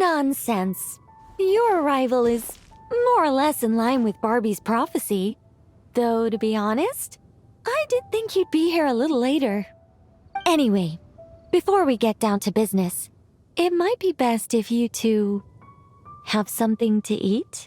Nonsense. Your arrival is more or less in line with Barbie's prophecy. Though, to be honest, I did think you'd be here a little later. Anyway, before we get down to business, it might be best if you two have something to eat.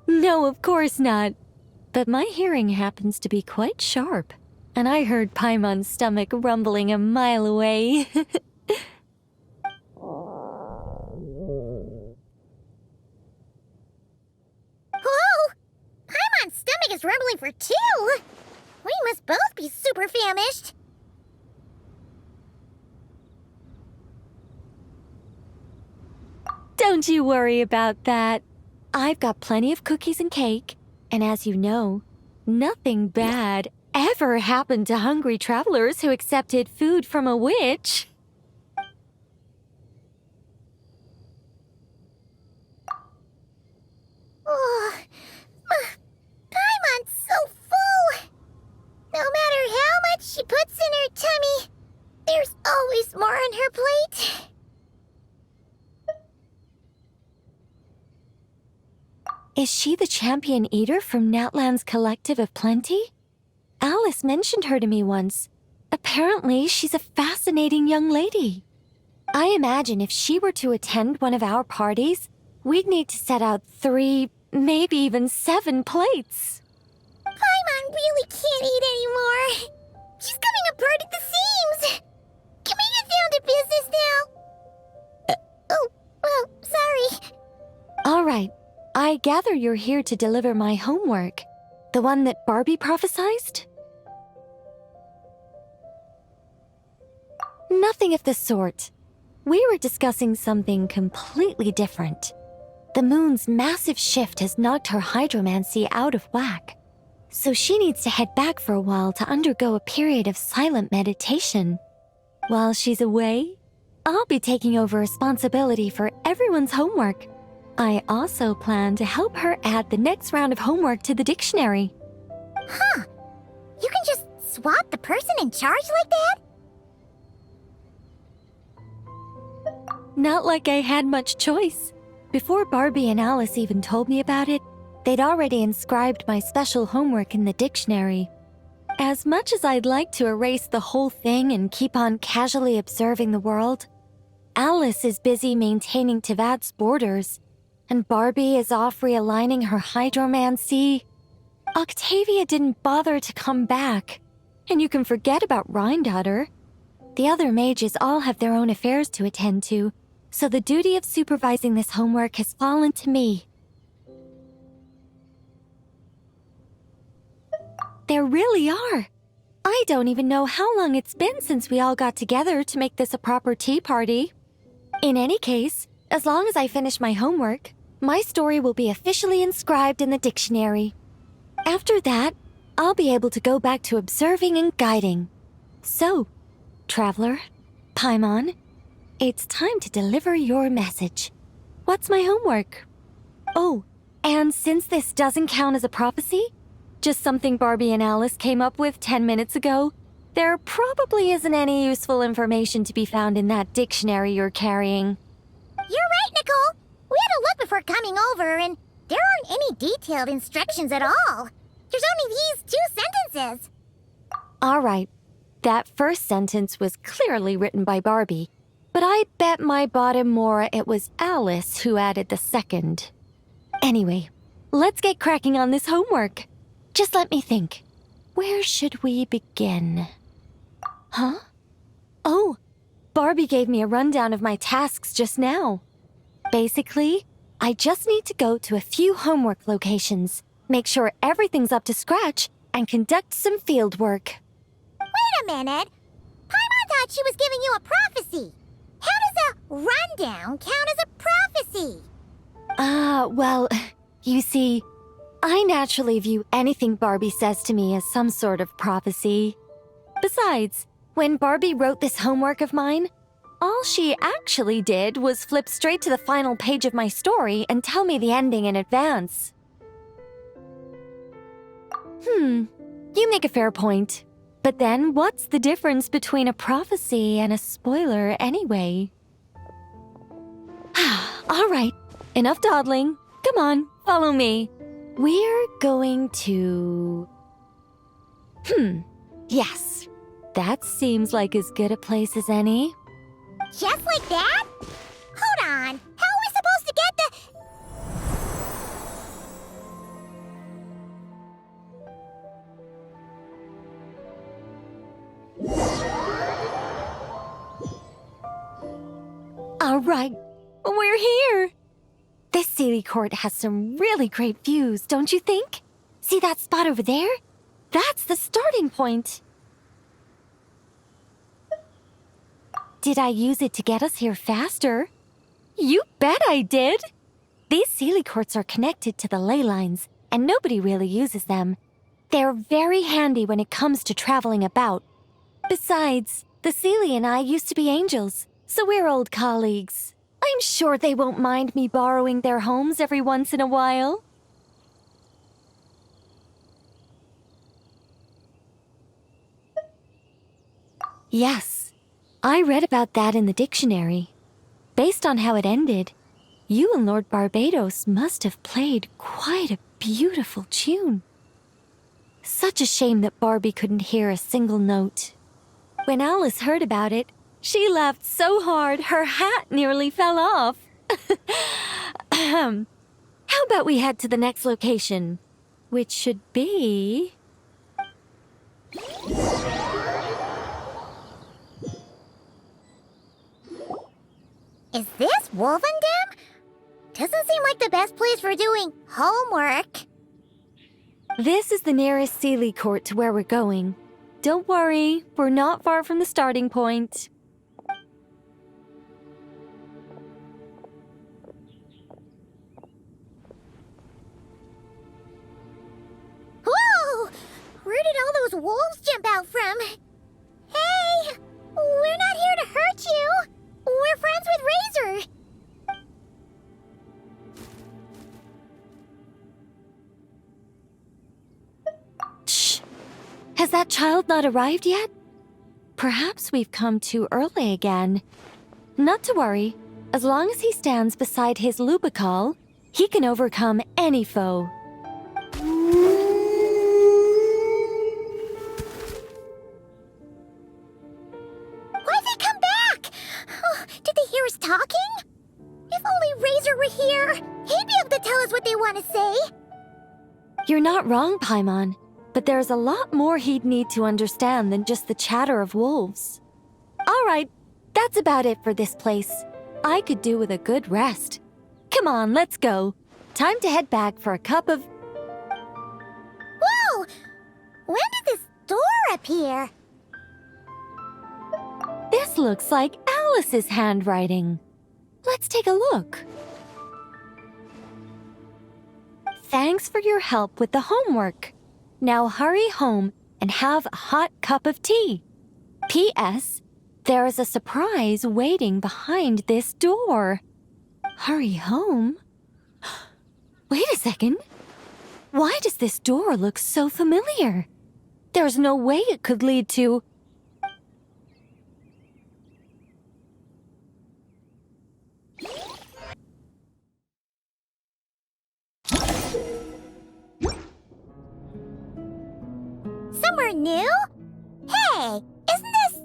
No, of course not. But my hearing happens to be quite sharp, and I heard Paimon's stomach rumbling a mile away. Whoa! Paimon's stomach is rumbling for two! We must both be super famished! Don't you worry about that. I've got plenty of cookies and cake, and as you know, nothing bad ever happened to hungry travelers who accepted food from a witch. Oh, Paimon's so full! No matter how much she puts in her tummy, there's always more on her plate. Is she the champion eater from Natlan's Collective of Plenty? Alice mentioned her to me once. Apparently, she's a fascinating young lady. I imagine if she were to attend one of our parties, we'd need to set out 3, maybe even 7 plates. Paimon really can't eat anymore. She's coming apart at the seams. Can we get down to business now? Oh, sorry. All right. I gather you're here to deliver my homework. The one that Barbie prophesized? Nothing of the sort. We were discussing something completely different. The moon's massive shift has knocked her hydromancy out of whack. So she needs to head back for a while to undergo a period of silent meditation. While she's away, I'll be taking over responsibility for everyone's homework. I also plan to help her add the next round of homework to the dictionary. Huh. You can just swap the person in charge like that? Not like I had much choice. Before Barbie and Alice even told me about it, they'd already inscribed my special homework in the dictionary. As much as I'd like to erase the whole thing and keep on casually observing the world, Alice is busy maintaining Teyvat's borders, and Barbie is off realigning her hydromancy. Octavia didn't bother to come back, and you can forget about Rhindaughter. The other mages all have their own affairs to attend to, so the duty of supervising this homework has fallen to me. There really are. I don't even know how long it's been since we all got together to make this a proper tea party. In any case, as long as I finish my homework, my story will be officially inscribed in the dictionary. After that, I'll be able to go back to observing and guiding. So, Traveler, Paimon, it's time to deliver your message. What's my homework? Oh, and since this doesn't count as a prophecy, just something Barbie and Alice came up with 10 minutes ago, there probably isn't any useful information to be found in that dictionary you're carrying. You're right, Nicole. We had a look before coming over, and there aren't any detailed instructions at all. There's only these 2 sentences. All right. That first sentence was clearly written by Barbie, but I bet my bottom more it was Alice who added the second. Anyway, let's get cracking on this homework. Just let me think. Where should we begin? Huh? Oh, Barbie gave me a rundown of my tasks just now. Basically, I just need to go to a few homework locations, make sure everything's up to scratch, and conduct some field work. Wait a minute. Paimon thought she was giving you a prophecy. How rundown count as a prophecy? Well, you see, I naturally view anything Barbie says to me as some sort of prophecy. Besides, when Barbie wrote this homework of mine, all she actually did was flip straight to the final page of my story and tell me the ending in advance. You make a fair point. But then, what's the difference between a prophecy and a spoiler anyway? All right, enough dawdling. Come on, follow me. We're going to... Yes, that seems like as good a place as any. Just like that? Hold on, how are we supposed to get the... All right, we're here. This Sealy Court has some really great views, don't you think? See that spot over there? That's the starting point. Did I use it to get us here faster? You bet I did! These Sealy Courts are connected to the ley lines, and nobody really uses them. They're very handy when it comes to traveling about. Besides, the Sealy and I used to be angels, so we're old colleagues. I'm sure they won't mind me borrowing their homes every once in a while. Yes, I read about that in the dictionary. Based on how it ended, you and Lord Barbados must have played quite a beautiful tune. Such a shame that Barbie couldn't hear a single note. When Alice heard about it, she laughed so hard her hat nearly fell off. How about we head to the next location, which should be... Is this Wolvendam? Doesn't seem like the best place for doing homework. This is the nearest Sealy Court to where we're going. Don't worry, we're not far from the starting point. Whoa! Where did all those wolves jump out from? Hey! We're not here to hurt you! We're friends with Razor! Shh! Has that child not arrived yet? Perhaps we've come too early again. Not to worry. As long as he stands beside his Lubical, he can overcome any foe. Why'd they come back? Oh, did they hear us talking? If only Razor were here, he'd be able to tell us what they want to say. You're not wrong, Paimon, but there's a lot more he'd need to understand than just the chatter of wolves. All right, that's about it for this place. I could do with a good rest. Come on, let's go. Time to head back for a cup of... Whoa! When did this door appear? This looks like Alice's handwriting. Let's take a look. Thanks for your help with the homework. Now hurry home and have a hot cup of tea. P.S. There is a surprise waiting behind this door. Hurry home? Wait a second. Why does this door look so familiar? There's no way it could lead to... Somewhere new? Hey, isn't this...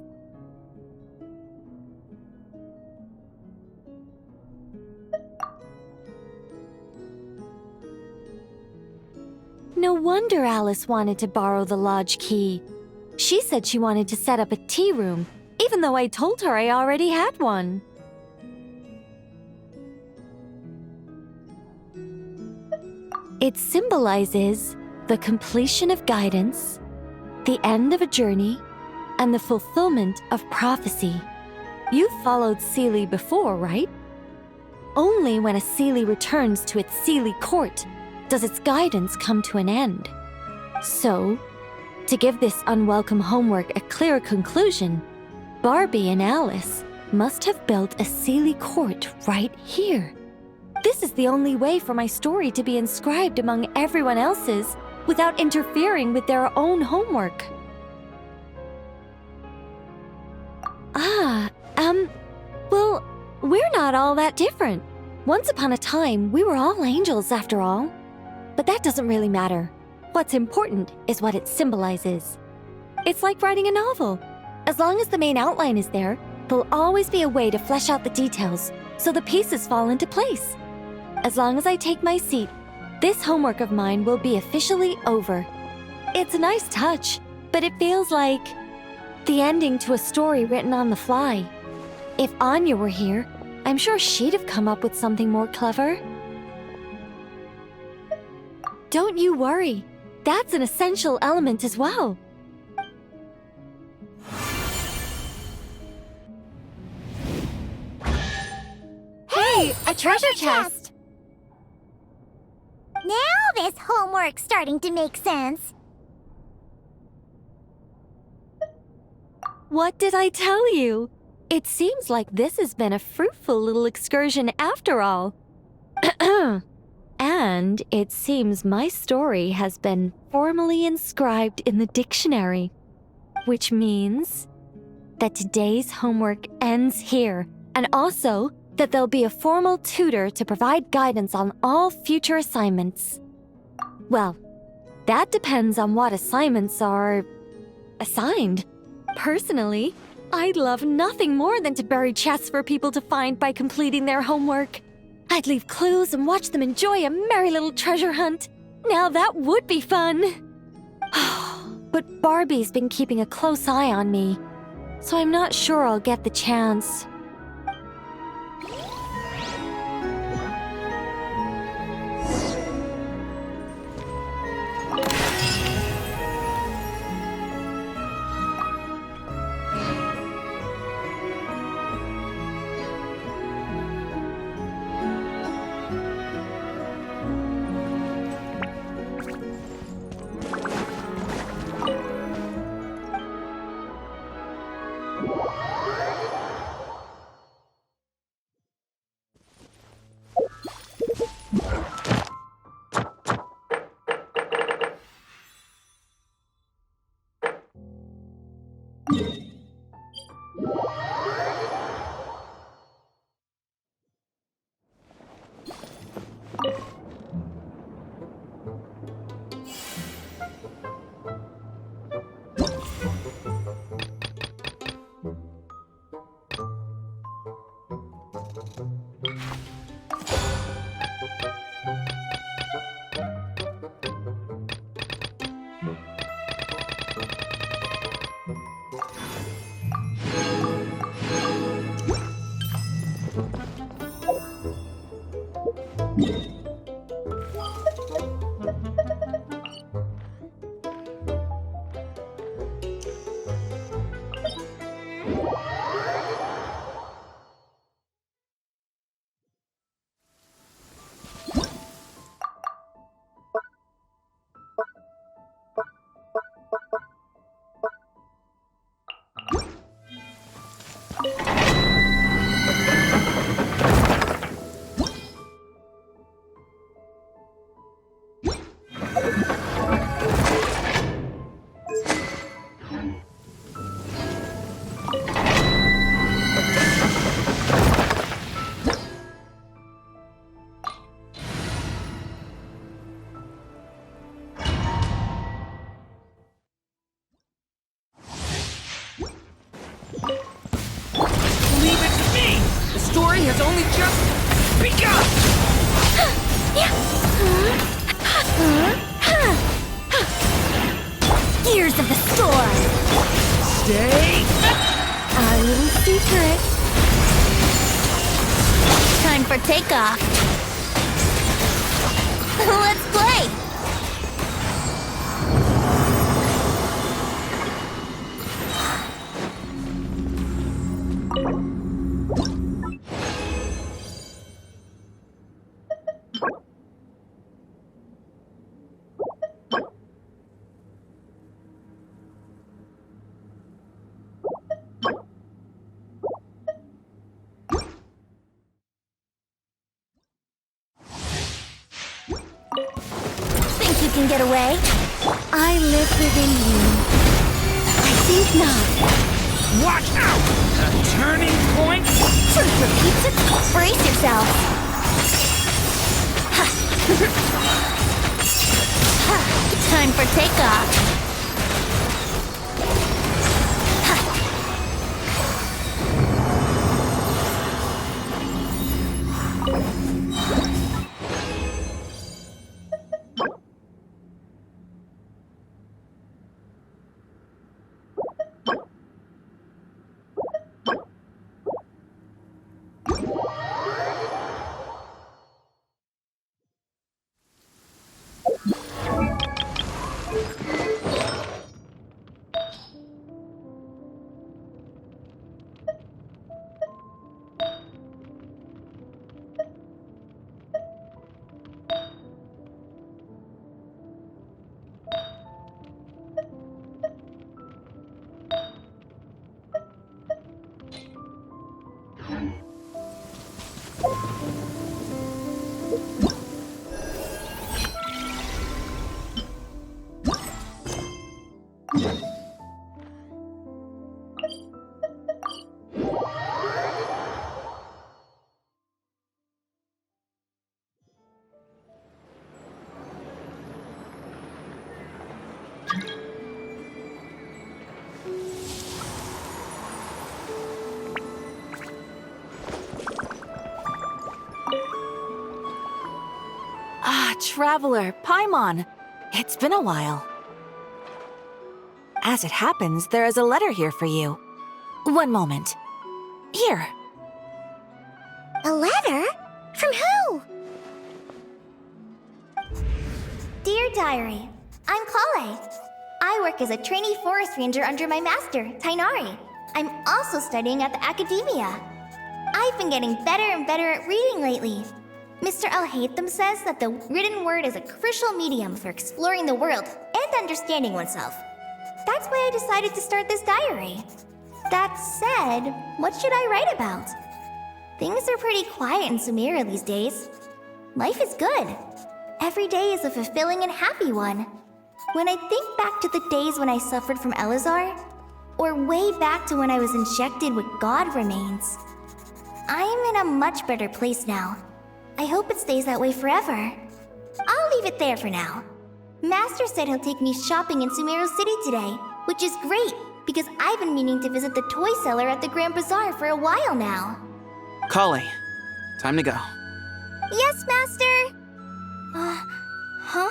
No wonder Alice wanted to borrow the lodge key. She said she wanted to set up a tea room, even though I told her I already had one. It symbolizes the completion of guidance, the end of a journey, and the fulfillment of prophecy. You've followed Seelie before, right? Only when a Seelie returns to its Seelie court does its guidance come to an end. So, to give this unwelcome homework a clear conclusion, Barbie and Alice must have built a Seelie court right here. This is the only way for my story to be inscribed among everyone else's without interfering with their own homework. Well, we're not all that different. Once upon a time, we were all angels after all. But that doesn't really matter. What's important is what it symbolizes. It's like writing a novel. As long as the main outline is there, there'll always be a way to flesh out the details so the pieces fall into place. As long as I take my seat, this homework of mine will be officially over. It's a nice touch, but it feels like the ending to a story written on the fly. If Anya were here, I'm sure she'd have come up with something more clever. Don't you worry. That's an essential element as well. Hey, a treasure chest! Now this homework's starting to make sense. What did I tell you? It seems like this has been a fruitful little excursion after all. And it seems my story has been formally inscribed in the dictionary, which means that today's homework ends here, and also that there'll be a formal tutor to provide guidance on all future assignments. Well, that depends on what assignments are assigned. Personally, I'd love nothing more than to bury chests for people to find by completing their homework. I'd leave clues and watch them enjoy a merry little treasure hunt. Now that would be fun. But Barbie's been keeping a close eye on me, so I'm not sure I'll get the chance. Has only just begun! Gears of the storm! Stay! Our little secret. Time for takeoff. Let's play! can get away. I live within you. I think not. Watch out! A turning point? Truth repeats it. Brace yourself. Time for takeoff. Traveler, Paimon. It's been a while. As it happens, there is a letter here for you. One moment. Here. A letter? From who? Dear Diary, I'm Kale. I work as a trainee forest ranger under my master, Tainari. I'm also studying at the academia. I've been getting better and better at reading lately. Mr. Al-Haytham says that the written word is a crucial medium for exploring the world and understanding oneself. That's why I decided to start this diary. That said, what should I write about? Things are pretty quiet in Sumeru these days. Life is good. Every day is a fulfilling and happy one. When I think back to the days when I suffered from Elazar, or way back to when I was injected with God remains, I am in a much better place now. I hope it stays that way forever. I'll leave it there for now. Master said he'll take me shopping in Sumeru City today, which is great because I've been meaning to visit the toy seller at the Grand Bazaar for a while now. Kale, time to go. Yes, Master! Huh?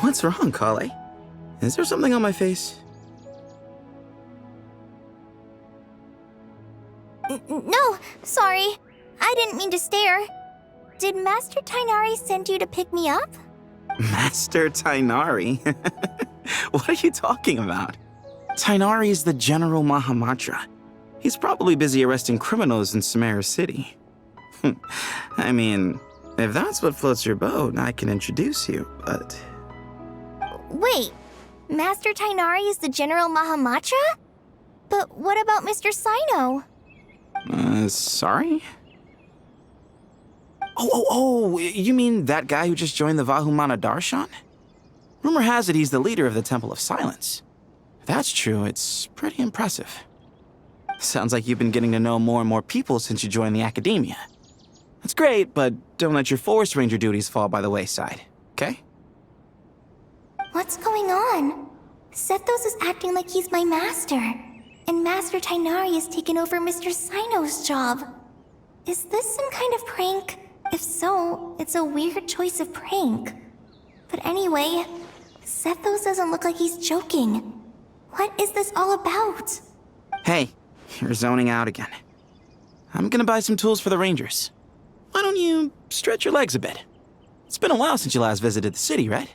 What's wrong, Kale? Is there something on my face? No, sorry. I didn't mean to stare. Did Master Tainari send you to pick me up? Master Tainari? What are you talking about? Tainari is the General Mahamatra. He's probably busy arresting criminals in Sumeru City. I mean, if that's what floats your boat, I can introduce you, but... Wait, Master Tainari is the General Mahamatra? But what about Mr. Sino? Sorry? Oh, you mean that guy who just joined the Vahumana Darshan? Rumor has it he's the leader of the Temple of Silence. If that's true, it's pretty impressive. Sounds like you've been getting to know more and more people since you joined the academia. That's great, but don't let your forest ranger duties fall by the wayside, okay? What's going on? Sethos is acting like he's my master, and Master Tainari has taken over Mr. Sino's job. Is this some kind of prank? If so, it's a weird choice of prank. But anyway, Sethos doesn't look like he's joking. What is this all about? Hey, you're zoning out again. I'm gonna buy some tools for the rangers. Why don't you stretch your legs a bit? It's been a while since you last visited the city, right?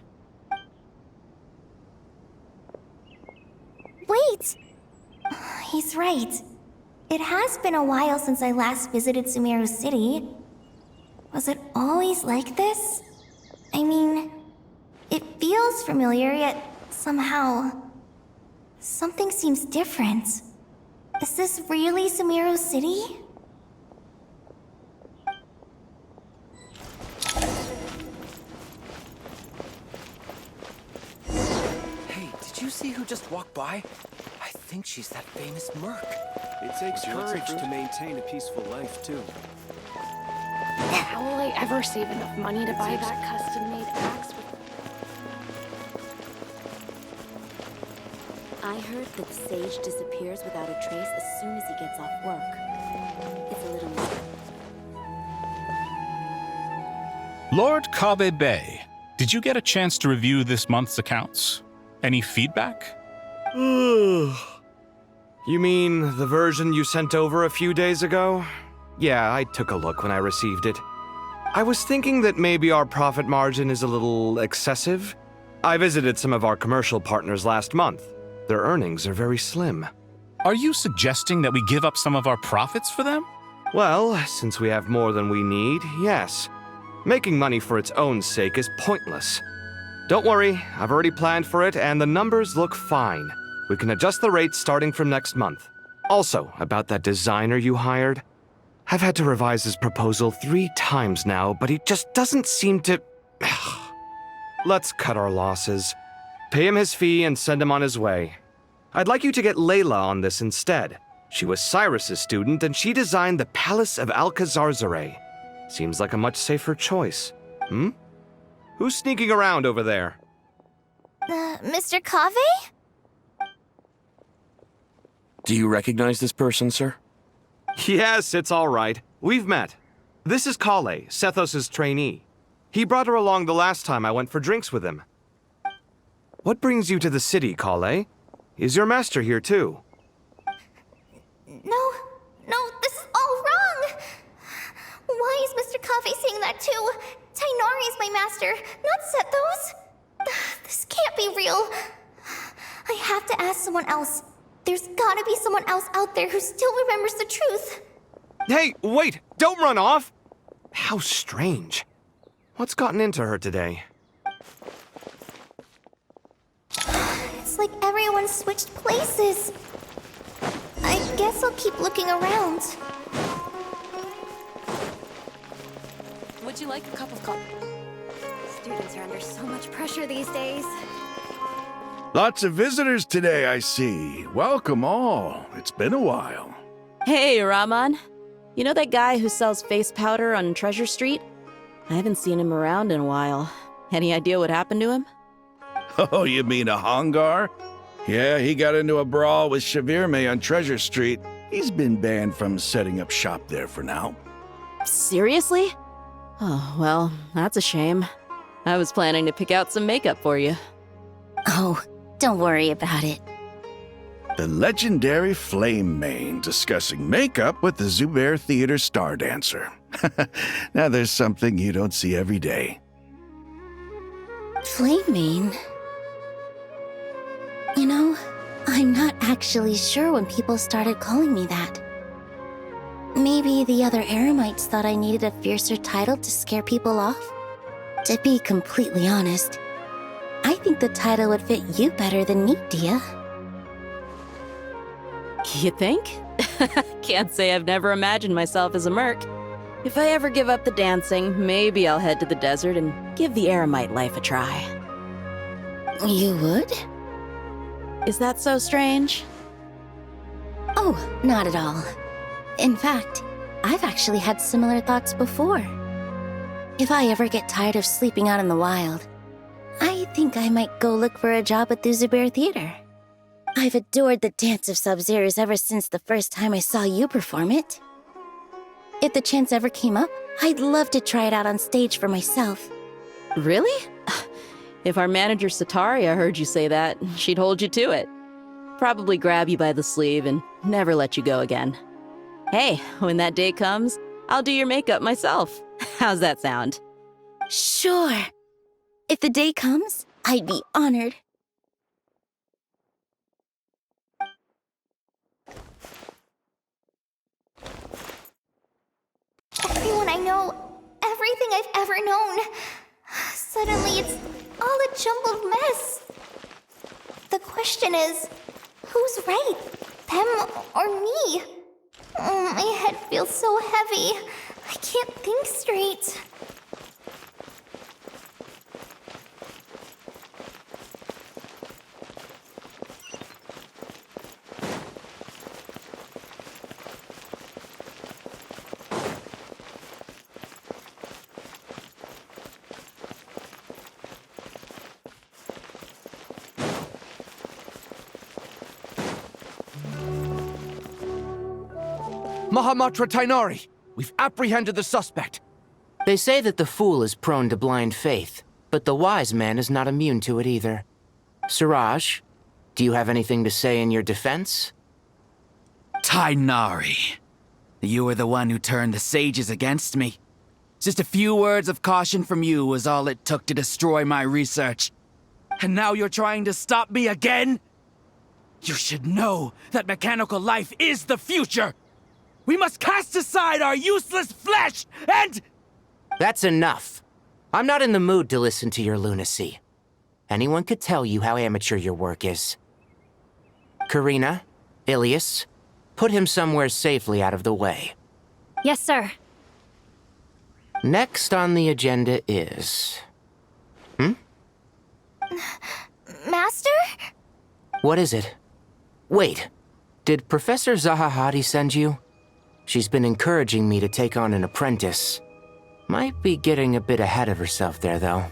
Wait! He's right. It has been a while since I last visited Sumeru City. Was it always like this? I mean, it feels familiar, yet somehow... something seems different. Is this really Sumeru City? Hey, did you see who just walked by? I think she's that famous merc. It takes courage to maintain a peaceful life, too. How will I ever save enough money to buy that custom-made axe? I heard that Sage disappears without a trace as soon as he gets off work. It's a little Lord Kave Bay, did you get a chance to review this month's accounts? Any feedback? You mean the version you sent over a few days ago? Yeah, I took a look when I received it. I was thinking that maybe our profit margin is a little excessive. I visited some of our commercial partners last month. Their earnings are very slim. Are you suggesting that we give up some of our profits for them? Well, since we have more than we need, yes. Making money for its own sake is pointless. Don't worry, I've already planned for it, and the numbers look fine. We can adjust the rates starting from next month. Also, about that designer you hired, I've had to revise his proposal 3 times now, but he just doesn't seem to... Let's cut our losses. Pay him his fee and send him on his way. I'd like you to get Layla on this instead. She was Cyrus's student, and she designed the Palace of Alcazarzare. Seems like a much safer choice. Who's sneaking around over there? Mr. Kave? Do you recognize this person, sir? Yes, it's all right. We've met. This is Kale, Sethos' trainee. He brought her along the last time I went for drinks with him. What brings you to the city, Kale? Is your master here too? No, this is all wrong! Why is Mr. Kave saying that too? Tainari is my master, not Sethos! This can't be real. I have to ask someone else. There's gotta be someone else out there who still remembers the truth. Hey, wait! Don't run off! How strange. What's gotten into her today? It's like everyone switched places. I guess I'll keep looking around. Would you like a cup of coffee? Students are under so much pressure these days. Lots of visitors today, I see. Welcome all. It's been a while. Hey, Rahman. You know that guy who sells face powder on Treasure Street? I haven't seen him around in a while. Any idea what happened to him? Oh, you mean a Hongar? Yeah, he got into a brawl with Shavirme on Treasure Street. He's been banned from setting up shop there for now. Seriously? Oh, well, that's a shame. I was planning to pick out some makeup for you. Oh, don't worry about it. The legendary Flame Mane discussing makeup with the Zubair Theater star dancer. Now there's something you don't see every day. Flame Mane? You know, I'm not actually sure when people started calling me that. Maybe the other Eremites thought I needed a fiercer title to scare people off? To be completely honest, I think the title would fit you better than me, Dia. You think? Can't say I've never imagined myself as a merc. If I ever give up the dancing, maybe I'll head to the desert and give the Eremite life a try. You would? Is that so strange? Oh, not at all. In fact, I've actually had similar thoughts before. If I ever get tired of sleeping out in the wild, I think I might go look for a job at the Zubair Theater. I've adored the dance of Sub-Zeros ever since the first time I saw you perform it. If the chance ever came up, I'd love to try it out on stage for myself. Really? If our manager Sataria heard you say that, she'd hold you to it. Probably grab you by the sleeve and never let you go again. Hey, when that day comes, I'll do your makeup myself. How's that sound? Sure. If the day comes, I'd be honored. Everyone I know, everything I've ever known. Suddenly, it's all a jumbled mess. The question is, who's right? Them or me? Oh, my head feels so heavy. I can't think straight. Mahamatra Tainari, we've apprehended the suspect. They say that the fool is prone to blind faith, but the wise man is not immune to it either. Suraj, do you have anything to say in your defense? Tainari, you were the one who turned the sages against me. Just a few words of caution from you was all it took to destroy my research. And now you're trying to stop me again? You should know that mechanical life is the future! We must cast aside our useless flesh and... That's enough. I'm not in the mood to listen to your lunacy. Anyone could tell you how amateur your work is. Karina, Ilias, put him somewhere safely out of the way. Yes, sir. Next on the agenda is... Master? What is it? Wait, did Professor Zahahati send you? She's been encouraging me to take on an apprentice. Might be getting a bit ahead of herself there, though.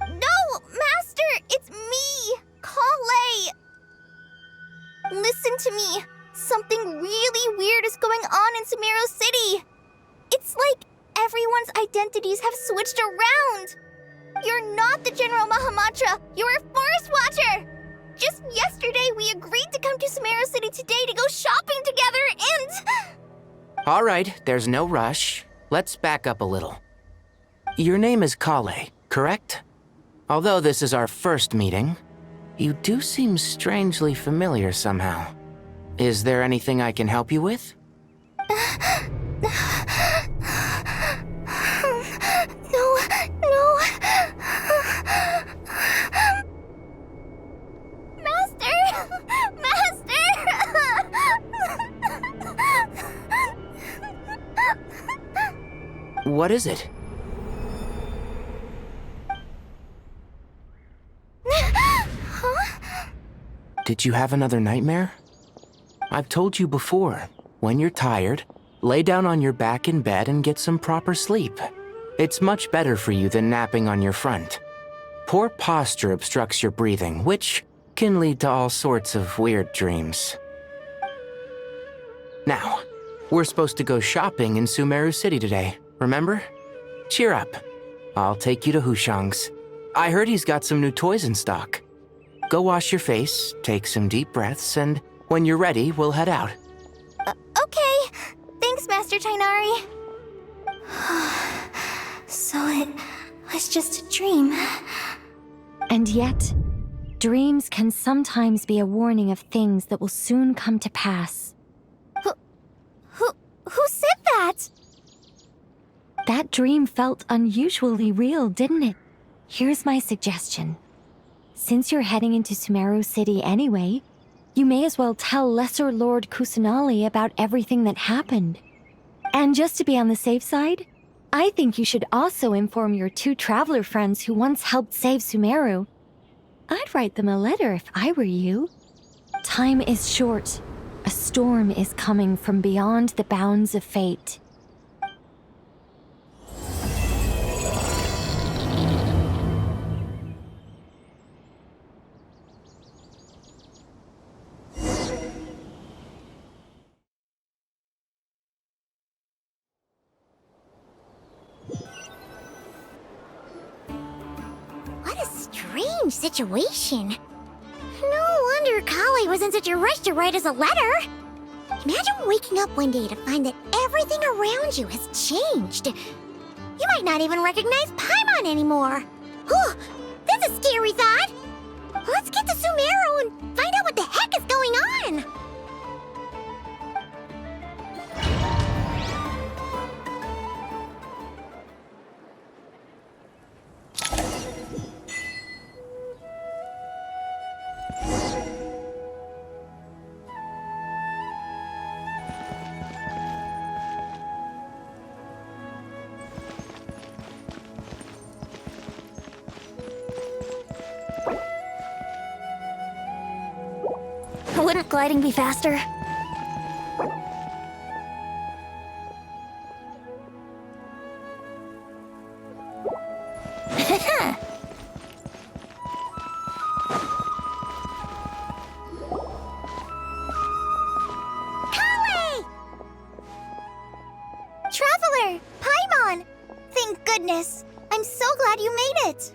No, Master! It's me! Kale! Listen to me. Something really weird is going on in Sumeru City. It's like everyone's identities have switched around. You're not the General Mahamatra. You're a Forest Watcher. Just yesterday, we agreed to come to Sumeru City today to go shopping together and... All right, there's no rush. Let's back up a little. Your name is Kale, correct? Although this is our first meeting, you do seem strangely familiar somehow. Is there anything I can help you with? No. What is it? Huh? Did you have another nightmare? I've told you before, when you're tired, lay down on your back in bed and get some proper sleep. It's much better for you than napping on your front. Poor posture obstructs your breathing, which can lead to all sorts of weird dreams. Now, we're supposed to go shopping in Sumeru City today. Remember? Cheer up. I'll take you to Hushang's. I heard he's got some new toys in stock. Go wash your face, take some deep breaths, and when you're ready, we'll head out. Okay. Thanks, Master Tainari. So it was just a dream. And yet, dreams can sometimes be a warning of things that will soon come to pass. Who said that? That dream felt unusually real, didn't it? Here's my suggestion. Since you're heading into Sumeru City anyway, you may as well tell Lesser Lord Kusanali about everything that happened. And just to be on the safe side, I think you should also inform your 2 traveler friends who once helped save Sumeru. I'd write them a letter if I were you. Time is short. A storm is coming from beyond the bounds of fate. What a strange situation. No wonder Kale was in such a rush to write us a letter. Imagine waking up one day to find that everything around you has changed. You might not even recognize Paimon anymore. Whew, that's a scary thought. Let's get to Sumeru and find out what the heck is going on. Wouldn't gliding be faster? Traveler! Paimon! Thank goodness! I'm so glad you made it!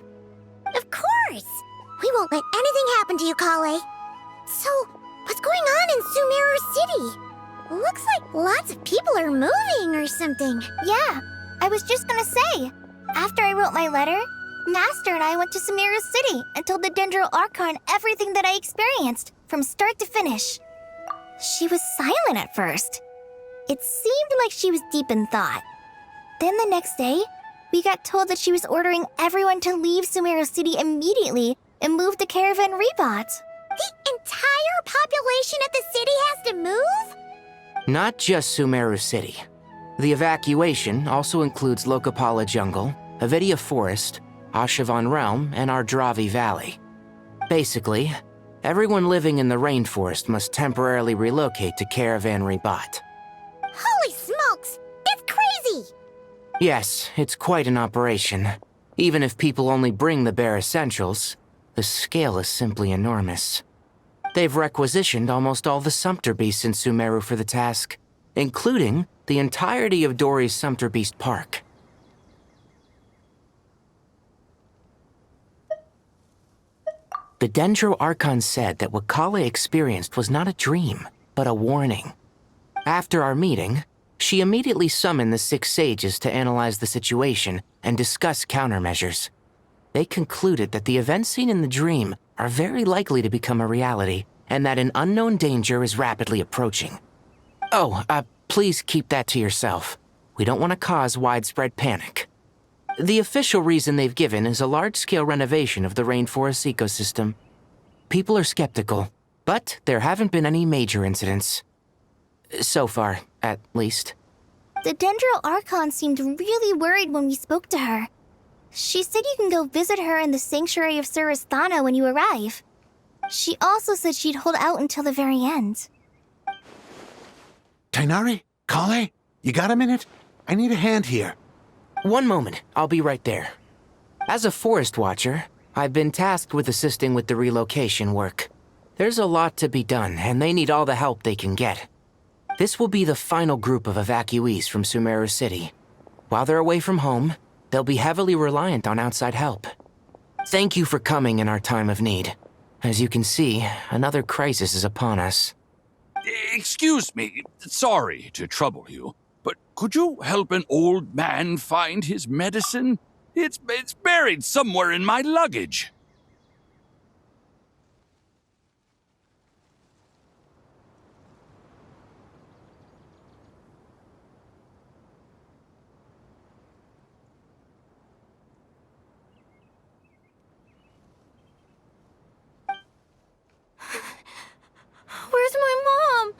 Of course! We won't let anything happen to you, Kale. So, what's going on in Sumeru City? Looks like lots of people are moving or something. Yeah, I was just gonna say. After I wrote my letter, Master and I went to Sumeru City and told the Dendro Archon everything that I experienced, from start to finish. She was silent at first. It seemed like she was deep in thought. Then the next day, we got told that she was ordering everyone to leave Sumeru City immediately and move to Caravan Rebot. The entire population of the city has to move? Not just Sumeru City. The evacuation also includes Lokapala Jungle, Avidia Forest, Ashavan Realm, and Ardravi Valley. Basically, everyone living in the rainforest must temporarily relocate to Caravan Rebot. Holy smokes! That's crazy! Yes, it's quite an operation. Even if people only bring the bare essentials, the scale is simply enormous. They've requisitioned almost all the Sumpter Beasts in Sumeru for the task, including the entirety of Dori's Sumpter Beast Park. The Dendro Archon said that what Kale experienced was not a dream, but a warning. After our meeting, she immediately summoned the 6 sages to analyze the situation and discuss countermeasures. They concluded that the events seen in the dream are very likely to become a reality, and that an unknown danger is rapidly approaching. Oh, please keep that to yourself. We don't want to cause widespread panic. The official reason they've given is a large-scale renovation of the rainforest ecosystem. People are skeptical, but there haven't been any major incidents. So far, at least. The Dendro Archon seemed really worried when we spoke to her. She said you can go visit her in the Sanctuary of Surasthana when you arrive. She also said she'd hold out until the very end. Tighnari? Kale? You got a minute? I need a hand here. One moment, I'll be right there. As a forest watcher, I've been tasked with assisting with the relocation work. There's a lot to be done, and they need all the help they can get. This will be the final group of evacuees from Sumeru City. While they're away from home, they'll be heavily reliant on outside help. Thank you for coming in our time of need. As you can see, another crisis is upon us. Excuse me, sorry to trouble you, but could you help an old man find his medicine? It's buried somewhere in my luggage. Where's my mom?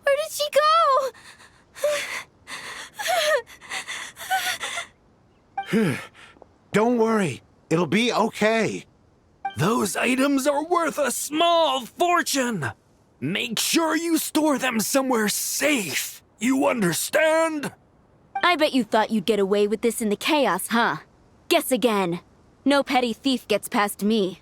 Where did she go? Don't worry. It'll be okay. Those items are worth a small fortune. Make sure you store them somewhere safe. You understand? I bet you thought you'd get away with this in the chaos, huh? Guess again. No petty thief gets past me.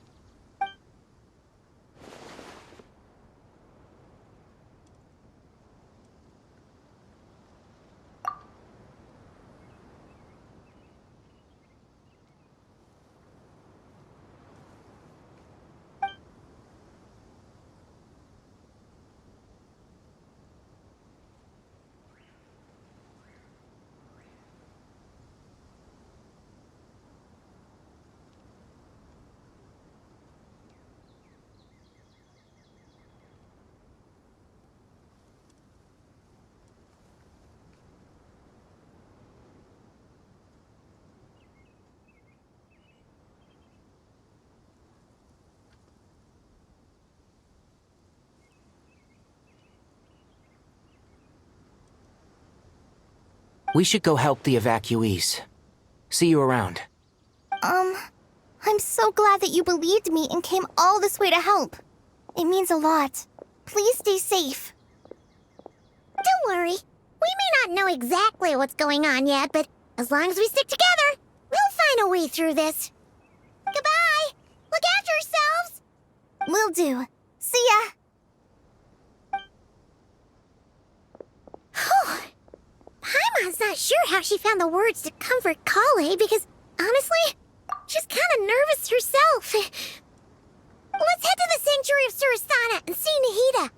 We should go help the evacuees. See you around. I'm so glad that you believed me and came all this way to help. It means a lot. Please stay safe. Don't worry. We may not know exactly what's going on yet, but as long as we stick together, we'll find a way through this. Goodbye! Look after yourselves! Will do. See ya! Whew. Paimon's not sure how she found the words to comfort Kale because, honestly, she's kind of nervous herself. Let's head to the Sanctuary of Surasana and see Nahida.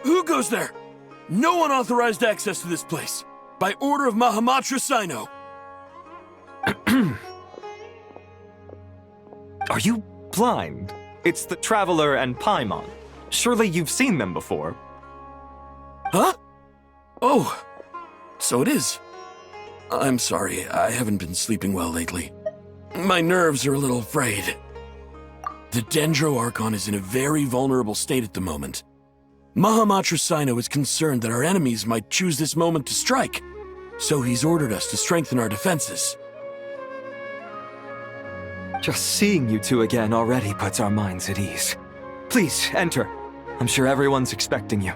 Who goes there? No unauthorized access to this place. By order of Mahamatra Sino. Are you blind? It's the Traveler and Paimon. Surely you've seen them before. Huh? Oh, so it is. I'm sorry, I haven't been sleeping well lately. My nerves are a little frayed. The Dendro Archon is in a very vulnerable state at the moment. Mahamatra Sino is concerned that our enemies might choose this moment to strike, so he's ordered us to strengthen our defenses. Just seeing you two again already puts our minds at ease. Please, enter. I'm sure everyone's expecting you.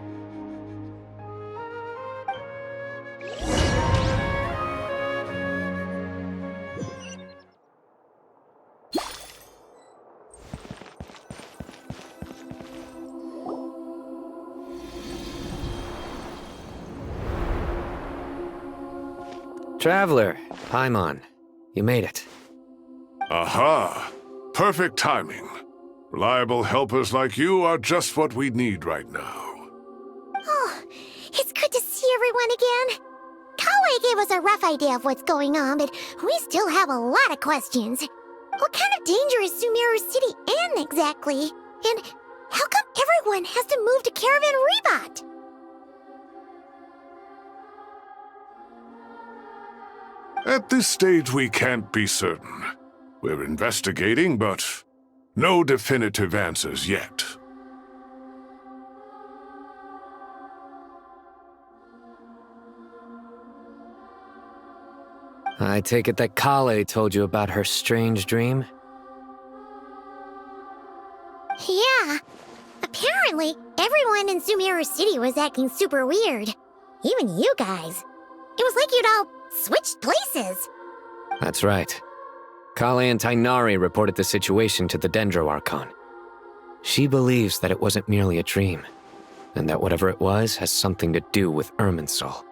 Traveler, Paimon, you made it. Aha! Perfect timing. Reliable helpers like you are just what we need right now. Oh, it's good to see everyone again. Kale gave us a rough idea of what's going on, but we still have a lot of questions. What kind of danger is Sumeru City in exactly? And how come everyone has to move to Caravan Rebot? At this stage, we can't be certain. We're investigating, but no definitive answers yet. I take it that Kale told you about her strange dream? Yeah. Apparently, everyone in Sumeru City was acting super weird. Even you guys. It was like you'd all switched places. That's right. Kale and Tainari reported the situation to the Dendro Archon. She believes that it wasn't merely a dream, and that whatever it was has something to do with Irminsul.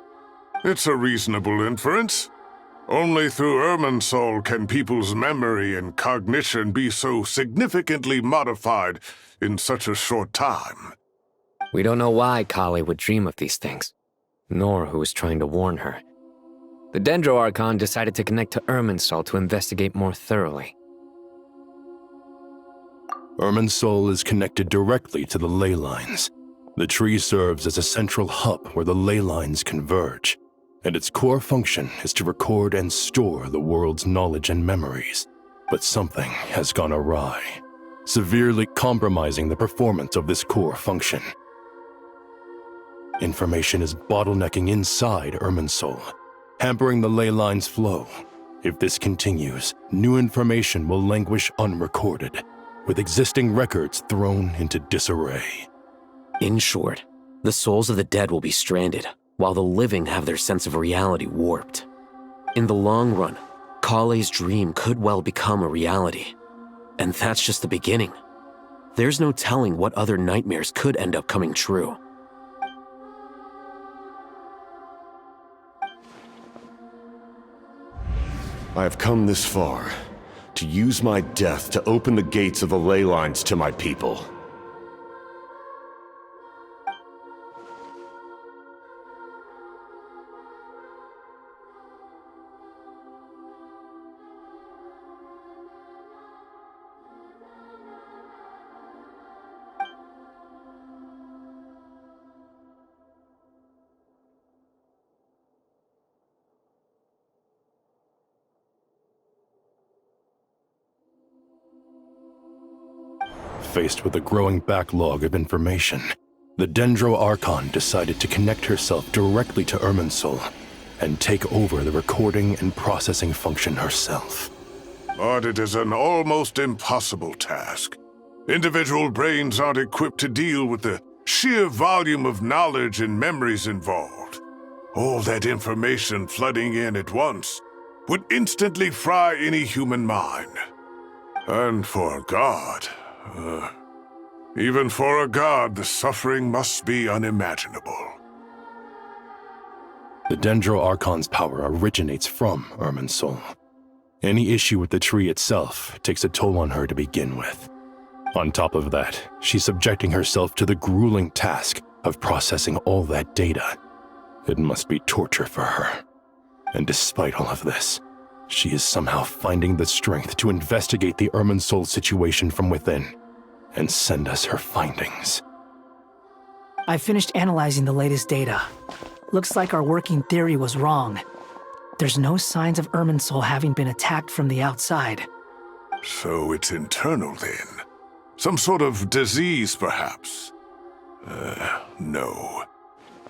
It's a reasonable inference. Only through Irminsul can people's memory and cognition be so significantly modified in such a short time. We don't know why Kale would dream of these things, nor who was trying to warn her. The Dendro Archon decided to connect to Irminsul to investigate more thoroughly. Irminsul is connected directly to the ley lines. The tree serves as a central hub where the ley lines converge, and its core function is to record and store the world's knowledge and memories. But something has gone awry, severely compromising the performance of this core function. Information is bottlenecking inside Irminsul, hampering the ley line's flow. If this continues, new information will languish unrecorded, with existing records thrown into disarray. In short, the souls of the dead will be stranded, while the living have their sense of reality warped. In the long run, Kale's dream could well become a reality. And that's just the beginning. There's no telling what other nightmares could end up coming true. I have come this far, to use my death to open the gates of the ley lines to my people. Faced with a growing backlog of information, the Dendro Archon decided to connect herself directly to Irminsul and take over the recording and processing function herself. But it is an almost impossible task. Individual brains aren't equipped to deal with the sheer volume of knowledge and memories involved. All that information flooding in at once would instantly fry any human mind. And for a god, even for a god, the suffering must be unimaginable. The Dendro Archon's power originates from Irminsul. Any issue with the tree itself takes a toll on her to begin with. On top of that, she's subjecting herself to the grueling task of processing all that data. It must be torture for her. And despite all of this, she is somehow finding the strength to investigate the Irminsul situation from within and send us her findings. I finished analyzing the latest data. Looks like our working theory was wrong. There's no signs of Irminsul having been attacked from the outside. So it's internal then? Some sort of disease, perhaps? No.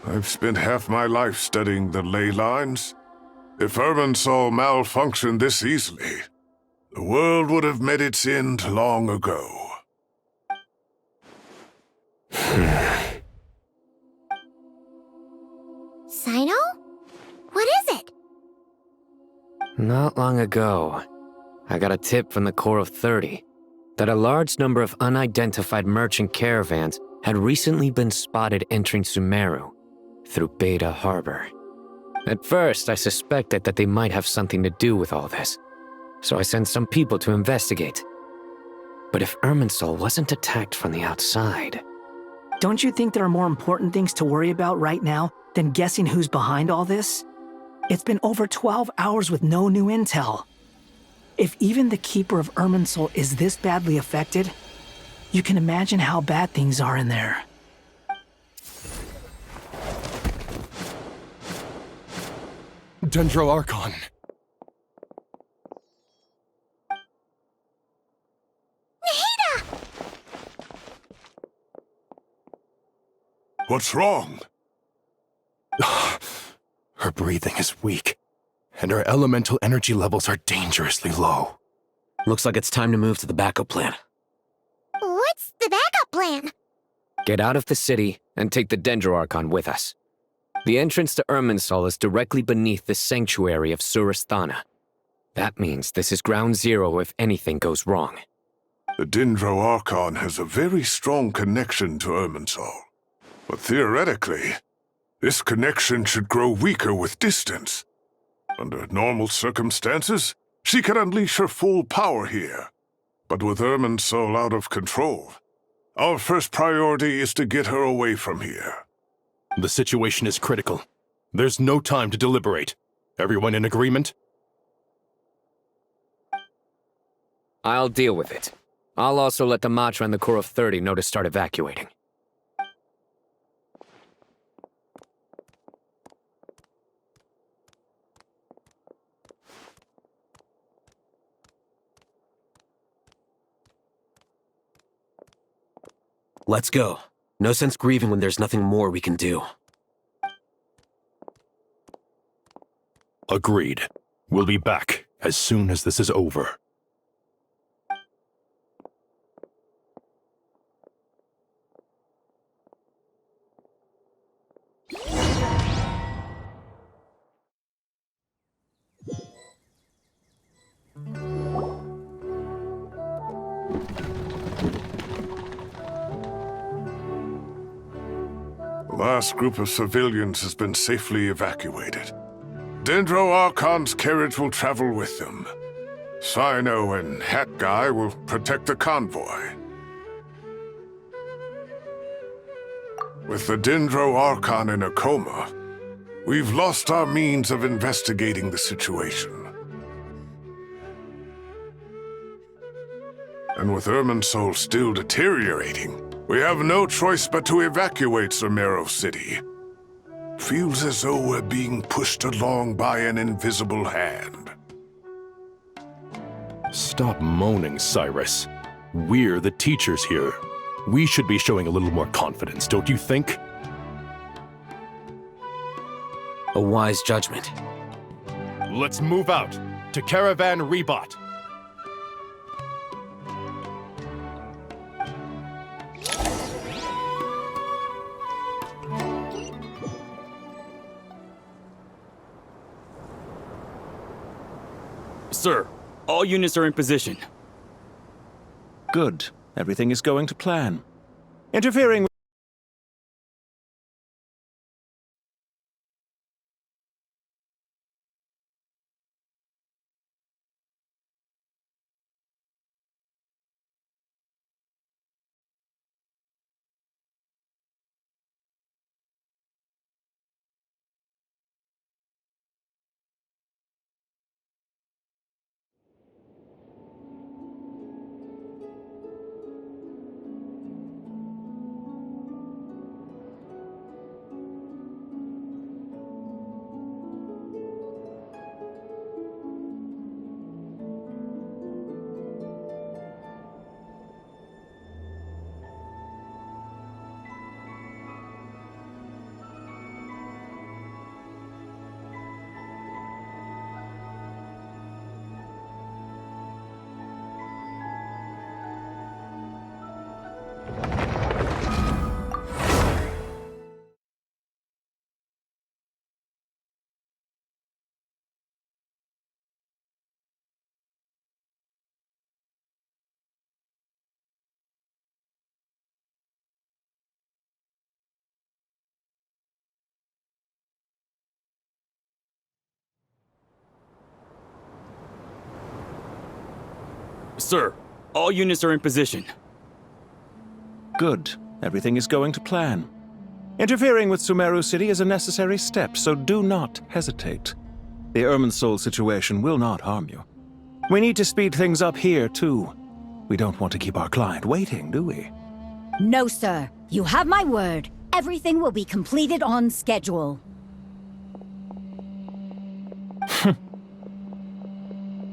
I've spent half my life studying the ley lines. If Irminsul malfunctioned this easily, the world would have met its end long ago. Sino? What is it? Not long ago, I got a tip from the Corps of 30 that a large number of unidentified merchant caravans had recently been spotted entering Sumeru through Beta Harbor. At first, I suspected that they might have something to do with all this, so I sent some people to investigate. But if Irminsul wasn't attacked from the outside... Don't you think there are more important things to worry about right now than guessing who's behind all this? It's been over 12 hours with no new intel. If even the Keeper of Irminsul is this badly affected, you can imagine how bad things are in there. Dendro Archon. What's wrong? Her breathing is weak, and her elemental energy levels are dangerously low. Looks like it's time to move to the backup plan. What's the backup plan? Get out of the city and take the Dendro Archon with us. The entrance to Irminsul is directly beneath the sanctuary of Surasthana. That means this is ground zero if anything goes wrong. The Dendro Archon has a very strong connection to Irminsul. But theoretically, this connection should grow weaker with distance. Under normal circumstances, she could unleash her full power here. But with Irminsul out of control, our first priority is to get her away from here. The situation is critical. There's no time to deliberate. Everyone in agreement? I'll deal with it. I'll also let the Matra and the Corps of 30 know to start evacuating. Let's go. No sense grieving when there's nothing more we can do. Agreed. We'll be back as soon as this is over. The last group of civilians has been safely evacuated. Dendro Archon's carriage will travel with them. Sino and Hat Guy will protect the convoy. With the Dendro Archon in a coma, we've lost our means of investigating the situation. And with Irminsul still deteriorating, we have no choice but to evacuate Sumeru City. Feels as though we're being pushed along by an invisible hand. Stop moaning, Cyrus. We're the teachers here. We should be showing a little more confidence, don't you think? A wise judgment. Let's move out to Caravan Rebot. Sir, all units are in position. Good. Everything is going to plan. Interfering with... Sir, all units are in position. Good. Everything is going to plan. Interfering with Sumeru City is a necessary step, so do not hesitate. The Irminsul situation will not harm you. We need to speed things up here, too. We don't want to keep our client waiting, do we? No, sir. You have my word. Everything will be completed on schedule.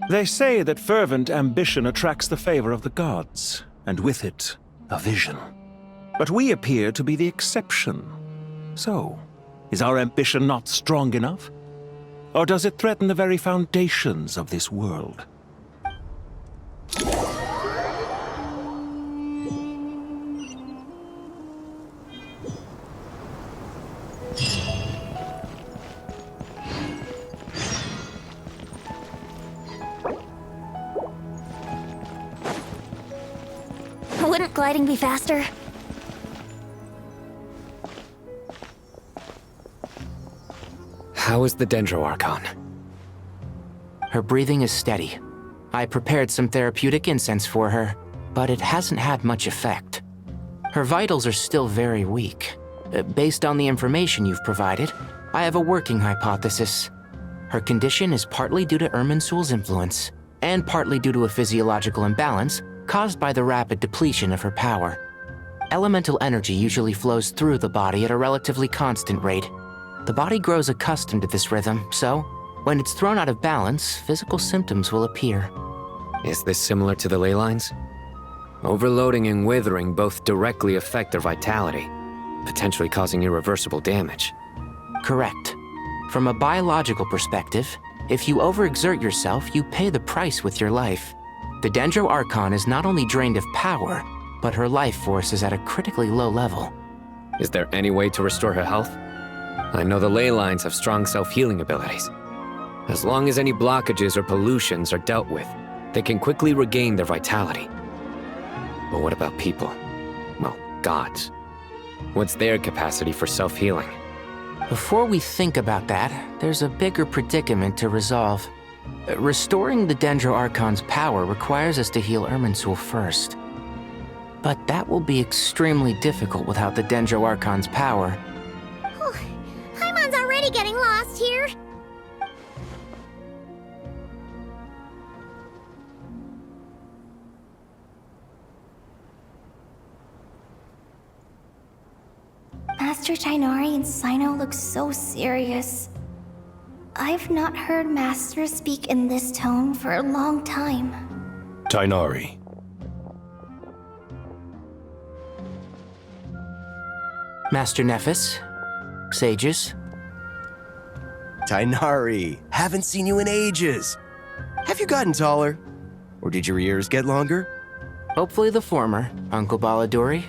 They say that fervent ambition attracts the favor of the gods, and with it, a vision. But we appear to be the exception. So, is our ambition not strong enough? Or does it threaten the very foundations of this world? Wouldn't gliding be faster? How is the Dendro Archon? Her breathing is steady. I prepared some therapeutic incense for her, but it hasn't had much effect. Her vitals are still very weak. Based on the information you've provided, I have a working hypothesis. Her condition is partly due to Irminsul's influence, and partly due to a physiological imbalance caused by the rapid depletion of her power. Elemental energy usually flows through the body at a relatively constant rate. The body grows accustomed to this rhythm, so when it's thrown out of balance, physical symptoms will appear. Is this similar to the ley lines? Overloading and withering both directly affect their vitality, potentially causing irreversible damage. Correct. From a biological perspective, if you overexert yourself, you pay the price with your life. The Dendro Archon is not only drained of power, but her life force is at a critically low level. Is there any way to restore her health? I know the ley lines have strong self-healing abilities. As long as any blockages or pollutions are dealt with, they can quickly regain their vitality. But what about people? Well, gods. What's their capacity for self-healing? Before we think about that, there's a bigger predicament to resolve. Restoring the Dendro Archon's power requires us to heal Irminsul first. But that will be extremely difficult without the Dendro Archon's power. Paimon's already getting lost here. Master Tighnari and Sino look so serious. I've not heard Master speak in this tone for a long time. Tighnari. Master Nephis, sages. Tainari, haven't seen you in ages. Have you gotten taller? Or did your ears get longer? Hopefully the former, Uncle Baladuri.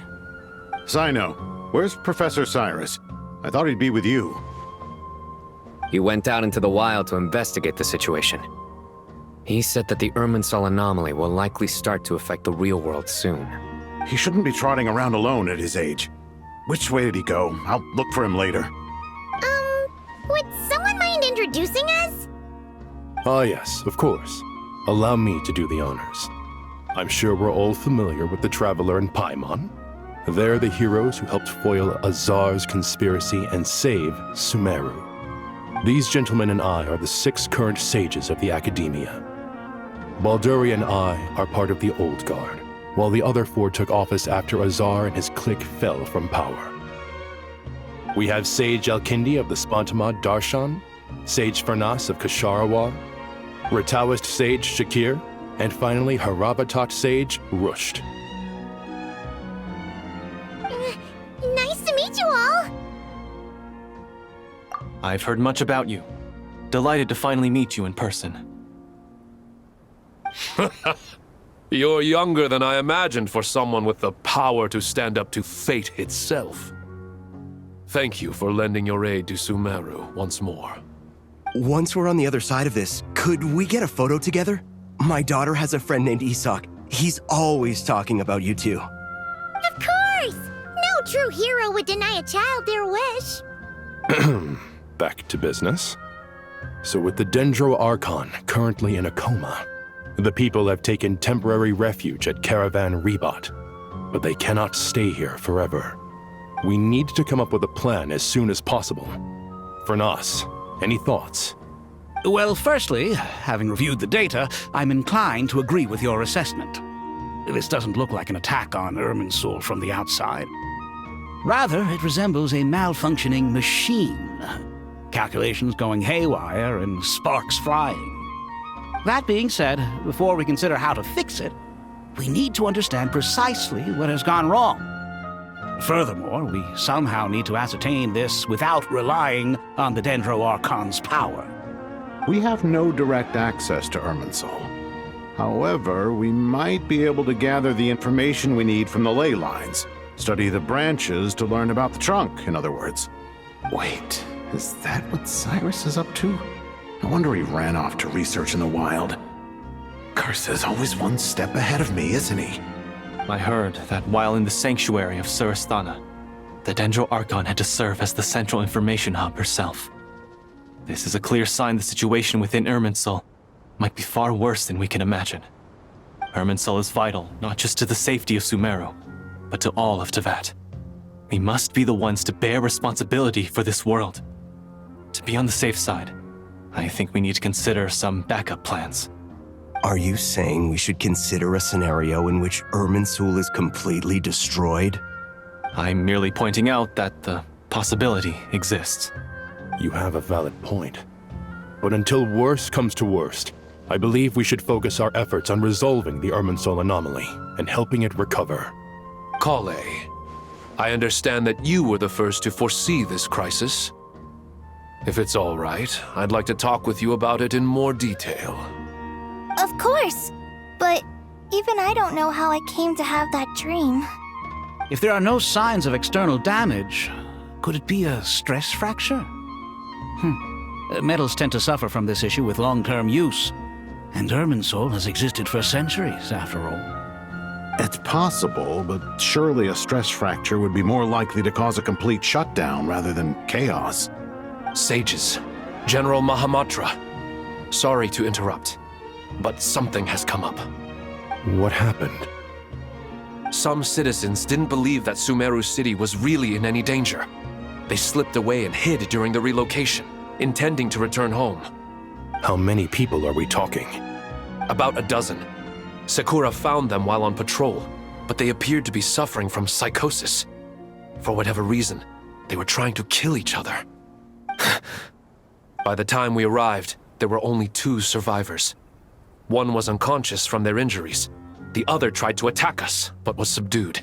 Sino, where's Professor Cyrus? I thought he'd be with you. He went out into the wild to investigate the situation. He said that the Irminsul anomaly will likely start to affect the real world soon. He shouldn't be trotting around alone at his age. Which way did he go? I'll look for him later. Would someone mind introducing us? Ah, yes, of course. Allow me to do the honors. I'm sure we're all familiar with the Traveler and Paimon. They're the heroes who helped foil Azar's conspiracy and save Sumeru. These gentlemen and I are the 6 current sages of the Academia. Balduri and I are part of the Old Guard, while the other 4 took office after Azar and his clique fell from power. We have Sage Alkindi of the Spantamad Darshan, Sage Farnas of Kasharawar, Rataoist Sage Shakir, and finally Harabatot Sage Rusht. Nice to meet you all! I've heard much about you. Delighted to finally meet you in person. You're younger than I imagined for someone with the power to stand up to fate itself. Thank you for lending your aid to Sumeru once more. Once we're on the other side of this, could we get a photo together? My daughter has a friend named Isak. He's always talking about you two. Of course! No true hero would deny a child their wish. Back to business. So with the Dendro Archon currently in a coma, the people have taken temporary refuge at Caravan Rebat, but they cannot stay here forever. We need to come up with a plan as soon as possible. Farnas, any thoughts? Well, firstly, having reviewed the data, I'm inclined to agree with your assessment. This doesn't look like an attack on Irminsul from the outside. Rather, it resembles a malfunctioning machine. Calculations going haywire and sparks flying. That being said, before we consider how to fix it, we need to understand precisely what has gone wrong. Furthermore, we somehow need to ascertain this without relying on the Dendro Archon's power. We have no direct access to Irminsul. However, we might be able to gather the information we need from the ley lines. Study the branches to learn about the trunk, in other words. Wait, is that what Cyrus is up to? No wonder he ran off to research in the wild. Curse, always one step ahead of me, isn't he? I heard that while in the sanctuary of Surasthana, the Dendro Archon had to serve as the central information hub herself. This is a clear sign the situation within Irminsul might be far worse than we can imagine. Irminsul is vital not just to the safety of Sumeru, but to all of Tevat. We must be the ones to bear responsibility for this world. To be on the safe side, I think we need to consider some backup plans. Are you saying we should consider a scenario in which Irminsul is completely destroyed? I'm merely pointing out that the possibility exists. You have a valid point. But until worst comes to worst, I believe we should focus our efforts on resolving the Irminsul anomaly and helping it recover. Kale, I understand that you were the first to foresee this crisis. If it's all right, I'd like to talk with you about it in more detail. Of course, but even I don't know how I came to have that dream. If there are no signs of external damage, could it be a stress fracture? Metals tend to suffer from this issue with long-term use, and Irminsul has existed for centuries, after all. It's possible, but surely a stress fracture would be more likely to cause a complete shutdown rather than chaos. Sages, General Mahamatra, sorry to interrupt, but something has come up. What happened? Some citizens didn't believe that Sumeru City was really in any danger. They slipped away and hid during the relocation, intending to return home. How many people are we talking? About a dozen. Sakura found them while on patrol, but they appeared to be suffering from psychosis. For whatever reason, they were trying to kill each other. By the time we arrived, there were only 2 survivors. One was unconscious from their injuries. The other tried to attack us, but was subdued.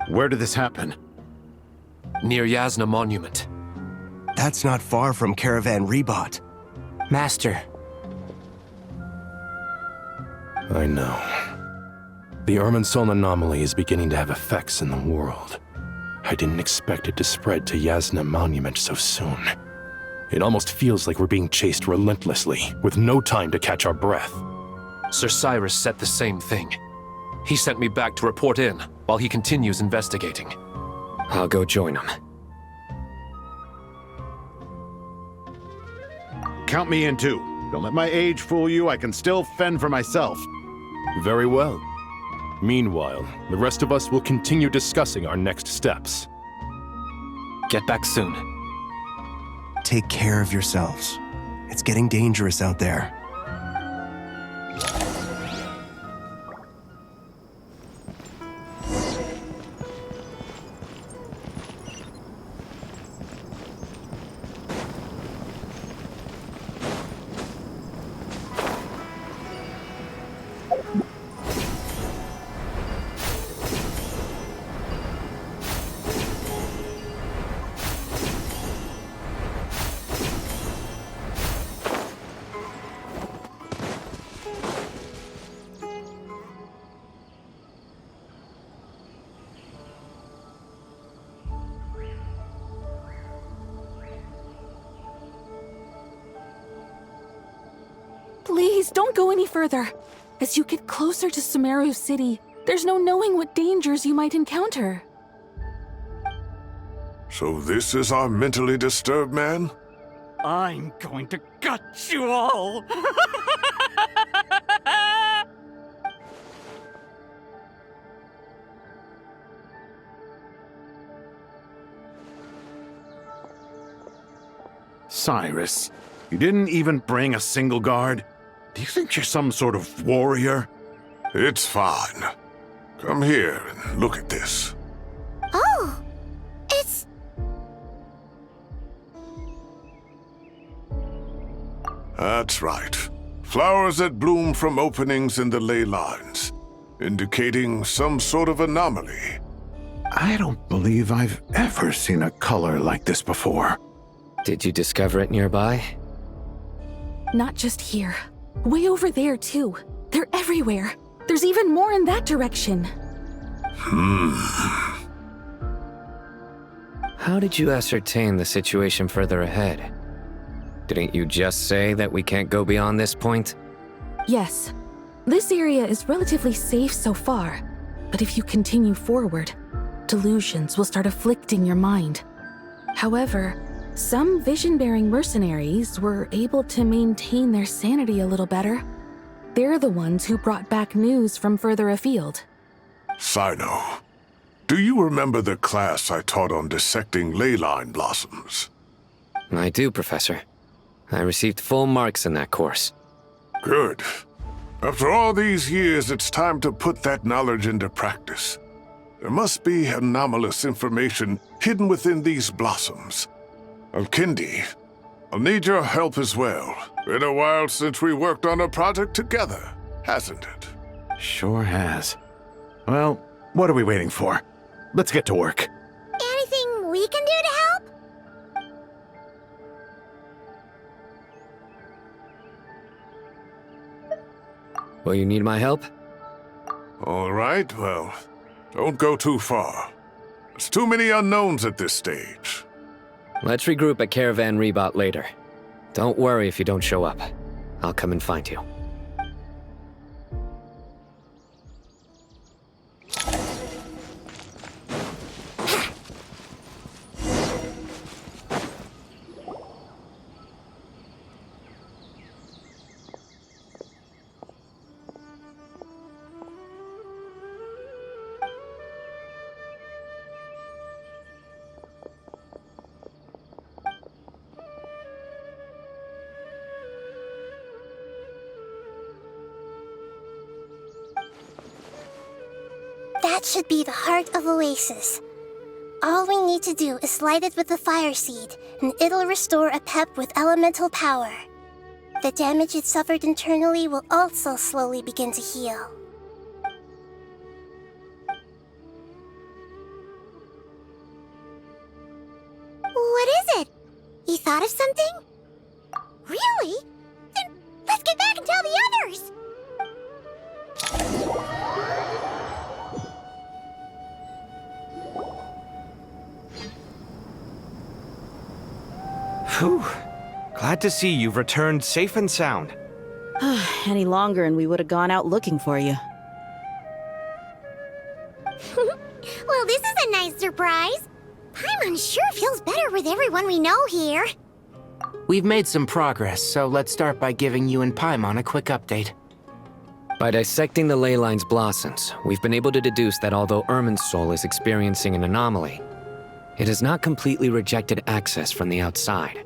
Where did this happen? Near Yasna Monument. That's not far from Caravan Rebot. Master. I know. The Irminsul anomaly is beginning to have effects in the world. I didn't expect it to spread to Yasna Monument so soon. It almost feels like we're being chased relentlessly, with no time to catch our breath. Sir Cyrus said the same thing. He sent me back to report in, while he continues investigating. I'll go join him. Count me in too. Don't let my age fool you, I can still fend for myself. Very well. Meanwhile, the rest of us will continue discussing our next steps. Get back soon. Take care of yourselves. It's getting dangerous out there. Please, don't go any further. As you get closer to Sumeru City, there's no knowing what dangers you might encounter. So this is our mentally disturbed man? I'm going to gut you all! Cyrus, you didn't even bring a single guard? Do you think you're some sort of warrior? It's fine. Come here and look at this. Oh! It's... That's right. Flowers that bloom from openings in the ley lines, indicating some sort of anomaly. I don't believe I've ever seen a color like this before. Did you discover it nearby? Not just here. Way over there, too. They're everywhere. There's even more in that direction. How did you ascertain the situation further ahead? Didn't you just say that we can't go beyond this point? Yes. This area is relatively safe so far. But if you continue forward, delusions will start afflicting your mind. However, some vision-bearing mercenaries were able to maintain their sanity a little better. They're the ones who brought back news from further afield. Sino, do you remember the class I taught on dissecting ley line blossoms? I do, Professor. I received full marks in that course. Good. After all these years, it's time to put that knowledge into practice. There must be anomalous information hidden within these blossoms. Alkindi, I'll need your help as well. Been a while since we worked on a project together, hasn't it? Sure has. Well, what are we waiting for? Let's get to work. Anything we can do to help? Will you need my help? All right, well, don't go too far. There's too many unknowns at this stage. Let's regroup at Caravan Rebot later. Don't worry if you don't show up. I'll come and find you. That should be the heart of Oasis. All we need to do is light it with the fire seed, and it'll restore a pep with elemental power. The damage it suffered internally will also slowly begin to heal. thought of something? Really? Then let's get back and tell the others! Phew. Glad to see you've returned safe and sound. Any longer and we would have gone out looking for you. Well, this is a nice surprise. Paimon sure feels better with everyone we know here. We've made some progress, so let's start by giving you and Paimon a quick update. By dissecting the ley line's blossoms, we've been able to deduce that although Irminsul is experiencing an anomaly, it has not completely rejected access from the outside.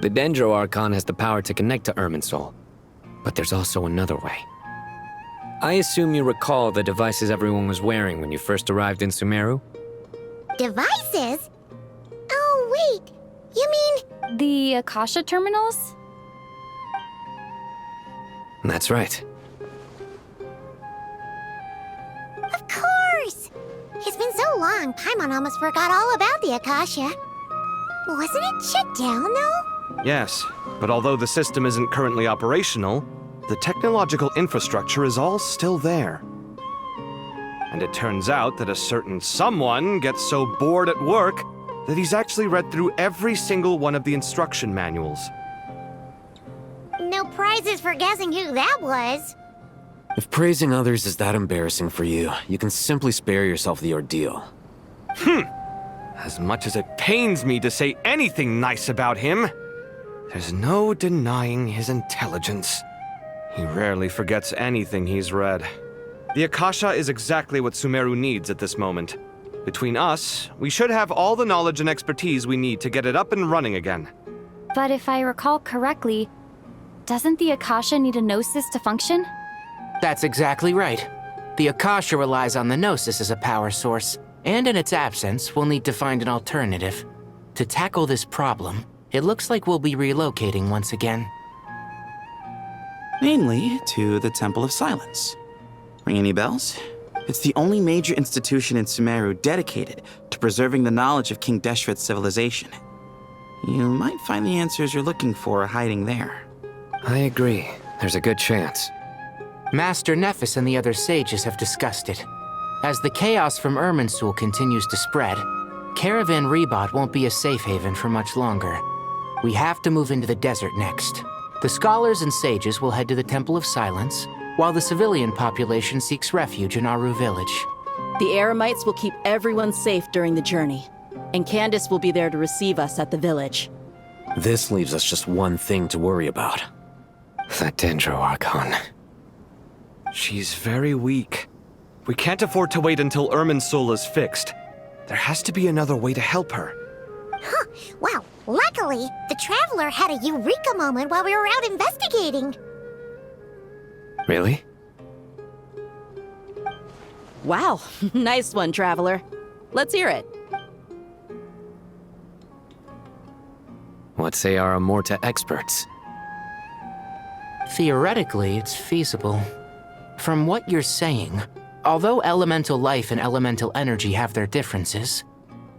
The Dendro Archon has the power to connect to Irminsul, but there's also another way. I assume you recall the devices everyone was wearing when you first arrived in Sumeru? Devices? Oh, wait. You mean... The Akasha terminals? That's right. Of course! It's been so long, Paimon almost forgot all about the Akasha. Wasn't it shut down, though? Yes, but although the system isn't currently operational, the technological infrastructure is all still there. And it turns out that a certain someone gets so bored at work that he's actually read through every single one of the instruction manuals. No prizes for guessing who that was. If praising others is that embarrassing for you, you can simply spare yourself the ordeal. As much as it pains me to say anything nice about him, there's no denying his intelligence. He rarely forgets anything he's read. The Akasha is exactly what Sumeru needs at this moment. Between us, we should have all the knowledge and expertise we need to get it up and running again. But if I recall correctly, doesn't the Akasha need a Gnosis to function? That's exactly right. The Akasha relies on the Gnosis as a power source, and in its absence, we'll need to find an alternative. To tackle this problem, it looks like we'll be relocating once again. Namely, to the Temple of Silence. Ring any bells? It's the only major institution in Sumeru dedicated to preserving the knowledge of King Deshret's civilization. You might find the answers you're looking for hiding there. I agree. There's a good chance. Master Nephis and the other sages have discussed it. As the chaos from Irminsul continues to spread, Caravan Rebot won't be a safe haven for much longer. We have to move into the desert next. The scholars and sages will head to the Temple of Silence, while the civilian population seeks refuge in Aru village. The Eremites will keep everyone safe during the journey, and Candace will be there to receive us at the village. This leaves us just one thing to worry about. That Dendro Archon. She's very weak. We can't afford to wait until Irminsul is fixed. There has to be another way to help her. Huh. Wow. Luckily, the Traveler had a eureka moment while we were out investigating. Really? Wow. Nice one, Traveler. Let's hear it. What say our Amorta experts? Theoretically, it's feasible. From what you're saying, although elemental life and elemental energy have their differences,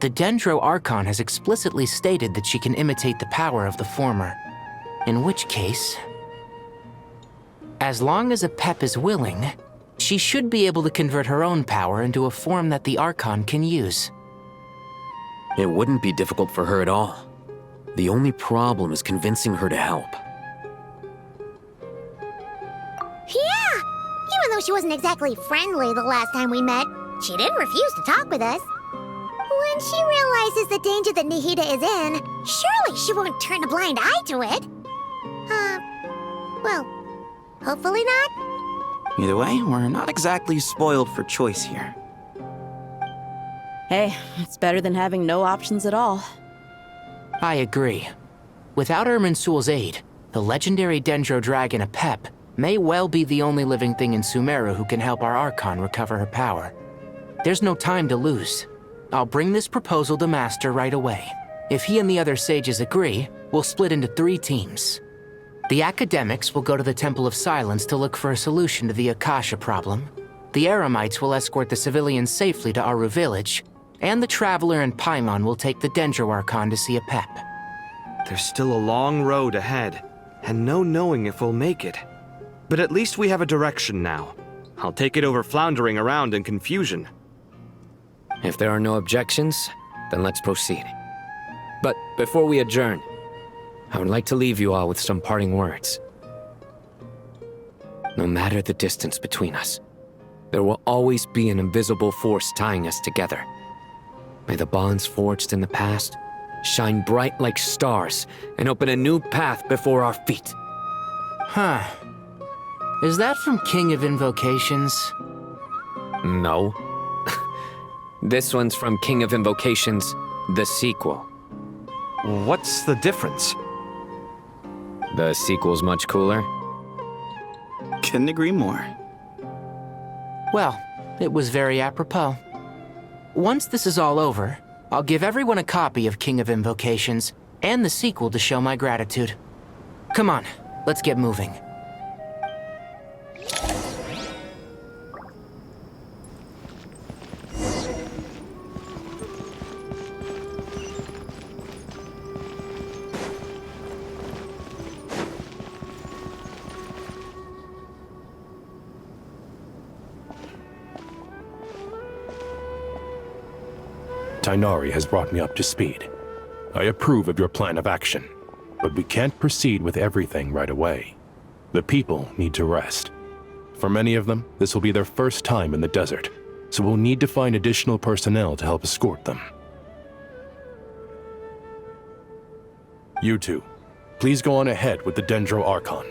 the Dendro Archon has explicitly stated that she can imitate the power of the former. In which case, as long as Apep is willing, she should be able to convert her own power into a form that the Archon can use. It wouldn't be difficult for her at all. The only problem is convincing her to help. Yeah! Even though she wasn't exactly friendly the last time we met, she didn't refuse to talk with us. When she realizes the danger that Nihida is in, surely she won't turn a blind eye to it. Well, hopefully not. Either way, we're not exactly spoiled for choice here. Hey, it's better than having no options at all. I agree. Without Irminsul's aid, the legendary Dendro Dragon Apep may well be the only living thing in Sumeru who can help our Archon recover her power. There's no time to lose. I'll bring this proposal to Master right away. If he and the other sages agree, we'll split into 3 teams. The academics will go to the Temple of Silence to look for a solution to the Akasha problem. The Eremites will escort the civilians safely to Aru village, and the Traveler and Paimon will take the Dendro Archon to see Apep. There's still a long road ahead, and no knowing if we'll make it. But at least we have a direction now. I'll take it over floundering around in confusion. If there are no objections, then let's proceed. But before we adjourn, I would like to leave you all with some parting words. No matter the distance between us, there will always be an invisible force tying us together. May the bonds forged in the past shine bright like stars and open a new path before our feet. Huh. Is that from King of Invocations? No. This one's from King of Invocations, the sequel. What's the difference? The sequel's much cooler. Couldn't agree more. Well, it was very apropos. Once this is all over, I'll give everyone a copy of King of Invocations and the sequel to show my gratitude. Come on, let's get moving. Tighnari has brought me up to speed. I approve of your plan of action, but we can't proceed with everything right away. The people need to rest. For many of them, this will be their first time in the desert, so we'll need to find additional personnel to help escort them. You two, please go on ahead with the Dendro Archon.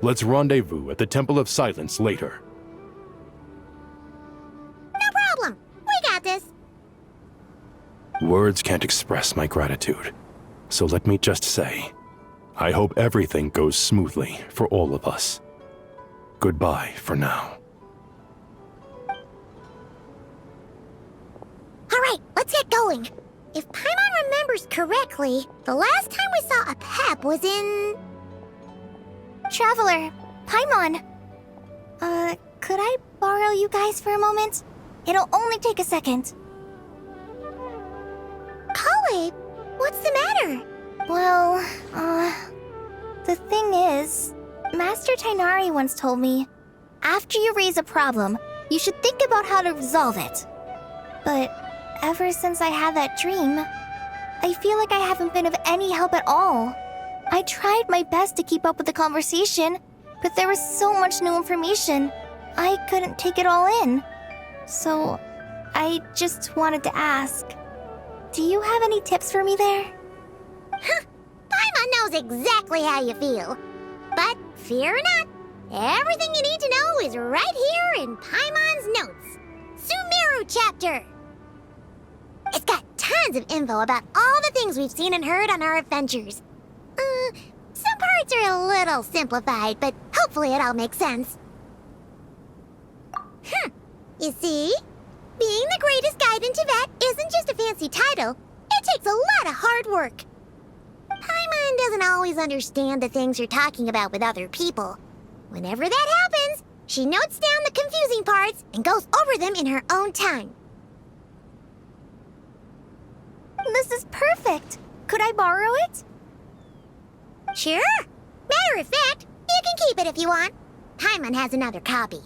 Let's rendezvous at the Temple of Silence later. No problem. We got this. Words can't express my gratitude, so let me just say, I hope everything goes smoothly for all of us. Goodbye for now. All right, let's get going. If Paimon remembers correctly, the last time we saw a Pep was in... Traveler, Paimon. Could I borrow you guys for a moment? It'll only take a second. Kale, what's the matter? Well, the thing is, Master Tighnari once told me, after you raise a problem, you should think about how to resolve it. But ever since I had that dream, I feel like I haven't been of any help at all. I tried my best to keep up with the conversation, but there was so much new information, I couldn't take it all in. So, I just wanted to ask, do you have any tips for me there? Huh, Paimon knows exactly how you feel. But fear not, everything you need to know is right here in Paimon's notes. Sumeru chapter. It's got tons of info about all the things we've seen and heard on our adventures. Some parts are a little simplified, but hopefully it all makes sense. You see? Being the greatest guide in Tibet isn't just a fancy title. It takes a lot of hard work. Paimon doesn't always understand the things you're talking about with other people. Whenever that happens, she notes down the confusing parts and goes over them in her own time. This is perfect. Could I borrow it? Sure. Matter of fact, you can keep it if you want. Paimon has another copy.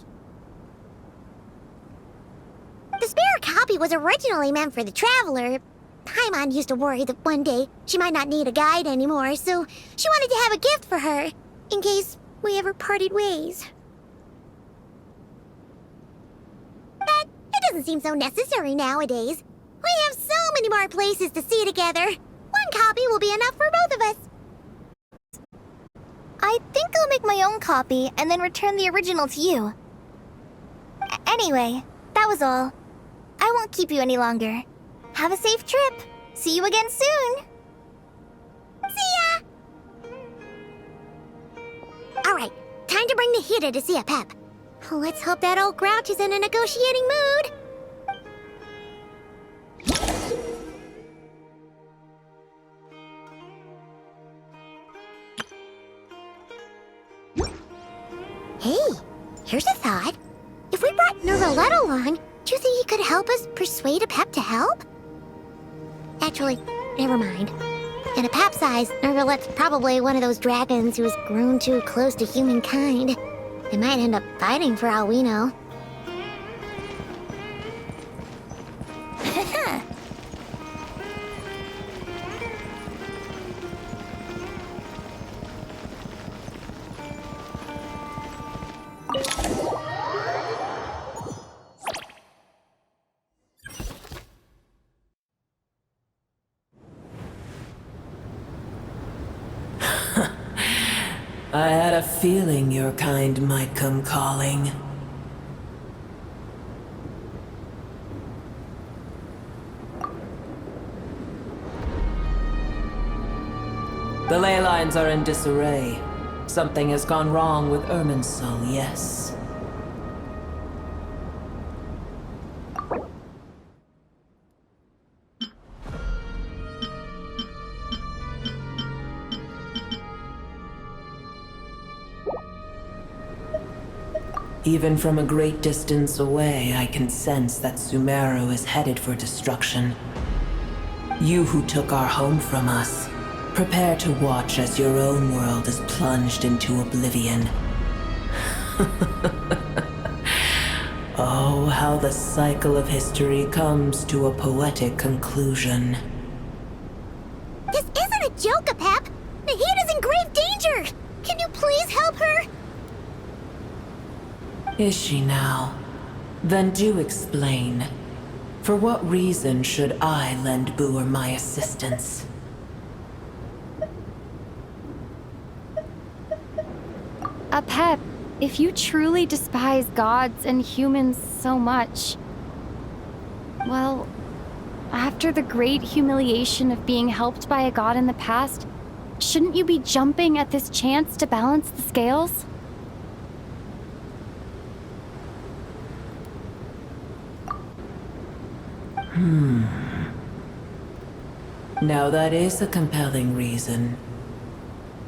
The spare copy was originally meant for the traveler. Paimon used to worry that one day she might not need a guide anymore, so she wanted to have a gift for her, in case we ever parted ways. But it doesn't seem so necessary nowadays. We have so many more places to see together. One copy will be enough for both of us. I think I'll make my own copy and then return the original to you. Anyway, that was all. I won't keep you any longer. Have a safe trip. See you again soon. See ya! Alright, time to bring the Hida to see a Pep. Let's hope that old grouch is in a negotiating mood. Hey, here's a thought. If we brought Nervalette along, do you think he could help us persuade a Pep to help? Actually, never mind. And a pap-sized Urgalet's probably one of those dragons who has grown too close to humankind. They might end up fighting for all we know. I had a feeling your kind might come calling. The ley lines are in disarray. Something has gone wrong with Irminsul, yes. Even from a great distance away, I can sense that Sumeru is headed for destruction. You who took our home from us, prepare to watch as your own world is plunged into oblivion. Oh, how the cycle of history comes to a poetic conclusion. This isn't a joke, Apep! Nahida's is in grave danger! Can you please help her? Is she now? Then do explain. For what reason should I lend Booer my assistance? Apep, if you truly despise gods and humans so much, well, after the great humiliation of being helped by a god in the past, shouldn't you be jumping at this chance to balance the scales? Now that is a compelling reason.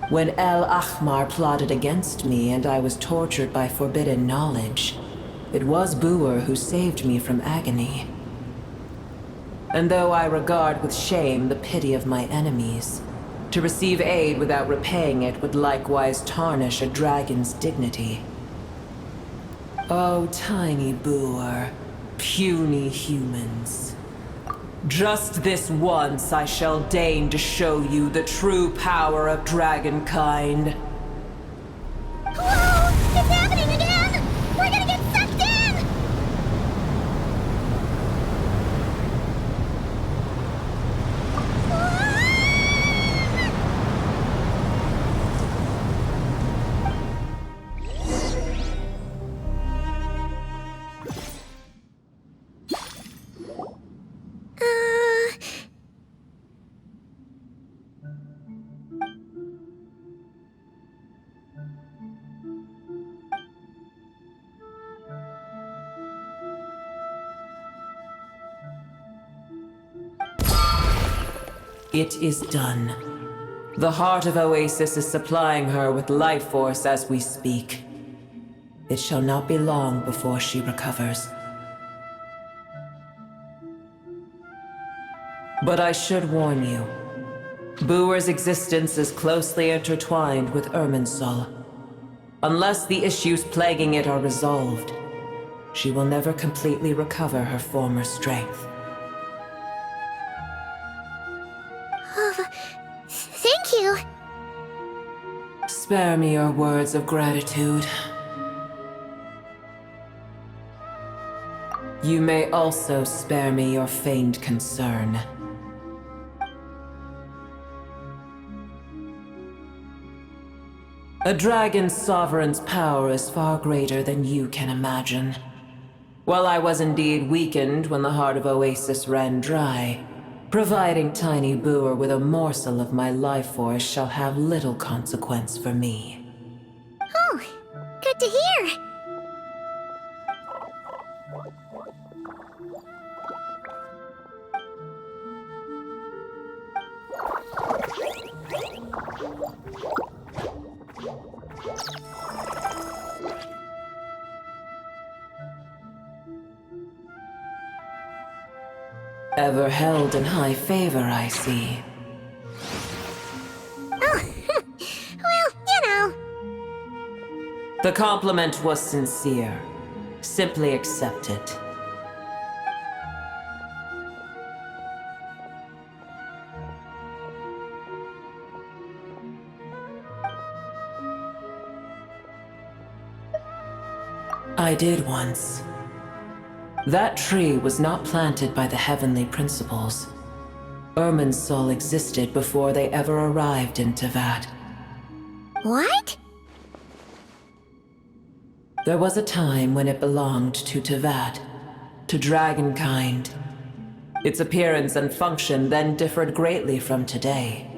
When El Ahmar plotted against me and I was tortured by forbidden knowledge, it was Booer who saved me from agony. And though I regard with shame the pity of my enemies, to receive aid without repaying it would likewise tarnish a dragon's dignity. Oh, tiny Booer, puny humans. Just this once I shall deign to show you the true power of dragonkind. Whoa! It's happening again! We're gonna get sucked in! It is done. The heart of Oasis is supplying her with life force as we speak. It shall not be long before she recovers. But I should warn you. Booer's existence is closely intertwined with Irminsul. Unless the issues plaguing it are resolved, she will never completely recover her former strength. Thank you. Spare me your words of gratitude. You may also spare me your feigned concern. A dragon's sovereign's power is far greater than you can imagine. While I was indeed weakened when the heart of Oasis ran dry, providing tiny Booer with a morsel of my life force shall have little consequence for me. Oh, good to hear. Ever held in high favor, I see. The compliment was sincere. Simply accept it. I did once. That tree was not planted by the heavenly principles. Irminsul existed before they ever arrived in Tevat. What? There was a time when it belonged to Tevat, to dragonkind. Its appearance and function then differed greatly from today.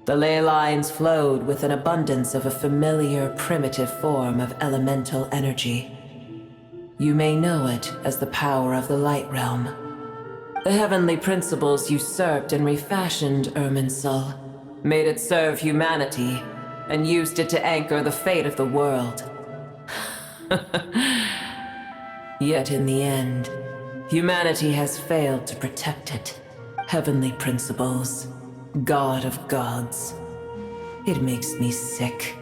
The ley lines flowed with an abundance of a familiar, primitive form of elemental energy. You may know it as the power of the Light Realm. The heavenly principles usurped and refashioned Irminsul, made it serve humanity, and used it to anchor the fate of the world. Yet in the end, humanity has failed to protect it. Heavenly principles, God of gods. It makes me sick.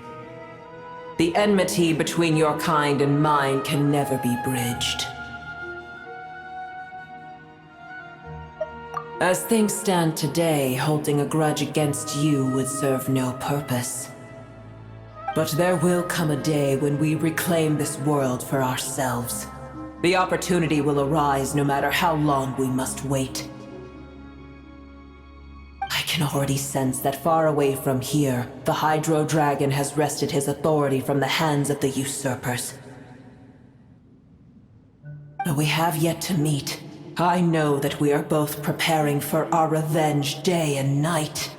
The enmity between your kind and mine can never be bridged. As things stand today, holding a grudge against you would serve no purpose. But there will come a day when we reclaim this world for ourselves. The opportunity will arise no matter how long we must wait. I can already sense that far away from here, the Hydro Dragon has wrested his authority from the hands of the usurpers. Though we have yet to meet, I know that we are both preparing for our revenge day and night.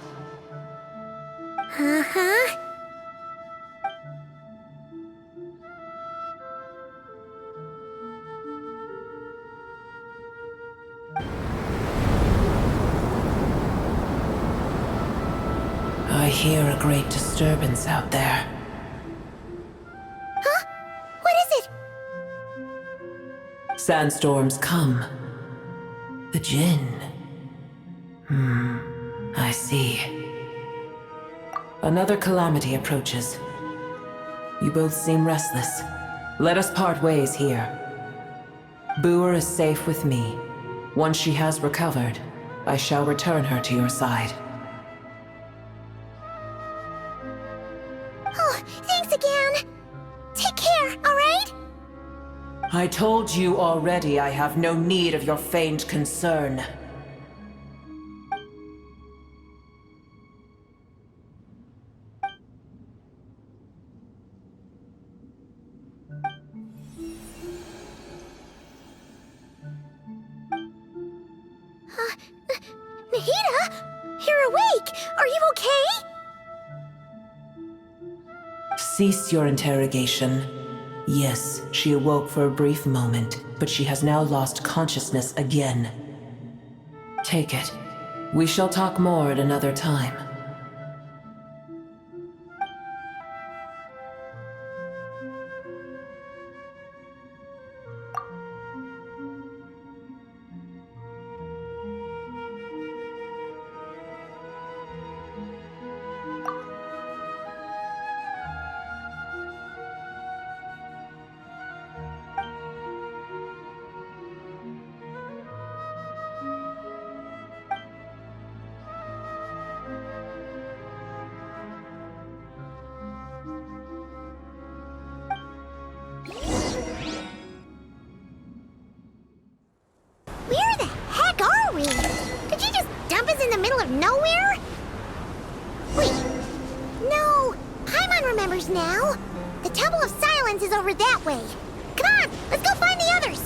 Uh-huh. I hear a great disturbance out there. Huh? What is it? Sandstorms come. The Jinn. I see. Another calamity approaches. You both seem restless. Let us part ways here. Booer is safe with me. Once she has recovered, I shall return her to your side. Oh, thanks again. Take care, alright? I told you already I have no need of your feigned concern. Nahida? You're awake! Are you okay? Cease your interrogation. Yes, she awoke for a brief moment, but she has now lost consciousness again. Take it. We shall talk more at another time. Where the heck are we? Did you just dump us in the middle of nowhere? Wait. No. Paimon remembers now. The Temple of Silence is over that way. Come on, let's go find the others.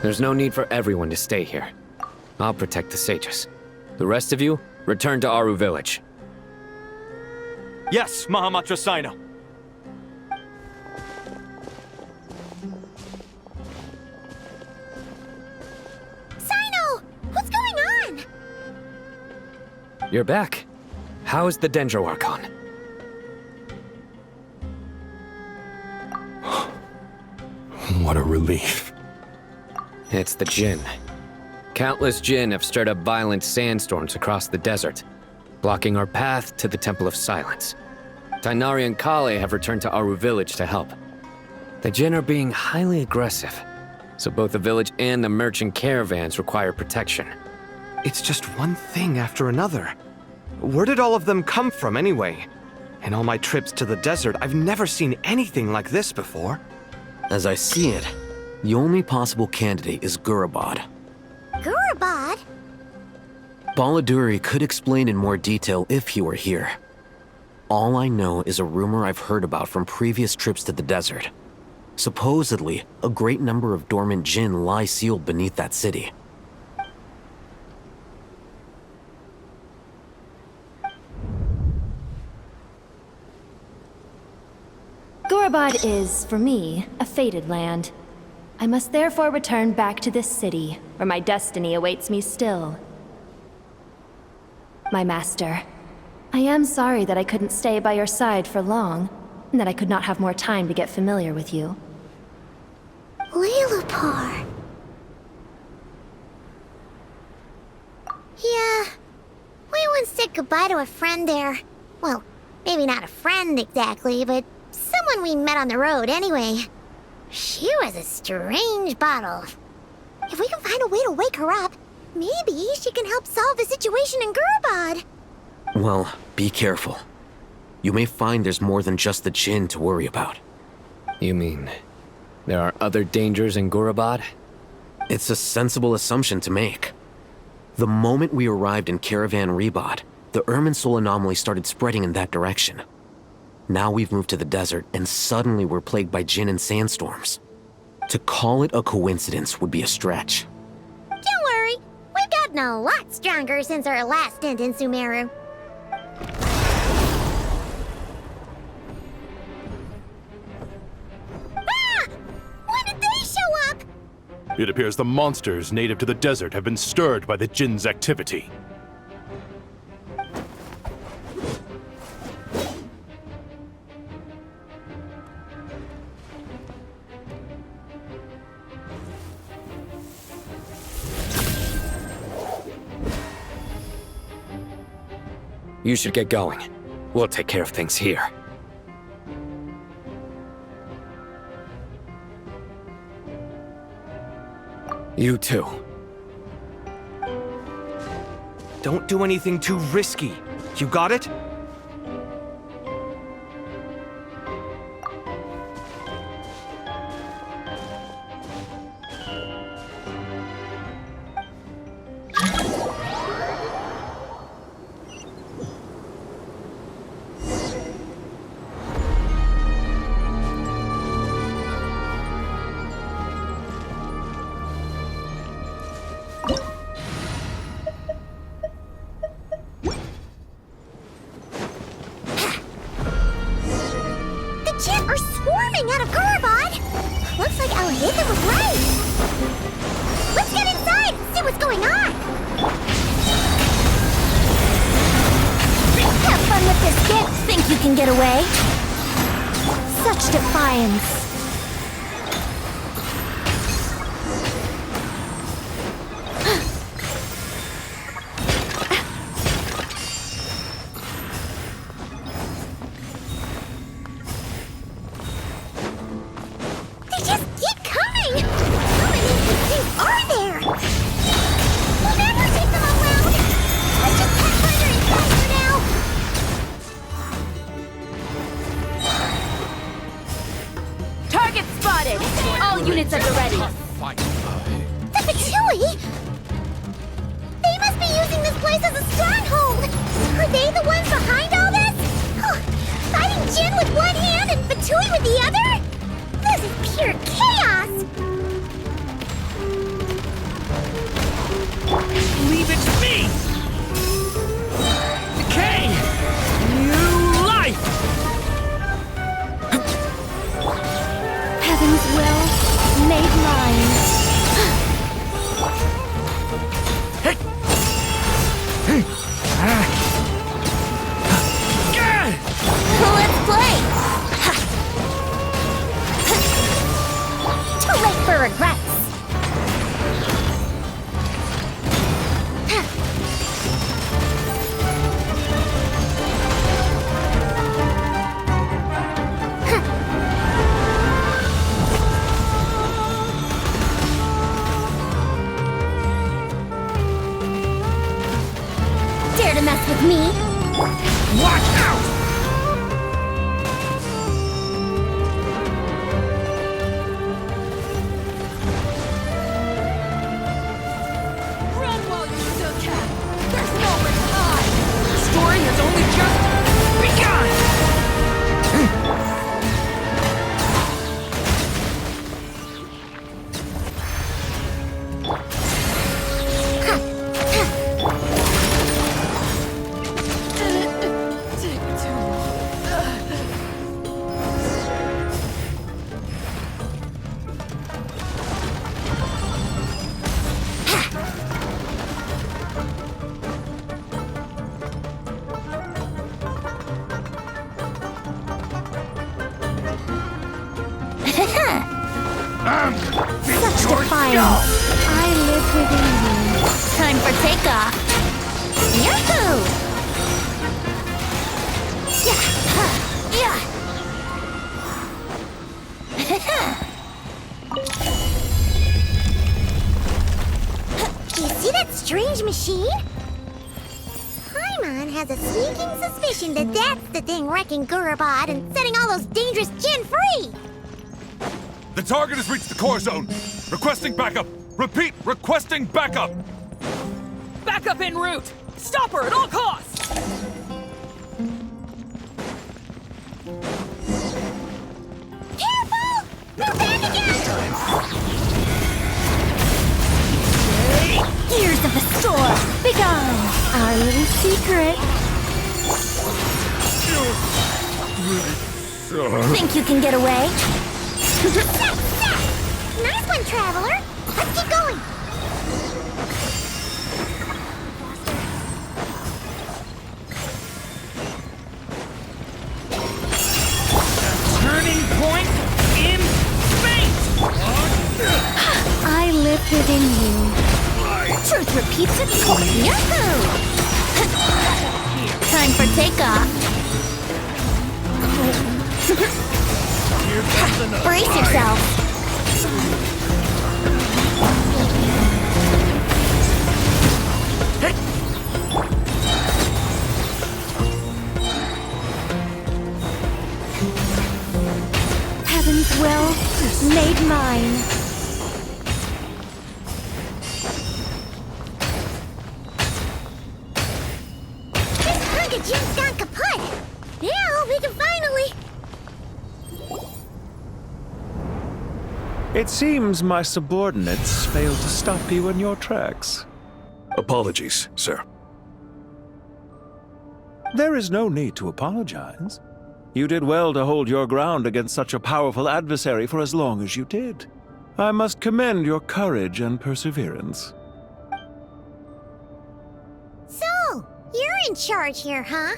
There's no need for everyone to stay here. I'll protect the sages. The rest of you, return to Aru village. Yes, Mahamatra Sino. Sino! What's going on? You're back. How is the Dendro Archon? What a relief. It's the Jinn. Countless Jinn have stirred up violent sandstorms across the desert, blocking our path to the Temple of Silence. Tighnari and Kale have returned to Aru village to help. The Jinn are being highly aggressive, so both the village and the merchant caravans require protection. It's just one thing after another. Where did all of them come from anyway? In all my trips to the desert, I've never seen anything like this before. As I see it, the only possible candidate is Gurabad. Gurabad? Baladuri could explain in more detail if he were here. All I know is a rumor I've heard about from previous trips to the desert. Supposedly, a great number of dormant Jinn lie sealed beneath that city. Gurabad is, for me, a fated land. I must therefore return back to this city, where my destiny awaits me still. My master, I am sorry that I couldn't stay by your side for long, and that I could not have more time to get familiar with you. Lilipar. Yeah, we once said goodbye to a friend there. Well, maybe not a friend exactly, but someone we met on the road anyway. She was a strange bottle. If we can find a way to wake her up, maybe she can help solve the situation in Gurabad. Well, be careful. You may find there's more than just the Jinn to worry about. You mean, there are other dangers in Gurabad? It's a sensible assumption to make. The moment we arrived in Caravan Rebad, the Irminsul anomaly started spreading in that direction. Now we've moved to the desert, and suddenly we're plagued by Jinn and sandstorms. To call it a coincidence would be a stretch. Don't worry, we've gotten a lot stronger since our last stint in Sumeru. Ah! When did they show up? It appears the monsters native to the desert have been stirred by the Jinn's activity. You should get going. We'll take care of things here. You too. Don't do anything too risky. You got it? mess with me! Watch out! Run while you still can! There's nowhere to hide! The story has only just begun! Such defiance! I live within you. Time for takeoff. Yahoo! You see that strange machine? Paimon has a sneaking suspicion that that's the thing wrecking Gurabad and setting all those dangerous Jinn free! The target has reached the core zone. Requesting backup. Repeat, requesting backup. Backup en route! Stop her at all costs! Careful! Move back again! Gears of the storm, begone! Our little secret. Think you can get away? Nice one, Traveler! Let's keep going! Turning point in space! I live within you. Truth repeats itself. Yahoo! Time for takeoff. Brace yourself. Heaven's will made mine. This hunk of Jinn's gone kaput! Now we can finally... It seems my subordinates failed to stop you in your tracks. Apologies, sir. There is no need to apologize. You did well to hold your ground against such a powerful adversary for as long as you did. I must commend your courage and perseverance. So, you're in charge here, huh?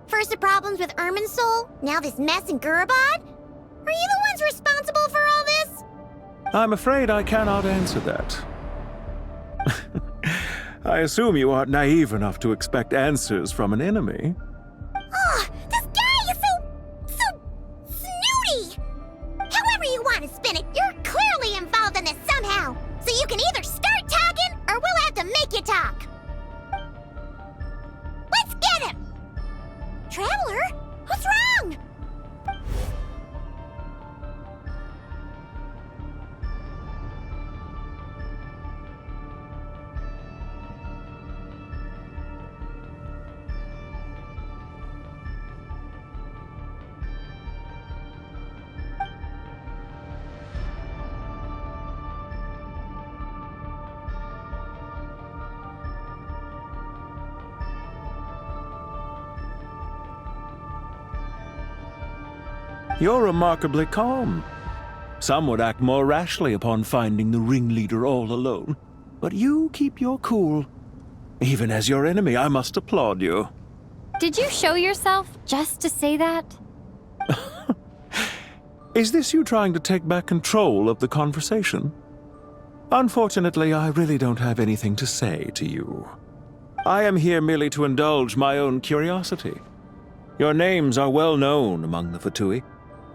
First the problems with Irminsul, now this mess in Gurabad? Are you the ones responsible for all this? I'm afraid I cannot answer that. I assume you aren't naive enough to expect answers from an enemy. Oh, this guy is so snooty! However you want to spin it, you're clearly involved in this somehow. So you can either start talking, or we'll have to make you talk. Let's get him! Traveler, what's wrong? You're remarkably calm. Some would act more rashly upon finding the ringleader all alone. But you keep your cool. Even as your enemy, I must applaud you. Did you show yourself just to say that? Is this you trying to take back control of the conversation? Unfortunately, I really don't have anything to say to you. I am here merely to indulge my own curiosity. Your names are well known among the Fatui.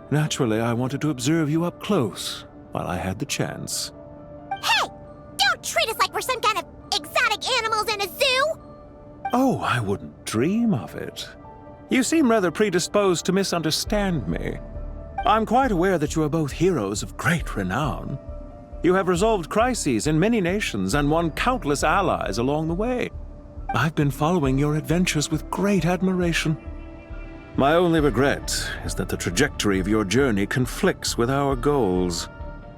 Naturally, I wanted to observe you up close while I had the chance. Hey! Don't treat us like we're some kind of exotic animals in a zoo! Oh, I wouldn't dream of it. You seem rather predisposed to misunderstand me. I'm quite aware that you are both heroes of great renown. You have resolved crises in many nations and won countless allies along the way. I've been following your adventures with great admiration. My only regret is that the trajectory of your journey conflicts with our goals.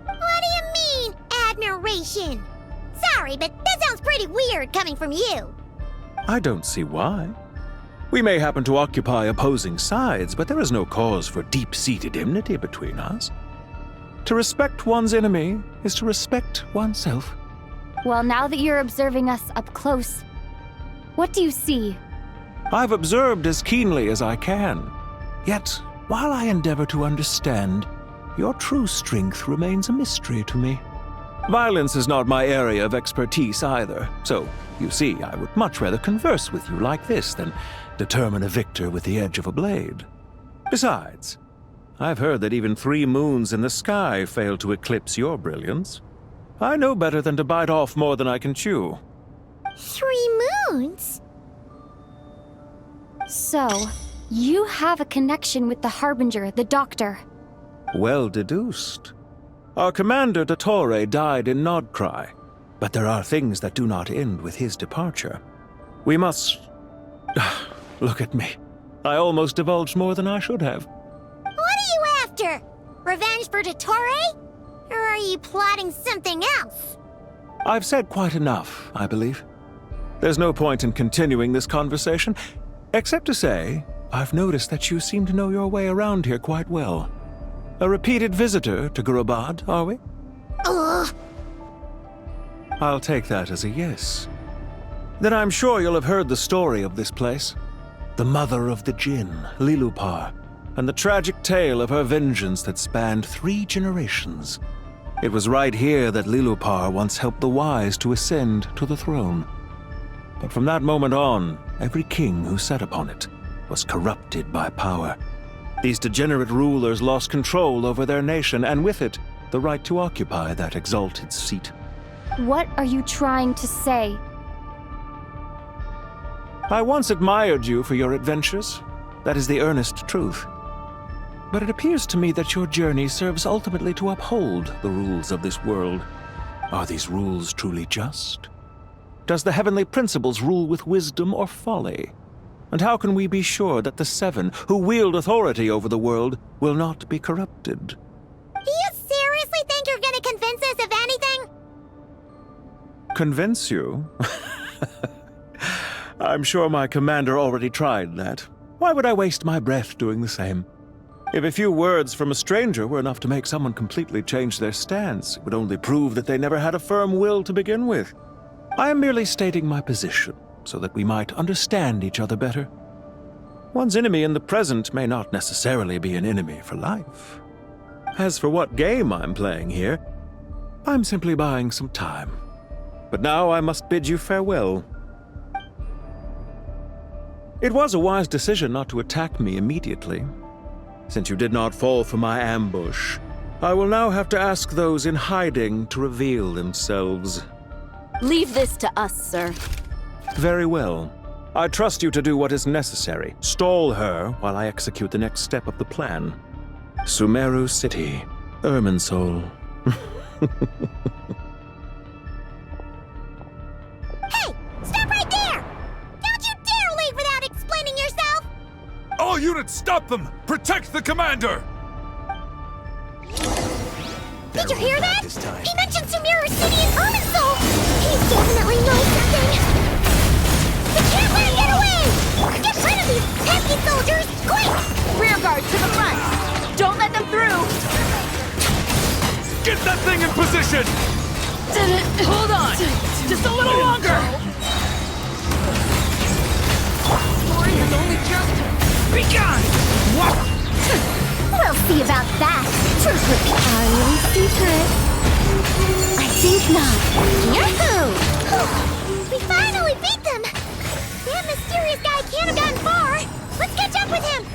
What do you mean, admiration? Sorry, but that sounds pretty weird coming from you. I don't see why. We may happen to occupy opposing sides, but there is no cause for deep-seated enmity between us. To respect one's enemy is to respect oneself. Well, now that you're observing us up close, what do you see? I've observed as keenly as I can. Yet, while I endeavor to understand, your true strength remains a mystery to me. Violence is not my area of expertise either, so, you see, I would much rather converse with you like this than determine a victor with the edge of a blade. Besides, I've heard that even 3 moons in the sky fail to eclipse your brilliance. I know better than to bite off more than I can chew. 3 moons? So, you have a connection with the Harbinger, the Doctor. Well deduced. Our commander, Dottore, died in Nodcry, but there are things that do not end with his departure. We must... Look at me. I almost divulged more than I should have. What are you after? Revenge for Dottore? Or are you plotting something else? I've said quite enough, I believe. There's no point in continuing this conversation, except to say, I've noticed that you seem to know your way around here quite well. A repeated visitor to Gurabad, are we? Ugh. I'll take that as a yes. Then I'm sure you'll have heard the story of this place. The mother of the Jinn, Lilupar, and the tragic tale of her vengeance that spanned 3 generations. It was right here that Lilupar once helped the wise to ascend to the throne. But from that moment on, every king who sat upon it was corrupted by power. These degenerate rulers lost control over their nation, and with it, the right to occupy that exalted seat. What are you trying to say? I once admired you for your adventures. That is the earnest truth. But it appears to me that your journey serves ultimately to uphold the rules of this world. Are these rules truly just? Does the heavenly principles rule with wisdom or folly? And how can we be sure that the 7, who wield authority over the world, will not be corrupted? Do you seriously think you're gonna convince us of anything? Convince you? I'm sure my commander already tried that. Why would I waste my breath doing the same? If a few words from a stranger were enough to make someone completely change their stance, it would only prove that they never had a firm will to begin with. I am merely stating my position, so that we might understand each other better. One's enemy in the present may not necessarily be an enemy for life. As for what game I'm playing here, I'm simply buying some time. But now I must bid you farewell. It was a wise decision not to attack me immediately. Since you did not fall for my ambush, I will now have to ask those in hiding to reveal themselves. Leave this to us, sir. Very well. I trust you to do what is necessary. Stall her while I execute the next step of the plan. Sumeru City, Irminsul. Hey! Stop right there! Don't you dare leave without explaining yourself! All units, stop them! Protect the commander! Did you hear that? He mentioned Sumeru City and Irminsul! He's definitely knows something! We can't let him get away! Get rid of these pesky soldiers, quick! Rear guard to the front! Don't let them through! Get that thing in position! Hold on! Just a little longer! Story has only just begun! We'll see about that! Truth would be our little secret. I think not. Yahoo! We finally beat them! That mysterious guy can't have gotten far! Let's catch up with him!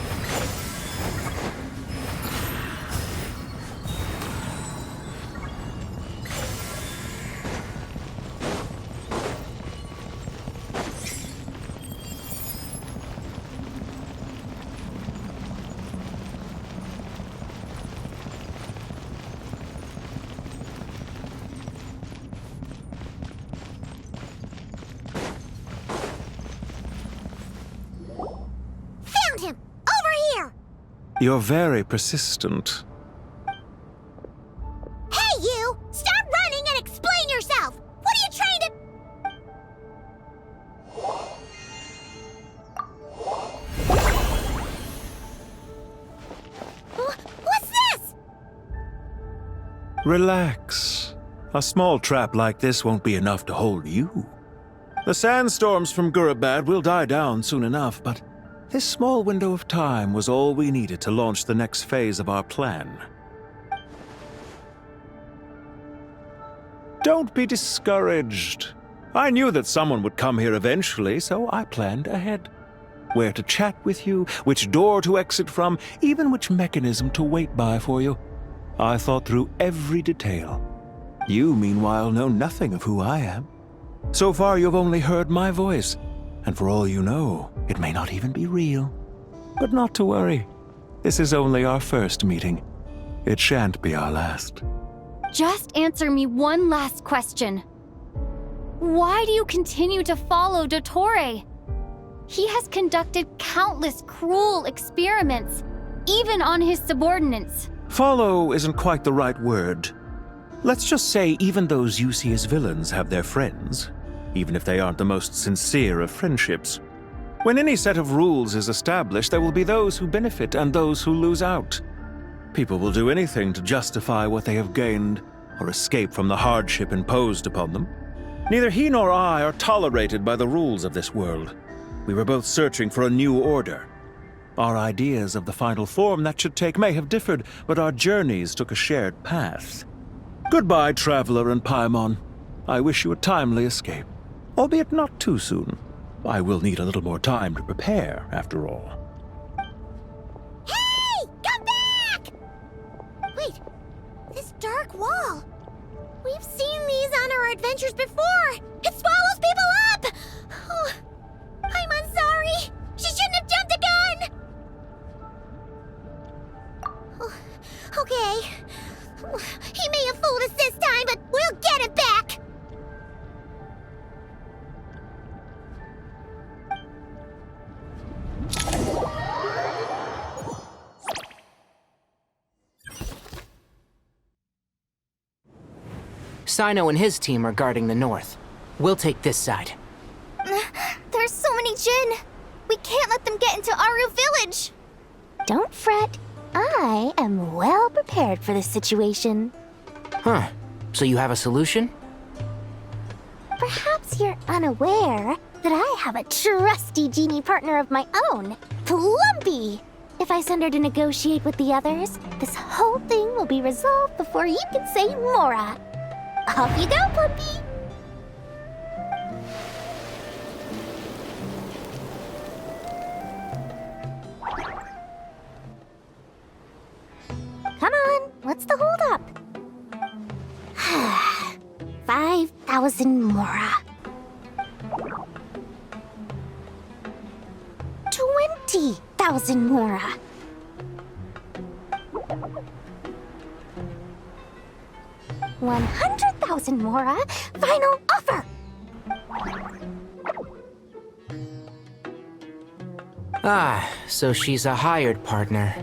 You're very persistent. Hey, you! Stop running and explain yourself! What are you trying to... What's this? Relax. A small trap like this won't be enough to hold you. The sandstorms from Gurabad will die down soon enough, but this small window of time was all we needed to launch the next phase of our plan. Don't be discouraged. I knew that someone would come here eventually, so I planned ahead. Where to chat with you, which door to exit from, even which mechanism to wait by for you. I thought through every detail. You, meanwhile, know nothing of who I am. So far, you've only heard my voice, and for all you know, it may not even be real. But not to worry. This is only our first meeting. It shan't be our last. Just answer me one last question. Why do you continue to follow Dottore? He has conducted countless cruel experiments, even on his subordinates. Follow isn't quite the right word. Let's just say even those you see as villains have their friends, even if they aren't the most sincere of friendships. When any set of rules is established, there will be those who benefit and those who lose out. People will do anything to justify what they have gained or escape from the hardship imposed upon them. Neither he nor I are tolerated by the rules of this world. We were both searching for a new order. Our ideas of the final form that should take may have differed, but our journeys took a shared path. Goodbye, Traveler and Paimon. I wish you a timely escape, albeit not too soon. I will need a little more time to prepare, after all. Hey! Come back! Wait, this dark wall. We've seen these on our adventures before. It swallows people up! Oh, I'm sorry. She shouldn't have jumped the gun! Oh, okay. He may have fooled us this time, but we'll get it back! Sino and his team are guarding the north. We'll take this side. There's so many Jin. We can't let them get into Aru Village. Don't fret. I am well prepared for this situation. Huh. So you have a solution? Perhaps you're unaware that I have a trusty genie partner of my own, Plumpy. If I send her to negotiate with the others, this whole thing will be resolved before you can say Mora. Off you go, Plumpy! Come on, what's the holdup? 5,000 Mora. 20,000 Mora. 100,000 Mora. Final offer. Ah, so she's a hired partner.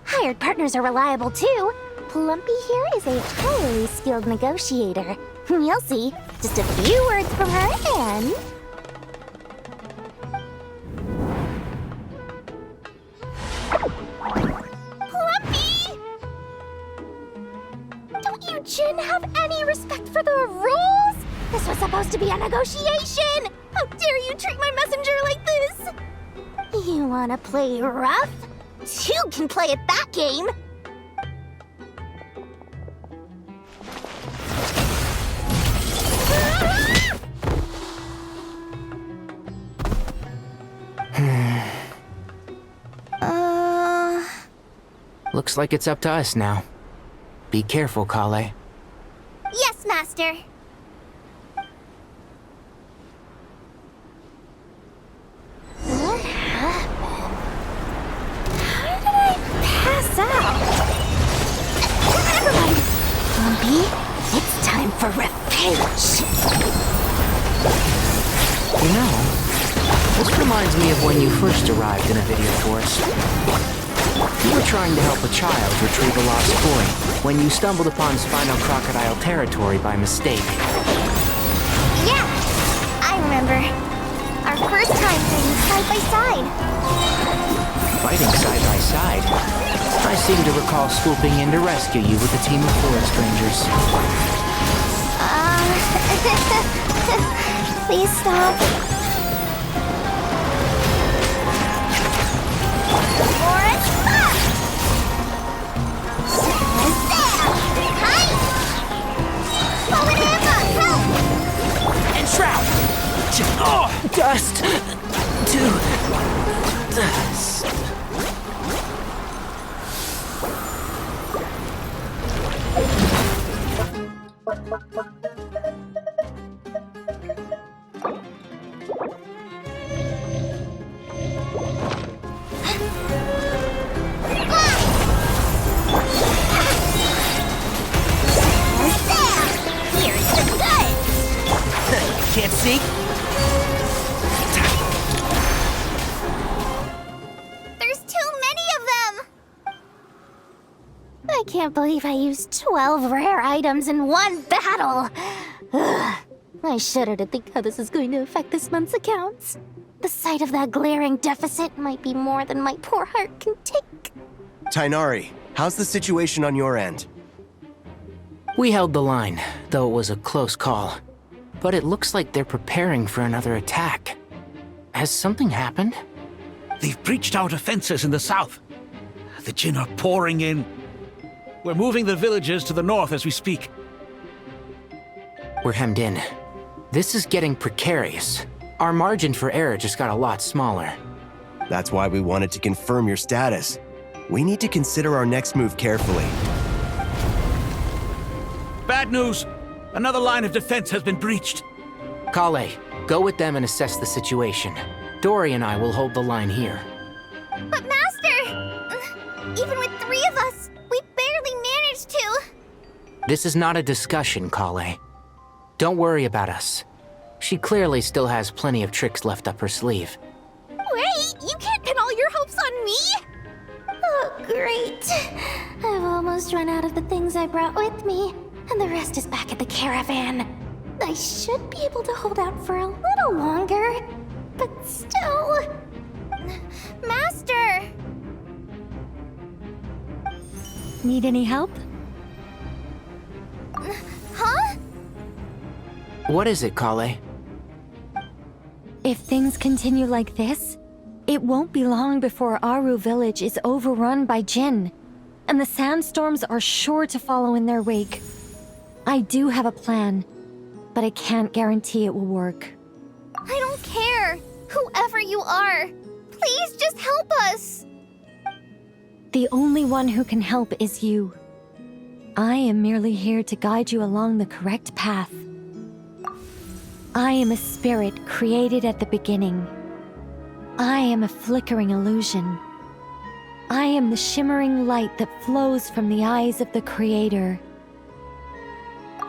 Hired partners are reliable too. Plumpy here is a highly skilled negotiator. You'll see. Just a few words from her and... Plumpy! Don't you Jin have any respect for the rules? This was supposed to be a negotiation! How dare you treat my messenger like this? You wanna play rough? Two can play at that game! Looks like it's up to us now. Be careful, Kale. Yes, Master. What happened? How did I pass out? Never mind. Plumpy, it's time for revenge. You know, this reminds me of when you first arrived in a video forest. You were trying to help a child retrieve a lost toy when you stumbled upon Spinal Crocodile territory by mistake. Yeah, I remember. Our first time fighting side by side. Fighting side by side? I seem to recall swooping in to rescue you with a team of forest rangers. Please stop. Forest up! Hi! Fallen Emma, help! And Shroud! Dust to dust. Here's the goods! Can't see? There's too many of them! I can't believe I used 12 rare items in one battle! Ugh. I shudder to think how this is going to affect this month's accounts. The sight of that glaring deficit might be more than my poor heart can take. Tainari, how's the situation on your end? We held the line, though it was a close call. But it looks like they're preparing for another attack. Has something happened? They've breached our defenses in the south. The Jinn are pouring in. We're moving the villagers to the north as we speak. We're hemmed in. This is getting precarious. Our margin for error just got a lot smaller. That's why we wanted to confirm your status. We need to consider our next move carefully. Bad news! Another line of defense has been breached. Kale, go with them and assess the situation. Dory and I will hold the line here. But Master! Even with 3 of us, we barely managed to. This is not a discussion, Kale. Don't worry about us. She clearly still has plenty of tricks left up her sleeve. Wait, you can't pin all your hopes on me? Oh, great. I've almost run out of the things I brought with me, and the rest is back at the caravan. I should be able to hold out for a little longer, but still... Master! Need any help? Huh? What is it, Kale? If things continue like this, it won't be long before Aru village is overrun by Jinn, and the sandstorms are sure to follow in their wake. I do have a plan, but I can't guarantee it will work. I don't care, whoever you are. Please just help us. The only one who can help is you. I am merely here to guide you along the correct path. I am a spirit created at the beginning. I am a flickering illusion. I am the shimmering light that flows from the eyes of the Creator.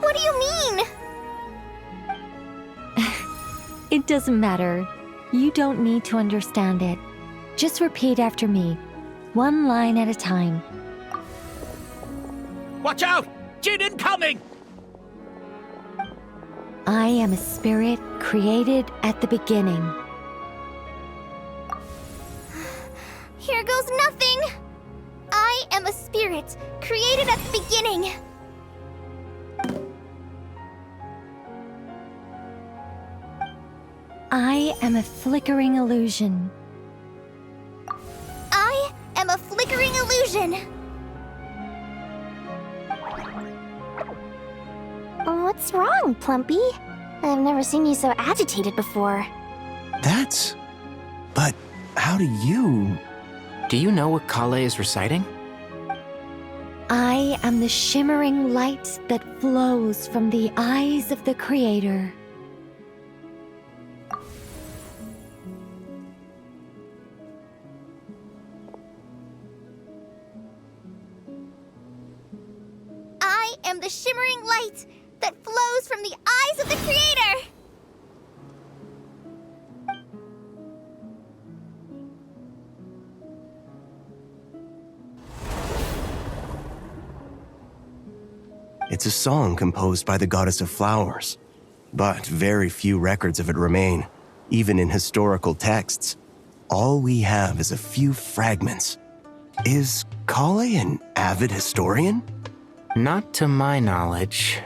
What do you mean? It doesn't matter. You don't need to understand it. Just repeat after me, one line at a time. Watch out! Jinn incoming! I am a spirit created at the beginning. Here goes nothing! I am a spirit, created at the beginning. I am a flickering illusion. I am a flickering illusion. What's wrong, Plumpy? I've never seen you so agitated before. That's... But how do you... Do you know what Kale is reciting? I am the shimmering light that flows from the eyes of the Creator. I am the shimmering light that flows from the eyes of the Creator! It's a song composed by the goddess of flowers, but very few records of it remain, even in historical texts. All we have is a few fragments. Is Kale an avid historian? Not to my knowledge.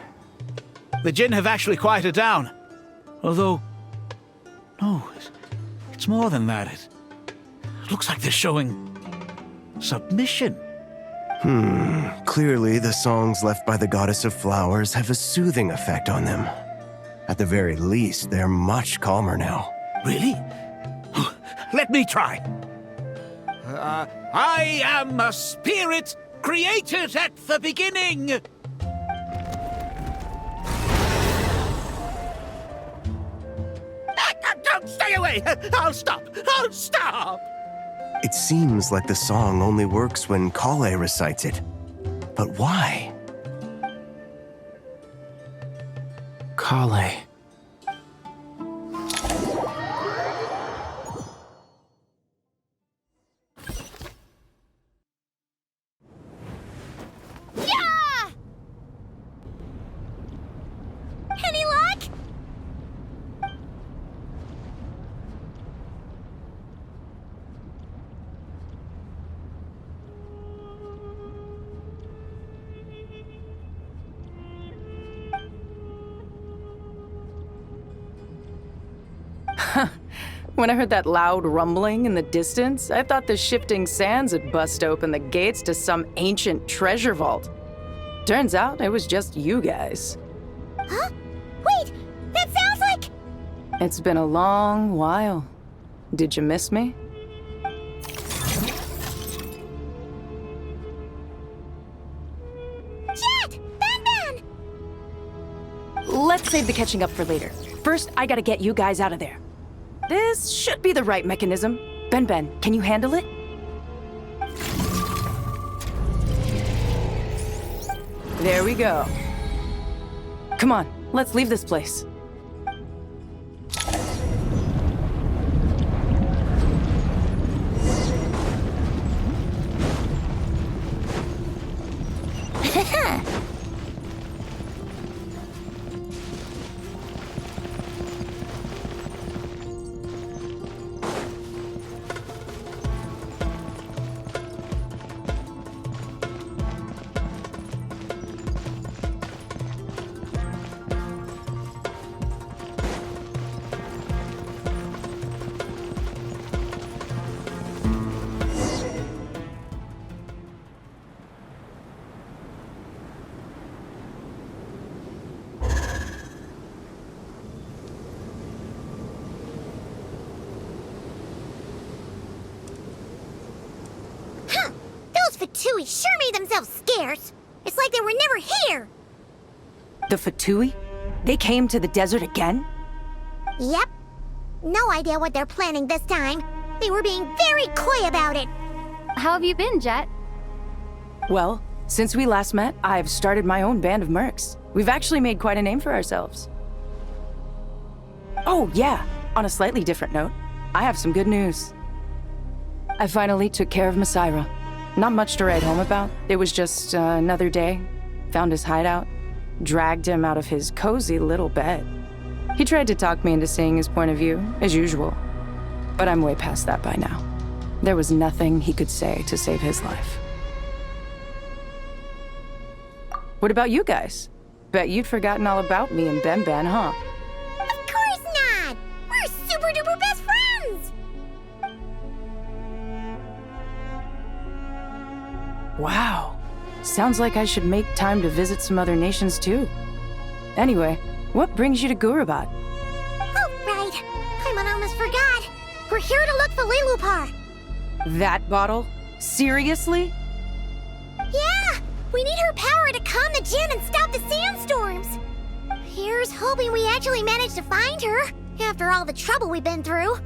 The Jinn have actually quieted down. Although, no, it's more than that. It looks like they're showing submission. Clearly the songs left by the goddess of flowers have a soothing effect on them. At the very least, they're much calmer now. Really? Let me try. I am a spirit created at the beginning. Don't stay away! I'll stop! I'll stop! It seems like the song only works when Kale recites it. But why? Kale. Yeah! Any luck? When I heard that loud rumbling in the distance, I thought the shifting sands had bust open the gates to some ancient treasure vault. Turns out it was just you guys. Huh? Wait, that sounds like... It's been a long while. Did you miss me? Jet! Ben! Let's save the catching up for later. First, I gotta get you guys out of there. This should be the right mechanism. Ben, can you handle it? There we go. Come on, let's leave this place. Fatui sure made themselves scarce. It's like they were never here. The Fatui? They came to the desert again? Yep. No idea what they're planning this time. They were being very coy about it. How have you been, Jet? Well, since we last met, I've started my own band of mercs. We've actually made quite a name for ourselves. Oh, yeah. On a slightly different note, I have some good news. I finally took care of Masaira. Not much to write home about. It was just another day. Found his hideout. Dragged him out of his cozy little bed. He tried to talk me into seeing his point of view, as usual. But I'm way past that by now. There was nothing he could say to save his life. What about you guys? Bet you'd forgotten all about me and Ben, huh? Of course not! We're super duper best friends! Wow. Sounds like I should make time to visit some other nations too. Anyway, what brings you to Gurabad? Oh, right. I almost forgot. We're here to look for Lilupar. That bottle? Seriously? Yeah! We need her power to calm the Jinn and stop the sandstorms. Here's hoping we actually manage to find her, after all the trouble we've been through.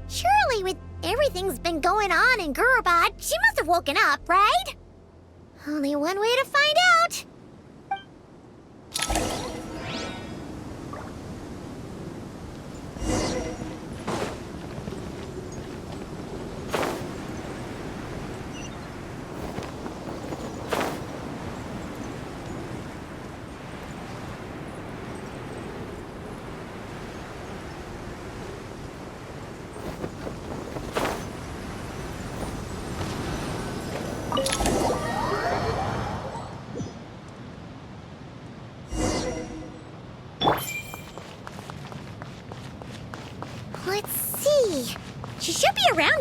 Surely, with everything's been going on in Gurabad, she must have woken up, right? Only one way to find out.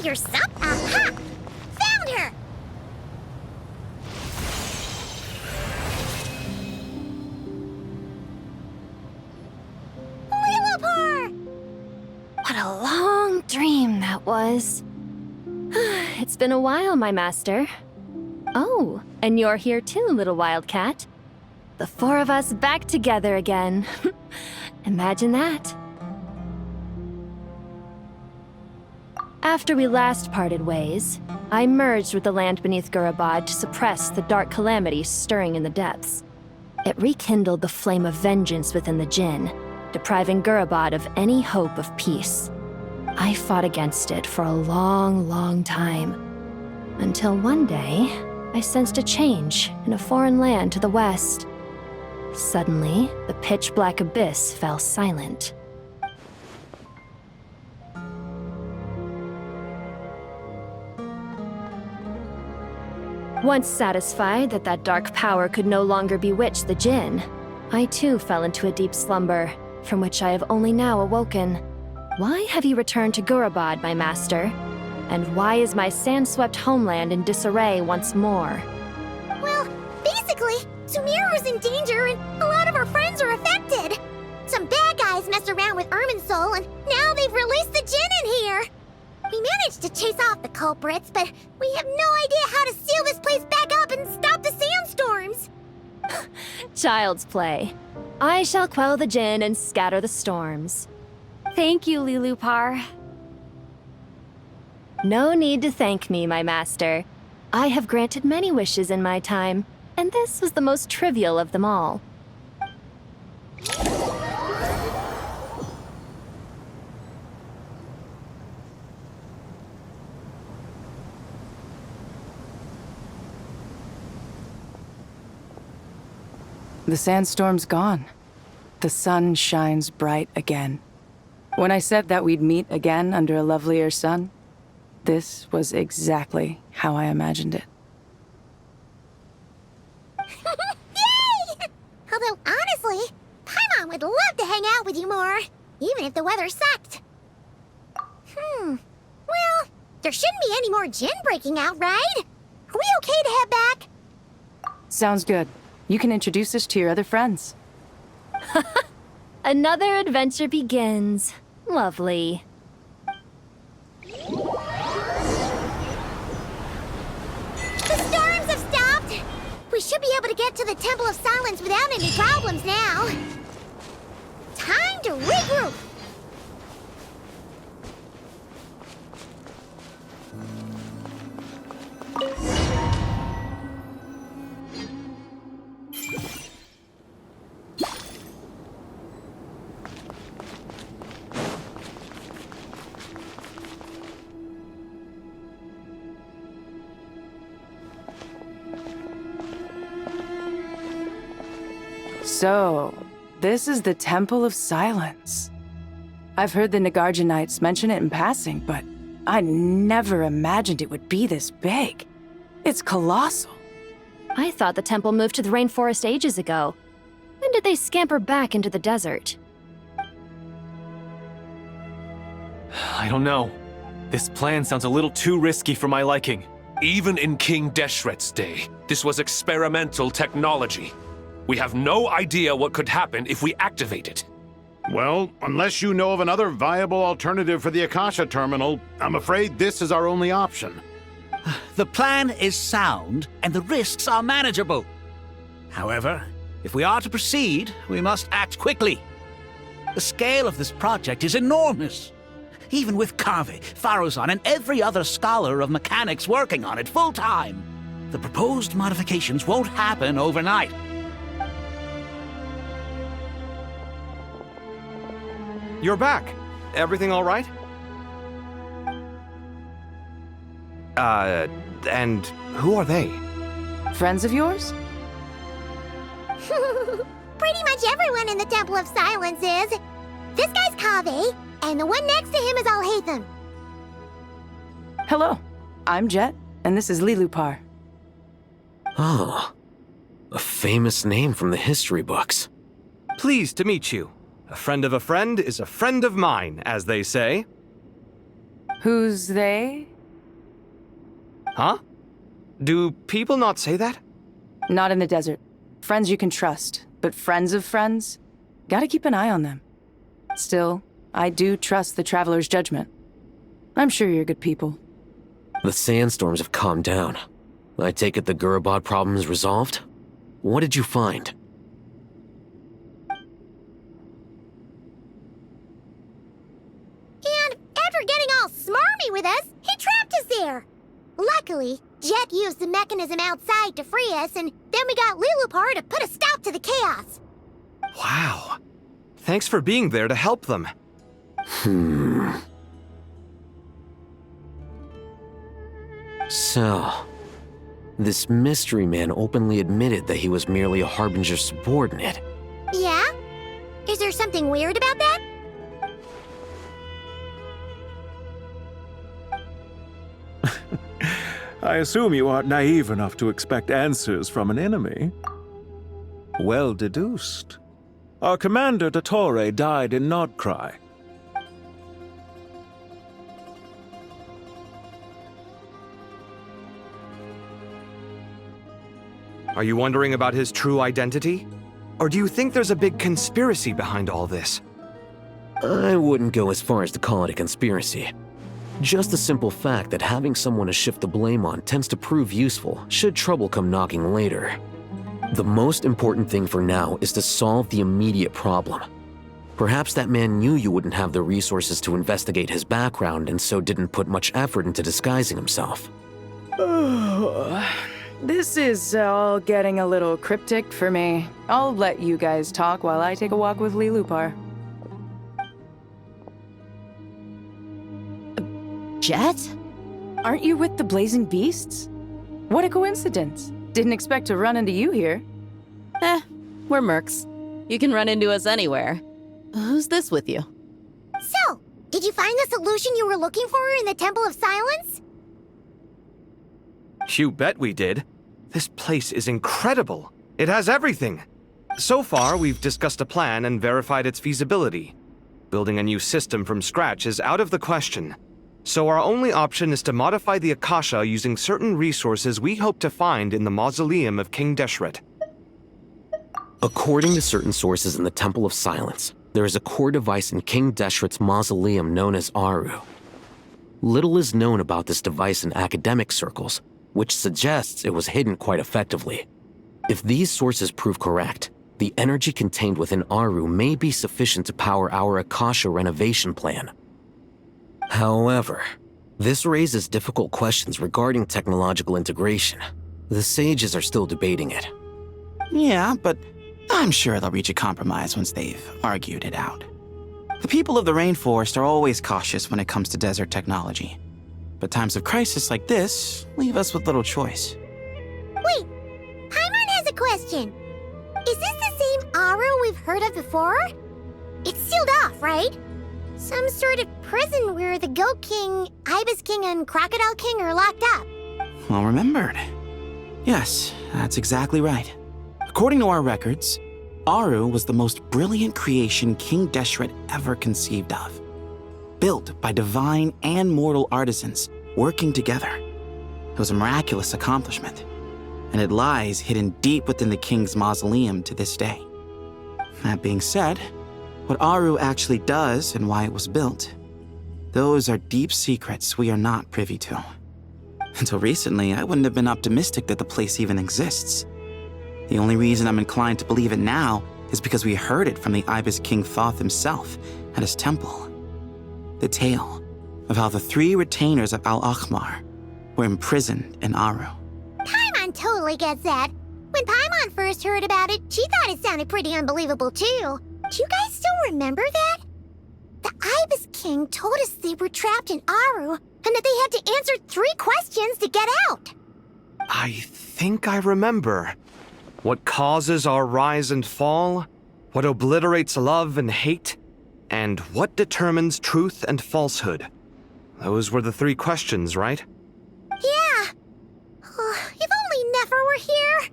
Now you're Aha! Found her! Lillipar! What a long dream that was. It's been a while, my master. Oh, and you're here too, little wildcat. The four of us back together again. Imagine that. After we last parted ways, I merged with the land beneath Gurabad to suppress the dark calamity stirring in the depths. It rekindled the flame of vengeance within the Jinn, depriving Gurabad of any hope of peace. I fought against it for a long, long time, until one day, I sensed a change in a foreign land to the west. Suddenly, the pitch-black abyss fell silent. Once satisfied that that dark power could no longer bewitch the Jinn, I too fell into a deep slumber, from which I have only now awoken. Why have you returned to Gurabad, my master? And why is my sand-swept homeland in disarray once more? Well, basically, Sumeru's in danger and a lot of our friends are affected. Some bad guys messed around with Irminsul and now they've released the Jinn in here. We managed to chase off the culprits, but we have no idea how to seal this place back up and stop the sandstorms. Child's play. I shall quell the Jinn and scatter the storms. Thank you, Lillipar. No need to thank me, my master. I have granted many wishes in my time, and this was the most trivial of them all. The sandstorm's gone. The sun shines bright again. When I said that we'd meet again under a lovelier sun, this was exactly how I imagined it. Yay! Although, honestly, Paimon would love to hang out with you more, even if the weather sucked. Well, there shouldn't be any more Jinn breaking out, right? Are we okay to head back? Sounds good. You can introduce us to your other friends. Another adventure begins. Lovely. The storms have stopped! We should be able to get to the Temple of Silence without any problems now. Time to regroup! So, this is the Temple of Silence. I've heard the Nagarjanites mention it in passing, but I never imagined it would be this big. It's colossal. I thought the temple moved to the rainforest ages ago. When did they scamper back into the desert? I don't know. This plan sounds a little too risky for my liking. Even in King Deshret's day, this was experimental technology. We have no idea what could happen if we activate it. Well, unless you know of another viable alternative for the Akasha terminal, I'm afraid this is our only option. The plan is sound, and the risks are manageable. However, if we are to proceed, we must act quickly. The scale of this project is enormous. Even with Kave, Faruzan, and every other scholar of mechanics working on it full-time, the proposed modifications won't happen overnight. You're back. Everything all right? And who are they? Friends of yours? Pretty much everyone in the Temple of Silence is. This guy's Kave, and the one next to him is Alhaitham. Hello, I'm Jet, and this is Lillipar. Oh, a famous name from the history books. Pleased to meet you. A friend of a friend is a friend of mine, as they say. Who's they? Huh? Do people not say that? Not in the desert. Friends you can trust, but friends of friends? Gotta keep an eye on them. Still, I do trust the Traveler's judgment. I'm sure you're good people. The sandstorms have calmed down. I take it the Gurabod problem is resolved? What did you find? And after getting all smarmy with us, he trapped us there. Luckily, Jet used the mechanism outside to free us, and then we got Lilupar to put a stop to the chaos. Wow. Thanks for being there to help them. So, this mystery man openly admitted that he was merely a Harbinger subordinate. Yeah? Is there something weird about that? I assume you aren't naive enough to expect answers from an enemy. Well deduced. Our commander, Dottore, died in Nodcry. Are you wondering about his true identity? Or do you think there's a big conspiracy behind all this? I wouldn't go as far as to call it a conspiracy. Just the simple fact that having someone to shift the blame on tends to prove useful should trouble come knocking later. The most important thing for now is to solve the immediate problem. Perhaps that man knew you wouldn't have the resources to investigate his background and so didn't put much effort into disguising himself. This is all getting a little cryptic for me. I'll let you guys talk while I take a walk with Lilupar. Jet? Aren't you with the Blazing Beasts? What a coincidence. Didn't expect to run into you here. We're mercs. You can run into us anywhere. Who's this with you? So, did you find the solution you were looking for in the Temple of Silence? You bet we did. This place is incredible. It has everything. So far, we've discussed a plan and verified its feasibility. Building a new system from scratch is out of the question. So our only option is to modify the Akasha using certain resources we hope to find in the mausoleum of King Deshret. According to certain sources in the Temple of Silence, there is a core device in King Deshret's mausoleum known as Aru. Little is known about this device in academic circles, which suggests it was hidden quite effectively. If these sources prove correct, the energy contained within Aru may be sufficient to power our Akasha renovation plan. However, this raises difficult questions regarding technological integration. The sages are still debating it. Yeah, but I'm sure they'll reach a compromise once they've argued it out. The people of the rainforest are always cautious when it comes to desert technology. But times of crisis like this leave us with little choice. Wait, Paimon has a question. Is this the same Aru we've heard of before? It's sealed off, right? Some sort of prison where the Goat King, Ibis King, and Crocodile King are locked up. Well remembered. Yes, that's exactly right. According to our records, Aru was the most brilliant creation King Deshret ever conceived of. Built by divine and mortal artisans working together. It was a miraculous accomplishment, and it lies hidden deep within the king's mausoleum to this day. That being said, what Aru actually does and why it was built, those are deep secrets we are not privy to. Until recently, I wouldn't have been optimistic that the place even exists. The only reason I'm inclined to believe it now is because we heard it from the Ibis King Thoth himself at his temple. The tale of how the 3 retainers of Al-Akhmar were imprisoned in Aru. Paimon totally gets that. When Paimon first heard about it, she thought it sounded pretty unbelievable too. Do you guys still remember that? The Ibis King told us they were trapped in Aru and that they had to answer 3 questions to get out. I think I remember. What causes our rise and fall? What obliterates love and hate? And what determines truth and falsehood? Those were the 3 questions, right? Yeah. If only Nefer were here.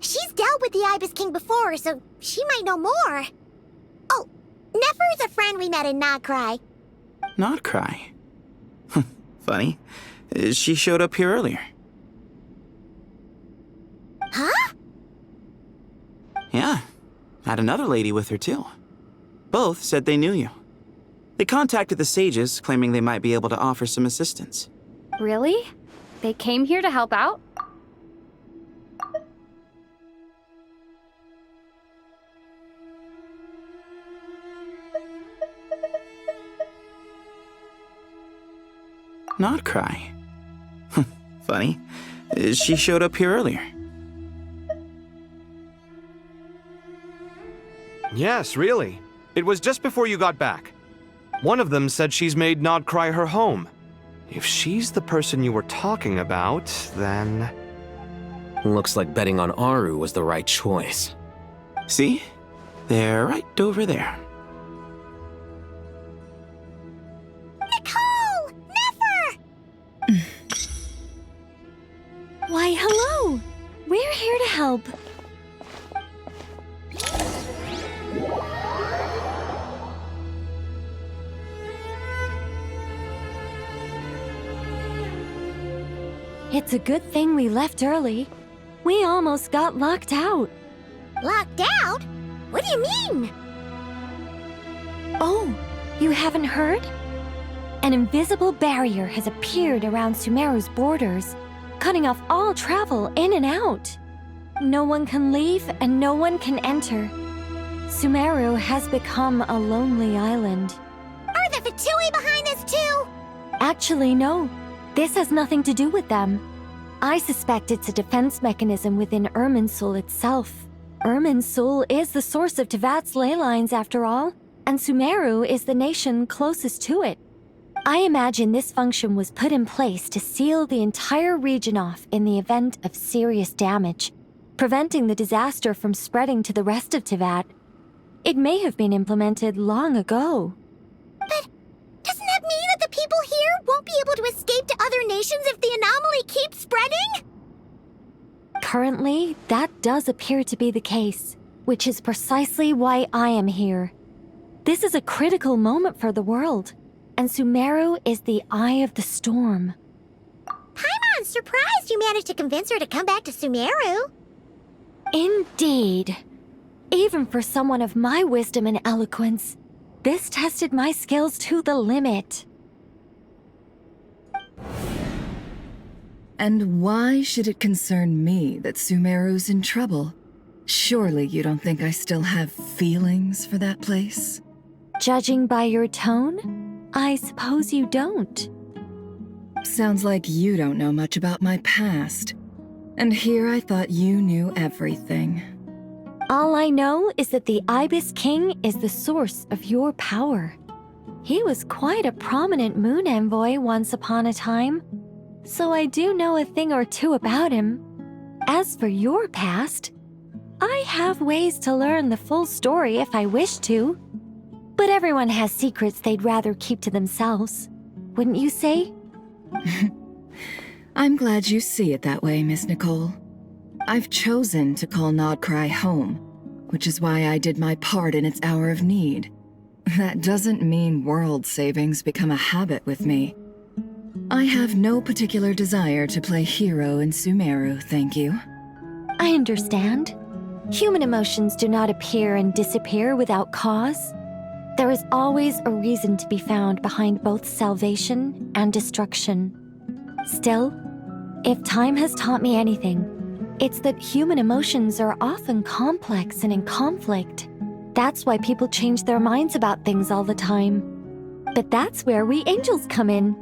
She's dealt with the Ibis King before, so she might know more. Oh, Nefer's a friend we met in Nodcry. Nodcry? Funny. She showed up here earlier. Yeah, had another lady with her too. Both said they knew you. They contacted the sages, claiming they might be able to offer some assistance. Really? They came here to help out? Not cry. Funny. She showed up here earlier. Yes, really. It was just before you got back. One of them said she's made Nod Cry her home. If she's the person you were talking about, then... Looks like betting on Aru was the right choice. See? They're right over there. Nicole! Never! Why, hello! We're here to help. It's a good thing we left early. We almost got locked out. Locked out? What do you mean? Oh, you haven't heard? An invisible barrier has appeared around Sumeru's borders, cutting off all travel in and out. No one can leave and no one can enter. Sumeru has become a lonely island. Are the Fatui behind this too? Actually, no. This has nothing to do with them. I suspect it's a defense mechanism within Irminsul itself. Irminsul is the source of Tevat's ley lines, after all, and Sumeru is the nation closest to it. I imagine this function was put in place to seal the entire region off in the event of serious damage, preventing the disaster from spreading to the rest of Tevat. It may have been implemented long ago. But doesn't that mean that the people here won't be able to escape to other nations if the anomaly keeps spreading? Currently, that does appear to be the case, which is precisely why I am here. This is a critical moment for the world, and Sumeru is the eye of the storm. Paimon's surprised you managed to convince her to come back to Sumeru. Indeed. Even for someone of my wisdom and eloquence, this tested my skills to the limit. And why should it concern me that Sumeru's in trouble? Surely you don't think I still have feelings for that place? Judging by your tone, I suppose you don't. Sounds like you don't know much about my past. And here I thought you knew everything. All I know is that the Ibis King is the source of your power. He was quite a prominent moon envoy once upon a time, so I do know a thing or two about him. As for your past, I have ways to learn the full story if I wish to. But everyone has secrets they'd rather keep to themselves, wouldn't you say? I'm glad you see it that way, Miss Nicole. I've chosen to call Nodcry home, which is why I did my part in its hour of need. That doesn't mean world savings become a habit with me. I have no particular desire to play hero in Sumeru, thank you. I understand. Human emotions do not appear and disappear without cause. There is always a reason to be found behind both salvation and destruction. Still, if time has taught me anything, it's that human emotions are often complex and in conflict. That's why people change their minds about things all the time. But that's where we angels come in.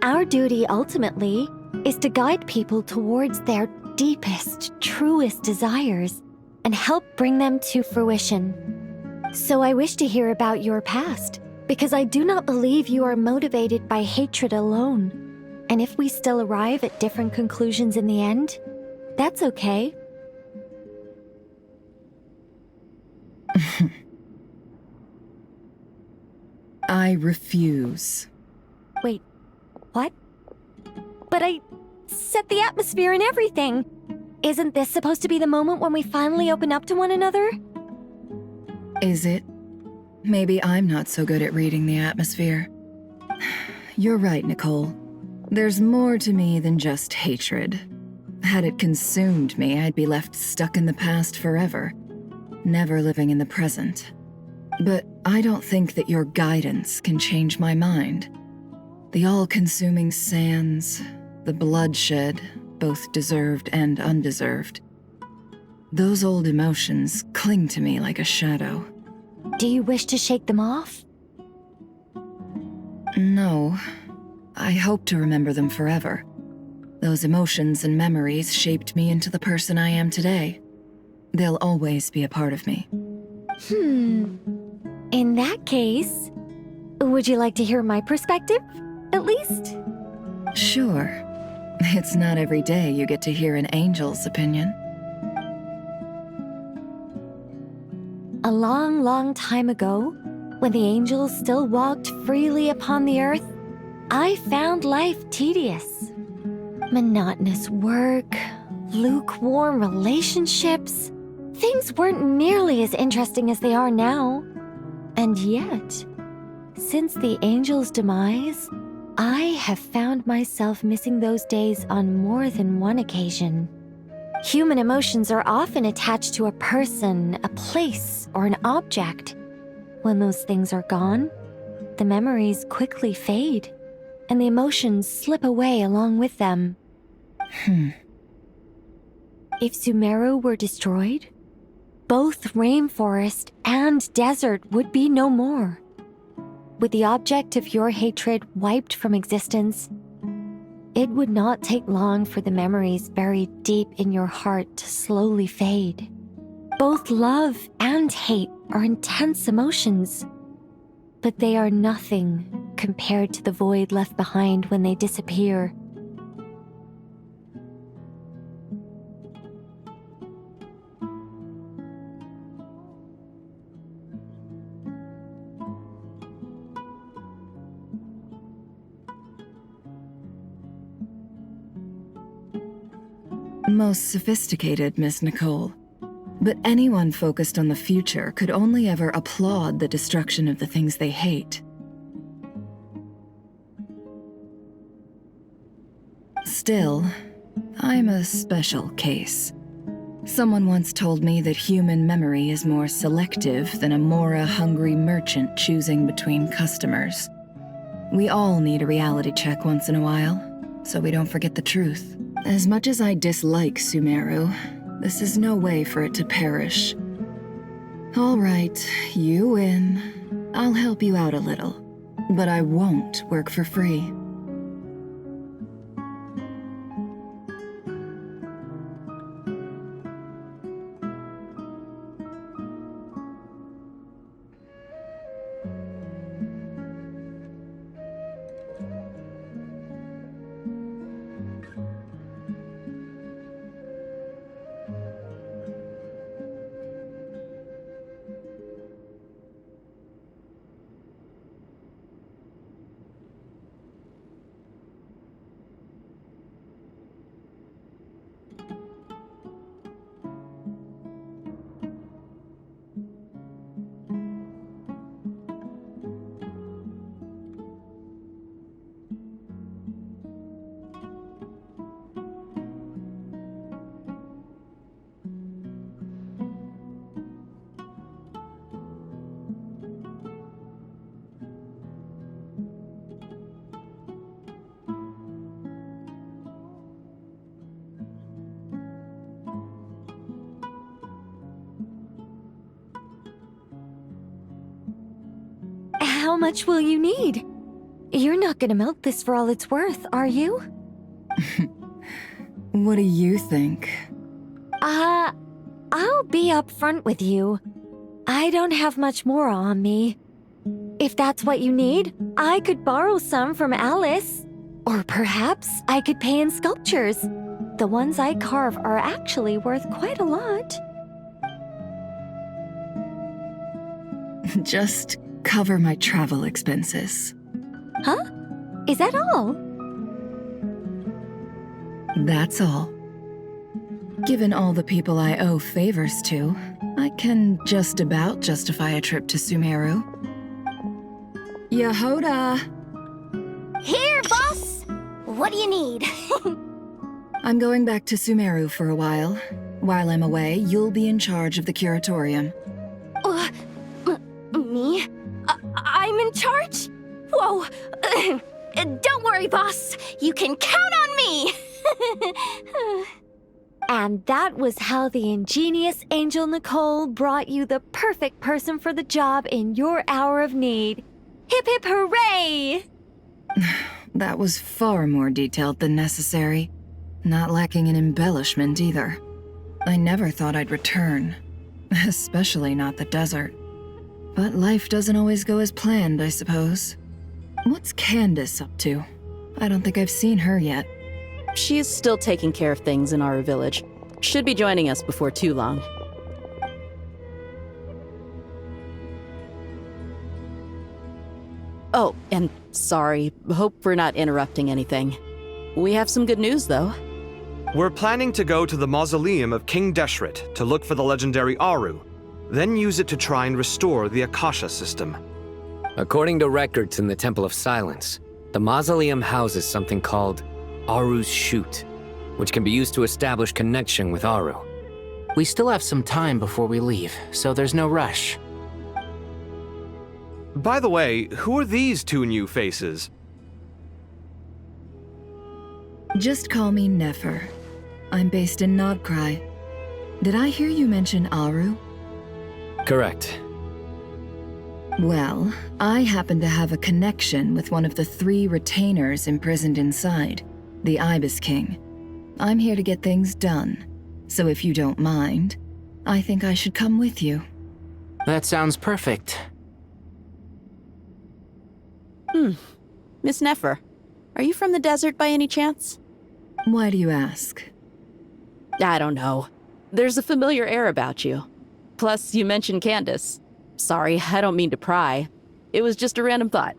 Our duty, ultimately, is to guide people towards their deepest, truest desires and help bring them to fruition. So I wish to hear about your past, because I do not believe you are motivated by hatred alone. And if we still arrive at different conclusions in the end, that's okay. I refuse. Wait, what? But I set the atmosphere and everything. Isn't this supposed to be the moment when we finally open up to one another? Is it? Maybe I'm not so good at reading the atmosphere. You're right, Nicole. There's more to me than just hatred. Had it consumed me, I'd be left stuck in the past forever. never living in the present. But I don't think that your guidance can change my mind. The all-consuming sands, the bloodshed, both deserved and undeserved. Those old emotions cling to me like a shadow. Do you wish to shake them off? No. I hope to remember them forever. Those emotions and memories shaped me into the person I am today. They'll always be a part of me. In that case, would you like to hear my perspective, at least? Sure. It's not every day you get to hear an angel's opinion. A long, long time ago, when the angels still walked freely upon the earth, I found life tedious. Monotonous work, lukewarm relationships. Things weren't nearly as interesting as they are now. And yet, since the angels' demise, I have found myself missing those days on more than one occasion. Human emotions are often attached to a person, a place, or an object. When those things are gone, the memories quickly fade, and the emotions slip away along with them. If Sumeru were destroyed, both rainforest and desert would be no more. With the object of your hatred wiped from existence, it would not take long for the memories buried deep in your heart to slowly fade. Both love and hate are intense emotions, but they are nothing compared to the void left behind when they disappear. Most sophisticated, Miss Nicole. But anyone focused on the future could only ever applaud the destruction of the things they hate. Still, I'm a special case. Someone once told me that human memory is more selective than a Mora-hungry merchant choosing between customers. We all need a reality check once in a while, so we don't forget the truth. As much as I dislike Sumeru, this is no way for it to perish. All right, you win. I'll help you out a little, but I won't work for free. How much will you need? You're not gonna milk this for all it's worth, are you? What do you think? I'll be upfront with you. I don't have much more on me. If that's what you need, I could borrow some from Alice. Or perhaps I could pay in sculptures. The ones I carve are actually worth quite a lot. Just cover my travel expenses. Huh? Is that all? That's all. Given all the people I owe favors to, I can just about justify a trip to Sumeru. Yehoda! Here, boss! What do you need? I'm going back to Sumeru for a while. While I'm away, you'll be in charge of the curatorium. Me? I'm in charge? Whoa! Don't worry, boss. You can count on me! And that was how the ingenious Angel Nicole brought you the perfect person for the job in your hour of need. Hip hip hooray! That was far more detailed than necessary. Not lacking in embellishment either. I never thought I'd return. Especially not the desert. But life doesn't always go as planned, I suppose. What's Candace up to? I don't think I've seen her yet. She is still taking care of things in our village. Should be joining us before too long. Oh, and sorry. Hope we're not interrupting anything. We have some good news, though. We're planning to go to the mausoleum of King Deshret to look for the legendary Aru, then use it to try and restore the Akasha system. According to records in the Temple of Silence, the mausoleum houses something called Aru's Chute, which can be used to establish connection with Aru. We still have some time before we leave, so there's no rush. By the way, who are these two new faces? Just call me Nefer. I'm based in Nodcry. Did I hear you mention Aru? Correct. Well, I happen to have a connection with one of the 3 retainers imprisoned inside, the Ibis King. I'm here to get things done, so if you don't mind, I think I should come with you. That sounds perfect. Miss Nefer, are you from the desert by any chance? Why do you ask? I don't know. There's a familiar air about you. Plus, you mentioned Candace. Sorry, I don't mean to pry. It was just a random thought.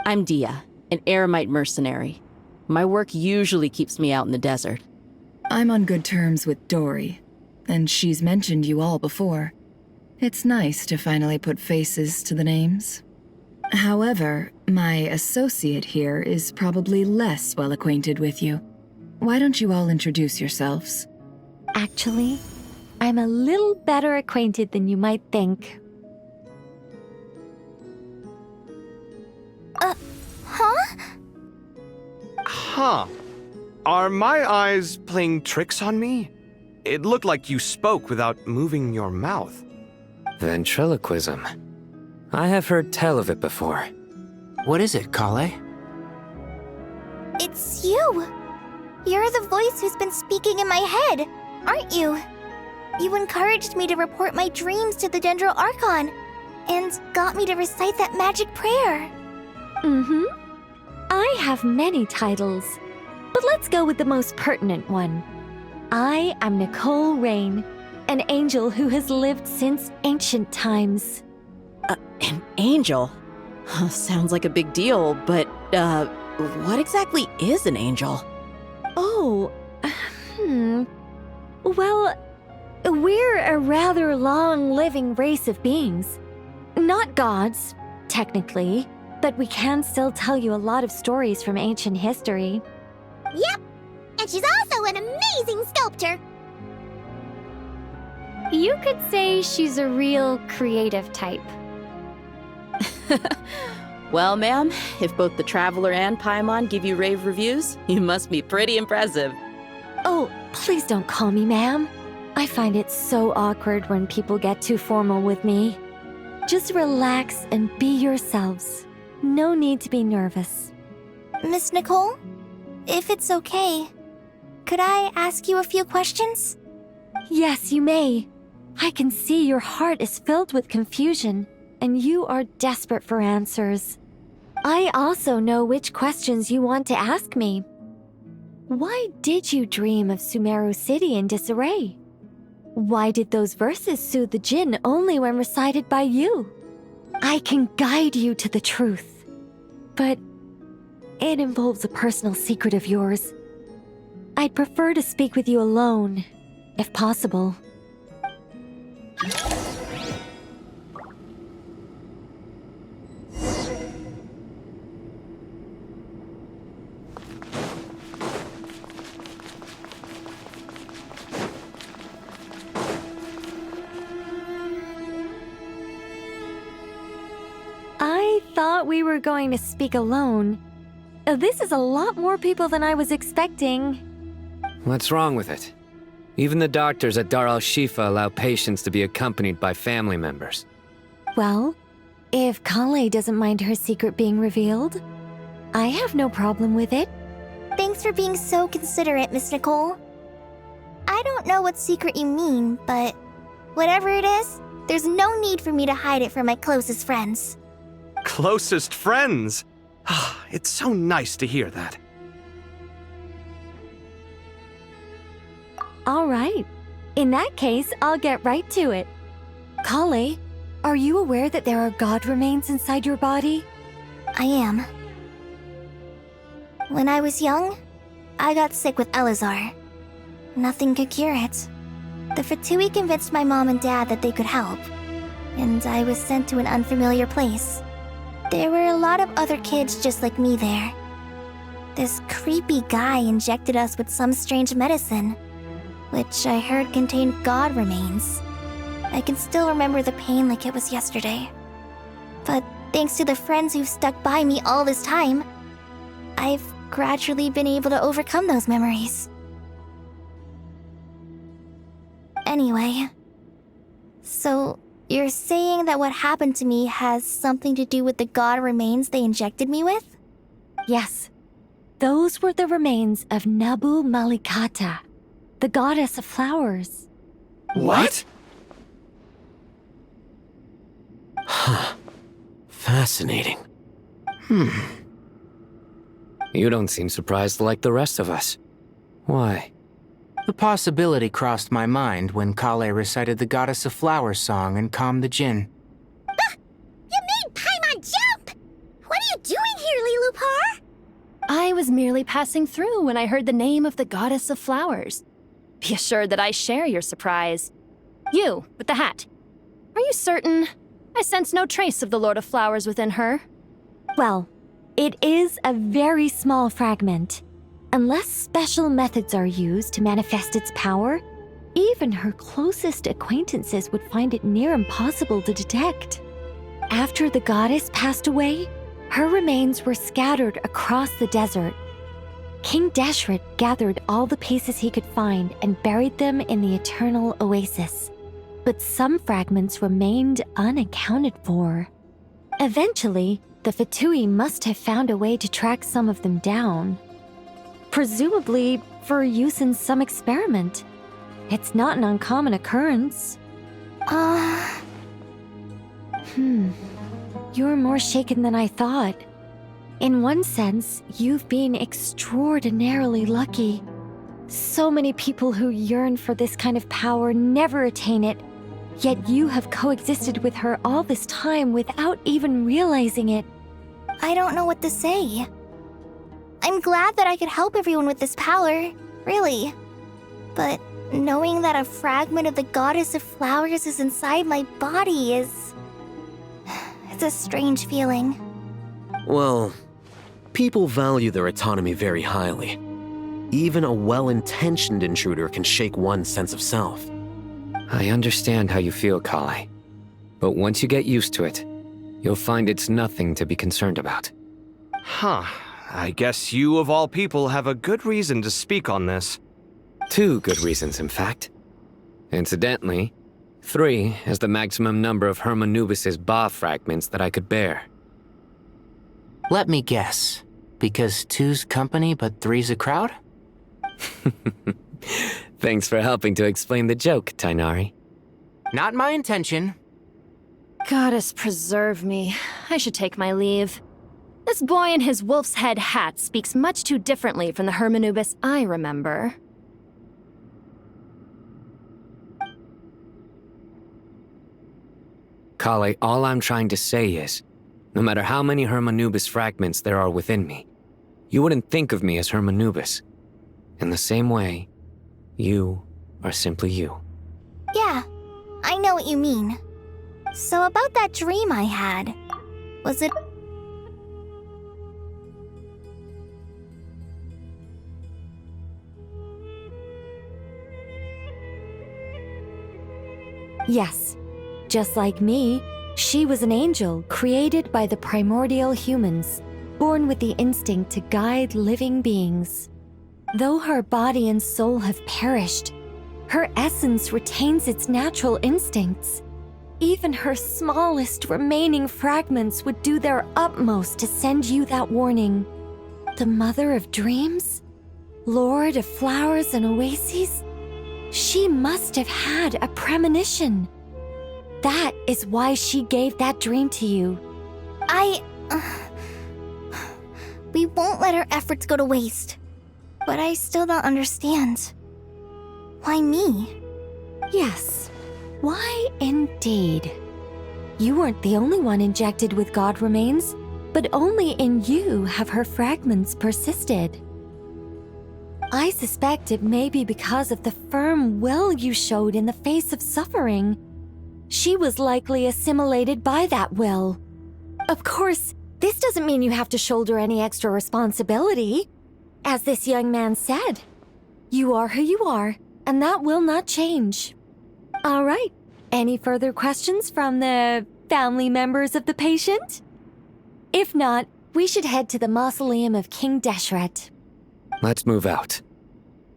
I'm Dia, an eremite mercenary. My work usually keeps me out in the desert. I'm on good terms with Dory, and she's mentioned you all before. It's nice to finally put faces to the names. However, my associate here is probably less well acquainted with you. Why don't you all introduce yourselves? Actually, I'm a little better acquainted than you might think. Huh? Huh. Are my eyes playing tricks on me? It looked like you spoke without moving your mouth. Ventriloquism. I have heard tell of it before. What is it, Kale? It's you! You're the voice who's been speaking in my head, aren't you? You encouraged me to report my dreams to the Dendro Archon, and got me to recite that magic prayer. I have many titles, but let's go with the most pertinent one. I am Nicole Rain, an angel who has lived since ancient times. An angel? Sounds like a big deal, but, what exactly is an angel? Oh, Well, we're a rather long-living race of beings. Not gods, technically, but we can still tell you a lot of stories from ancient history. Yep, and she's also an amazing sculptor. You could say she's a real creative type. Well, ma'am, if both the Traveler and Paimon give you rave reviews, you must be pretty impressive. Oh, please don't call me ma'am. I find it so awkward when people get too formal with me. Just relax and be yourselves. No need to be nervous. Miss Nicole, if it's okay, could I ask you a few questions? Yes, you may. I can see your heart is filled with confusion, and you are desperate for answers. I also know which questions you want to ask me. Why did you dream of Sumeru City in disarray? Why did those verses soothe the djinn only when recited by you? I can guide you to the truth, but it involves a personal secret of yours. I'd prefer to speak with you alone, if possible. thought we were going to speak alone. This is a lot more people than I was expecting. What's wrong with it? Even the doctors at Dar al-Shifa allow patients to be accompanied by family members. Well, if Kale doesn't mind her secret being revealed, I have no problem with it. Thanks for being so considerate, Miss Nicole. I don't know what secret you mean, but whatever it is, there's no need for me to hide it from my closest friends. Closest friends? It's so nice to hear that. All right. In that case, I'll get right to it. Kale, are you aware that there are god remains inside your body? I am. When I was young, I got sick with Elazar. Nothing could cure it. The Fatui convinced my mom and dad that they could help, and I was sent to an unfamiliar place. There were a lot of other kids just like me there. This creepy guy injected us with some strange medicine, which I heard contained god remains. I can still remember the pain like it was yesterday. But thanks to the friends who've stuck by me all this time, I've gradually been able to overcome those memories. Anyway, so you're saying that what happened to me has something to do with the god remains they injected me with? Yes. Those were the remains of Nabu Malikata, the goddess of flowers. What? Huh. Fascinating. You don't seem surprised like the rest of us. Why? The possibility crossed my mind when Kale recited the Goddess of Flowers song and calmed the Jinn. You made Paimon jump! What are you doing here, Lilupar? I was merely passing through when I heard the name of the Goddess of Flowers. Be assured that I share your surprise. You, with the hat. Are you certain? I sense no trace of the Lord of Flowers within her. Well, it is a very small fragment. Unless special methods are used to manifest its power, even her closest acquaintances would find it near impossible to detect. After the goddess passed away, her remains were scattered across the desert. King Deshret gathered all the pieces he could find and buried them in the eternal oasis. But some fragments remained unaccounted for. Eventually, the Fatui must have found a way to track some of them down. Presumably for use in some experiment. It's not an uncommon occurrence. You're more shaken than I thought. In one sense, you've been extraordinarily lucky. So many people who yearn for this kind of power never attain it, yet you have coexisted with her all this time without even realizing it. I don't know what to say. I'm glad that I could help everyone with this power, really. But knowing that a fragment of the Goddess of Flowers is inside my body is... it's a strange feeling. Well, people value their autonomy very highly. Even a well-intentioned intruder can shake one's sense of self. I understand how you feel, Kale. But once you get used to it, you'll find it's nothing to be concerned about. Huh. I guess you, of all people, have a good reason to speak on this. 2 good reasons, in fact. Incidentally, 3 is the maximum number of Hermanubis' Ba fragments that I could bear. Let me guess. Because 2's company but 3's a crowd? Thanks for helping to explain the joke, Tainari. Not my intention. Goddess preserve me. I should take my leave. This boy in his wolf's head hat speaks much too differently from the Hermanubis I remember. Kale, all I'm trying to say is, no matter how many Hermanubis fragments there are within me, you wouldn't think of me as Hermanubis. In the same way, you are simply you. Yeah, I know what you mean. So about that dream I had, was it... Yes, just like me, She was an angel created by the primordial humans, born with the instinct to guide living beings. Though her body and soul have perished, her essence retains its natural instincts. Even her smallest remaining fragments would do their utmost to send you that warning. The mother of dreams? Lord of flowers and oases? She must have had a premonition. That is why she gave that dream to you. We won't let our efforts go to waste. But I still don't understand. Why me? Yes. Why indeed? You weren't the only one injected with God remains, but only in you have her fragments persisted. I suspect it may be because of the firm will you showed in the face of suffering. She was likely assimilated by that will. Of course, this doesn't mean you have to shoulder any extra responsibility. As this young man said, you are who you are, and that will not change. All right. Any further questions from the family members of the patient? If not, we should head to the mausoleum of King Deshret. Let's move out.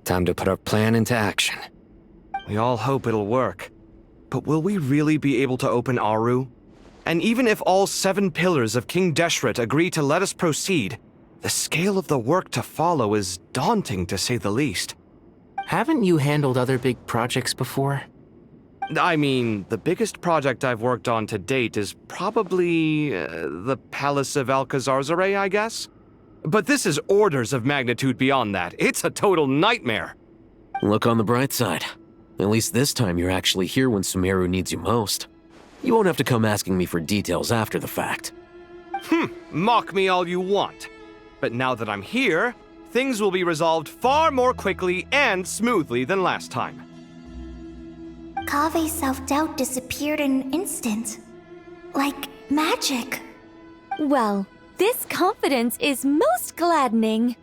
Time to put our plan into action. We all hope it'll work. But will we really be able to open Aru? And even if all 7 pillars of King Deshret agree to let us proceed, the scale of the work to follow is daunting to say the least. Haven't you handled other big projects before? I mean, the biggest project I've worked on to date is probably the Palace of Alcazarzaray, I guess? But this is orders of magnitude beyond that. It's a total nightmare. Look on the bright side. At least this time you're actually here when Sumeru needs you most. You won't have to come asking me for details after the fact. Mock me all you want. But now that I'm here, things will be resolved far more quickly and smoothly than last time. Kave's self-doubt disappeared in an instant. Like magic. Well, this confidence is most gladdening.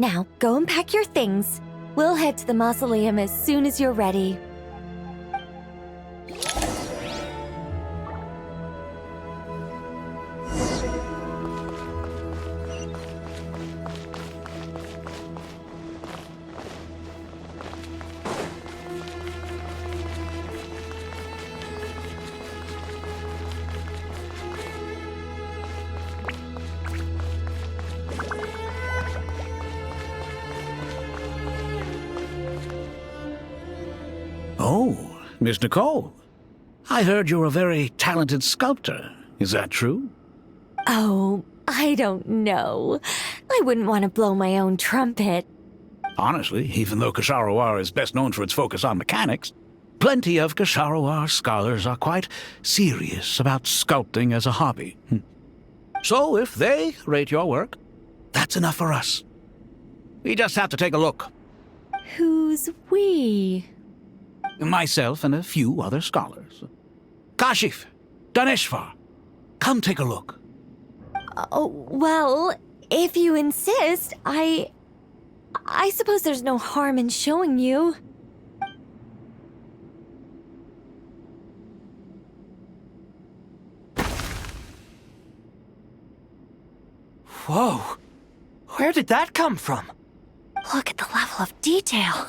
Now, go and pack your things. We'll head to the mausoleum as soon as you're ready. Oh, Miss Nicole. I heard you're a very talented sculptor. Is that true? Oh, I don't know. I wouldn't want to blow my own trumpet. Honestly, even though Kasharawar is best known for its focus on mechanics, plenty of Kasharawar scholars are quite serious about sculpting as a hobby. So if they rate your work, that's enough for us. We just have to take a look. Who's we? Myself and a few other scholars. Kashif, Daneshvar, come take a look. Oh, well, if you insist, I suppose there's no harm in showing you. Whoa! Where did that come from? Look at the level of detail.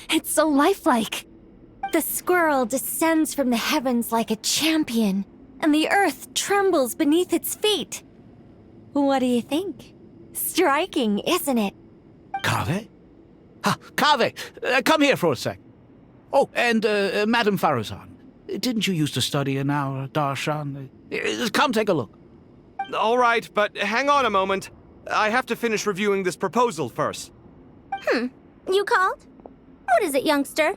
It's so lifelike. The squirrel descends from the heavens like a champion, and the earth trembles beneath its feet. What do you think? Striking, isn't it? Kaveh? Kaveh, come here for a sec. Oh, and Madam Farazan, didn't you used to study in our darshan? Come take a look. All right, but hang on a moment. I have to finish reviewing this proposal first. You called? What is it, youngster?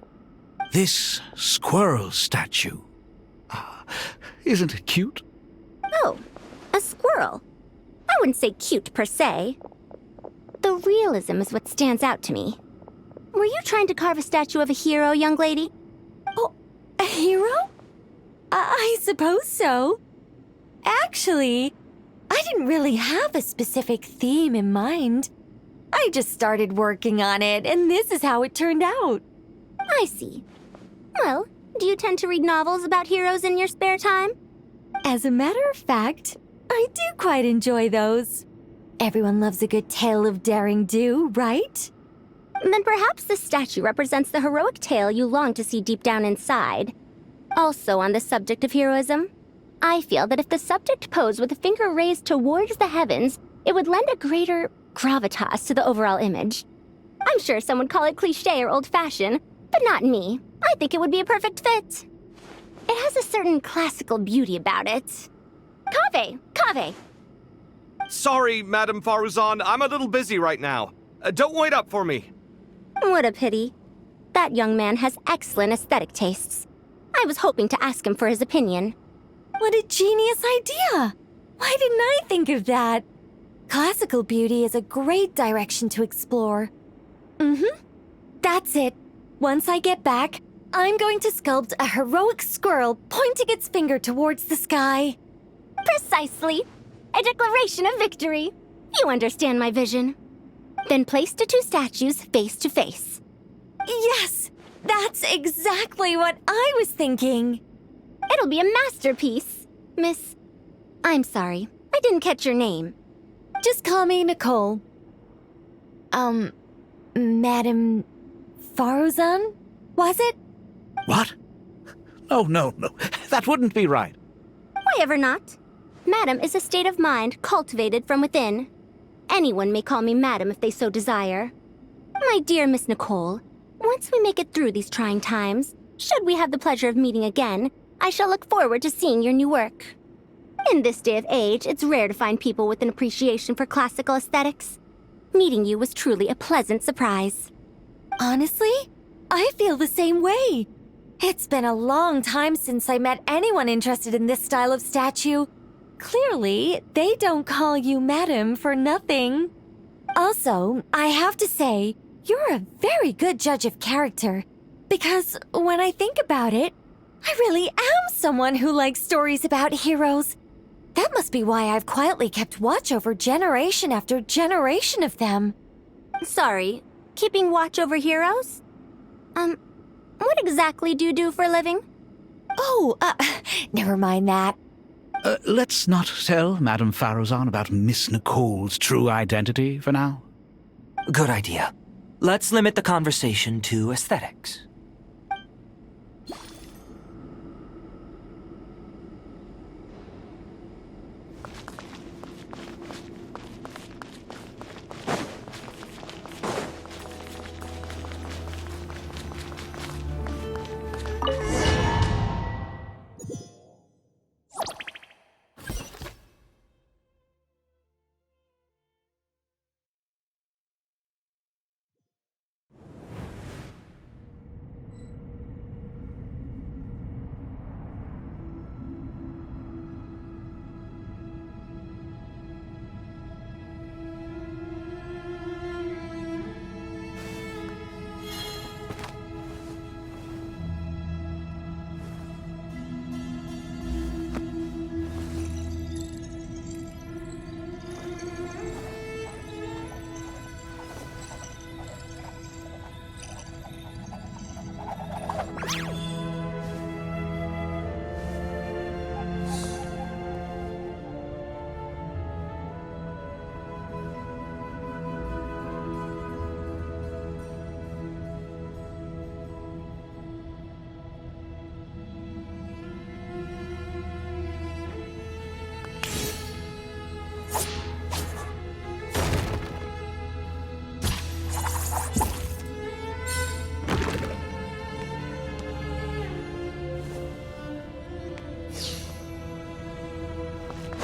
This squirrel statue. Isn't it cute? Oh, a squirrel. I wouldn't say cute per se. The realism is what stands out to me. Were you trying to carve a statue of a hero, young lady? Oh, a hero? I suppose so. Actually, I didn't really have a specific theme in mind. I just started working on it, and this is how it turned out. I see. Well, do you tend to read novels about heroes in your spare time? As a matter of fact, I do quite enjoy those. Everyone loves a good tale of daring do, right? Then perhaps this statue represents the heroic tale you long to see deep down inside. Also on the subject of heroism, I feel that if the subject posed with a finger raised towards the heavens, it would lend a greater gravitas to the overall image. I'm sure some would call it cliché or old-fashioned, but not me. I think it would be a perfect fit. It has a certain classical beauty about it. Kaveh! Sorry, Madame Faruzan, I'm a little busy right now. Don't wait up for me. What a pity. That young man has excellent aesthetic tastes. I was hoping to ask him for his opinion. What a genius idea! Why didn't I think of that? Classical beauty is a great direction to explore. That's it. Once I get back, I'm going to sculpt a heroic squirrel pointing its finger towards the sky. Precisely. A declaration of victory. You understand my vision. Then place the two statues face to face. Yes! That's exactly what I was thinking. It'll be a masterpiece, Miss... I'm sorry, I didn't catch your name. Just call me Nicole. Madame Faruzan? Was it? What? No. That wouldn't be right. Why ever not? Madam is a state of mind cultivated from within. Anyone may call me Madam if they so desire. My dear Miss Nicole, once we make it through these trying times, should we have the pleasure of meeting again, I shall look forward to seeing your new work. In this day of age, it's rare to find people with an appreciation for classical aesthetics. Meeting you was truly a pleasant surprise. Honestly, I feel the same way. It's been a long time since I met anyone interested in this style of statue. Clearly, they don't call you Madam for nothing. Also, I have to say, you're a very good judge of character. Because when I think about it, I really am someone who likes stories about heroes. That must be why I've quietly kept watch over generation after generation of them. Sorry, keeping watch over heroes? What exactly do you do for a living? Oh, never mind that. Let's not tell Madame Faruzan about Miss Nicole's true identity for now. Good idea. Let's limit the conversation to aesthetics.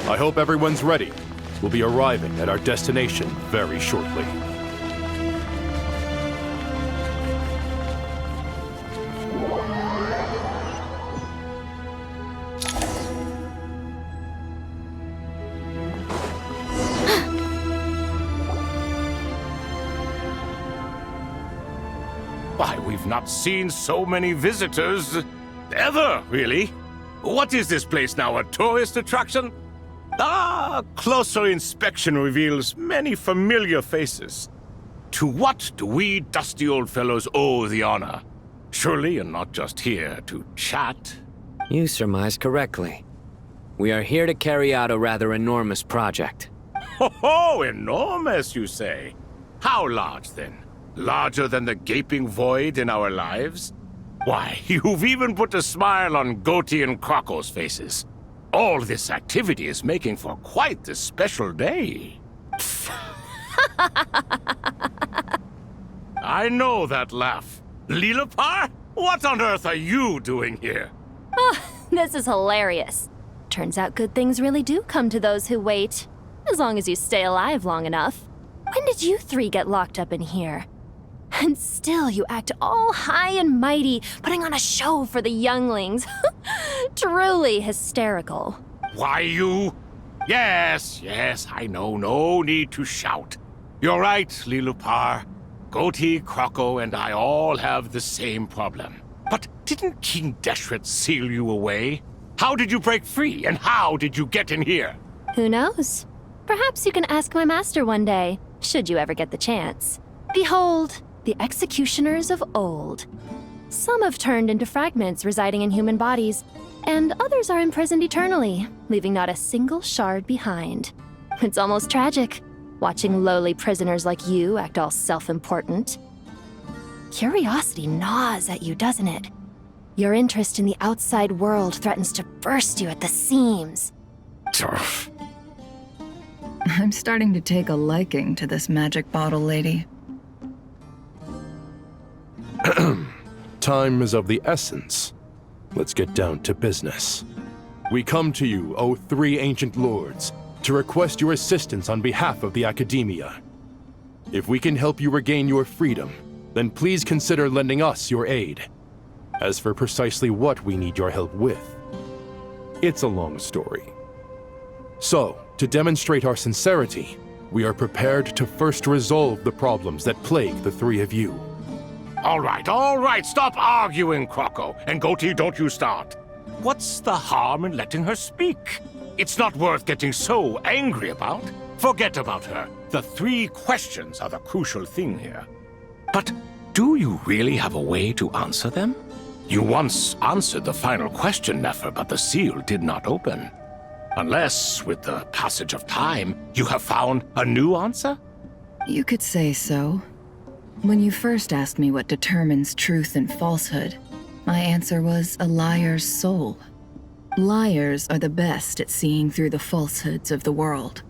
I hope everyone's ready. We'll be arriving at our destination very shortly. Why, we've not seen so many visitors ever, really. What is this place now, a tourist attraction? Ah, closer inspection reveals many familiar faces. To what do we dusty old fellows owe the honor? Surely you're not just here to chat. You surmise correctly. We are here to carry out a rather enormous project. Ho, enormous, you say? How large, then? Larger than the gaping void in our lives? Why, you've even put a smile on Goatee and Crocco's faces. All this activity is making for quite a special day. I know that laugh. Lilipar? What on earth are you doing here? Oh, this is hilarious. Turns out good things really do come to those who wait. As long as you stay alive long enough. When did you three get locked up in here? And still you act all high and mighty, putting on a show for the younglings. Truly hysterical. Why, you... Yes, I know. No need to shout. You're right, Lilipar. Goatee, Crocco, and I all have the same problem. But didn't King Deshret seal you away? How did you break free, and how did you get in here? Who knows? Perhaps you can ask my master one day, should you ever get the chance. Behold, the executioners of old. Some have turned into fragments residing in human bodies, and others are imprisoned eternally, leaving not a single shard behind. It's almost tragic, watching lowly prisoners like you act all self-important. Curiosity gnaws at you, doesn't it? Your interest in the outside world threatens to burst you at the seams. Turf. I'm starting to take a liking to this magic bottle lady. Time is of the essence. Let's get down to business. We come to you, O three ancient lords, to request your assistance on behalf of the Academia. If we can help you regain your freedom, then please consider lending us your aid. As for precisely what we need your help with, it's a long story. So, to demonstrate our sincerity, we are prepared to first resolve the problems that plague the three of you. All right, stop arguing, Crocco. And Goatee, don't you start. What's the harm in letting her speak? It's not worth getting so angry about. Forget about her. The three questions are the crucial thing here. But do you really have a way to answer them? You once answered the final question, Nefer, but the seal did not open. Unless, with the passage of time, you have found a new answer? You could say so. When you first asked me what determines truth and falsehood, my answer was a liar's soul. Liars are the best at seeing through the falsehoods of the world.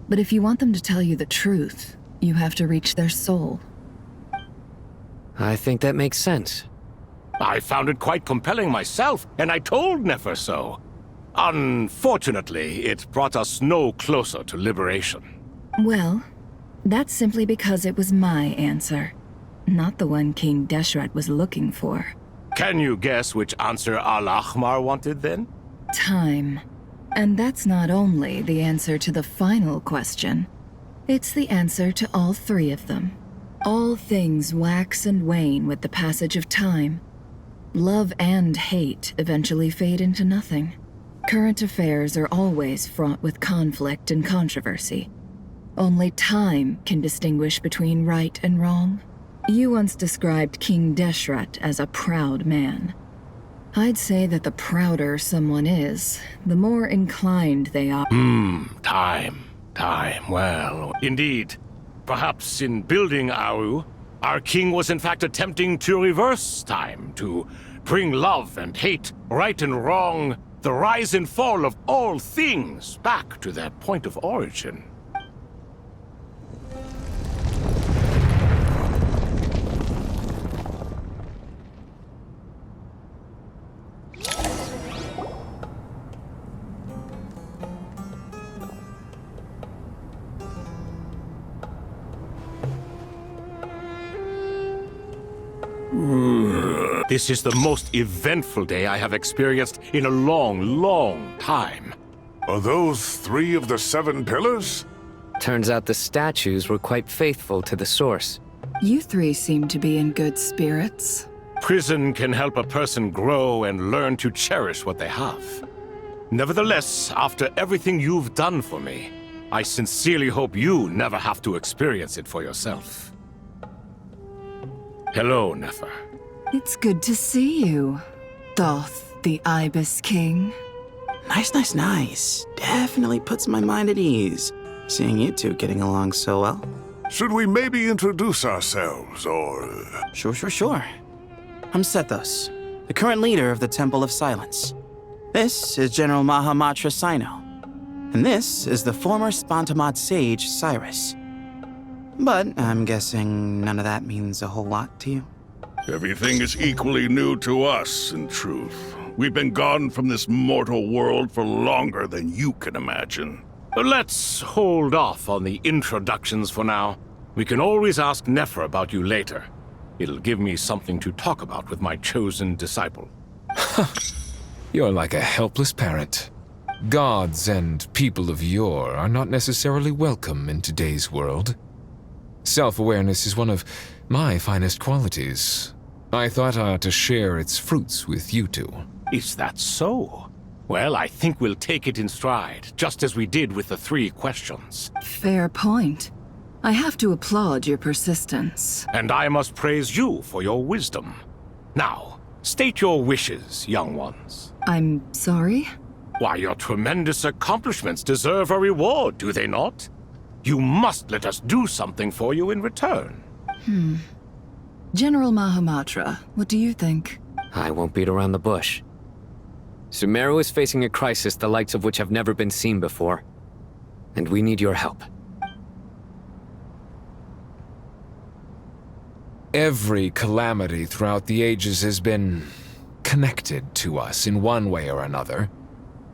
But if you want them to tell you the truth, you have to reach their soul. I think that makes sense. I found it quite compelling myself, and I told Nefer so. Unfortunately, it brought us no closer to liberation. Well, that's simply because it was my answer, not the one King Deshret was looking for. Can you guess which answer Al-Ahmar wanted then? Time. And that's not only the answer to the final question. It's the answer to all three of them. All things wax and wane with the passage of time. Love and hate eventually fade into nothing. Current affairs are always fraught with conflict and controversy. Only time can distinguish between right and wrong. You once described King Deshret as a proud man. I'd say that the prouder someone is, the more inclined they are. Time. Well, indeed. Perhaps in building Aru, our king was in fact attempting to reverse time, to bring love and hate, right and wrong, the rise and fall of all things back to their point of origin. This is the most eventful day I have experienced in a long time. Are those 3 of the 7 pillars? Turns out the statues were quite faithful to the source. You three seem to be in good spirits. Prison can help a person grow and learn to cherish what they have. Nevertheless, after everything you've done for me, I sincerely hope you never have to experience it for yourself. Hello, Nefer. It's good to see you, Thoth, the Ibis King. Nice. Definitely puts my mind at ease, seeing you two getting along so well. Should we maybe introduce ourselves, or... Sure. I'm Sethos, the current leader of the Temple of Silence. This is General Mahamatra Sino, and this is the former Spantamad sage, Cyrus. But I'm guessing none of that means a whole lot to you. Everything is equally new to us, in truth. We've been gone from this mortal world for longer than you can imagine. Let's hold off on the introductions for now. We can always ask Nefer about you later. It'll give me something to talk about with my chosen disciple. You're like a helpless parent. Gods and people of yore are not necessarily welcome in today's world. Self-awareness is one of my finest qualities. I thought I ought to share its fruits with you two. Is that so? Well, I think we'll take it in stride, just as we did with the 3 questions. Fair point. I have to applaud your persistence. And I must praise you for your wisdom. Now, state your wishes, young ones. I'm sorry? Why, your tremendous accomplishments deserve a reward, do they not? You must let us do something for you in return. General Mahamatra, what do you think? I won't beat around the bush. Sumeru is facing a crisis the likes of which have never been seen before, and we need your help. Every calamity throughout the ages has been connected to us in one way or another,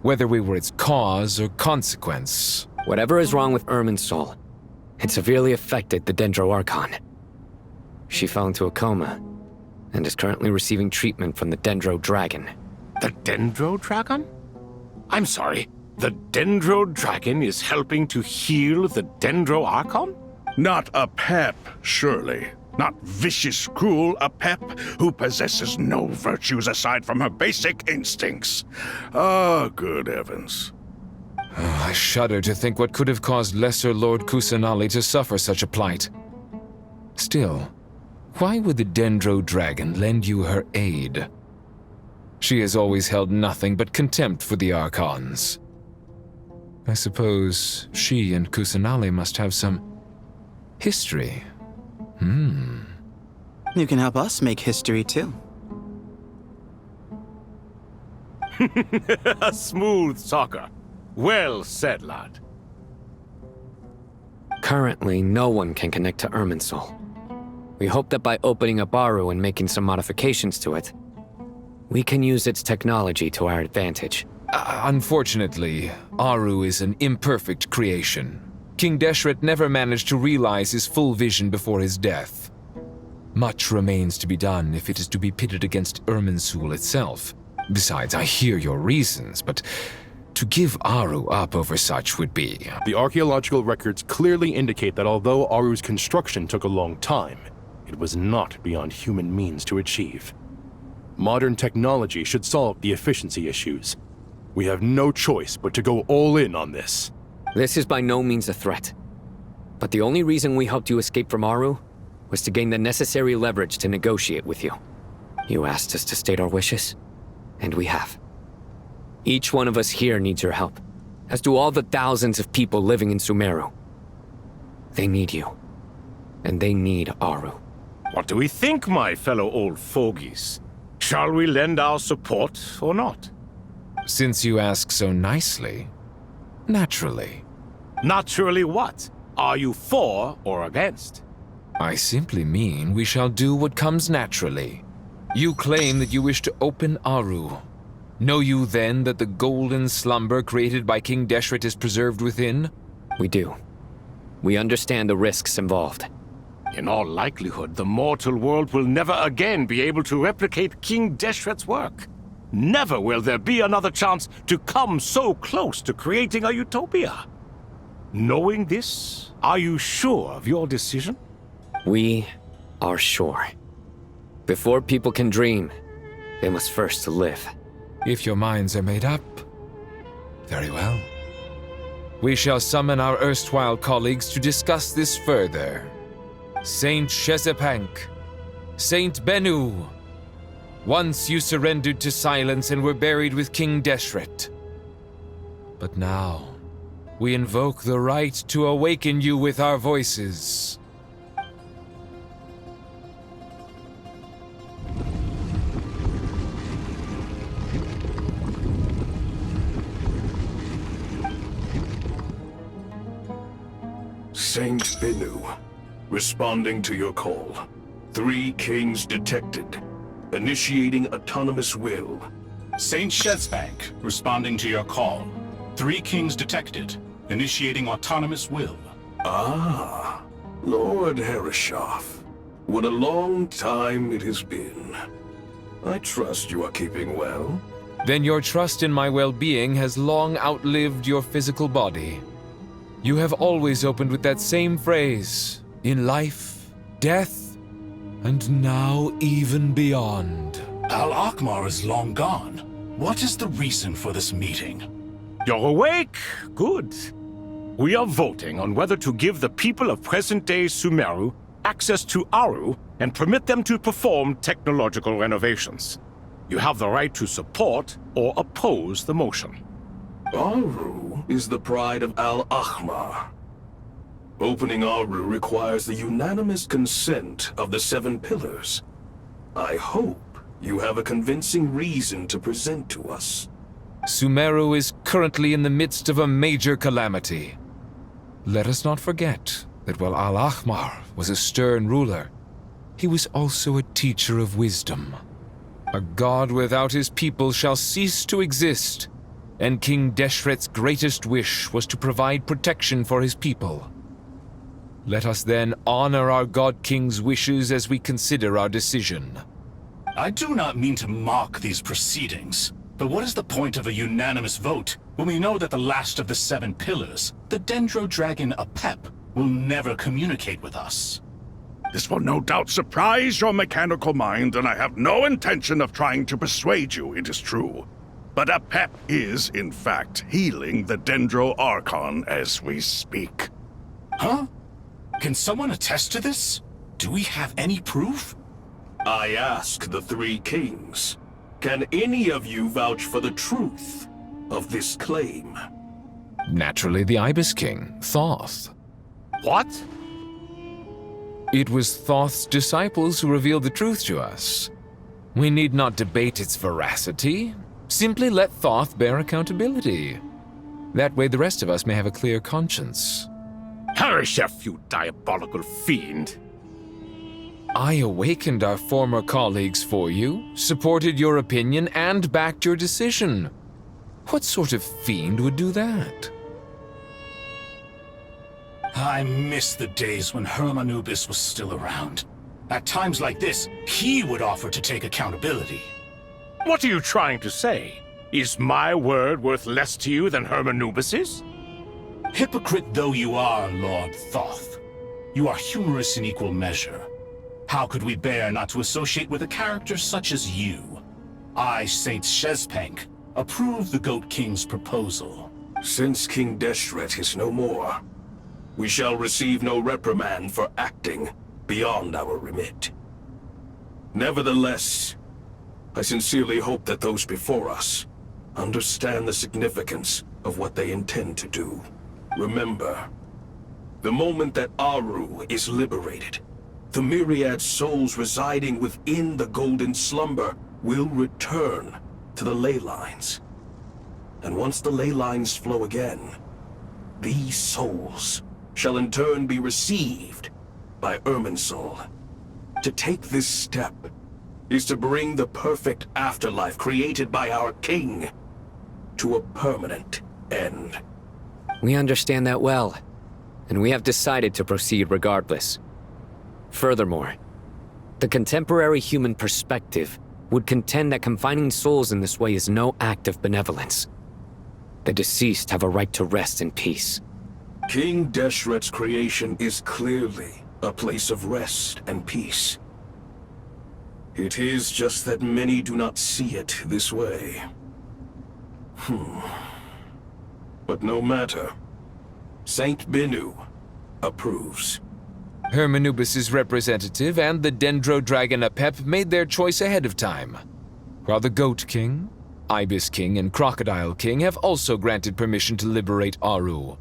whether we were its cause or consequence. Whatever is wrong with Irminsul, it severely affected the Dendro Archon. She fell into a coma and is currently receiving treatment from the Dendro Dragon. The Dendro Dragon? I'm sorry, the Dendro Dragon is helping to heal the Dendro Archon? Not a pep, surely. Not vicious, cruel a pep who possesses no virtues aside from her basic instincts. Good heavens. I shudder to think what could have caused Lesser Lord Kusanali to suffer such a plight. Still, why would the Dendro Dragon lend you her aid? She has always held nothing but contempt for the Archons. I suppose she and Kusanali must have some history. You can help us make history too. A smooth talker. Well said, lad. Currently, no one can connect to Irminsul. We hope that by opening up Aru and making some modifications to it, we can use its technology to our advantage. Unfortunately, Aru is an imperfect creation. King Deshret never managed to realize his full vision before his death. Much remains to be done if it is to be pitted against Irminsul itself. Besides, I hear your reasons, but to give Aru up over such would be... The archaeological records clearly indicate that although Aru's construction took a long time, it was not beyond human means to achieve. Modern technology should solve the efficiency issues. We have no choice but to go all in on this. This is by no means a threat. But the only reason we helped you escape from Aru was to gain the necessary leverage to negotiate with you. You asked us to state our wishes, and we have. Each one of us here needs your help, as do all the thousands of people living in Sumeru. They need you, and they need Aru. What do we think, my fellow old fogies? Shall we lend our support or not? Since you ask so nicely, naturally. Naturally what? Are you for or against? I simply mean we shall do what comes naturally. You claim that you wish to open Aru. Know you then that the golden slumber created by King Deshret is preserved within? We do. We understand the risks involved. In all likelihood, the mortal world will never again be able to replicate King Deshret's work. Never will there be another chance to come so close to creating a utopia. Knowing this, are you sure of your decision? We are sure. Before people can dream, they must first live. If your minds are made up, very well. We shall summon our erstwhile colleagues to discuss this further. Saint Shezepank, Saint Bennu, once you surrendered to silence and were buried with King Deshret. But now, we invoke the right to awaken you with our voices. Saint Binu, responding to your call. 3 kings detected. Initiating autonomous will. Saint Shezbank, responding to your call. 3 kings detected. Initiating autonomous will. Ah, Lord Herreshoff. What a long time it has been. I trust you are keeping well. Then your trust in my well-being has long outlived your physical body. You have always opened with that same phrase, in life, death, and now even beyond. Al-Akhmar is long gone. What is the reason for this meeting? You're awake? Good. We are voting on whether to give the people of present-day Sumeru access to Aru and permit them to perform technological renovations. You have the right to support or oppose the motion. Aru is the pride of Al-Akhmar. Opening Aru requires the unanimous consent of the 7 pillars. I hope you have a convincing reason to present to us. Sumeru is currently in the midst of a major calamity. Let us not forget that while Al-Akhmar was a stern ruler, he was also a teacher of wisdom. A god without his people shall cease to exist, and King Deshret's greatest wish was to provide protection for his people. Let us then honor our God King's wishes as we consider our decision. I do not mean to mock these proceedings, but what is the point of a unanimous vote when we know that the last of the 7 pillars, the Dendro Dragon Apep, will never communicate with us? This will no doubt surprise your mechanical mind, and I have no intention of trying to persuade you it is true. But Apep is, in fact, healing the Dendro Archon as we speak. Huh? Can someone attest to this? Do we have any proof? I ask the 3 kings, can any of you vouch for the truth of this claim? Naturally, the Ibis King, Thoth. What? It was Thoth's disciples who revealed the truth to us. We need not debate its veracity. Simply let Thoth bear accountability. That way the rest of us may have a clear conscience. Herreshoff, you diabolical fiend! I awakened our former colleagues for you, supported your opinion, and backed your decision. What sort of fiend would do that? I miss the days when Hermanubis was still around. At times like this, he would offer to take accountability. What are you trying to say? Is my word worth less to you than Hermanubis's? Hypocrite though you are, Lord Thoth, you are humorous in equal measure. How could we bear not to associate with a character such as you? I, Saint Shezbank, approve the Goat King's proposal. Since King Deshret is no more, we shall receive no reprimand for acting beyond our remit. Nevertheless, I sincerely hope that those before us understand the significance of what they intend to do. Remember, the moment that Aru is liberated, the myriad souls residing within the Golden Slumber will return to the ley lines. And once the ley lines flow again, these souls shall in turn be received by Irminsul. To take this step is to bring the perfect afterlife created by our king to a permanent end. We understand that well, and we have decided to proceed regardless. Furthermore, the contemporary human perspective would contend that confining souls in this way is no act of benevolence. The deceased have a right to rest in peace. King Deshret's creation is clearly a place of rest and peace. It is just that many do not see it this way. But no matter. Saint Binu approves. Hermanubis' representative and the Dendro Dragon Apep made their choice ahead of time, while the Goat King, Ibis King and Crocodile King have also granted permission to liberate Aru.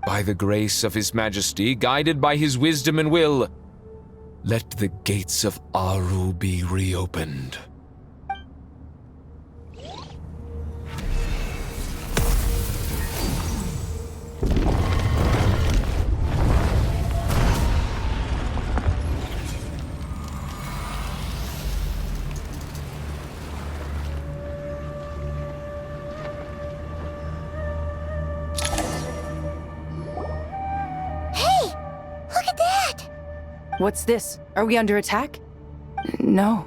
By the grace of His Majesty, guided by His wisdom and will, let the gates of Aru be reopened. What's this? Are we under attack? No.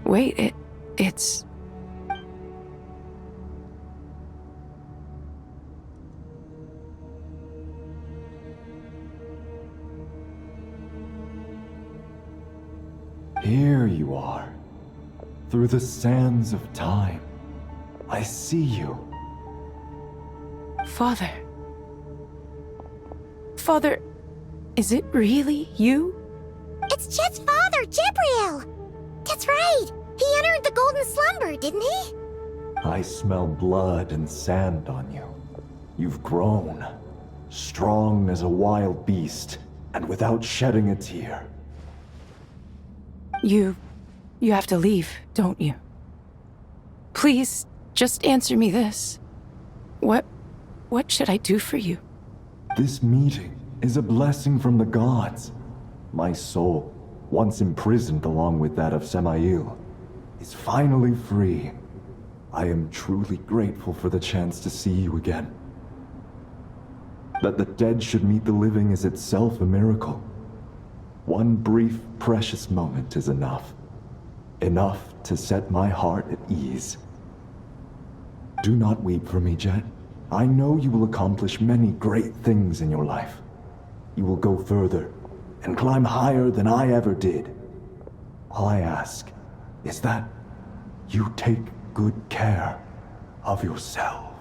Wait, it's... Here you are. Through the sands of time. I see you. Father. Father, is it really you? It's Jet's father, Jibriel! That's right! He entered the golden slumber, didn't he? I smell blood and sand on you. You've grown. Strong as a wild beast, and without shedding a tear. You have to leave, don't you? Please, just answer me this. What should I do for you? This meeting is a blessing from the gods. My soul, once imprisoned along with that of Samael, is finally free. I am truly grateful for the chance to see you again. That the dead should meet the living is itself a miracle. One brief, precious moment is enough. Enough to set my heart at ease. Do not weep for me, Jet. I know you will accomplish many great things in your life. You will go further and climb higher than I ever did. All I ask is that you take good care of yourself.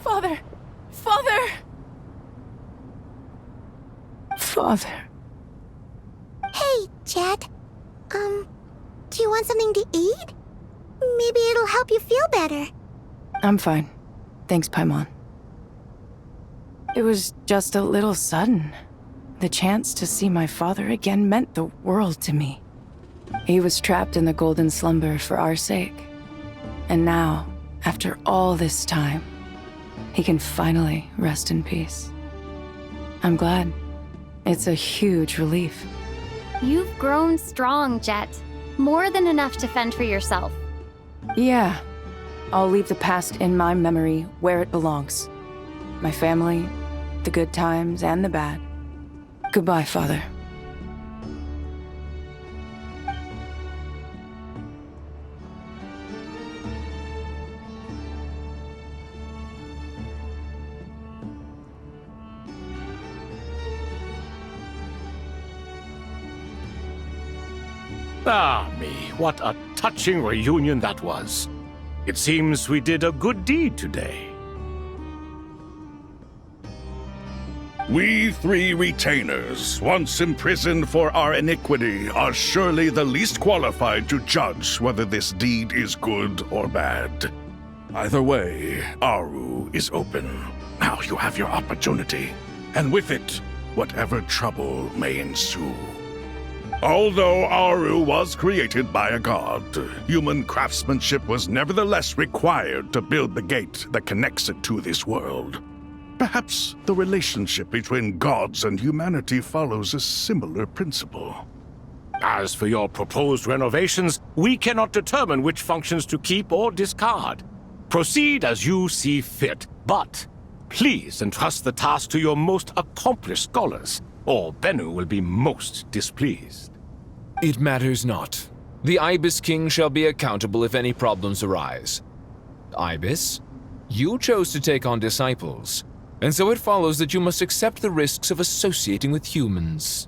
Father! Father! Father. Hey, Jet. Do you want something to eat? Maybe it'll help you feel better. I'm fine. Thanks, Paimon. It was just a little sudden. The chance to see my father again meant the world to me. He was trapped in the golden slumber for our sake. And now, after all this time, he can finally rest in peace. I'm glad. It's a huge relief. You've grown strong, Jet. More than enough to fend for yourself. Yeah. I'll leave the past in my memory where it belongs. My family, the good times and the bad. Goodbye, Father. Ah, me, what a touching reunion that was. It seems we did a good deed today. We three retainers, once imprisoned for our iniquity, are surely the least qualified to judge whether this deed is good or bad. Either way, Aru is open. Now you have your opportunity, and with it, whatever trouble may ensue. Although Aru was created by a god, human craftsmanship was nevertheless required to build the gate that connects it to this world. Perhaps the relationship between gods and humanity follows a similar principle. As for your proposed renovations, we cannot determine which functions to keep or discard. Proceed as you see fit, but please entrust the task to your most accomplished scholars, or Bennu will be most displeased. It matters not. The Ibis King shall be accountable if any problems arise. Ibis, you chose to take on disciples, and so it follows that you must accept the risks of associating with humans.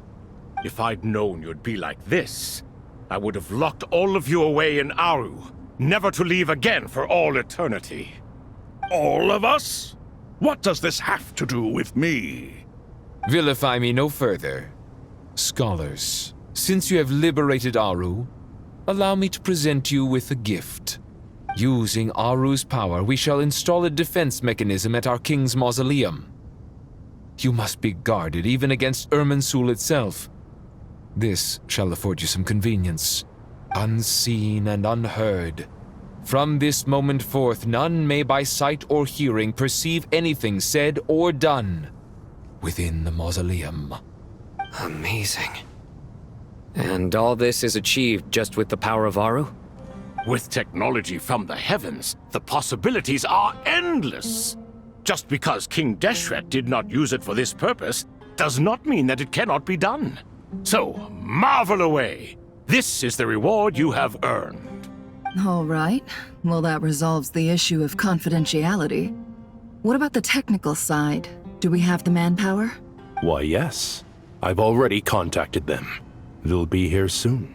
If I'd known you'd be like this, I would have locked all of you away in Aru, never to leave again for all eternity. All of us? What does this have to do with me? Vilify me no further. Scholars, since you have liberated Aru, allow me to present you with a gift. Using Aru's power, we shall install a defense mechanism at our king's mausoleum. You must be guarded even against Irminsul itself. This shall afford you some convenience. Unseen and unheard. From this moment forth, none may by sight or hearing perceive anything said or done within the mausoleum. Amazing. And all this is achieved just with the power of Aru? With technology from the heavens, the possibilities are endless. Just because King Deshret did not use it for this purpose does not mean that it cannot be done. So, marvel away. This is the reward you have earned. All right. Well, that resolves the issue of confidentiality. What about the technical side? Do we have the manpower? Why, yes. I've already contacted them. They'll be here soon.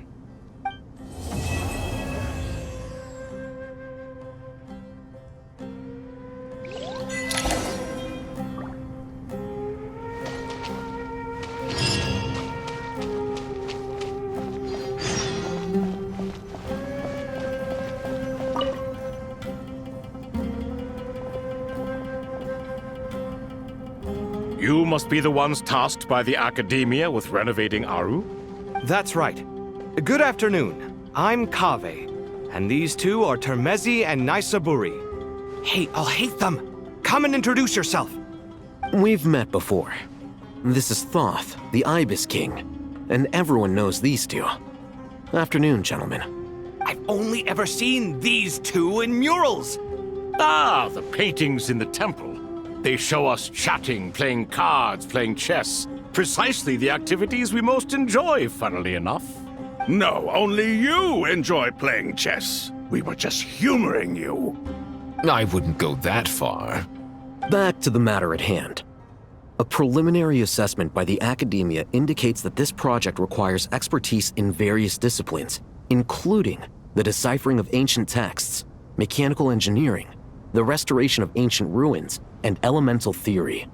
You must be the ones tasked by the Academia with renovating Aru? That's right. Good afternoon. I'm Kaveh, and these two are Termezi and Naisaburi. Hey, I'll hate them. Come and introduce yourself. We've met before. This is Thoth, the Ibis King, and everyone knows these two. Afternoon, gentlemen. I've only ever seen these two in murals. Ah, the paintings in the temple. They show us chatting, playing cards, playing chess. Precisely the activities we most enjoy, funnily enough. No, only you enjoy playing chess. We were just humoring you. I wouldn't go that far. Back to the matter at hand. A preliminary assessment by the Academia indicates that this project requires expertise in various disciplines, including the deciphering of ancient texts, mechanical engineering, the restoration of ancient ruins, and elemental theory.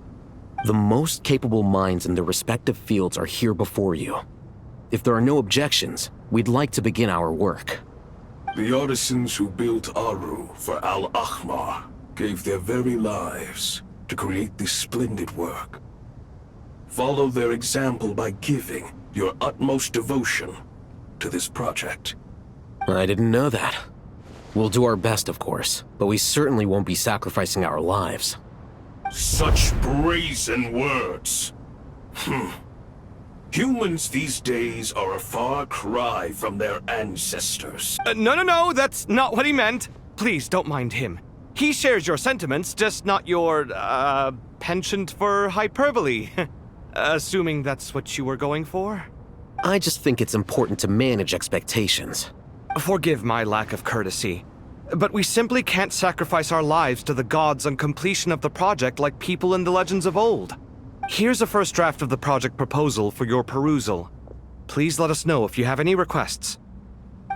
The most capable minds in their respective fields are here before you. If there are no objections, we'd like to begin our work. The artisans who built Aru for Al-Ahmar gave their very lives to create this splendid work. Follow their example by giving your utmost devotion to this project. I didn't know that. We'll do our best, of course, but we certainly won't be sacrificing our lives. Such brazen words. Humans these days are a far cry from their ancestors. No, that's not what he meant. Please don't mind him. He shares your sentiments, just not your, penchant for hyperbole. Assuming that's what you were going for? I just think it's important to manage expectations. Forgive my lack of courtesy, but we simply can't sacrifice our lives to the gods on completion of the project like people in the legends of old. Here's a first draft of the project proposal for your perusal. Please let us know if you have any requests.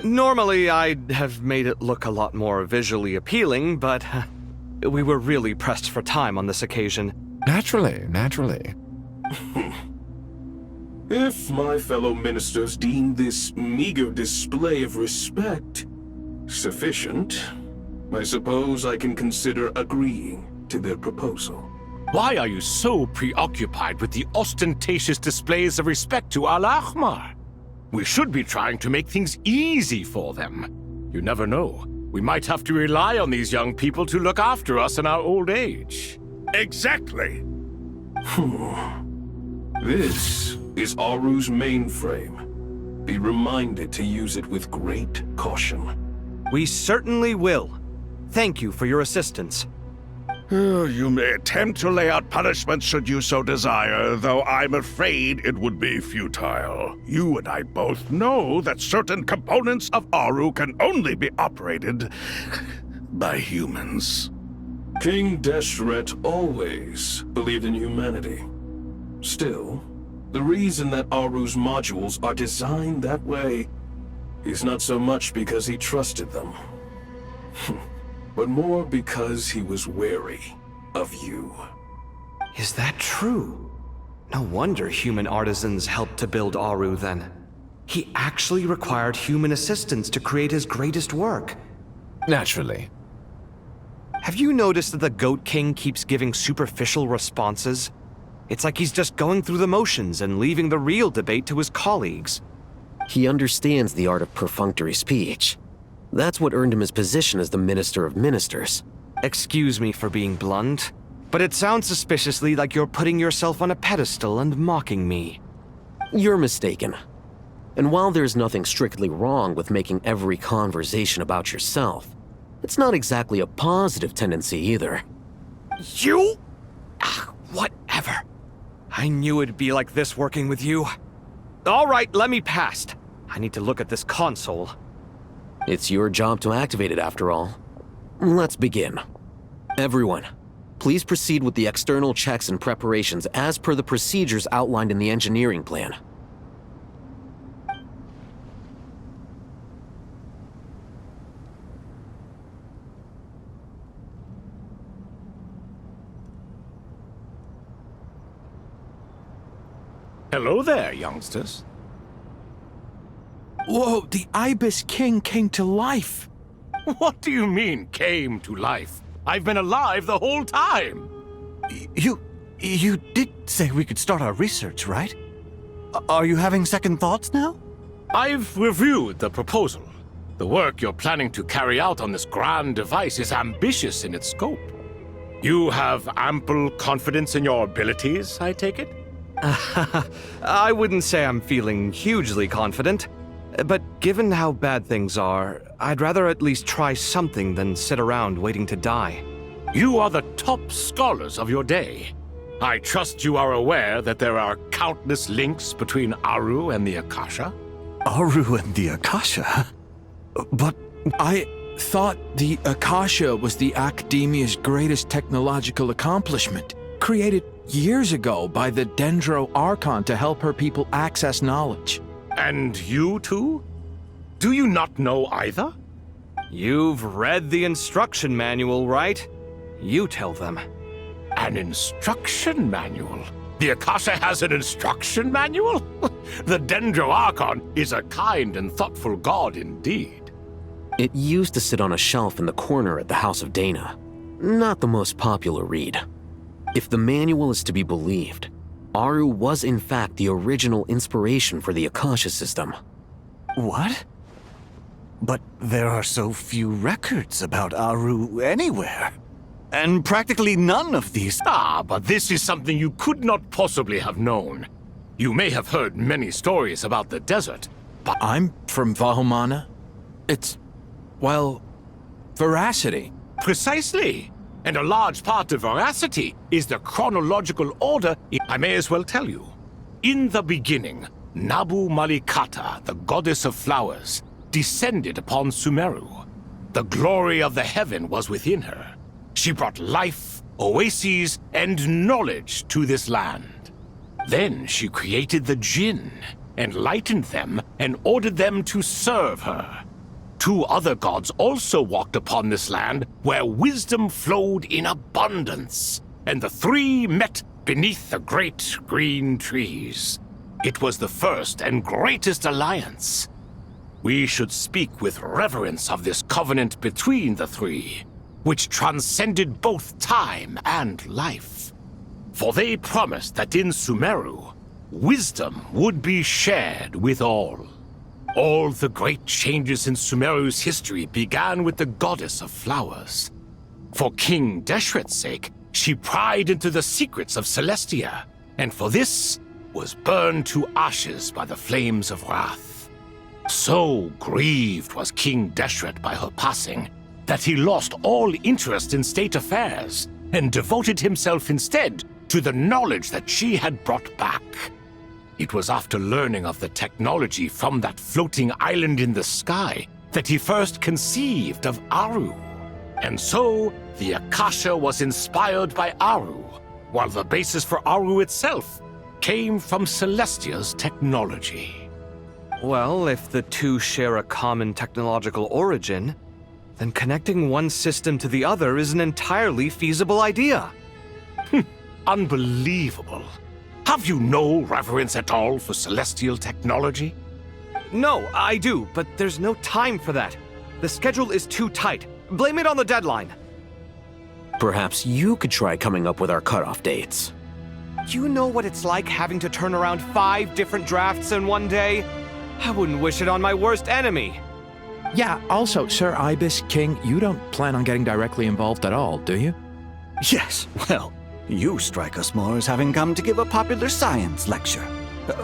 Normally, I'd have made it look a lot more visually appealing, but we were really pressed for time on this occasion. Naturally. If my fellow ministers deem this meager display of respect sufficient, I suppose I can consider agreeing to their proposal. Why are you so preoccupied with the ostentatious displays of respect to Al-Ahmar? We should be trying to make things easy for them. You never know. We might have to rely on these young people to look after us in our old age. Exactly. This is Aru's mainframe. Be reminded to use it with great caution. We certainly will. Thank you for your assistance. You may attempt to lay out punishment should you so desire, though I'm afraid it would be futile. You and I both know that certain components of Aru can only be operated by humans. King Deshret always believed in humanity. Still, the reason that Aru's modules are designed that way is not so much because he trusted them. but more because he was wary of you. Is that true? No wonder human artisans helped to build Aru then. He actually required human assistance to create his greatest work. Naturally. Have you noticed that the Goat King keeps giving superficial responses? It's like he's just going through the motions and leaving the real debate to his colleagues. He understands the art of perfunctory speech. That's what earned him his position as the Minister of Ministers. Excuse me for being blunt, but it sounds suspiciously like you're putting yourself on a pedestal and mocking me. You're mistaken. And while there's nothing strictly wrong with making every conversation about yourself, it's not exactly a positive tendency either. You? Whatever. I knew it'd be like this working with you. All right, let me past. I need to look at this console. It's your job to activate it after all. Let's begin. Everyone, please proceed with the external checks and preparations as per the procedures outlined in the engineering plan. Hello there, youngsters. Whoa, the Ibis King came to life. What do you mean, came to life? I've been alive the whole time. You did say we could start our research, right? Are you having second thoughts now? I've reviewed the proposal. The work you're planning to carry out on this grand device is ambitious in its scope. You have ample confidence in your abilities, I take it? I wouldn't say I'm feeling hugely confident, but given how bad things are, I'd rather at least try something than sit around waiting to die. You are the top scholars of your day. I trust you are aware that there are countless links between Aru and the Akasha? Aru and the Akasha? But I thought the Akasha was the Academia's greatest technological accomplishment, created years ago by the Dendro Archon to help her people access knowledge. And you too? Do you not know either? You've read the instruction manual, right? You tell them. An instruction manual? The Akasha has an instruction manual? The Dendro Archon is a kind and thoughtful god indeed. It used to sit on a shelf in the corner at the House of Dana. Not the most popular read. If the manual is to be believed, Aru was in fact the original inspiration for the Akasha system. What? But there are so few records about Aru anywhere. And practically none of these... But this is something you could not possibly have known. You may have heard many stories about the desert, but... I'm from Vahumana. It's, well, veracity. Precisely. And a large part of veracity is the chronological order. I may as well tell you. In the beginning, Nabu Malikata, the goddess of flowers, descended upon Sumeru. The glory of the heaven was within her. She brought life, oases, and knowledge to this land. Then she created the Jinn, enlightened them, and ordered them to serve her. 2 other gods also walked upon this land where wisdom flowed in abundance, and the 3 met beneath the great green trees. It was the first and greatest alliance. We should speak with reverence of this covenant between the 3, which transcended both time and life. For they promised that in Sumeru, wisdom would be shared with all. All the great changes in Sumeru's history began with the goddess of flowers. For King Deshret's sake, she pried into the secrets of Celestia, and for this was burned to ashes by the flames of wrath. So grieved was King Deshret by her passing that he lost all interest in state affairs and devoted himself instead to the knowledge that she had brought back. It was after learning of the technology from that floating island in the sky that he first conceived of Aru. And so, the Akasha was inspired by Aru, while the basis for Aru itself came from Celestia's technology. Well, if the 2 share a common technological origin, then connecting one system to the other is an entirely feasible idea. Unbelievable. Have you no reverence at all for celestial technology? No, I do, but there's no time for that. The schedule is too tight. Blame it on the deadline. Perhaps you could try coming up with our cutoff dates. You know what it's like having to turn around 5 different drafts in one day? I wouldn't wish it on my worst enemy. Yeah, also, Sir Ibis, King, you don't plan on getting directly involved at all, do you? Yes, well, you strike us more as having come to give a popular science lecture.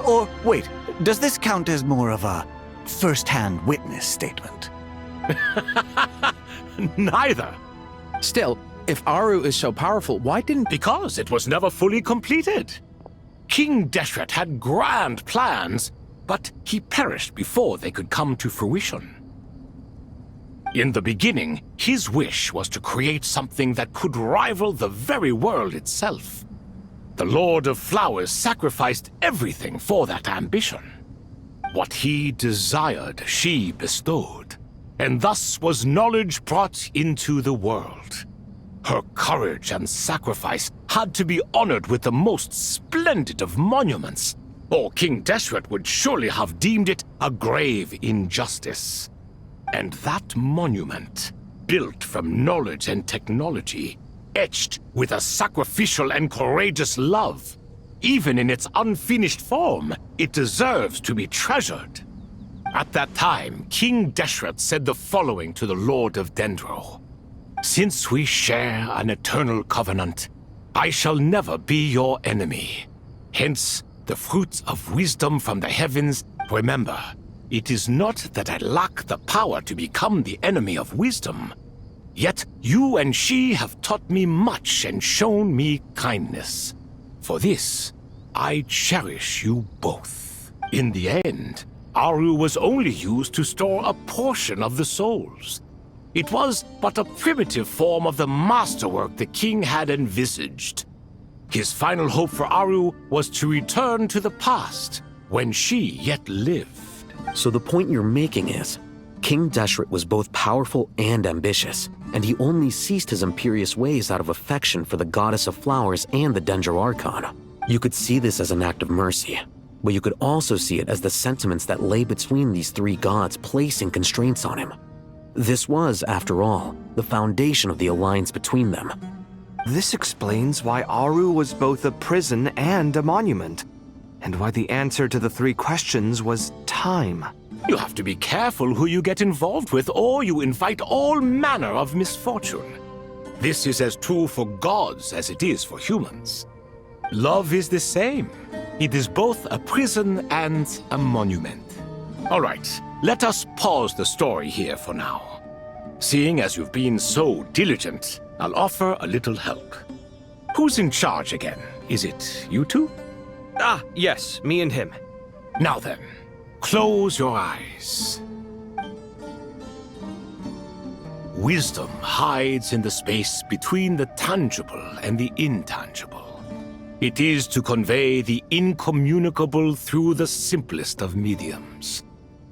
Or, wait, does this count as more of a first-hand witness statement? Neither. Still, if Aru is so powerful, why didn't... Because it was never fully completed. King Deshret had grand plans, but he perished before they could come to fruition. In the beginning, his wish was to create something that could rival the very world itself. The Lord of Flowers sacrificed everything for that ambition. What he desired, she bestowed, and thus was knowledge brought into the world. Her courage and sacrifice had to be honored with the most splendid of monuments, or King Deshret would surely have deemed it a grave injustice. And that monument, built from knowledge and technology, etched with a sacrificial and courageous love, even in its unfinished form, it deserves to be treasured. At that time, King Deshret said the following to the Lord of Dendro. Since we share an eternal covenant, I shall never be your enemy. Hence, the fruits of wisdom from the heavens, remember, it is not that I lack the power to become the enemy of wisdom. Yet you and she have taught me much and shown me kindness. For this, I cherish you both. In the end, Aru was only used to store a portion of the souls. It was but a primitive form of the masterwork the king had envisaged. His final hope for Aru was to return to the past, when she yet lived. So the point you're making is, King Deshret was both powerful and ambitious, and he only ceased his imperious ways out of affection for the Goddess of Flowers and the Dendro Archon. You could see this as an act of mercy, but you could also see it as the sentiments that lay between these 3 gods placing constraints on him. This was, after all, the foundation of the alliance between them. This explains why Aru was both a prison and a monument, and why the answer to the 3 questions was time. You have to be careful who you get involved with, or you invite all manner of misfortune. This is as true for gods as it is for humans. Love is the same. It is both a prison and a monument. All right, let us pause the story here for now. Seeing as you've been so diligent, I'll offer a little help. Who's in charge again? Is it you two? Ah, yes, me and him. Now then, close your eyes. Wisdom hides in the space between the tangible and the intangible. It is to convey the incommunicable through the simplest of mediums.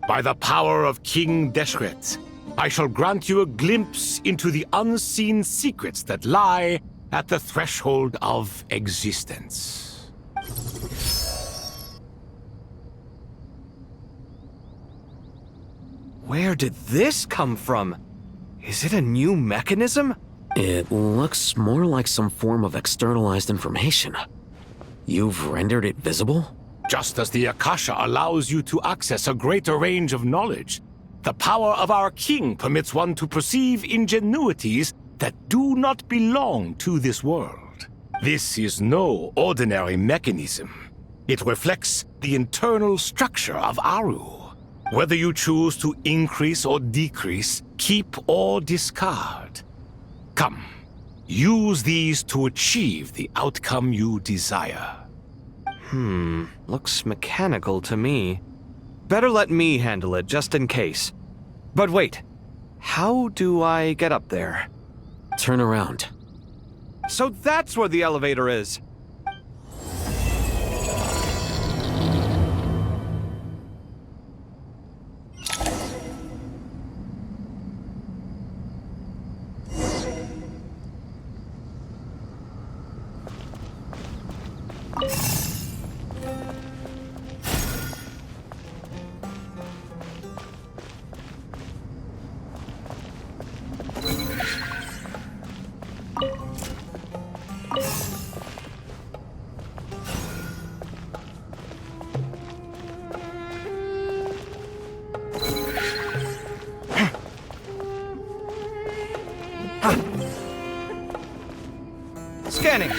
By the power of King Deshret, I shall grant you a glimpse into the unseen secrets that lie at the threshold of existence. Where did this come from? Is it a new mechanism? It looks more like some form of externalized information. You've rendered it visible? Just as the Akasha allows you to access a greater range of knowledge, the power of our king permits one to perceive ingenuities that do not belong to this world. This is no ordinary mechanism. It reflects the internal structure of Aru. Whether you choose to increase or decrease, keep or discard. Come, use these to achieve the outcome you desire. Looks mechanical to me. Better let me handle it, just in case. But wait, how do I get up there? Turn around. So that's where the elevator is. Scanning.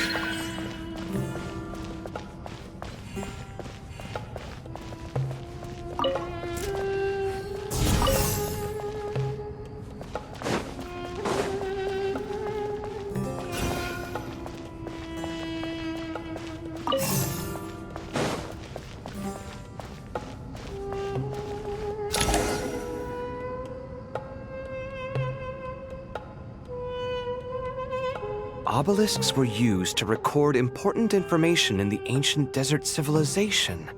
Obelisks were used to record important information in the ancient desert civilization.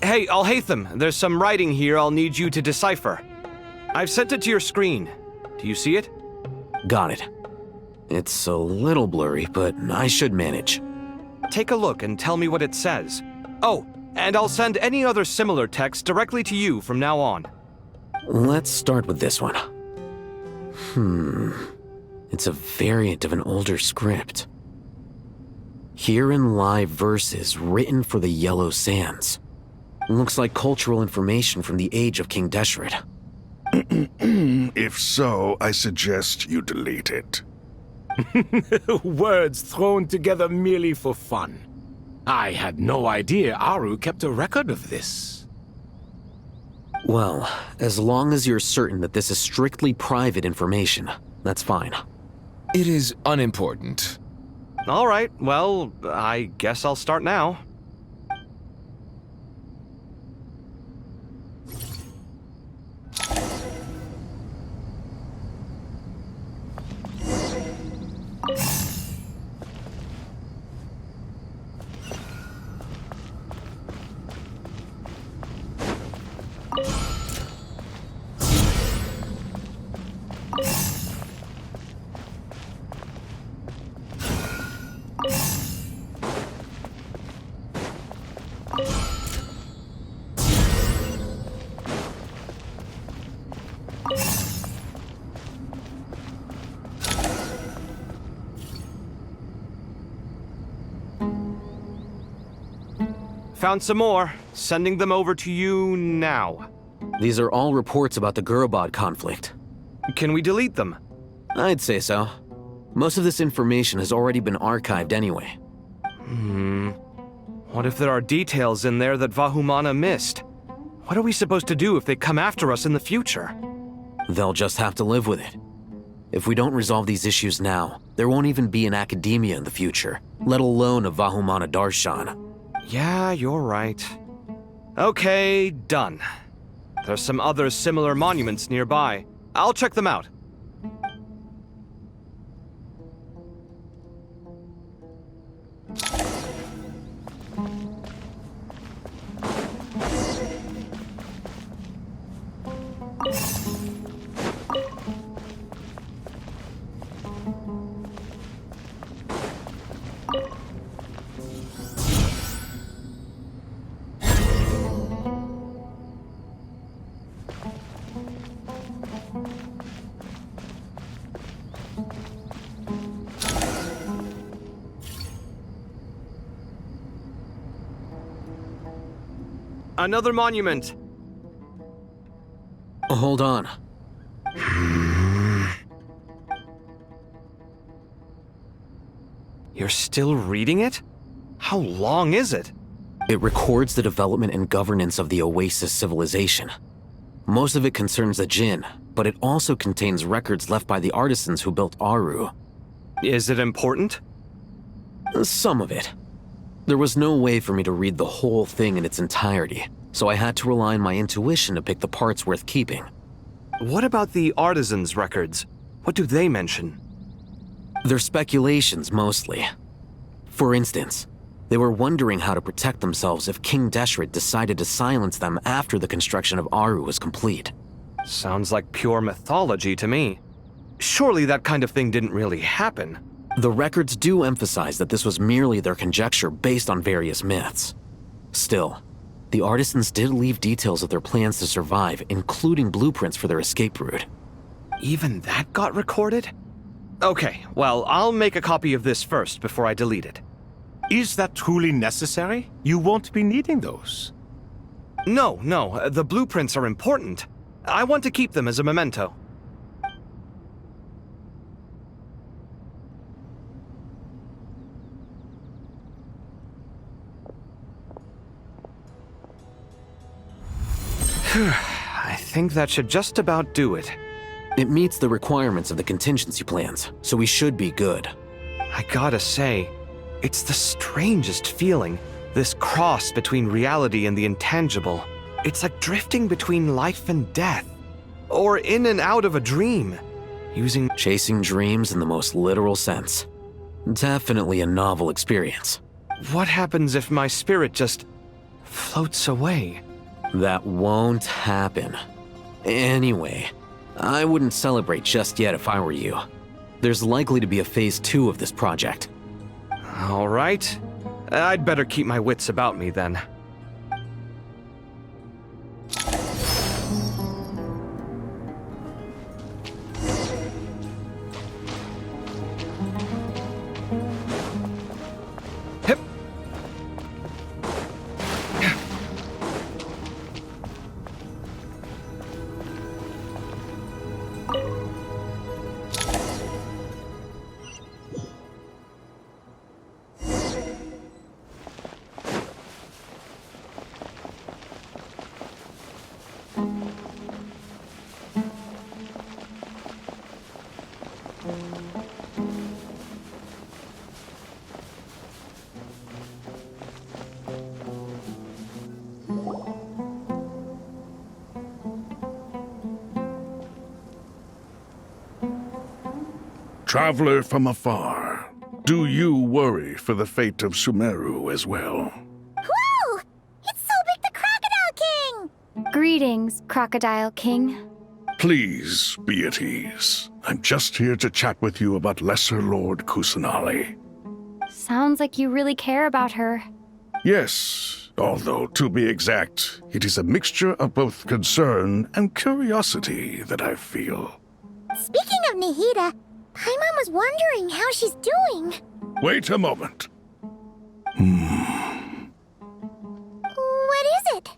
Hey, Al-Haytham, there's some writing here I'll need you to decipher. I've sent it to your screen. Do you see it? Got it. It's a little blurry, but I should manage. Take a look and tell me what it says. Oh, and I'll send any other similar text directly to you from now on. Let's start with this one. It's a variant of an older script. Herein lie verses written for the Yellow Sands. Looks like cultural information from the age of King Deshret. If so, I suggest you delete it. Words thrown together merely for fun. I had no idea Aru kept a record of this. Well, as long as you're certain that this is strictly private information, that's fine. It is unimportant. All right, well, I guess I'll start now. Found some more. Sending them over to you now. These are all reports about the Gurubad conflict. Can we delete them? I'd say so. Most of this information has already been archived anyway. What if there are details in there that Vahumana missed? What are we supposed to do if they come after us in the future? They'll just have to live with it. If we don't resolve these issues now, there won't even be an academia in the future, let alone a Vahumana Darshan. Yeah, you're right. Okay, done. There's some other similar monuments nearby. I'll check them out. Another monument. Hold on. You're still reading it? How long is it? It records the development and governance of the Oasis civilization. Most of it concerns the Jinn, but it also contains records left by the artisans who built Aru. Is it important? Some of it. There was no way for me to read the whole thing in its entirety, so I had to rely on my intuition to pick the parts worth keeping. What about the artisans' records? What do they mention? They're speculations, mostly. For instance, they were wondering how to protect themselves if King Deshret decided to silence them after the construction of Aru was complete. Sounds like pure mythology to me. Surely that kind of thing didn't really happen. The records do emphasize that this was merely their conjecture based on various myths. Still, the artisans did leave details of their plans to survive, including blueprints for their escape route. Even that got recorded? Okay, well, I'll make a copy of this first before I delete it. Is that truly necessary? You won't be needing those. No, the blueprints are important. I want to keep them as a memento. I think that should just about do it. It meets the requirements of the contingency plans, so we should be good. I gotta say, it's the strangest feeling, this cross between reality and the intangible. It's like drifting between life and death, or in and out of a dream, Chasing dreams in the most literal sense. Definitely a novel experience. What happens if my spirit just floats away? That won't happen. Anyway, I wouldn't celebrate just yet if I were you. There's likely to be a phase 2 of this project. All right. I'd better keep my wits about me then. Traveler from afar, do you worry for the fate of Sumeru as well? Whoa! It's Sobek the Crocodile King! Greetings, Crocodile King. Please be at ease. I'm just here to chat with you about Lesser Lord Kusanali. Sounds like you really care about her. Yes, although to be exact, it is a mixture of both concern and curiosity that I feel. Speaking of Nahida, Paimon was wondering how she's doing. Wait a moment. What is it?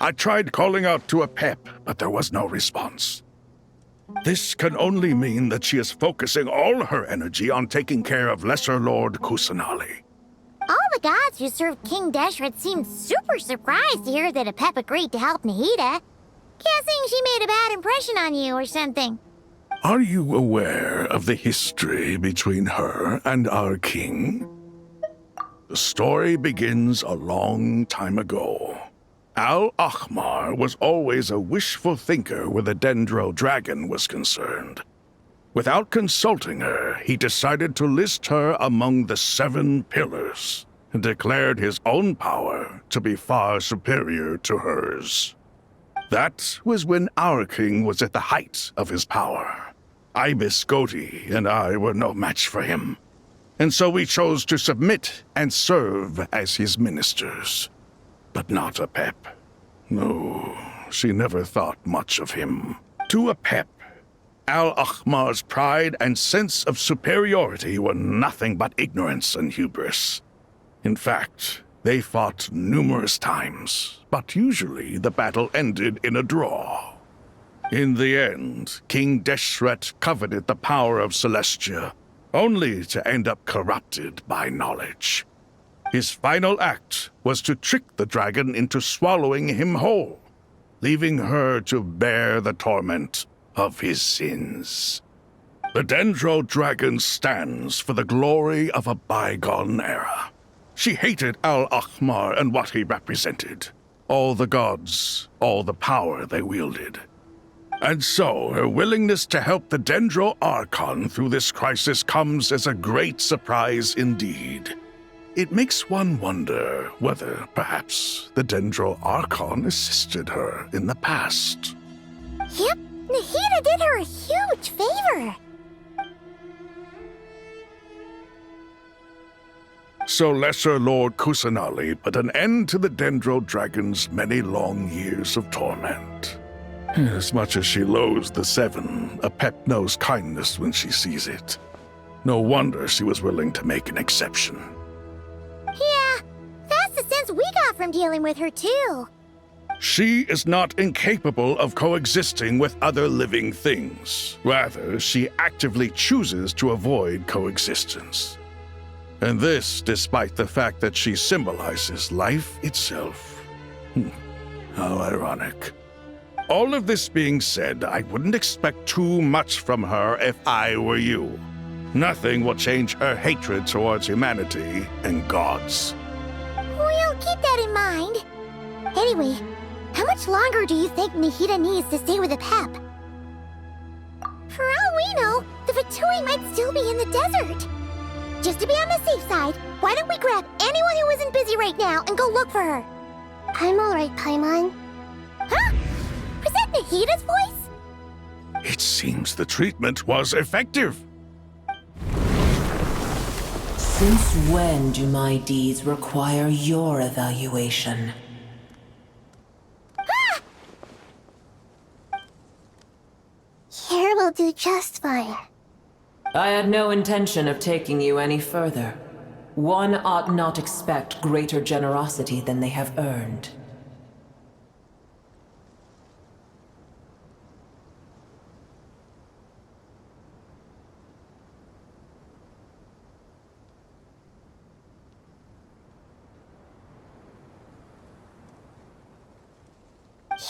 I tried calling out to a pep, but there was no response. This can only mean that she is focusing all her energy on taking care of Lesser Lord Kusanali. All the gods who served King Deshret seemed super surprised to hear that a pep agreed to help Nahida. Guessing she made a bad impression on you or something. Are you aware of the history between her and our king? The story begins a long time ago. Al-Ahmar was always a wishful thinker where the Dendro dragon was concerned. Without consulting her, he decided to list her among the 7 pillars and declared his own power to be far superior to hers. That was when our king was at the height of his power. Ibis Goti and I were no match for him, and so we chose to submit and serve as his ministers. But not a pep. No, she never thought much of him. To a pep, Al-Ahmar's pride and sense of superiority were nothing but ignorance and hubris. In fact, they fought numerous times, but usually the battle ended in a draw. In the end, King Deshret coveted the power of Celestia, only to end up corrupted by knowledge. His final act was to trick the dragon into swallowing him whole, leaving her to bear the torment of his sins. The Dendro dragon stands for the glory of a bygone era. She hated Al-Ahmar and what he represented. All the gods, all the power they wielded. And so, her willingness to help the Dendro Archon through this crisis comes as a great surprise indeed. It makes one wonder whether, perhaps, the Dendro Archon assisted her in the past. Yep, Nahida did her a huge favor. So Lesser Lord Kusanali put an end to the Dendro Dragon's many long years of torment. As much as she loathes the 7, a pep knows kindness when she sees it. No wonder she was willing to make an exception. Yeah, that's the sense we got from dealing with her too. She is not incapable of coexisting with other living things. Rather, she actively chooses to avoid coexistence. And this despite the fact that she symbolizes life itself. How ironic. All of this being said, I wouldn't expect too much from her if I were you. Nothing will change her hatred towards humanity and gods. We'll keep that in mind. Anyway, how much longer do you think Nahida needs to stay with the Pep? For all we know, the Fatui might still be in the desert. Just to be on the safe side, why don't we grab anyone who isn't busy right now and go look for her? I'm alright, Paimon. Huh? Was that Nahida's voice? It seems the treatment was effective. Since when do my deeds require your evaluation? Here will do just fine. I had no intention of taking you any further. One ought not expect greater generosity than they have earned.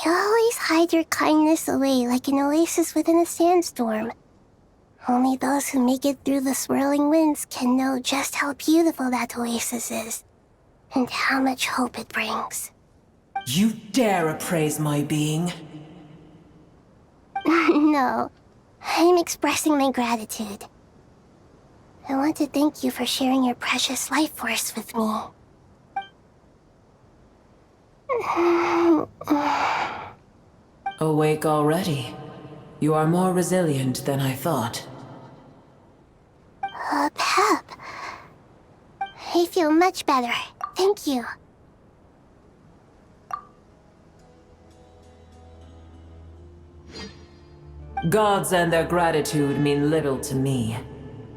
You always hide your kindness away like an oasis within a sandstorm. Only those who make it through the swirling winds can know just how beautiful that oasis is, and how much hope it brings. You dare appraise my being? No, I'm expressing my gratitude. I want to thank you for sharing your precious life force with me. Awake already? You are more resilient than I thought. Pep. I feel much better. Thank you. Gods and their gratitude mean little to me.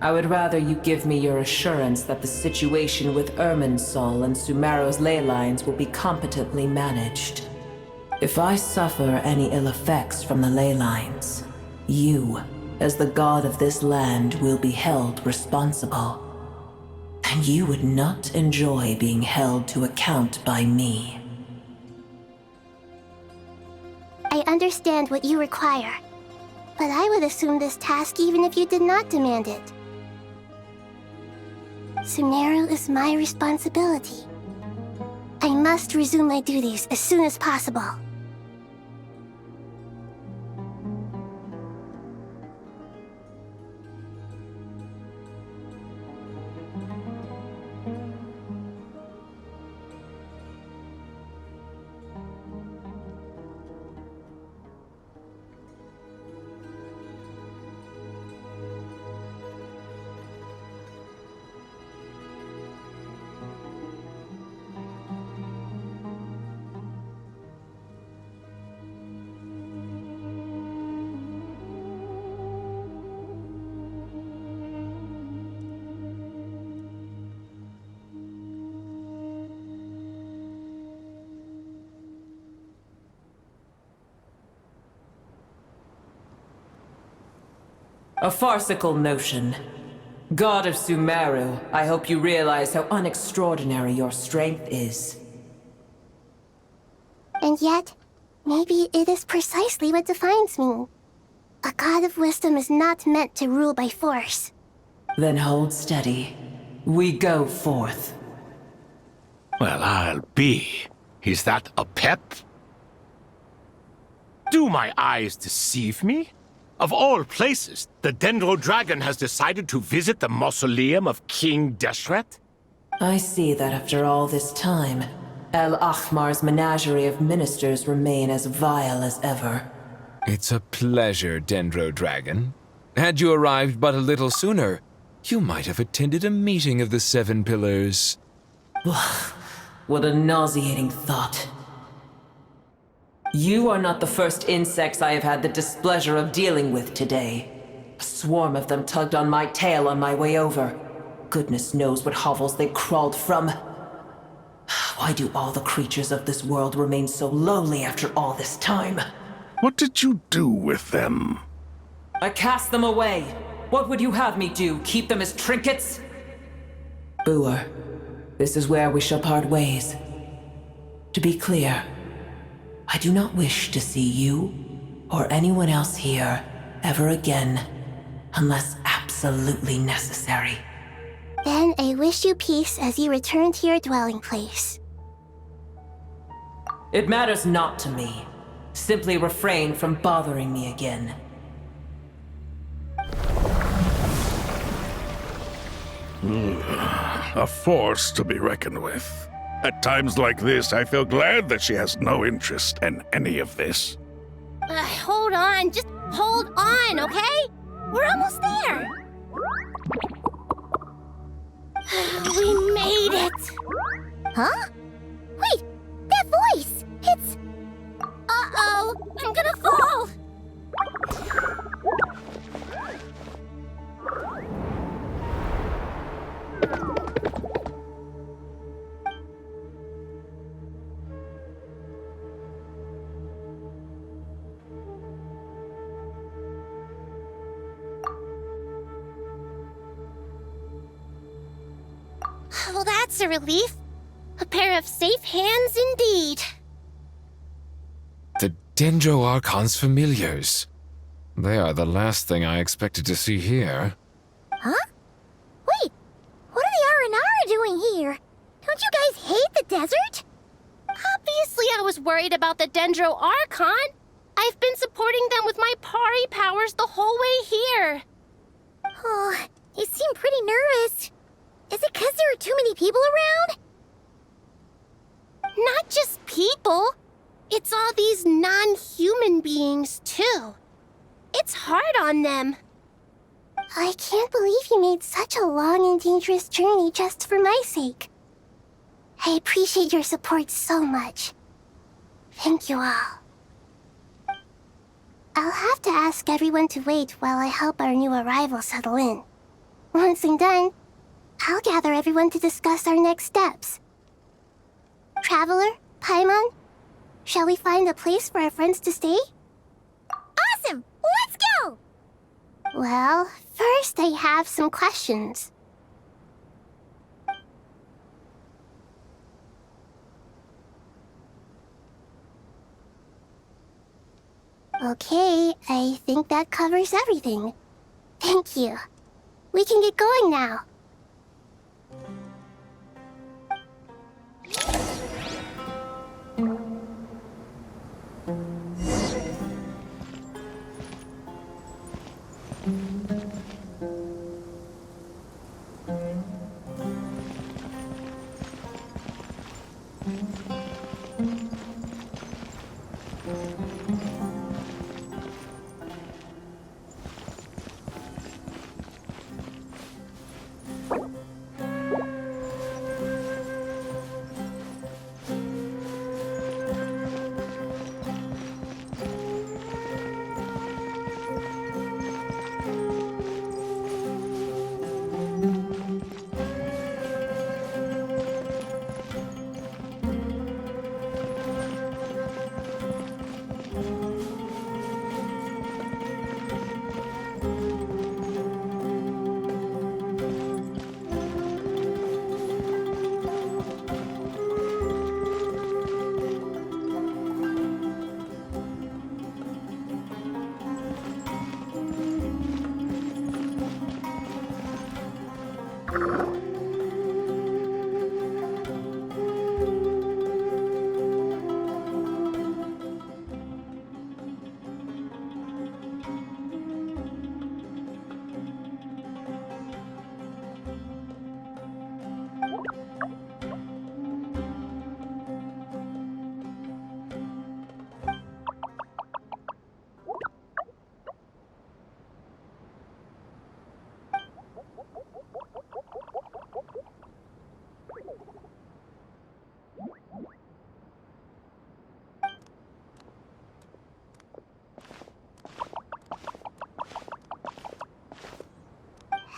I would rather you give me your assurance that the situation with Irminsul and Sumeru's ley lines will be competently managed. If I suffer any ill effects from the ley lines, you, as the god of this land, will be held responsible. And you would not enjoy being held to account by me. I understand what you require, but I would assume this task even if you did not demand it. Sumeru is my responsibility. I must resume my duties as soon as possible. A farcical notion. God of Sumeru, I hope you realize how unextraordinary your strength is. And yet, maybe it is precisely what defines me. A god of wisdom is not meant to rule by force. Then hold steady. We go forth. Well, I'll be. Is that a pep? Do my eyes deceive me? Of all places, the Dendro Dragon has decided to visit the mausoleum of King Deshret? I see that after all this time, El Ahmar's menagerie of ministers remain as vile as ever. It's a pleasure, Dendro Dragon. Had you arrived but a little sooner, you might have attended a meeting of the Seven Pillars. What a nauseating thought. You are not the first insects I have had the displeasure of dealing with today. A swarm of them tugged on my tail on my way over. Goodness knows what hovels they crawled from. Why do all the creatures of this world remain so lowly after all this time? What did you do with them? I cast them away. What would you have me do? Keep them as trinkets? Boer, this is where we shall part ways. To be clear, I do not wish to see you or anyone else here ever again, unless absolutely necessary. Then I wish you peace as you return to your dwelling place. It matters not to me. Simply refrain from bothering me again. A force to be reckoned with. At times like this, I feel glad that she has no interest in any of this. Hold on, just hold on, okay? We're almost there. We made it. Huh? Wait, that voice! It's... Uh-oh, I'm gonna fall! Well, that's a relief. A pair of safe hands indeed. The Dendro Archon's familiars. They are the last thing I expected to see here. Huh? Wait, what are the Aranara doing here? Don't you guys hate the desert? Obviously I was worried about the Dendro Archon. I've been supporting them with my Pari powers the whole way here. Oh, you seem pretty nervous. Is it because there are too many people around? Not just people. It's all these non-human beings, too. It's hard on them. I can't believe you made such a long and dangerous journey just for my sake. I appreciate your support so much. Thank you all. I'll have to ask everyone to wait while I help our new arrival settle in. Once I'm done, I'll gather everyone to discuss our next steps. Traveler, Paimon, shall we find a place for our friends to stay? Awesome! Let's go! Well, first I have some questions. Okay, I think that covers everything. Thank you. We can get going now.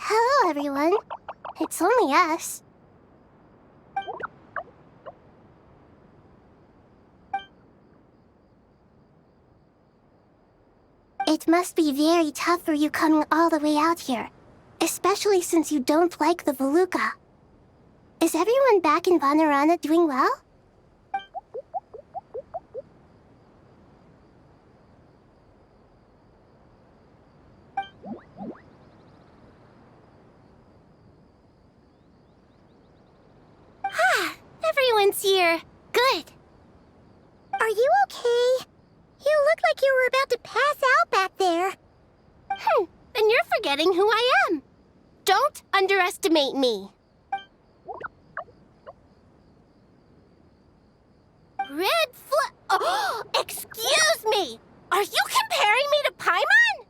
Hello, everyone. It's only us. It must be very tough for you coming all the way out here, especially since you don't like the Voluka. Is everyone back in Vanarana doing well? everyone's here. Good. Are you okay? You look like you were about to pass out back there. Then you're forgetting who I am. Don't underestimate me. Oh, excuse me! Are you comparing me to Paimon?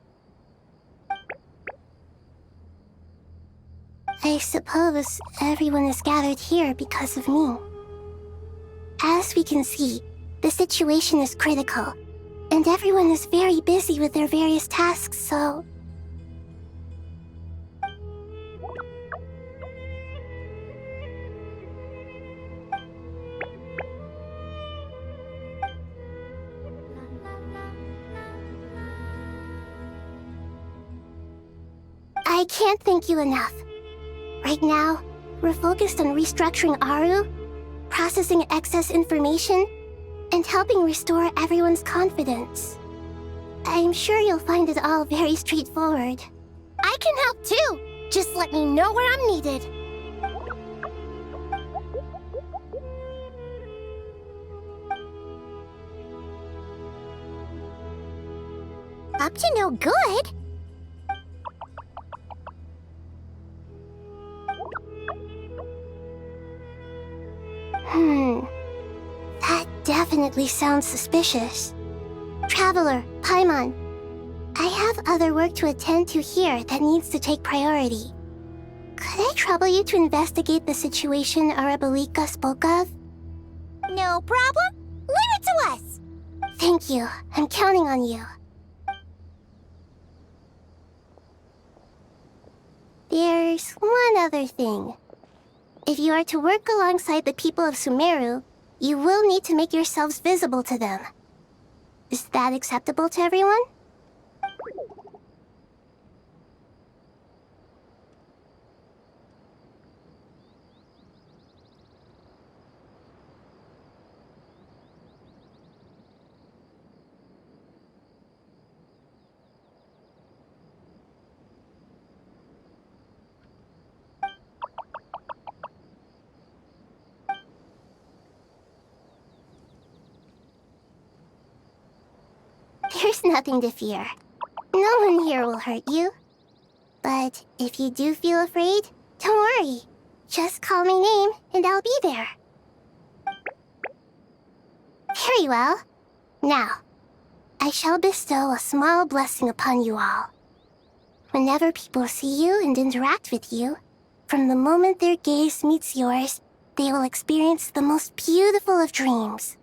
I suppose everyone is gathered here because of me. As we can see, the situation is critical, and everyone is very busy with their various tasks, so... I can't thank you enough. Right now, we're focused on restructuring Aru, processing excess information, and helping restore everyone's confidence. I'm sure you'll find it all very straightforward. I can help too! Just let me know where I'm needed. Up to no good? That definitely sounds suspicious. Traveler, Paimon, I have other work to attend to here that needs to take priority. Could I trouble you to investigate the situation Arabalika spoke of? No problem. Leave it to us! Thank you. I'm counting on you. There's one other thing. If you are to work alongside the people of Sumeru, you will need to make yourselves visible to them. Is that acceptable to everyone? There's nothing to fear. No one here will hurt you. But if you do feel afraid, don't worry. Just call my name and I'll be there. Very well. Now, I shall bestow a small blessing upon you all. Whenever people see you and interact with you, from the moment their gaze meets yours, they will experience the most beautiful of dreams.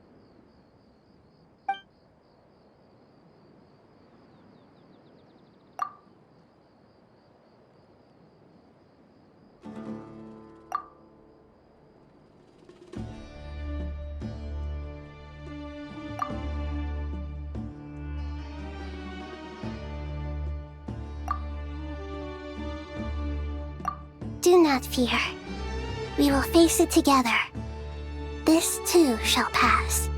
Do not fear. We will face it together. This too shall pass.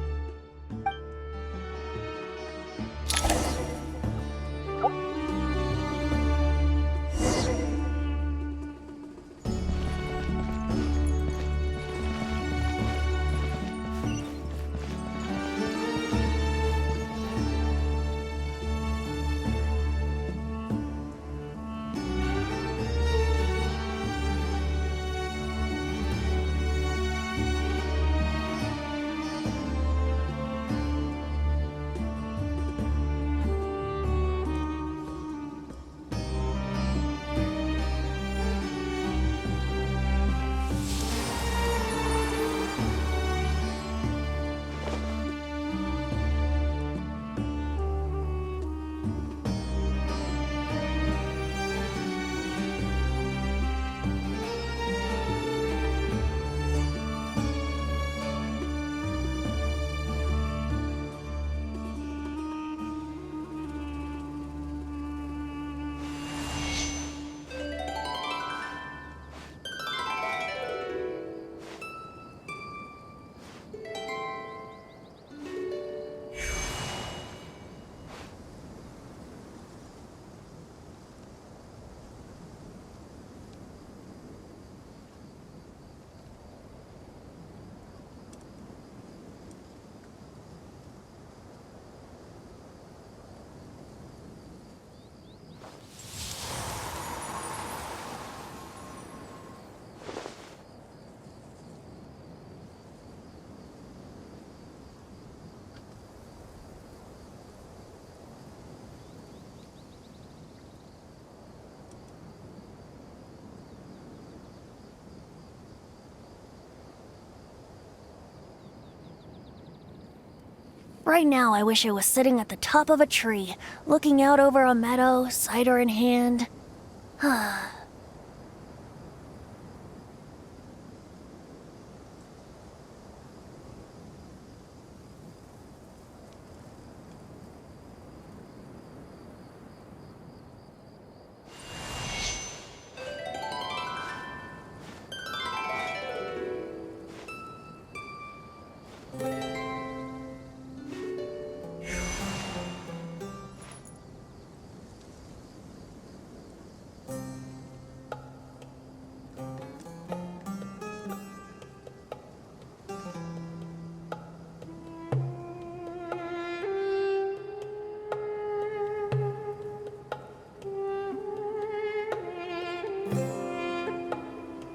Right now, I wish I was sitting at the top of a tree, looking out over a meadow, cider in hand.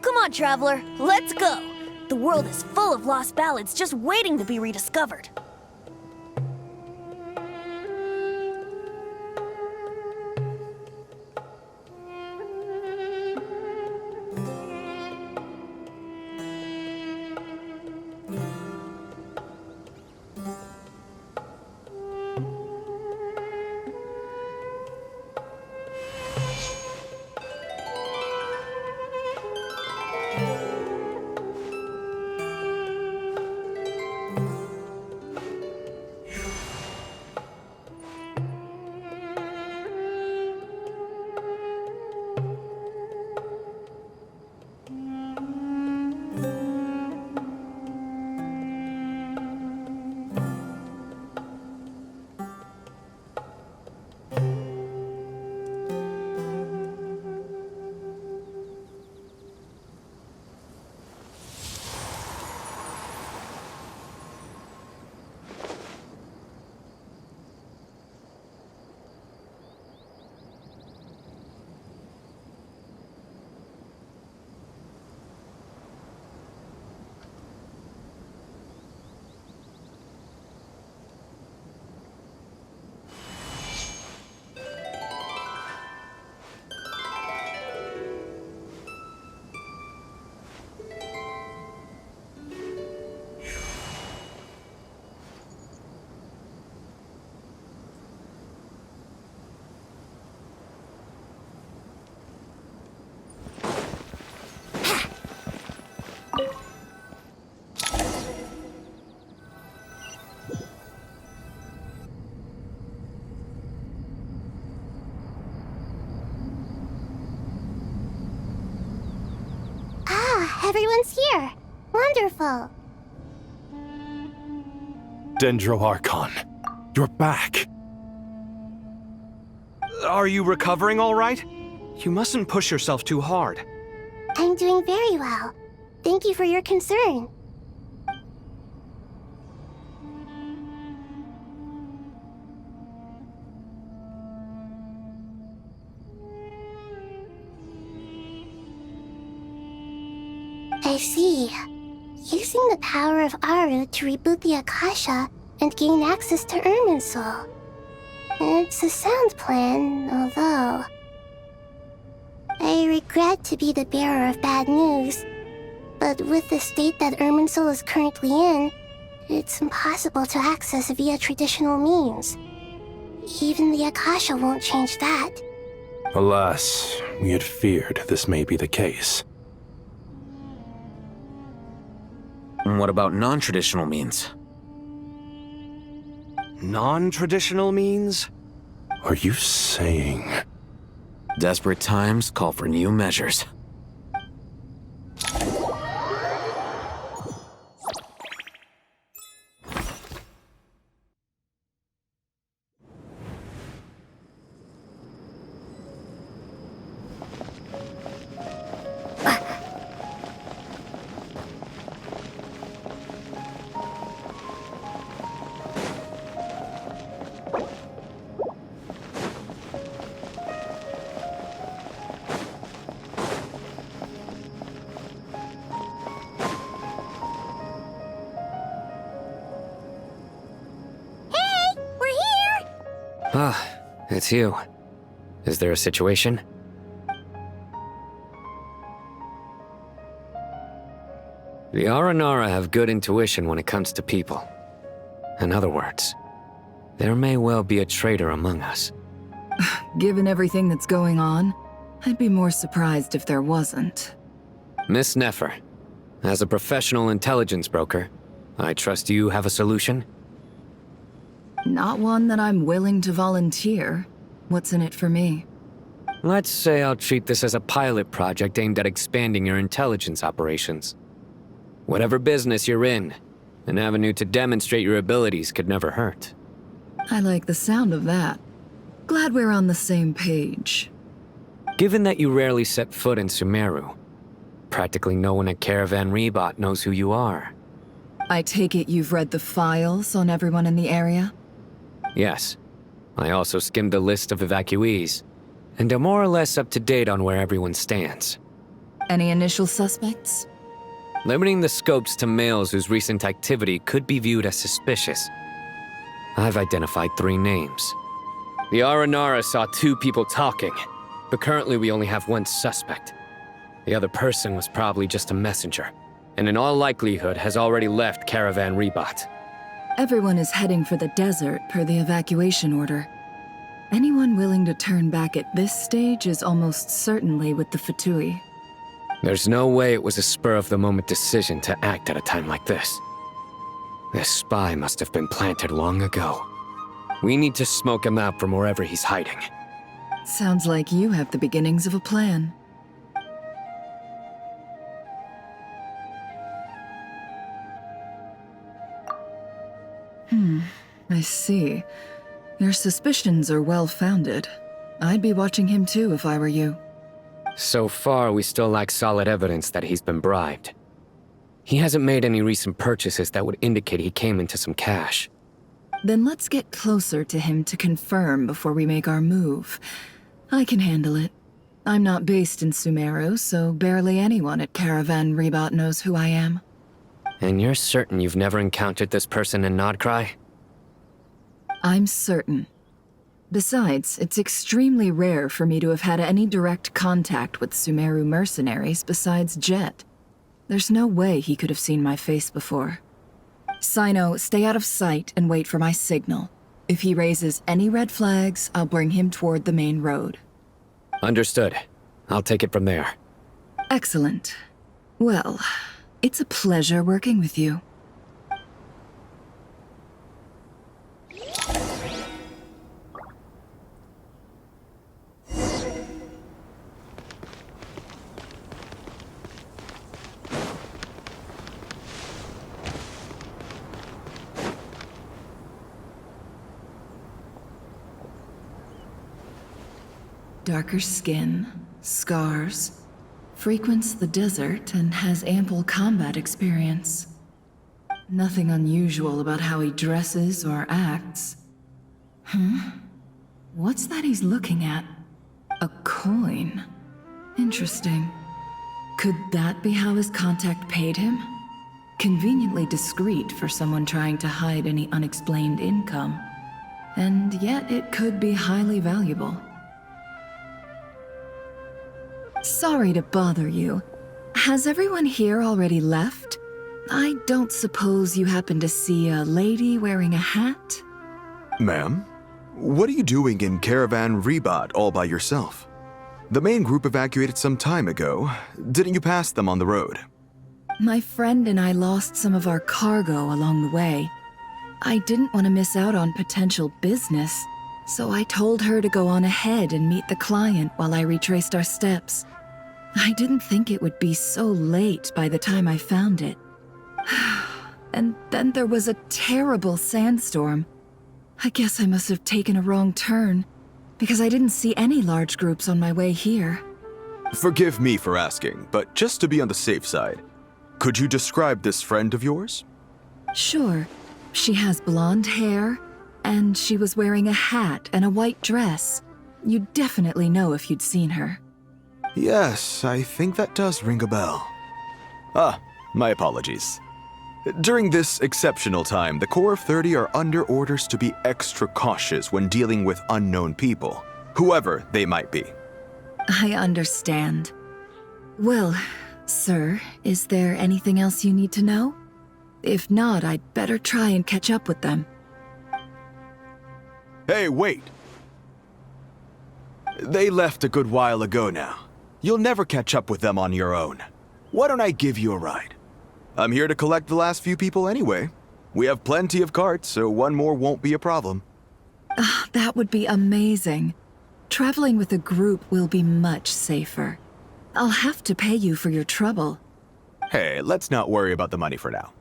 Come on, traveler, let's go! The world is full of lost ballads just waiting to be rediscovered. Everyone's here. Wonderful. Dendro Archon, you're back. Are you recovering all right? You mustn't push yourself too hard. I'm doing very well. Thank you for your concern. I see. Using the power of Aru to reboot the Akasha and gain access to Irminsul. It's a sound plan, although... I regret to be the bearer of bad news, but with the state that Irminsul is currently in, it's impossible to access via traditional means. Even the Akasha won't change that. Alas, we had feared this may be the case. What about non-traditional means? Non-traditional means? Are you saying... Desperate times call for new measures. Ah, it's you. Is there a situation? The Aranara have good intuition when it comes to people. In other words, there may well be a traitor among us. Given everything that's going on, I'd be more surprised if there wasn't. Miss Nefer, as a professional intelligence broker, I trust you have a solution? Not one that I'm willing to volunteer. What's in it for me? Let's say I'll treat this as a pilot project aimed at expanding your intelligence operations. Whatever business you're in, an avenue to demonstrate your abilities could never hurt. I like the sound of that. Glad we're on the same page. Given that you rarely set foot in Sumeru, practically no one at Caravan Rebot knows who you are. I take it you've read the files on everyone in the area? Yes. I also skimmed the list of evacuees, and am more or less up to date on where everyone stands. Any initial suspects? Limiting the scopes to males whose recent activity could be viewed as suspicious. I've identified 3 names. The Aranara saw 2 people talking, but currently we only have 1 suspect. The other person was probably just a messenger, and in all likelihood has already left Caravan Rebot. Everyone is heading for the desert per the evacuation order. Anyone willing to turn back at this stage is almost certainly with the Fatui. There's no way it was a spur-of-the-moment decision to act at a time like this. This spy must have been planted long ago. We need to smoke him out from wherever he's hiding. Sounds like you have the beginnings of a plan. I see. Your suspicions are well-founded. I'd be watching him too if I were you. So far, we still lack solid evidence that he's been bribed. He hasn't made any recent purchases that would indicate he came into some cash. Then let's get closer to him to confirm before we make our move. I can handle it. I'm not based in Sumeru, so barely anyone at Caravan Rebot knows who I am. And you're certain you've never encountered this person in Nodcry? I'm certain. Besides, it's extremely rare for me to have had any direct contact with Sumeru mercenaries besides Jet. There's no way he could have seen my face before. Sino, stay out of sight and wait for my signal. If he raises any red flags, I'll bring him toward the main road. Understood. I'll take it from there. Excellent. Well, it's a pleasure working with you. Darker skin, scars, frequents the desert and has ample combat experience. Nothing unusual about how he dresses or acts. What's that he's looking at? A coin. Interesting. Could that be how his contact paid him? Conveniently discreet for someone trying to hide any unexplained income. And yet it could be highly valuable. Sorry to bother you. Has everyone here already left? I don't suppose you happen to see a lady wearing a hat? Ma'am, what are you doing in Caravan Rebot all by yourself? The main group evacuated some time ago. Didn't you pass them on the road? My friend and I lost some of our cargo along the way. I didn't want to miss out on potential business, so I told her to go on ahead and meet the client while I retraced our steps. I didn't think it would be so late by the time I found it. And then there was a terrible sandstorm. I guess I must have taken a wrong turn, because I didn't see any large groups on my way here. Forgive me for asking, but just to be on the safe side, could you describe this friend of yours? Sure. She has blonde hair, and she was wearing a hat and a white dress. You'd definitely know if you'd seen her. Yes, I think that does ring a bell. My apologies. During this exceptional time, the Corps of 30 are under orders to be extra cautious when dealing with unknown people, whoever they might be. I understand. Well, sir, is there anything else you need to know? If not, I'd better try and catch up with them. Hey, wait! They left a good while ago now. You'll never catch up with them on your own. Why don't I give you a ride? I'm here to collect the last few people anyway. We have plenty of carts, so one more won't be a problem. That would be amazing. Traveling with a group will be much safer. I'll have to pay you for your trouble. Hey, let's not worry about the money for now.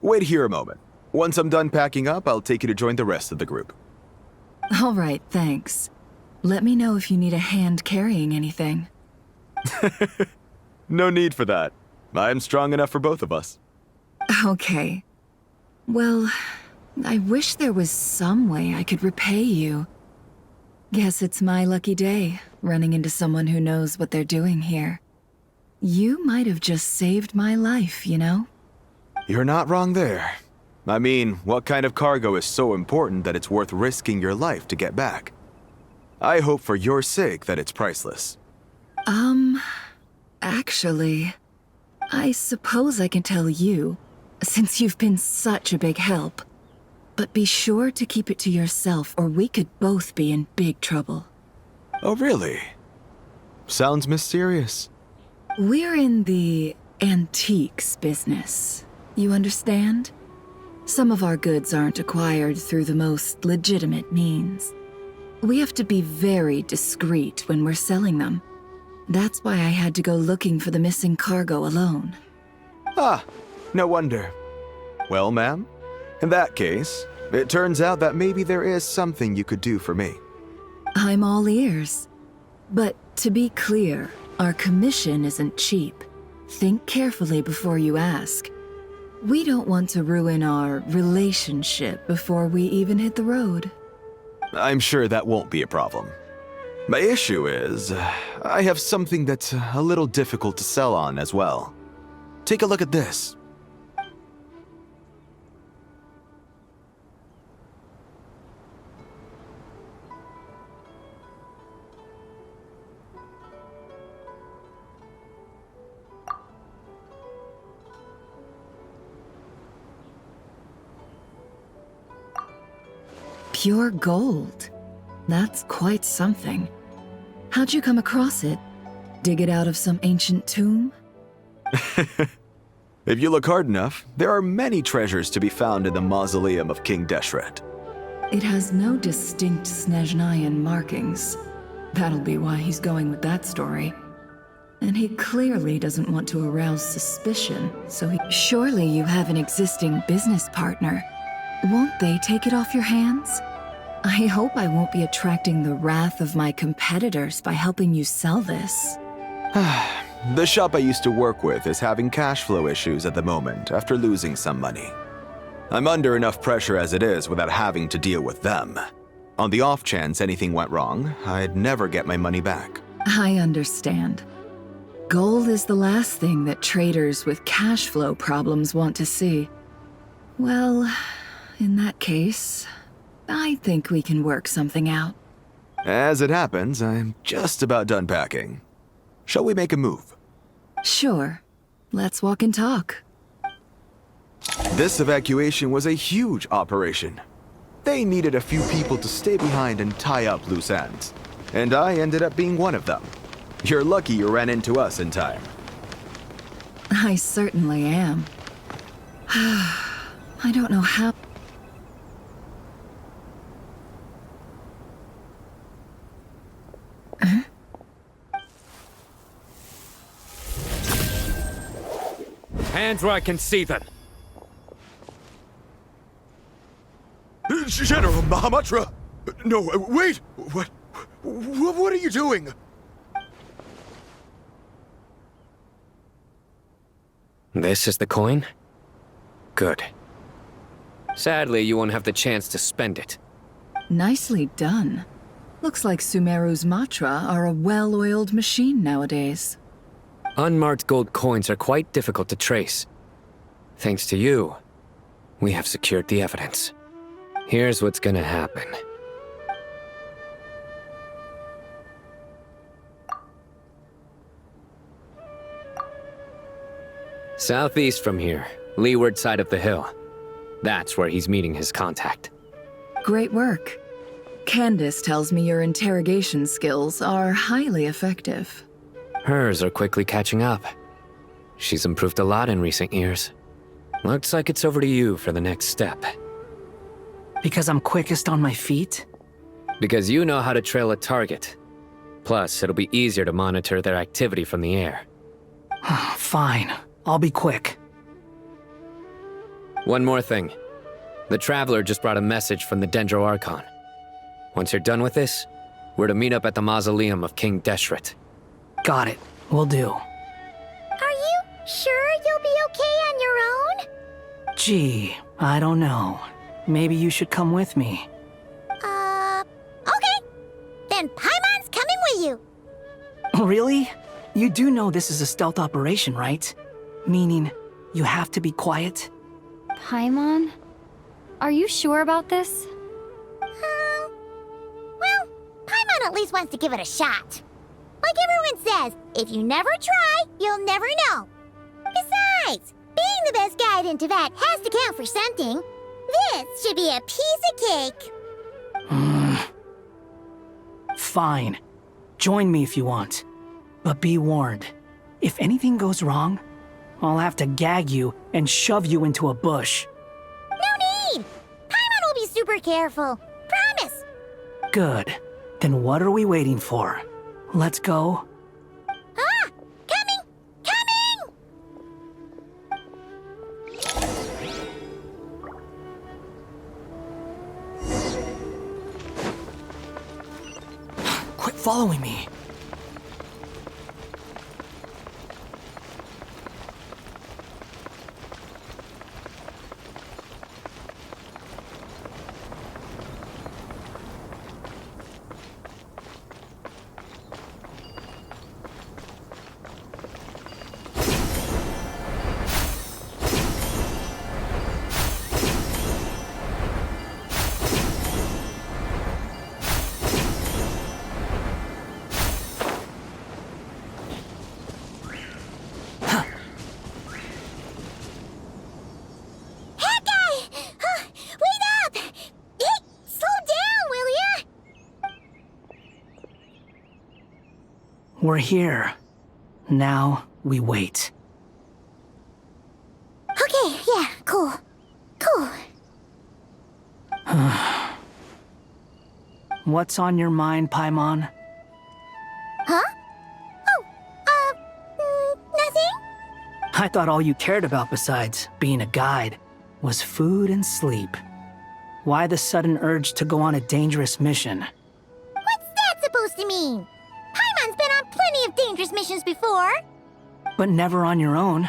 Wait here a moment. Once I'm done packing up, I'll take you to join the rest of the group. All right, thanks. Let me know if you need a hand carrying anything. No need for that. I'm strong enough for both of us. Okay. Well, I wish there was some way I could repay you. Guess it's my lucky day, running into someone who knows what they're doing here. You might have just saved my life, you know? You're not wrong there. I mean, what kind of cargo is so important that it's worth risking your life to get back? I hope for your sake that it's priceless. Actually, I suppose I can tell you, since you've been such a big help. But be sure to keep it to yourself, or we could both be in big trouble. Oh, really? Sounds mysterious. We're in the antiques business. You understand? Some of our goods aren't acquired through the most legitimate means. We have to be very discreet when we're selling them. That's why I had to go looking for the missing cargo alone. Ah, no wonder. Well, ma'am, in that case, it turns out that maybe there is something you could do for me. I'm all ears. But to be clear, our commission isn't cheap. Think carefully before you ask. We don't want to ruin our relationship before we even hit the road. I'm sure that won't be a problem. My issue is, I have something that's a little difficult to sell on as well. Take a look at this. Pure gold. That's quite something. How'd you come across it? Dig it out of some ancient tomb? If you look hard enough, there are many treasures to be found in the mausoleum of King Deshret. It has no distinct Snezhnayan markings. That'll be why he's going with that story. And he clearly doesn't want to arouse suspicion, so he... Surely you have an existing business partner. Won't they take it off your hands? I hope I won't be attracting the wrath of my competitors by helping you sell this. The shop I used to work with is having cash flow issues at the moment after losing some money. I'm under enough pressure as it is without having to deal with them. On the off chance anything went wrong, I'd never get my money back. I understand. Gold is the last thing that traders with cash flow problems want to see. Well, in that case, I think we can work something out. As it happens, I'm just about done packing. Shall we make a move? Sure. Let's walk and talk. This evacuation was a huge operation. They needed a few people to stay behind and tie up loose ends. And I ended up being one of them. You're lucky you ran into us in time. I certainly am. I don't know how... Huh? Hands where I can see them. General Mahamatra! No, wait! What are you doing? This is the coin? Good. Sadly, you won't have the chance to spend it. Nicely done. Looks like Sumeru's Matra are a well-oiled machine nowadays. Unmarked gold coins are quite difficult to trace. Thanks to you, we have secured the evidence. Here's what's gonna happen. Southeast from here, Leeward side of the hill. That's where he's meeting his contact. Great work. Candace tells me your interrogation skills are highly effective. Hers are quickly catching up. She's improved a lot in recent years. Looks like it's over to you for the next step. Because I'm quickest on my feet? Because you know how to trail a target. Plus, it'll be easier to monitor their activity from the air. Fine. I'll be quick. One more thing. The Traveler just brought a message from the Dendro Archon. Once you're done with this, we're to meet up at the mausoleum of King Deshret. Got it. Will do. Are you sure you'll be okay on your own? Gee, I don't know. Maybe you should come with me. Okay. Then Paimon's coming with you. Really? You do know this is a stealth operation, right? Meaning, you have to be quiet? Paimon? Are you sure about this? Well, Paimon at least wants to give it a shot. Like everyone says, if you never try, you'll never know. Besides, being the best guide in Teyvat has to count for something. This should be a piece of cake. Fine. Join me if you want. But be warned, if anything goes wrong, I'll have to gag you and shove you into a bush. No need! Paimon will be super careful. Promise! Good. Then what are we waiting for? Let's go. Ah! Coming! Coming! Quit following me. We're here. Now we wait. Okay, yeah, cool. Cool. What's on your mind, Paimon? Huh? Nothing? I thought all you cared about besides being a guide was food and sleep. Why the sudden urge to go on a dangerous mission? What's that supposed to mean? Paimon's been on plenty of dangerous missions before. But never on your own.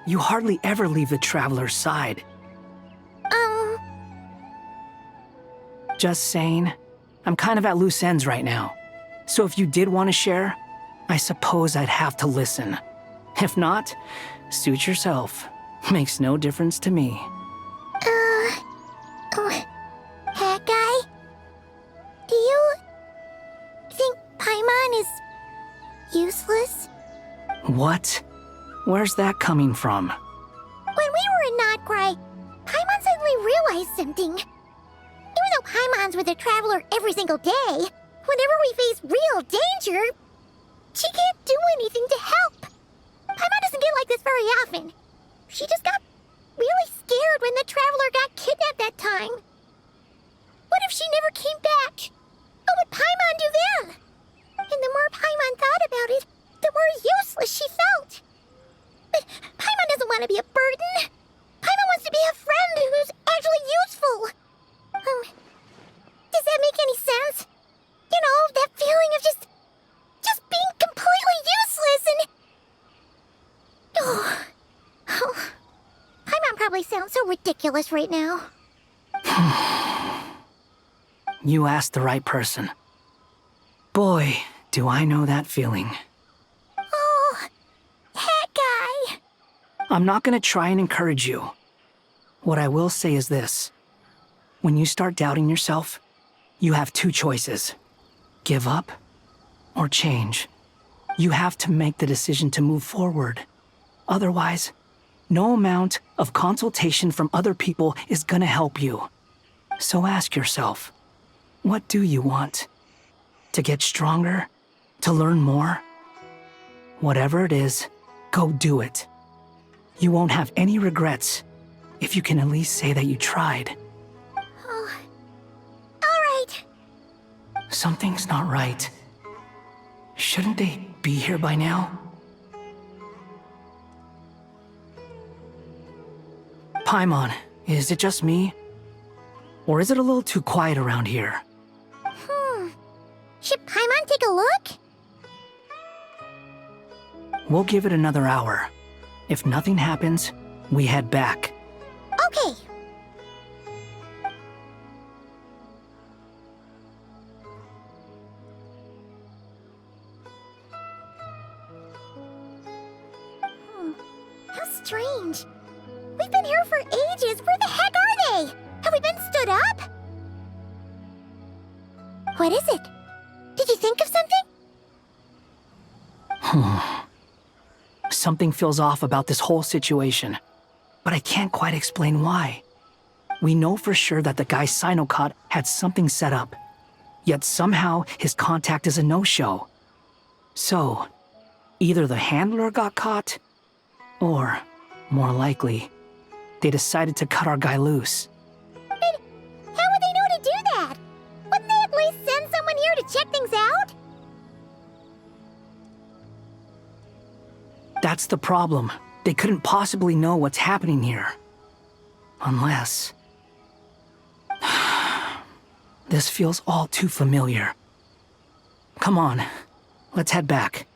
You hardly ever leave the Traveler's side. Just saying, I'm kind of at loose ends right now. So if you did want to share, I suppose I'd have to listen. If not, suit yourself. Makes no difference to me. Hat guy? Do you think Paimon is useless? What? Where's that coming from? When we were in Notcry, Paimon suddenly realized something. Even though Paimon's with the Traveler every single day, whenever we face real danger, she can't do anything to help. Paimon doesn't get like this very often. She just got really scared when the Traveler got kidnapped that time. What if she never came back? What would Paimon do then? And the more Paimon thought about it, the more useless she felt. But Paimon doesn't want to be a burden. Paimon wants to be a friend who's actually useful. Does that make any sense? You know, that feeling of just being completely useless and... Oh. Paimon probably sounds so ridiculous right now. You asked the right person. Boy, do I know that feeling. Oh, hat guy. I'm not gonna try and encourage you. What I will say is this. When you start doubting yourself, you have two choices. Give up or change. You have to make the decision to move forward. Otherwise, No amount of consultation from other people is gonna help you. So ask yourself, what do you want? To get stronger? To learn more? Whatever it is, go do it. You won't have any regrets if you can at least say that you tried. Oh. Alright. Something's not right. Shouldn't they be here by now? Paimon, is it just me? Or is it a little too quiet around here? Should Paimon take a look? We'll give it another hour. If nothing happens, we head back. Okay. How strange. We've been here for ages. Where the heck are they? Have we been stood up? What is it? Did you think of something? Something feels off about this whole situation, but I can't quite explain why. We know for sure that the guy Sinocot had something set up, yet somehow his contact is a no-show. So, either the handler got caught, or, more likely, they decided to cut our guy loose. But how would they know to do that? Wouldn't they at least send someone here to check things out? That's the problem. They couldn't possibly know what's happening here. Unless... This feels all too familiar. Come on, let's head back.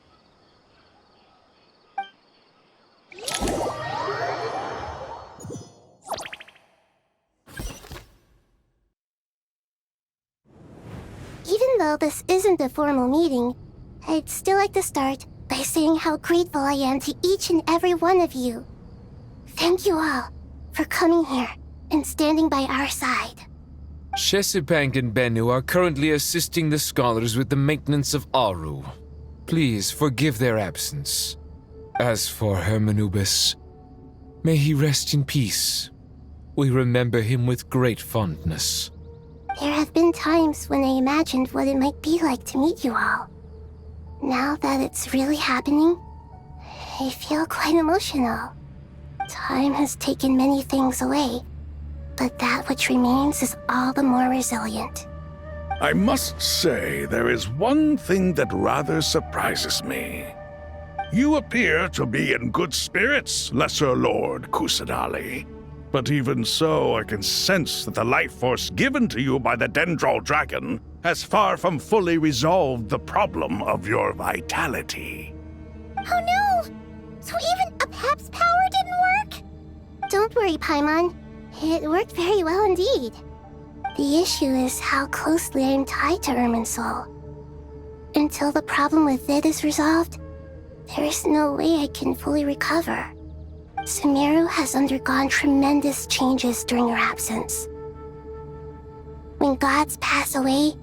Even though this isn't a formal meeting, I'd still like to start by saying how grateful I am to each and every one of you. Thank you all for coming here and standing by our side. Shesipank and Bennu are currently assisting the scholars with the maintenance of Aru. Please forgive their absence. As for Hermanubis, may he rest in peace. We remember him with great fondness. There have been times when I imagined what it might be like to meet you all. Now that it's really happening, I feel quite emotional. Time has taken many things away, but that which remains is all the more resilient. I must say, there is one thing that rather surprises me. You appear to be in good spirits, Lesser Lord Kusanali. But even so, I can sense that the life force given to you by the Dendral Dragon has far from fully resolved the problem of your vitality. Oh no! So even Apep's power didn't work? Don't worry, Paimon. It worked very well indeed. The issue is how closely I am tied to Irminsul. Until the problem with VII is resolved, there is no way I can fully recover. Sumeru has undergone tremendous changes during your absence. When gods pass away,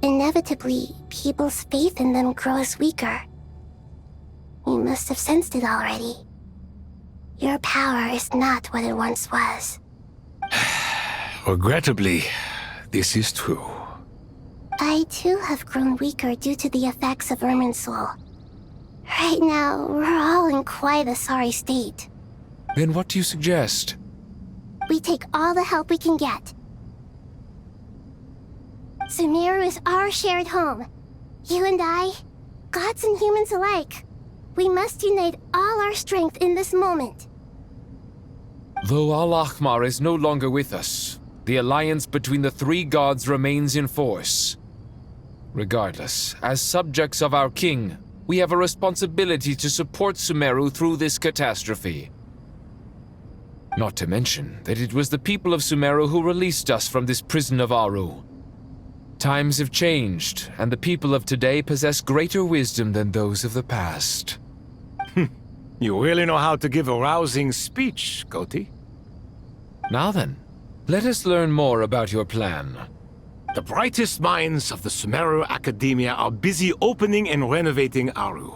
inevitably, people's faith in them grows weaker. You must have sensed it already. Your power is not what it once was. Regrettably, this is true. I too have grown weaker due to the effects of Irminsul. Right now, we're all in quite a sorry state. Then what do you suggest? We take all the help we can get. Sumeru is our shared home. You and I, gods and humans alike. We must unite all our strength in this moment. Though Al-Ahmar is no longer with us, the alliance between the three gods remains in force. Regardless, as subjects of our king, we have a responsibility to support Sumeru through this catastrophe. Not to mention that it was the people of Sumeru who released us from this prison of Aru. Times have changed, and the people of today possess greater wisdom than those of the past. You really know how to give a rousing speech, Koti. Now then, let us learn more about your plan. The brightest minds of the Sumeru Academia are busy opening and renovating Aru.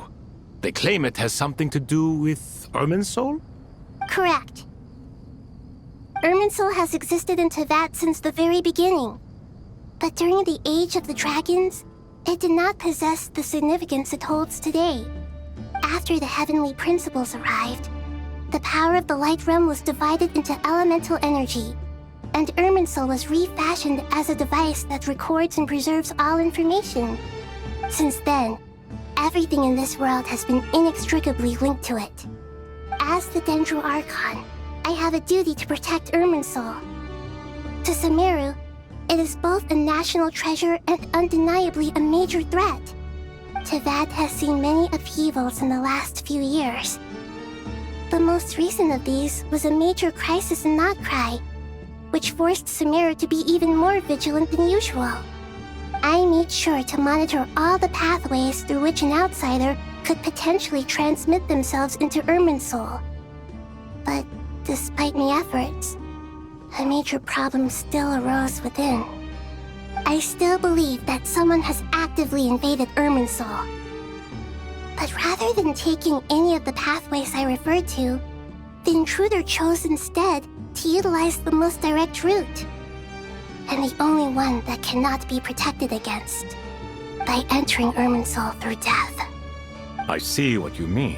They claim it has something to do with Irminsul? correct. Irminsul has existed in Teyvat since the very beginning. But during the Age of the Dragons, it did not possess the significance it holds today. After the heavenly principles arrived, the power of the Light Realm was divided into elemental energy, and Irminsul was refashioned as a device that records and preserves all information. Since then, everything in this world has been inextricably linked to it. As the Dendro Archon, I have a duty to protect Irminsul. To Sumeru, it is both a national treasure and undeniably a major threat. Teyvat has seen many upheavals in the last few years. The most recent of these was a major crisis in Notcry, which forced Sumeru to be even more vigilant than usual. I made sure to monitor all the pathways through which an outsider could potentially transmit themselves into Irminsul. But despite my efforts, a major problem still arose within. I still believe that someone has actively invaded Irminsul. But rather than taking any of the pathways I referred to, the intruder chose instead to utilize the most direct route, and the only one that cannot be protected against, by entering Irminsul through death. I see what you mean.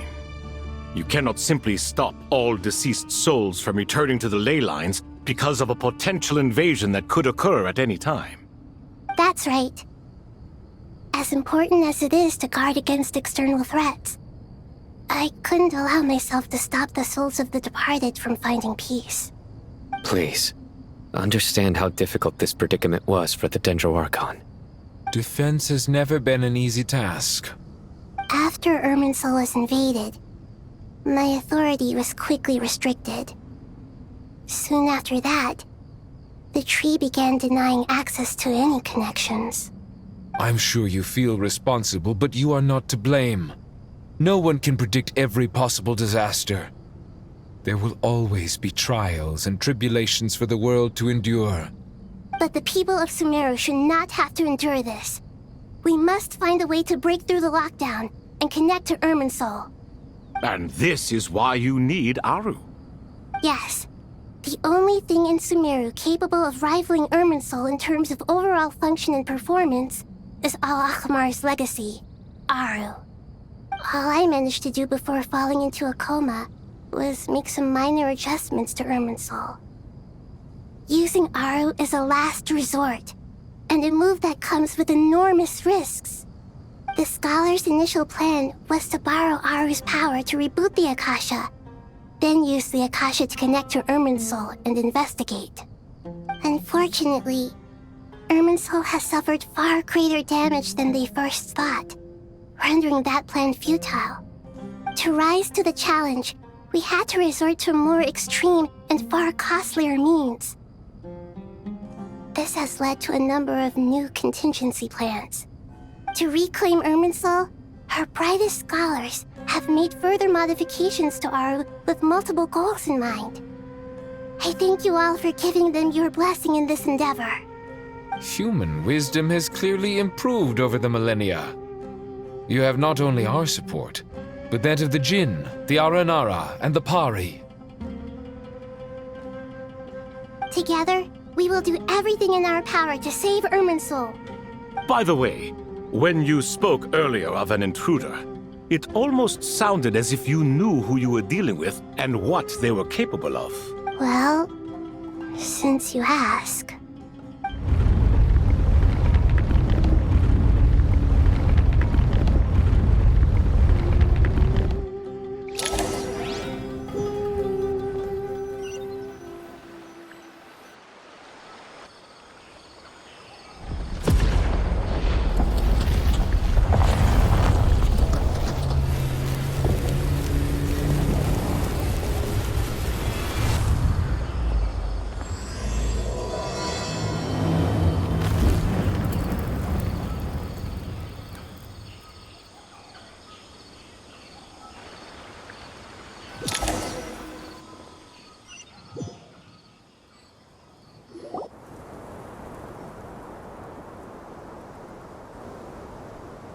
You cannot simply stop all deceased souls from returning to the ley lines because of a potential invasion that could occur at any time. That's right. As important as it is to guard against external threats, I couldn't allow myself to stop the souls of the departed from finding peace. Please, understand how difficult this predicament was for the Dendro Archon. Defense has never been an easy task. After Irminsul was invaded, my authority was quickly restricted. Soon after that, the tree began denying access to any connections. I'm sure you feel responsible, but you are not to blame. No one can predict every possible disaster. There will always be trials and tribulations for the world to endure. But the people of Sumeru should not have to endure this. We must find a way to break through the lockdown and connect to Irminsul. And this is why you need Aru. Yes. The only thing in Sumeru capable of rivaling Irminsul in terms of overall function and performance is Al-Akhmar's legacy, Aru. All I managed to do before falling into a coma was make some minor adjustments to Irminsul. Using Aru is a last resort, and a move that comes with enormous risks. The Scholar's initial plan was to borrow Aru's power to reboot the Akasha, then use the Akasha to connect to Irminsul and investigate. Unfortunately, Irminsul has suffered far greater damage than they first thought, rendering that plan futile. To rise to the challenge, we had to resort to more extreme and far costlier means. This has led to a number of new contingency plans. To reclaim Irminsul, her brightest scholars have made further modifications to Aru with multiple goals in mind. I thank you all for giving them your blessing in this endeavor. Human wisdom has clearly improved over the millennia. You have not only our support, but that of the Jinn, the Aranara, and the Pari. Together, we will do everything in our power to save Irminsul. By the way, when you spoke earlier of an intruder, it almost sounded as if you knew who you were dealing with and what they were capable of. Well, since you ask.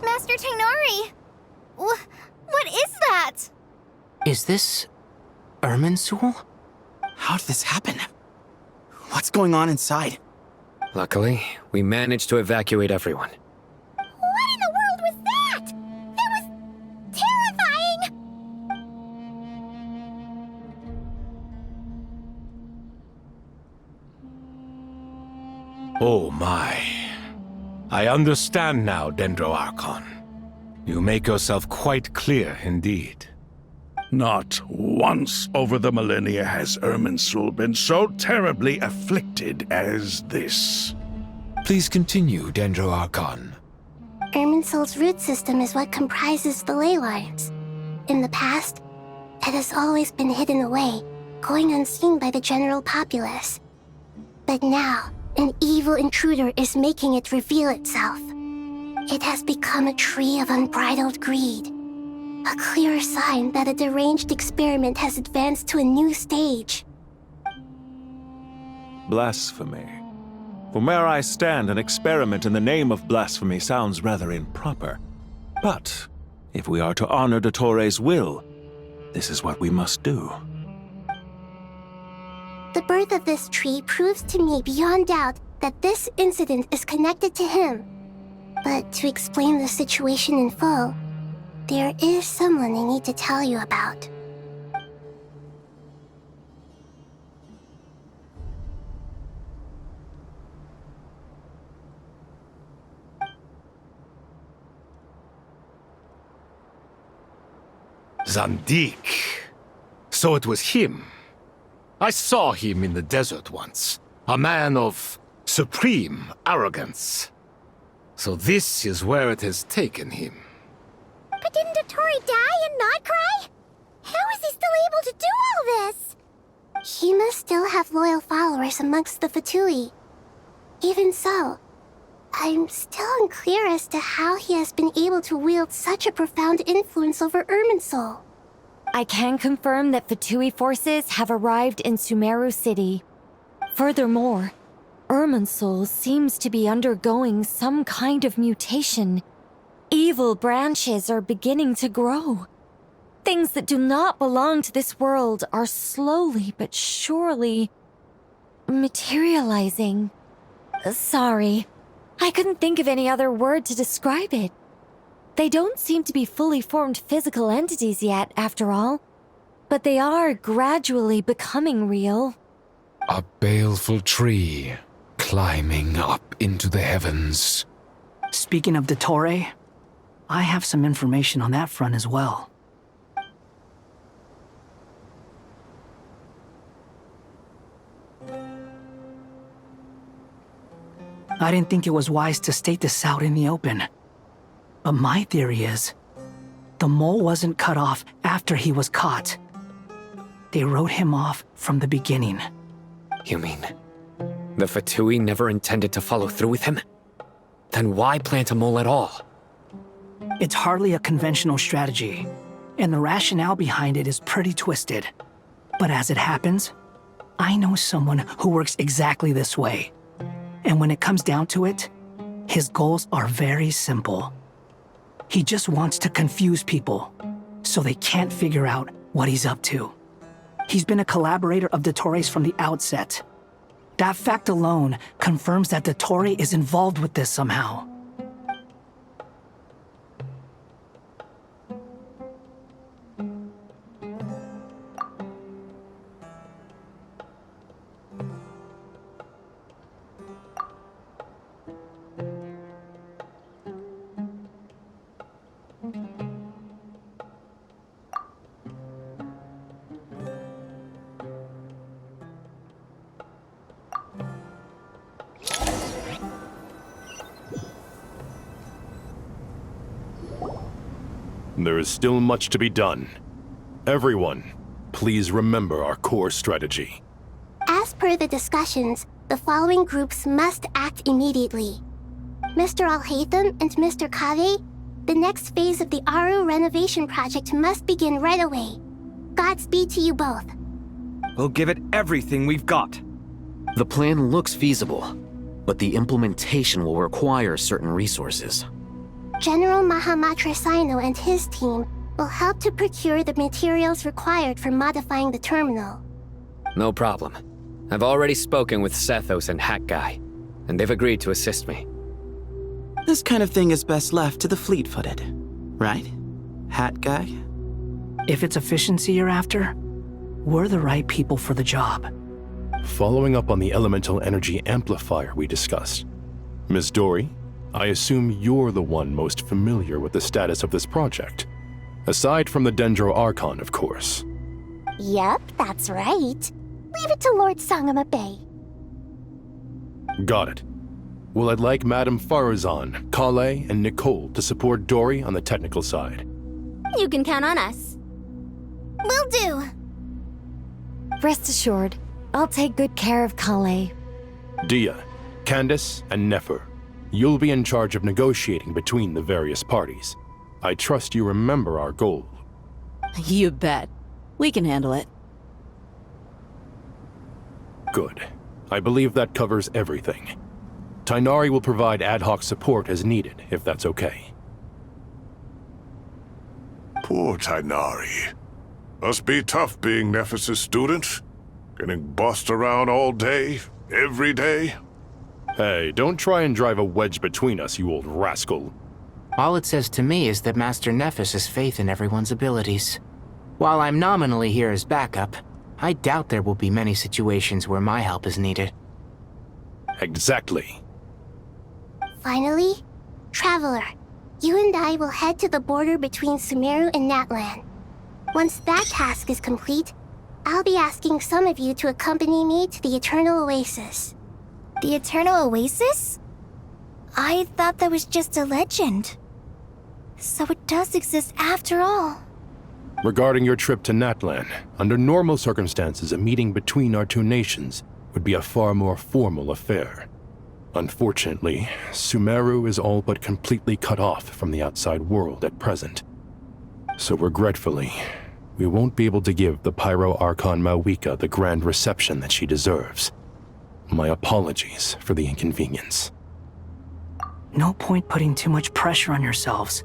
Master Tainari! What is that? Is this Irminsul? How did this happen? What's going on inside? Luckily, we managed to evacuate everyone. What in the world was that? That was terrifying! Oh my. I understand now, Dendro Archon. You make yourself quite clear indeed. Not once over the millennia has Irminsul been so terribly afflicted as this. Please continue, Dendro Archon. Irminsul's root system is what comprises the ley lines. In the past, it has always been hidden away, going unseen by the general populace. But now, an evil intruder is making it reveal itself. It has become a tree of unbridled greed. A clear sign that a deranged experiment has advanced to a new stage. Blasphemy. From where I stand, an experiment in the name of blasphemy sounds rather improper. But if we are to honor Dottores' will, this is what we must do. The birth of this tree proves to me beyond doubt that this incident is connected to him. But to explain the situation in full, there is someone I need to tell you about. Zandik. So it was him. I saw him in the desert once. A man of supreme arrogance. So this is where it has taken him. But didn't Dottore die and not cry? How is he still able to do all this? He must still have loyal followers amongst the Fatui. Even so, I'm still unclear as to how he has been able to wield such a profound influence over Irminsul. I can confirm that Fatui forces have arrived in Sumeru City. Furthermore, Irminsul seems to be undergoing some kind of mutation. Evil branches are beginning to grow. Things that do not belong to this world are slowly but surely materializing. Sorry, I couldn't think of any other word to describe it. They don't seem to be fully formed physical entities yet, after all, but they are gradually becoming real. A baleful tree climbing up into the heavens. Speaking of Dottore, I have some information on that front as well. I didn't think it was wise to state this out in the open. But my theory is, the mole wasn't cut off after he was caught. They wrote him off from the beginning. You mean, the Fatui never intended to follow through with him? Then why plant a mole at all? It's hardly a conventional strategy, and the rationale behind it is pretty twisted. But as it happens, I know someone who works exactly this way. And when it comes down to it, his goals are very simple. He just wants to confuse people, so they can't figure out what he's up to. He's been a collaborator of Dottore's from the outset. That fact alone confirms that Dottore is involved with this somehow. There is still much to be done. Everyone, please remember our core strategy. As per the discussions, the following groups must act immediately. Mr. Al-Haytham and Mr. Kaveh, the next phase of the Aru renovation project must begin right away. Godspeed to you both. We'll give it everything we've got. The plan looks feasible, but the implementation will require certain resources. General Mahamatra Sino and his team will help to procure the materials required for modifying the terminal. No problem. I've already spoken with Sethos and Hat Guy, and they've agreed to assist me. This kind of thing is best left to the fleet-footed, right? Hat Guy? If it's efficiency you're after, we're the right people for the job. Following up on the elemental energy amplifier we discussed, Ms. Dory, I assume you're the one most familiar with the status of this project. Aside from the Dendro Archon, of course. Yep, that's right. Leave it to Lord Sangama Bay. Got it. Well, I'd like Madame Farazan, Kale, and Nicole to support Dory on the technical side. You can count on us. Will do. Rest assured, I'll take good care of Kale. Dia, Candace, and Nefer, you'll be in charge of negotiating between the various parties. I trust you remember our goal. You bet. We can handle it. Good. I believe that covers everything. Tainari will provide ad hoc support as needed, if that's okay. Poor Tainari. Must be tough being Nephis' student. Getting bossed around all day, every day. Hey, don't try and drive a wedge between us, you old rascal. All it says to me is that Master Nephis has faith in everyone's abilities. While I'm nominally here as backup, I doubt there will be many situations where my help is needed. Exactly. Finally, Traveler, you and I will head to the border between Sumeru and Natlan. Once that task is complete, I'll be asking some of you to accompany me to the Eternal Oasis. The Eternal Oasis? I thought that was just a legend. So it does exist after all. Regarding your trip to Natlan, under normal circumstances, a meeting between our two nations would be a far more formal affair. Unfortunately, Sumeru is all but completely cut off from the outside world at present. So regretfully, we won't be able to give the Pyro Archon Mawika the grand reception that she deserves. My apologies for the inconvenience. No point putting too much pressure on yourselves.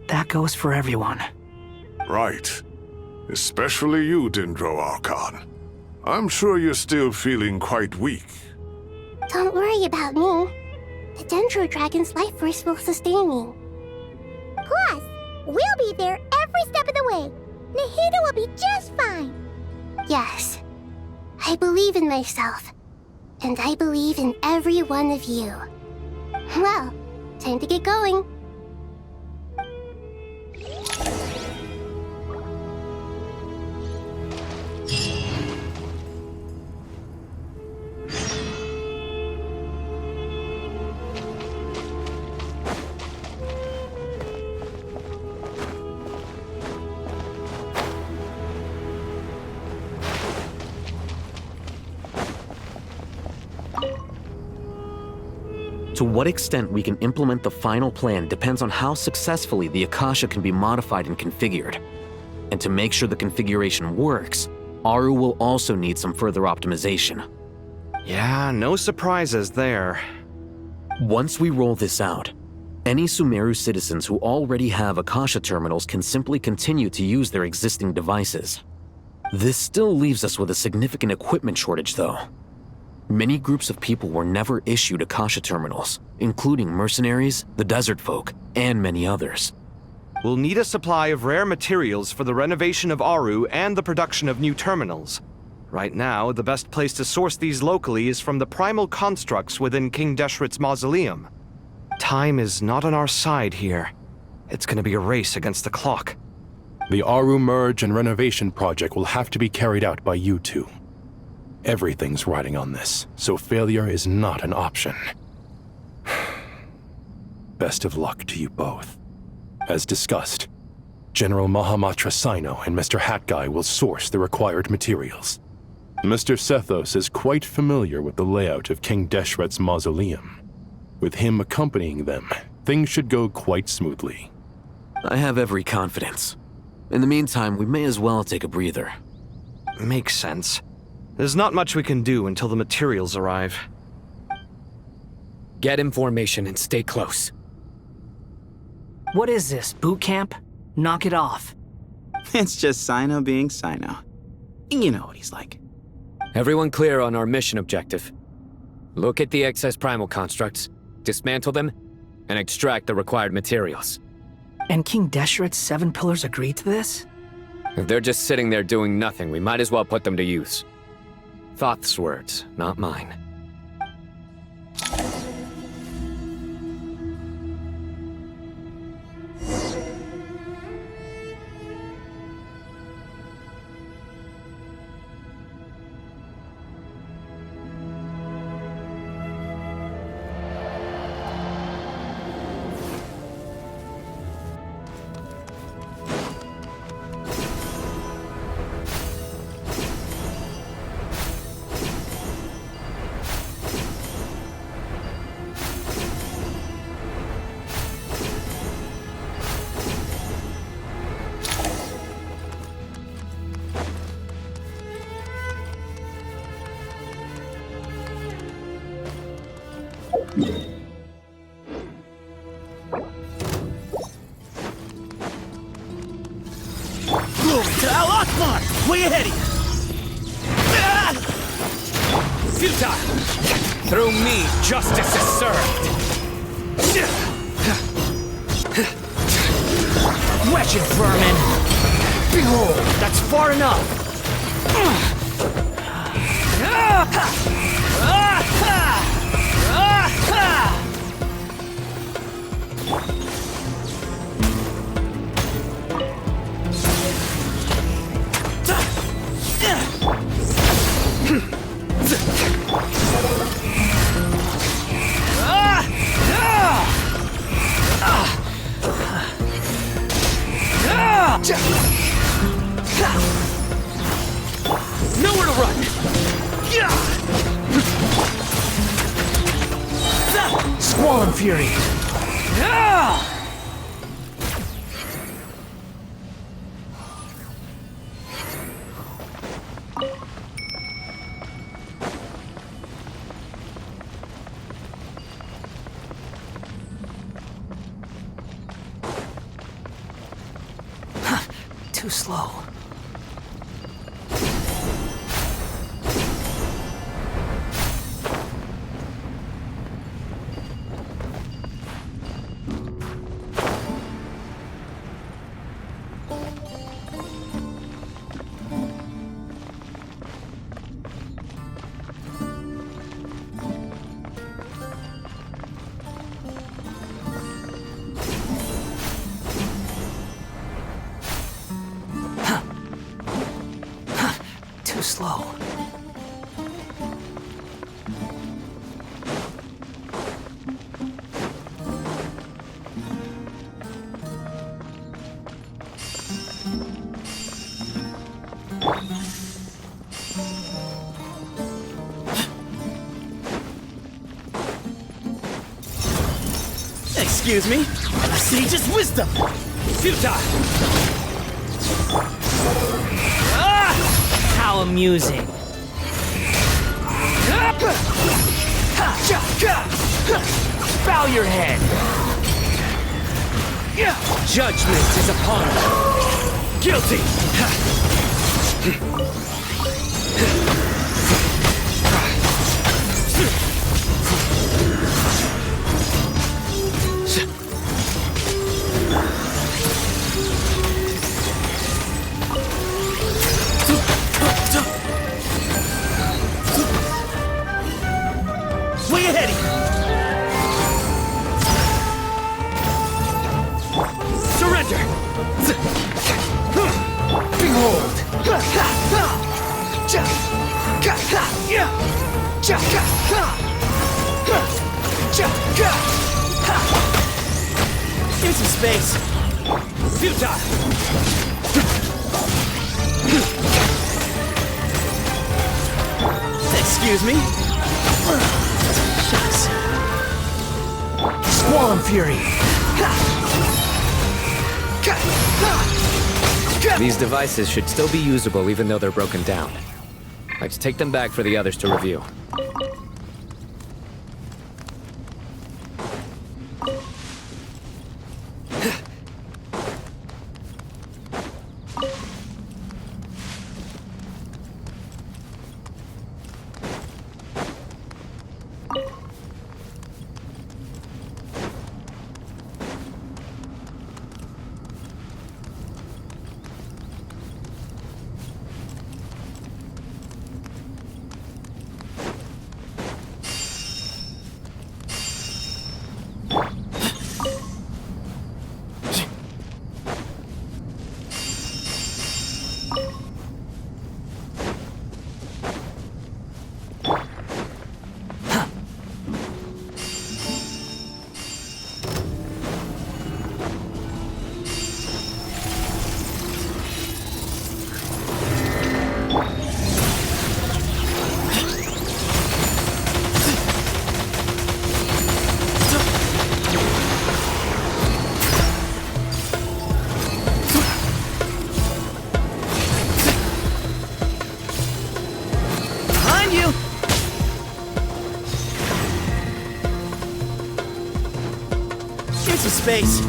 That goes for everyone. Right. Especially you, Dendro Archon. I'm sure you're still feeling quite weak. Don't worry about me. The Dendro Dragon's life force will sustain me. Plus, we'll be there every step of the way. Nahida will be just fine. Yes. I believe in myself. And I believe in every one of you. Well, time to get going. To what extent we can implement the final plan depends on how successfully the Akasha can be modified and configured. And to make sure the configuration works, Aru will also need some further optimization. Yeah, no surprises there. Once we roll this out, any Sumeru citizens who already have Akasha terminals can simply continue to use their existing devices. This still leaves us with a significant equipment shortage, though. Many groups of people were never issued Akasha terminals, including mercenaries, the desert folk, and many others. We'll need a supply of rare materials for the renovation of Aru and the production of new terminals. Right now, the best place to source these locally is from the primal constructs within King Deshret's mausoleum. Time is not on our side here. It's gonna be a race against the clock. The Aru merge and renovation project will have to be carried out by you two. Everything's riding on this, so failure is not an option. Best of luck to you both. As discussed, General Mahamatra Sino and Mr. Hat Guy will source the required materials. Mr. Sethos is quite familiar with the layout of King Deshret's mausoleum. With him accompanying them, things should go quite smoothly. I have every confidence. In the meantime, we may as well take a breather. Makes sense. There's not much we can do until the materials arrive. Get in formation and stay close. What is this, boot camp? Knock it off. It's just Sino being Sino. You know what he's like. Everyone clear on our mission objective. Look at the excess primal constructs, dismantle them, and extract the required materials. And King Desheret's 7 pillars agreed to this? If they're just sitting there doing nothing, we might as well put them to use. Thoth's words, not mine. Glory to Al Akbar! Way ahead of you! Futile! Through me, justice is served! Wretched vermin! Behold, that's far enough! Nowhere to run! Squall Fury! Too slow. Too slow. Excuse me? Sage's wisdom! Futile! How amusing. Bow your head. Judgment is upon you. Guilty. Way ahead of you. Surrender. Behold. Into space. Futile. Excuse me? Shucks. Squall Fury. These devices should still be usable even though they're broken down. Let's take them back for the others to review. space.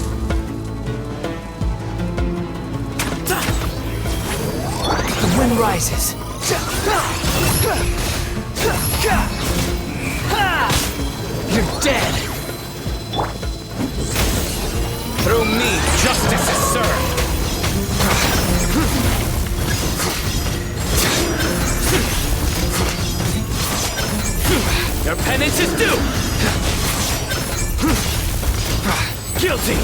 The wind rises. You're dead. Through me, justice is served. Your penance is due! Guilty!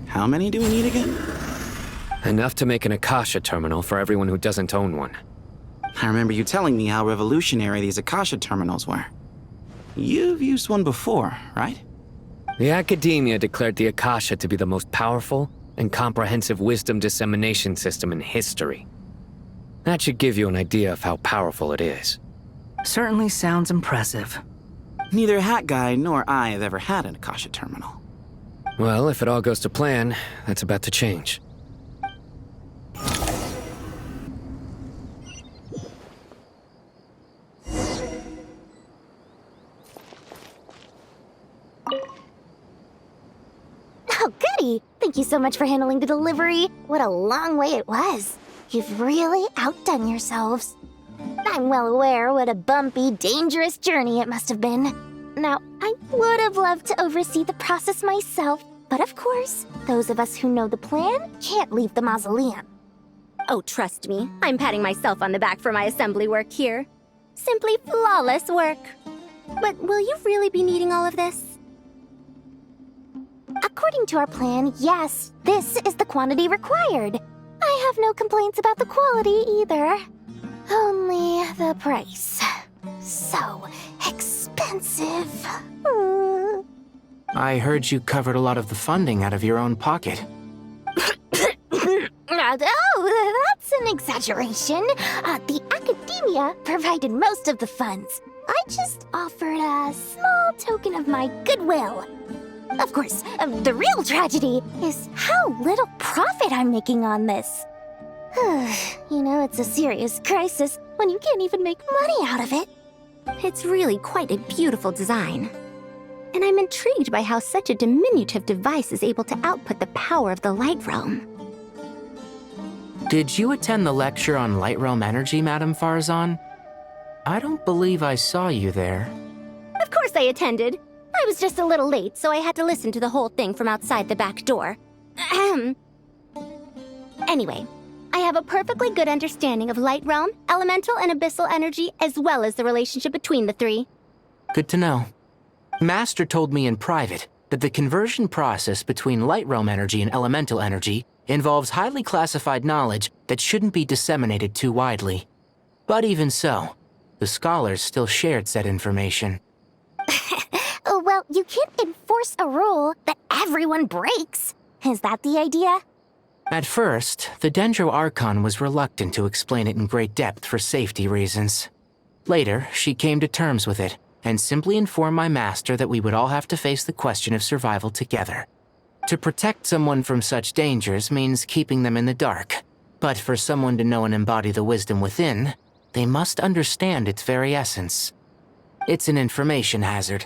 How many do we need again? Enough to make an Akasha terminal for everyone who doesn't own one. I remember you telling me how revolutionary these Akasha terminals were. You've used one before, right? The Academia declared the Akasha to be the most powerful and comprehensive wisdom dissemination system in history. That should give you an idea of how powerful it is. Certainly sounds impressive. Neither Hat Guy nor I have ever had an Akasha terminal. Well, if it all goes to plan, that's about to change. Oh, goody! Thank you so much for handling the delivery. What a long way it was. You've really outdone yourselves. I'm well aware what a bumpy, dangerous journey it must have been. Now, I would have loved to oversee the process myself, but of course, those of us who know the plan can't leave the mausoleum. Oh, trust me, I'm patting myself on the back for my assembly work here. Simply flawless work. But will you really be needing all of this? According to our plan, yes, this is the quantity required. I have no complaints about the quality either. Only the price. So expensive. I heard you covered a lot of the funding out of your own pocket. Oh, that's an exaggeration. The Academia provided most of the funds. I just offered a small token of my goodwill. Of course, the real tragedy is how little profit I'm making on this. You know, it's a serious crisis when you can't even make money out of it. It's really quite a beautiful design. And I'm intrigued by how such a diminutive device is able to output the power of the Light Realm. Did you attend the lecture on Light Realm energy, Madame Farzan? I don't believe I saw you there. Of course I attended. I was just a little late, so I had to listen to the whole thing from outside the back door. Anyway, I have a perfectly good understanding of Light Realm, elemental and abyssal energy, as well as the relationship between the three. Good to know. Master told me in private that the conversion process between Light Realm energy and elemental energy involves highly classified knowledge that shouldn't be disseminated too widely. But even so, the scholars still shared said information. Well, you can't enforce a rule that everyone breaks. Is that the idea? At first, the Dendro Archon was reluctant to explain it in great depth for safety reasons. Later, she came to terms with it and simply informed my master that we would all have to face the question of survival together. To protect someone from such dangers means keeping them in the dark, but for someone to know and embody the wisdom within, they must understand its very essence. It's an information hazard.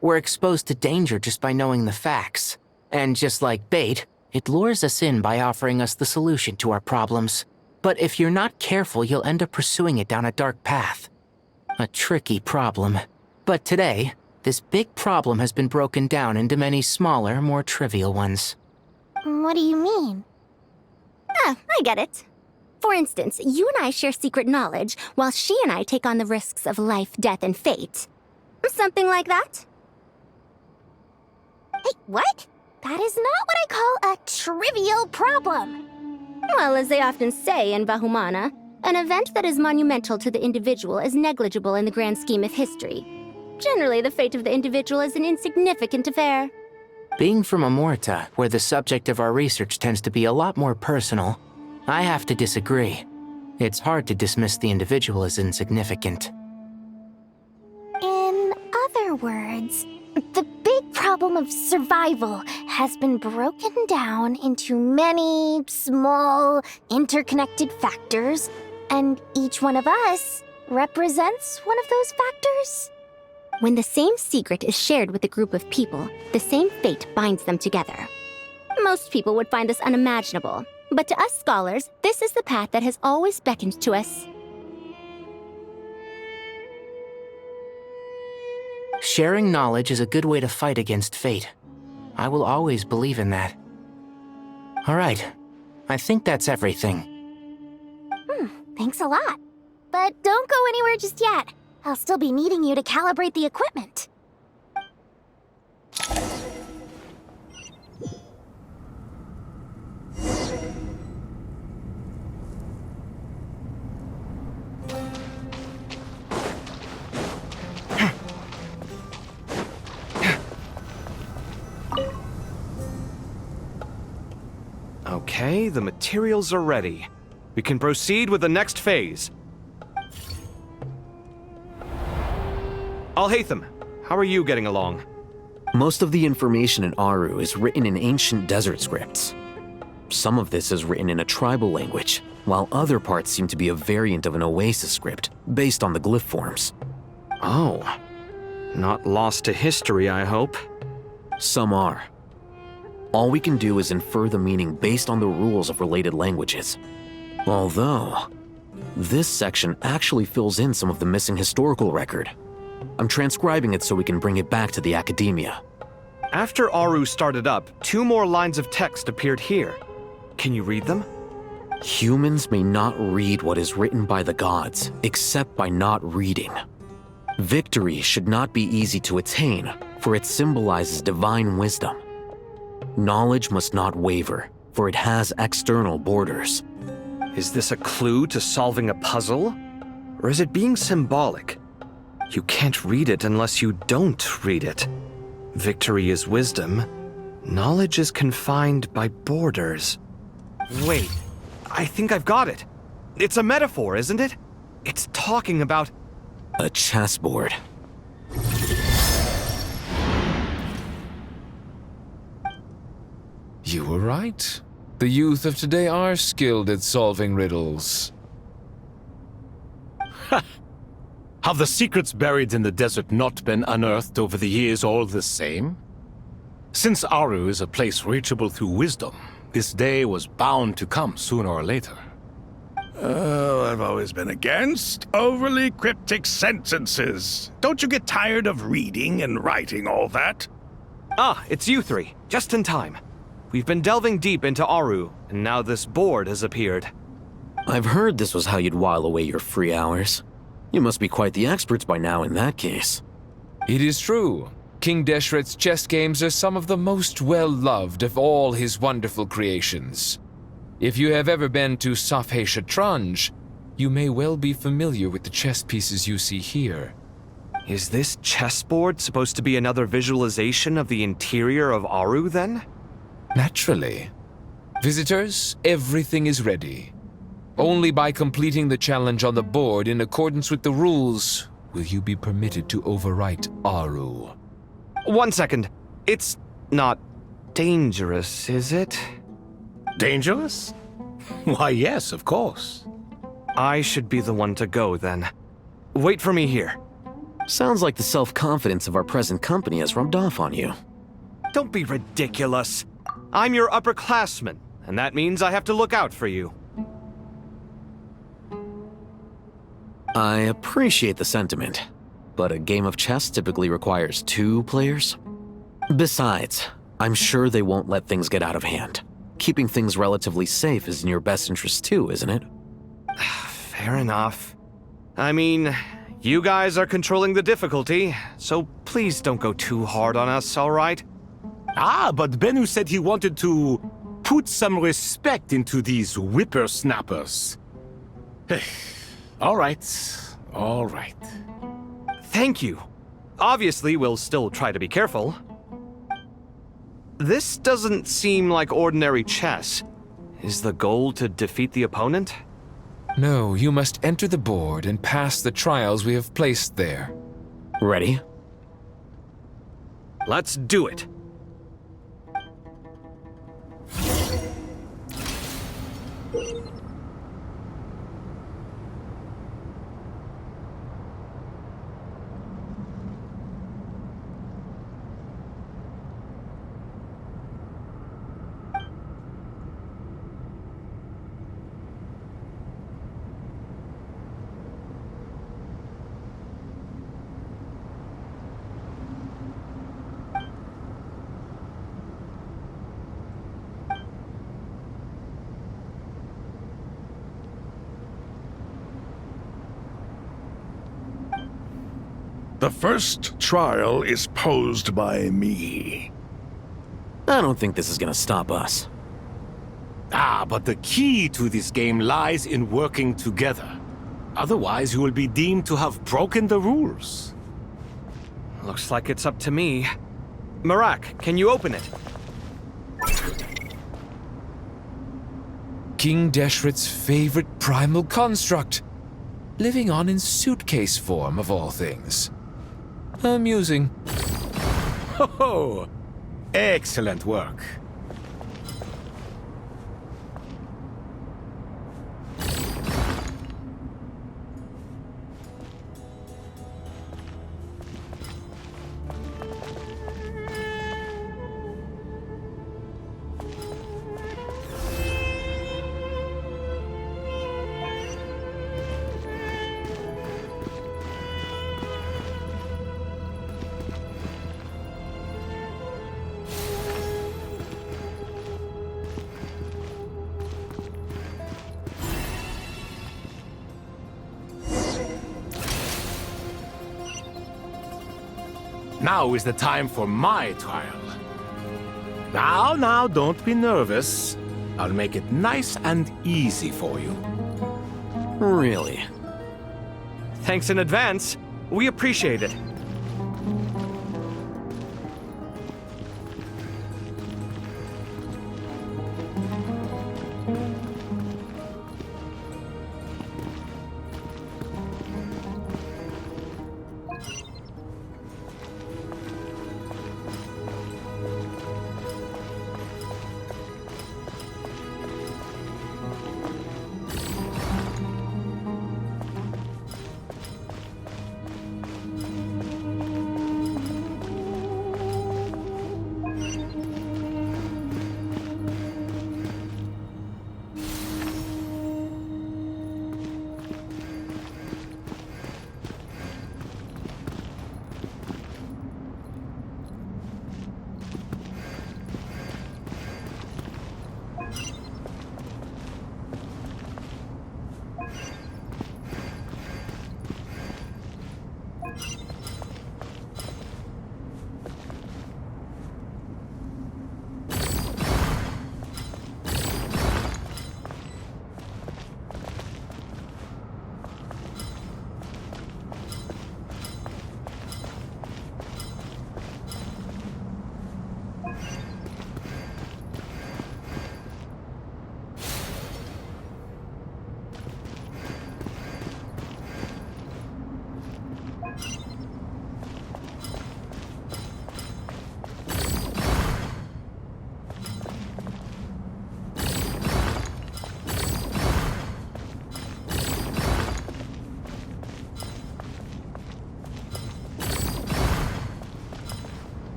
We're exposed to danger just by knowing the facts. And just like bait, it lures us in by offering us the solution to our problems. But if you're not careful, you'll end up pursuing it down a dark path. A tricky problem. But today, this big problem has been broken down into many smaller, more trivial ones. What do you mean? I get it. For instance, you and I share secret knowledge, while she and I take on the risks of life, death, and fate. Something like that? Hey, what? That is not what I call a trivial problem. Well, as they often say in Bahumana, an event that is monumental to the individual is negligible in the grand scheme of history. Generally, the fate of the individual is an insignificant affair. Being from Amorta, where the subject of our research tends to be a lot more personal, I have to disagree. It's hard to dismiss the individual as insignificant. In other words, the big problem of survival has been broken down into many small, interconnected factors, and each one of us represents one of those factors? When the same secret is shared with a group of people, the same fate binds them together. Most people would find this unimaginable, but to us scholars, this is the path that has always beckoned to us. Sharing knowledge is a good way to fight against fate. I will always believe in that. All right, I think that's everything. Thanks a lot. But don't go anywhere just yet. I'll still be needing you to calibrate the equipment. Okay, the materials are ready. We can proceed with the next phase. Alhaitham, how are you getting along? Most of the information in Aru is written in ancient desert scripts. Some of this is written in a tribal language, while other parts seem to be a variant of an oasis script, based on the glyph forms. Oh. Not lost to history, I hope. Some are. All we can do is infer the meaning based on the rules of related languages. Although, this section actually fills in some of the missing historical record. I'm transcribing it so we can bring it back to the academia. After Aru started up, 2 more lines of text appeared here. Can you read them? Humans may not read what is written by the gods, except by not reading. Victory should not be easy to attain, for it symbolizes divine wisdom. Knowledge must not waver, for it has external borders. Is this a clue to solving a puzzle? Or is it being symbolic? You can't read it unless you don't read it. Victory is wisdom. Knowledge is confined by borders. Wait, I think I've got it. It's a metaphor, isn't it? It's talking about... a chessboard. You were right. The youth of today are skilled at solving riddles. Have the secrets buried in the desert not been unearthed over the years all the same? Since Aru is a place reachable through wisdom, this day was bound to come sooner or later. Oh, I've always been against overly cryptic sentences. Don't you get tired of reading and writing all that? Ah, it's you 3. Just in time. We've been delving deep into Aru, and now this board has appeared. I've heard this was how you'd while away your free hours. You must be quite the experts by now in that case. It is true. King Deshret's chess games are some of the most well-loved of all his wonderful creations. If you have ever been to Safhe Shatranj, you may well be familiar with the chess pieces you see here. Is this chessboard supposed to be another visualization of the interior of Aru, then? Naturally. Visitors, everything is ready. Only by completing the challenge on the board in accordance with the rules will you be permitted to overwrite Aru. 1 second. It's not dangerous, is it? Dangerous? Why, yes, of course. I should be the one to go, then. Wait for me here. Sounds like the self-confidence of our present company has rubbed off on you. Don't be ridiculous. I'm your upperclassman, and that means I have to look out for you. I appreciate the sentiment, but a game of chess typically requires 2 players. Besides, I'm sure they won't let things get out of hand. Keeping things relatively safe is in your best interest too, isn't it? Fair enough. I mean, you guys are controlling the difficulty, so please don't go too hard on us, all right? Ah, but Bennu said he wanted to put some respect into these whippersnappers. All right, all right. Thank you. Obviously, we'll still try to be careful. This doesn't seem like ordinary chess. Is the goal to defeat the opponent? No, you must enter the board and pass the trials we have placed there. Ready? Let's do it. The first trial is posed by me. I don't think this is gonna stop us. Ah, but the key to this game lies in working together. Otherwise, you will be deemed to have broken the rules. Looks like it's up to me. Marak, can you open it? King Deshret's favorite primal construct. Living on in suitcase form, of all things. Amusing. Ho ho! Excellent work. Now is the time for my trial. Now, don't be nervous. I'll make it nice and easy for you. Really? Thanks in advance. We appreciate it.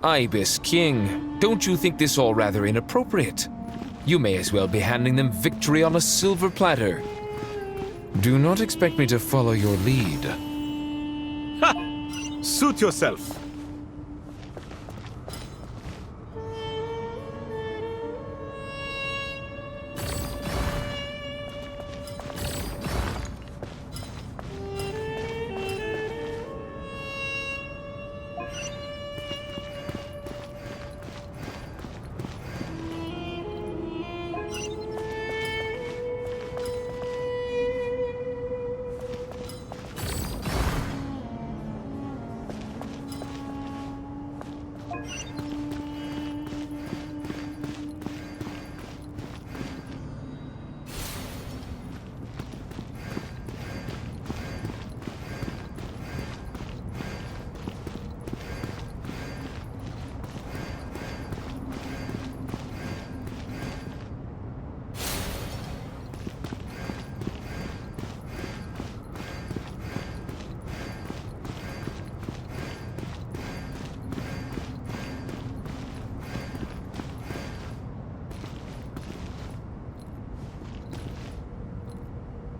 Ibis King, don't you think this all rather inappropriate? You may as well be handing them victory on a silver platter. Do not expect me to follow your lead. Ha! Suit yourself.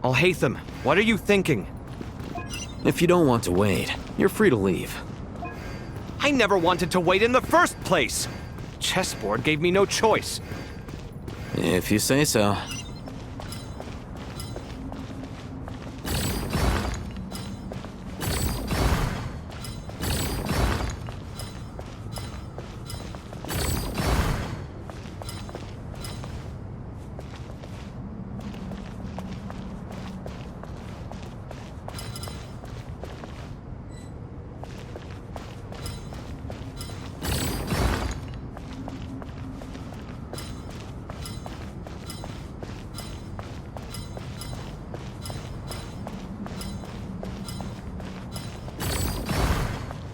Alhaitham, what are you thinking? If you don't want to wait, you're free to leave. I never wanted to wait in the first place! Chessboard gave me no choice. If you say so.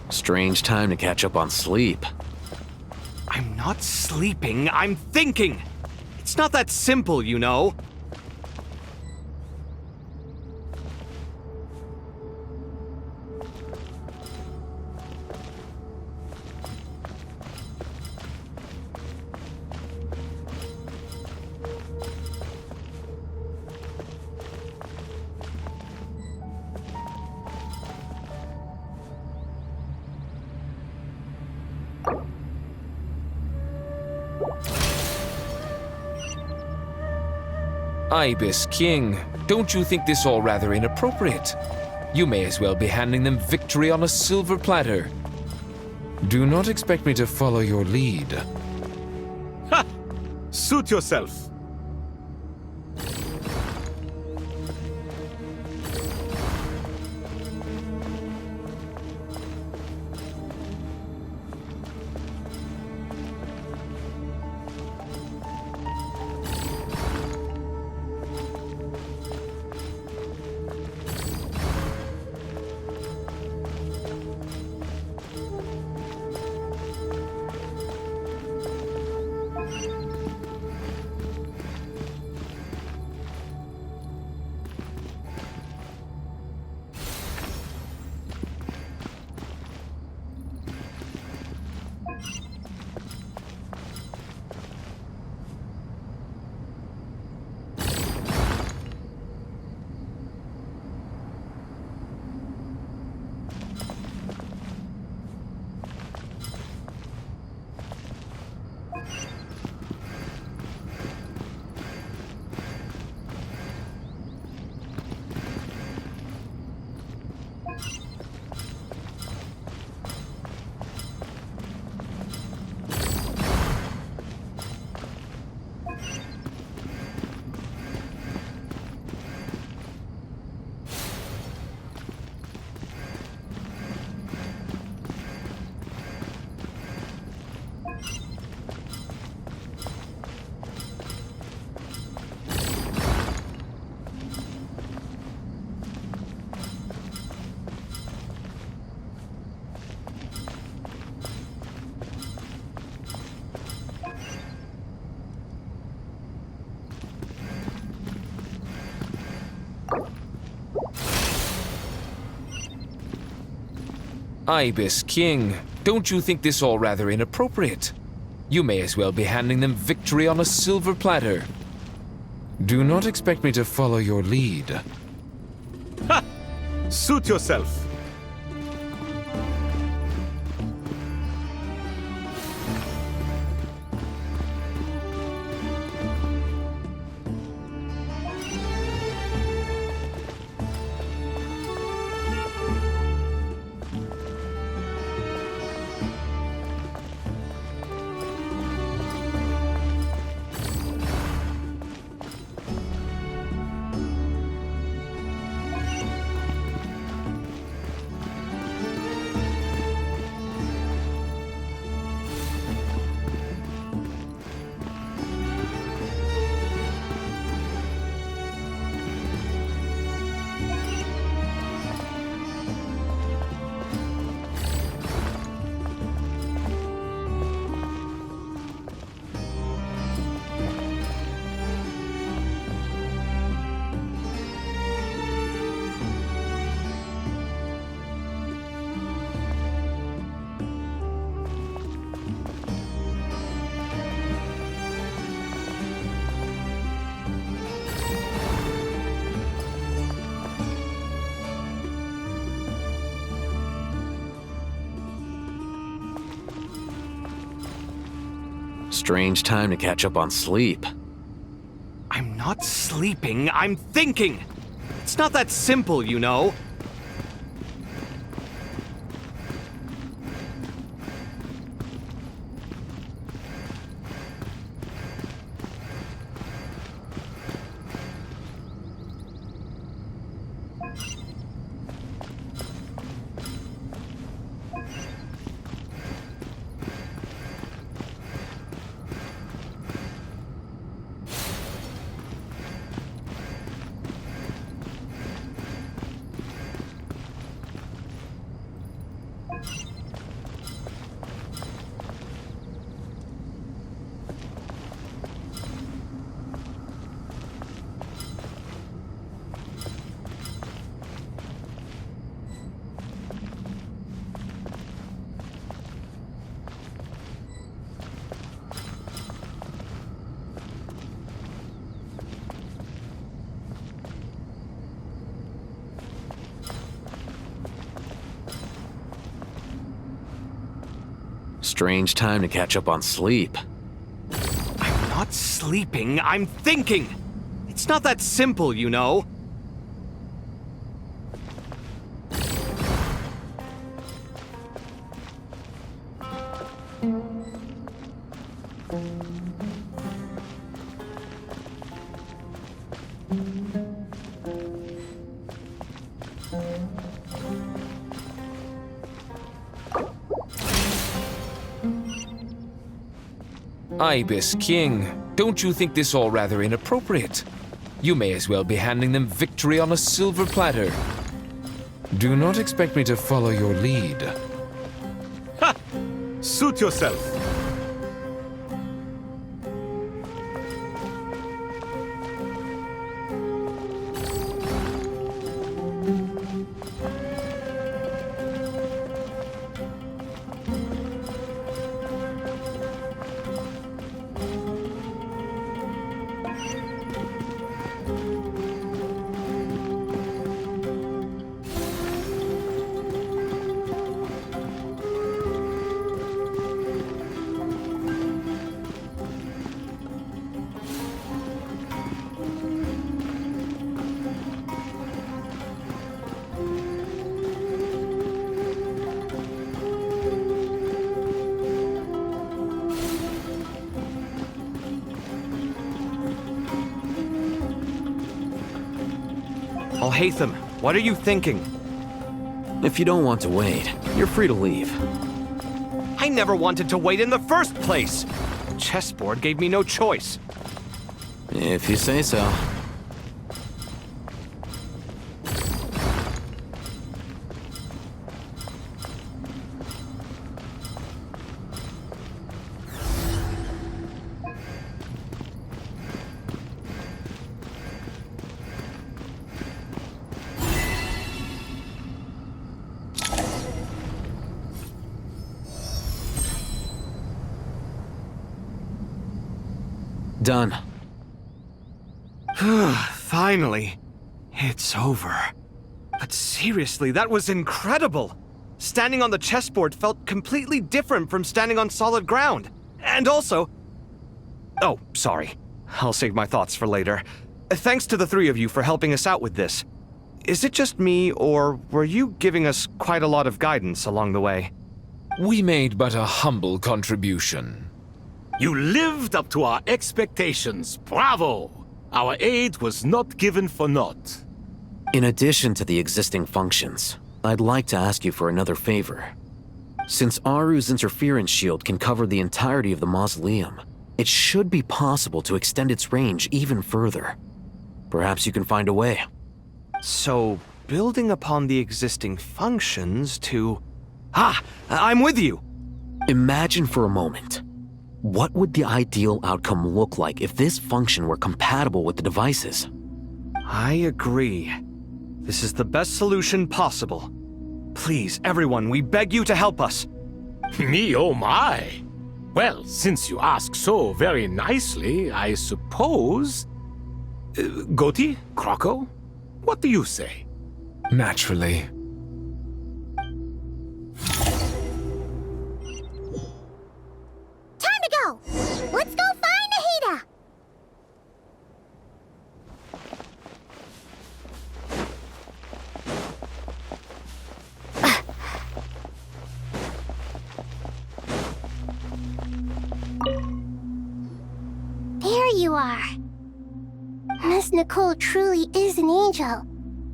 Strange time to catch up on sleep. I'm not sleeping, I'm thinking! It's not that simple, you know. Ibis King, don't you think this all rather inappropriate? You may as well be handing them victory on a silver platter. Do not expect me to follow your lead. Ha! Suit yourself. Ibis King, don't you think this all rather inappropriate? You may as well be handing them victory on a silver platter. Do not expect me to follow your lead. Ha! Suit yourself. Strange time to catch up on sleep. I'm not sleeping, I'm thinking! It's not that simple, you know. Strange time to catch up on sleep. I'm not sleeping, I'm thinking! It's not that simple, you know. Ibis King, don't you think this all rather inappropriate? You may as well be handing them victory on a silver platter. Do not expect me to follow your lead. Ha! Suit yourself. Alhaitham, what are you thinking? If you don't want to wait, you're free to leave. I never wanted to wait in the first place! The chessboard gave me no choice. If you say so. Done. Finally. It's over. But seriously, that was incredible! Standing on the chessboard felt completely different from standing on solid ground. And also... Oh, sorry. I'll save my thoughts for later. Thanks to the three of you for helping us out with this. Is it just me, or were you giving us quite a lot of guidance along the way? We made but a humble contribution. You lived up to our expectations. Bravo! Our aid was not given for naught. In addition to the existing functions, I'd like to ask you for another favor. Since Aru's interference shield can cover the entirety of the mausoleum, it should be possible to extend its range even further. Perhaps you can find a way. So, building upon the existing functions to... Ah! I'm with you! Imagine for a moment. What would the ideal outcome look like if this function were compatible with the devices? I agree. This is the best solution possible. Please, everyone, we beg you to help us. Me, oh my! Well, since you ask so very nicely, I suppose... Goti? Croco? What do you say? Naturally. Time to go! you are. Miss Nicole truly is an angel.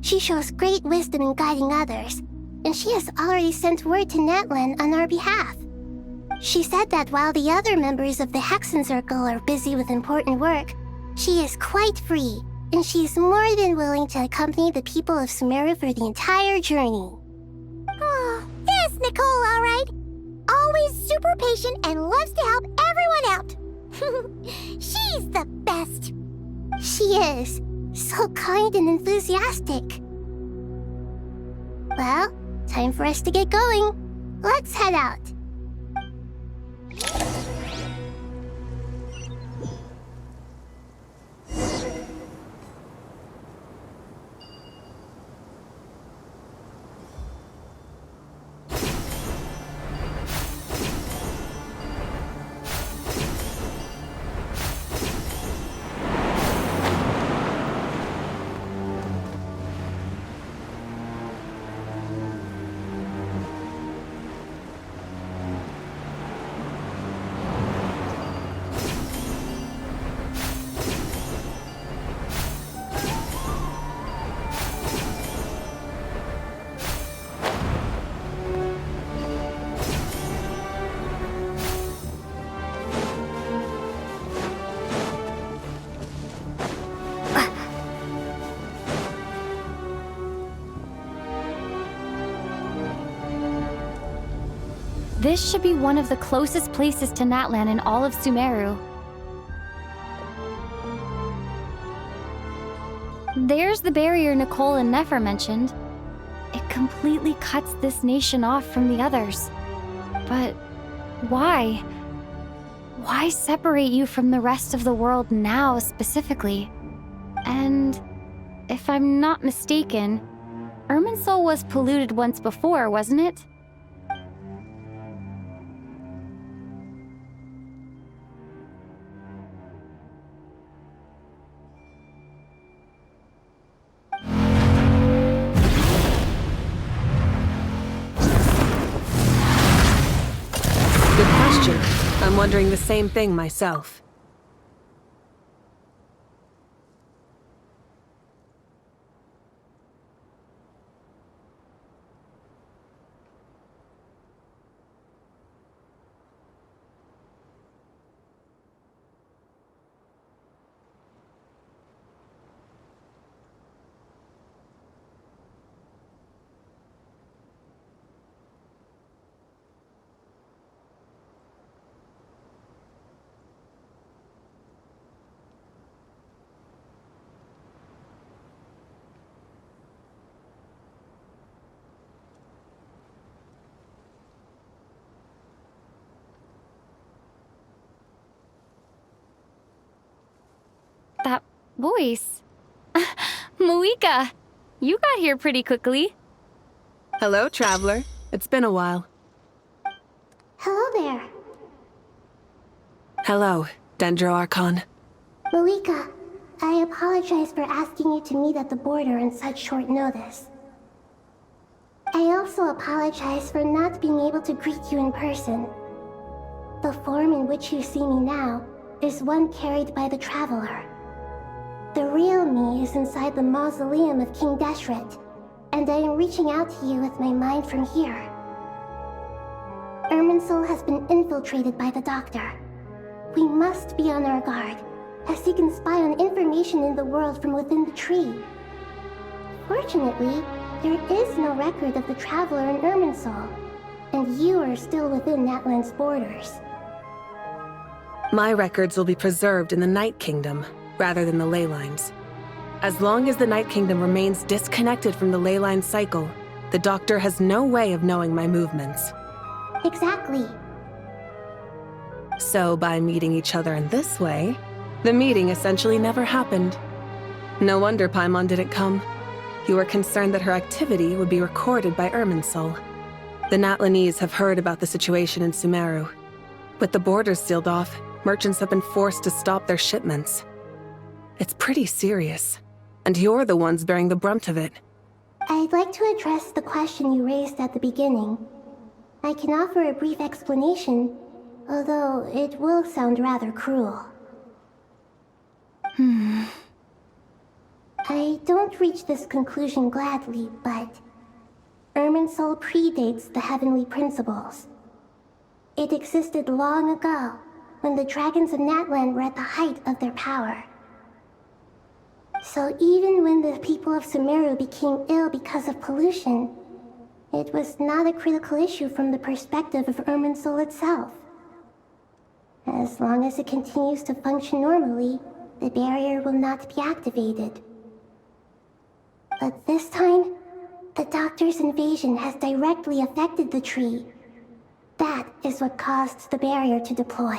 She shows great wisdom in guiding others, and she has already sent word to Natlan on our behalf. She said that while the other members of the Hexen Circle are busy with important work, she is quite free, and she is more than willing to accompany the people of Sumeru for the entire journey. Oh, yes, Nicole, all right. Always super patient and loves to help everyone out. She's the best. She is. So kind and enthusiastic. Well, time for us to get going. Let's head out. This should be one of the closest places to Natlan in all of Sumeru. There's the barrier Nicole and Nefer mentioned. It completely cuts this nation off from the others. But why? Why separate you from the rest of the world now, specifically? And if I'm not mistaken, Irminsul was polluted once before, wasn't it? Good question. I'm wondering the same thing myself. That voice. Moika! You got here pretty quickly. Hello, traveler. It's been a while. Hello there. Hello, Dendro Archon. Moika, I apologize for asking you to meet at the border on such short notice. I also apologize for not being able to greet you in person. The form in which you see me now is one carried by the Traveler. The real me is inside the mausoleum of King Deshret, and I am reaching out to you with my mind from here. Irminsul has been infiltrated by the Doctor. We must be on our guard, as he can spy on information in the world from within the tree. Fortunately, there is no record of the Traveler in Irminsul, and you are still within Natlan's borders. My records will be preserved in the Night Kingdom, rather than the ley lines. As long as the Night Kingdom remains disconnected from the ley line cycle, the Doctor has no way of knowing my movements. Exactly. So by meeting each other in this way, the meeting essentially never happened. No wonder Paimon didn't come. You were concerned that her activity would be recorded by Irminsul. The Natlanese have heard about the situation in Sumeru. With the borders sealed off, merchants have been forced to stop their shipments. It's pretty serious, and you're the ones bearing the brunt of it. I'd like to address the question you raised at the beginning. I can offer a brief explanation, although it will sound rather cruel. I don't reach this conclusion gladly, but Irminsul predates the heavenly principles. It existed long ago, when the dragons of Natlan were at the height of their power. So even when the people of Sumeru became ill because of pollution, it was not a critical issue from the perspective of Irminsul itself. As long as it continues to function normally, the barrier will not be activated. But this time, the Doctor's invasion has directly affected the tree. That is what caused the barrier to deploy.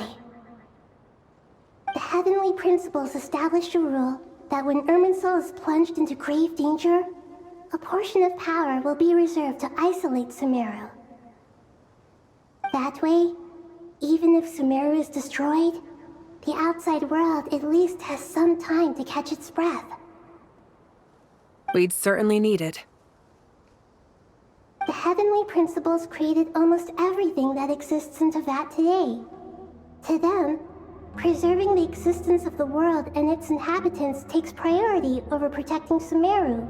The heavenly principles established a rule that when Irminsul is plunged into grave danger, a portion of power will be reserved to isolate Sumeru. That way, even if Sumeru is destroyed, the outside world at least has some time to catch its breath. We'd certainly need it. The heavenly principles created almost everything that exists in Teyvat today. To them, preserving the existence of the world and its inhabitants takes priority over protecting Sumeru.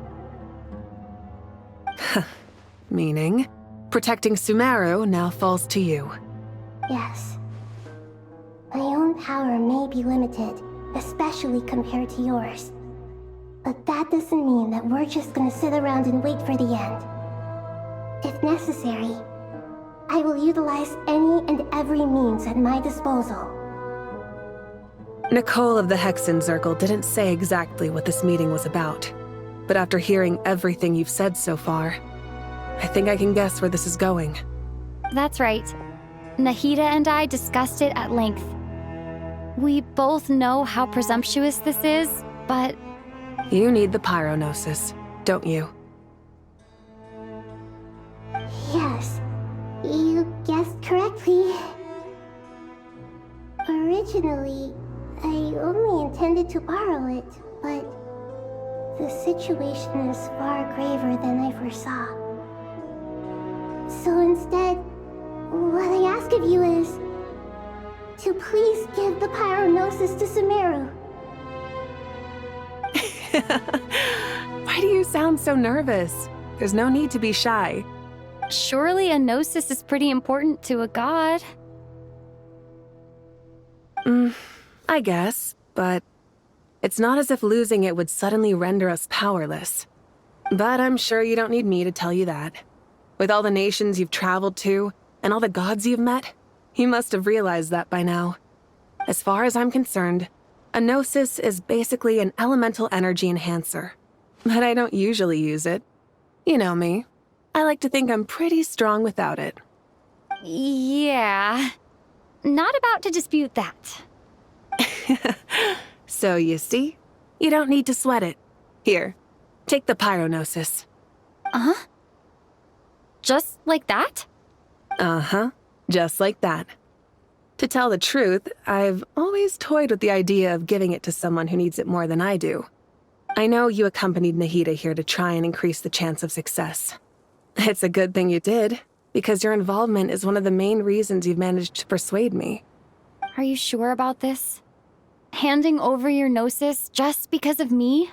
Meaning, protecting Sumeru now falls to you. Yes. My own power may be limited, especially compared to yours. But that doesn't mean that we're just gonna sit around and wait for the end. If necessary, I will utilize any and every means at my disposal. Nicole of the Hexen Circle didn't say exactly what this meeting was about, but after hearing everything you've said so far, I think I can guess where this is going. That's right. Nahida and I discussed it at length. We both know how presumptuous this is, but... You need the Pyronosis, don't you? Yes, you guessed correctly. Originally, I only intended to borrow it, but the situation is far graver than I foresaw. So instead, what I ask of you is to please give the Pyronosis to Sumeru. Why do you sound so nervous? There's no need to be shy. Surely a gnosis is pretty important to a god. I guess, but it's not as if losing it would suddenly render us powerless. But I'm sure you don't need me to tell you that. With all the nations you've traveled to, and all the gods you've met, you must have realized that by now. As far as I'm concerned, a gnosis is basically an elemental energy enhancer. But I don't usually use it. You know me. I like to think I'm pretty strong without it. Yeah. Not about to dispute that. So you see, you don't need to sweat it. Here, take the Pyronosis. Uh-huh? Just like that? Uh-huh, just like that. To tell the truth, I've always toyed with the idea of giving it to someone who needs it more than I do. I know you accompanied Nahida here to try and increase the chance of success. It's a good thing you did, because your involvement is one of the main reasons you've managed to persuade me. Are you sure about this? Handing over your gnosis just because of me?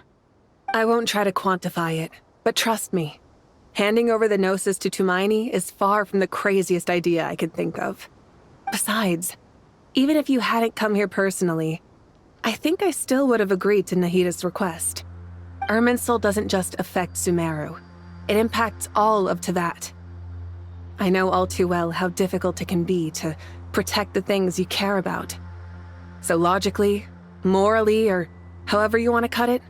I won't try to quantify it, but trust me. Handing over the gnosis to Tumaini is far from the craziest idea I could think of. Besides, even if you hadn't come here personally, I think I still would have agreed to Nahida's request. Irminsul doesn't just affect Sumeru. It impacts all of Teyvat. I know all too well how difficult it can be to protect the things you care about. So logically, morally, or however you want to cut it,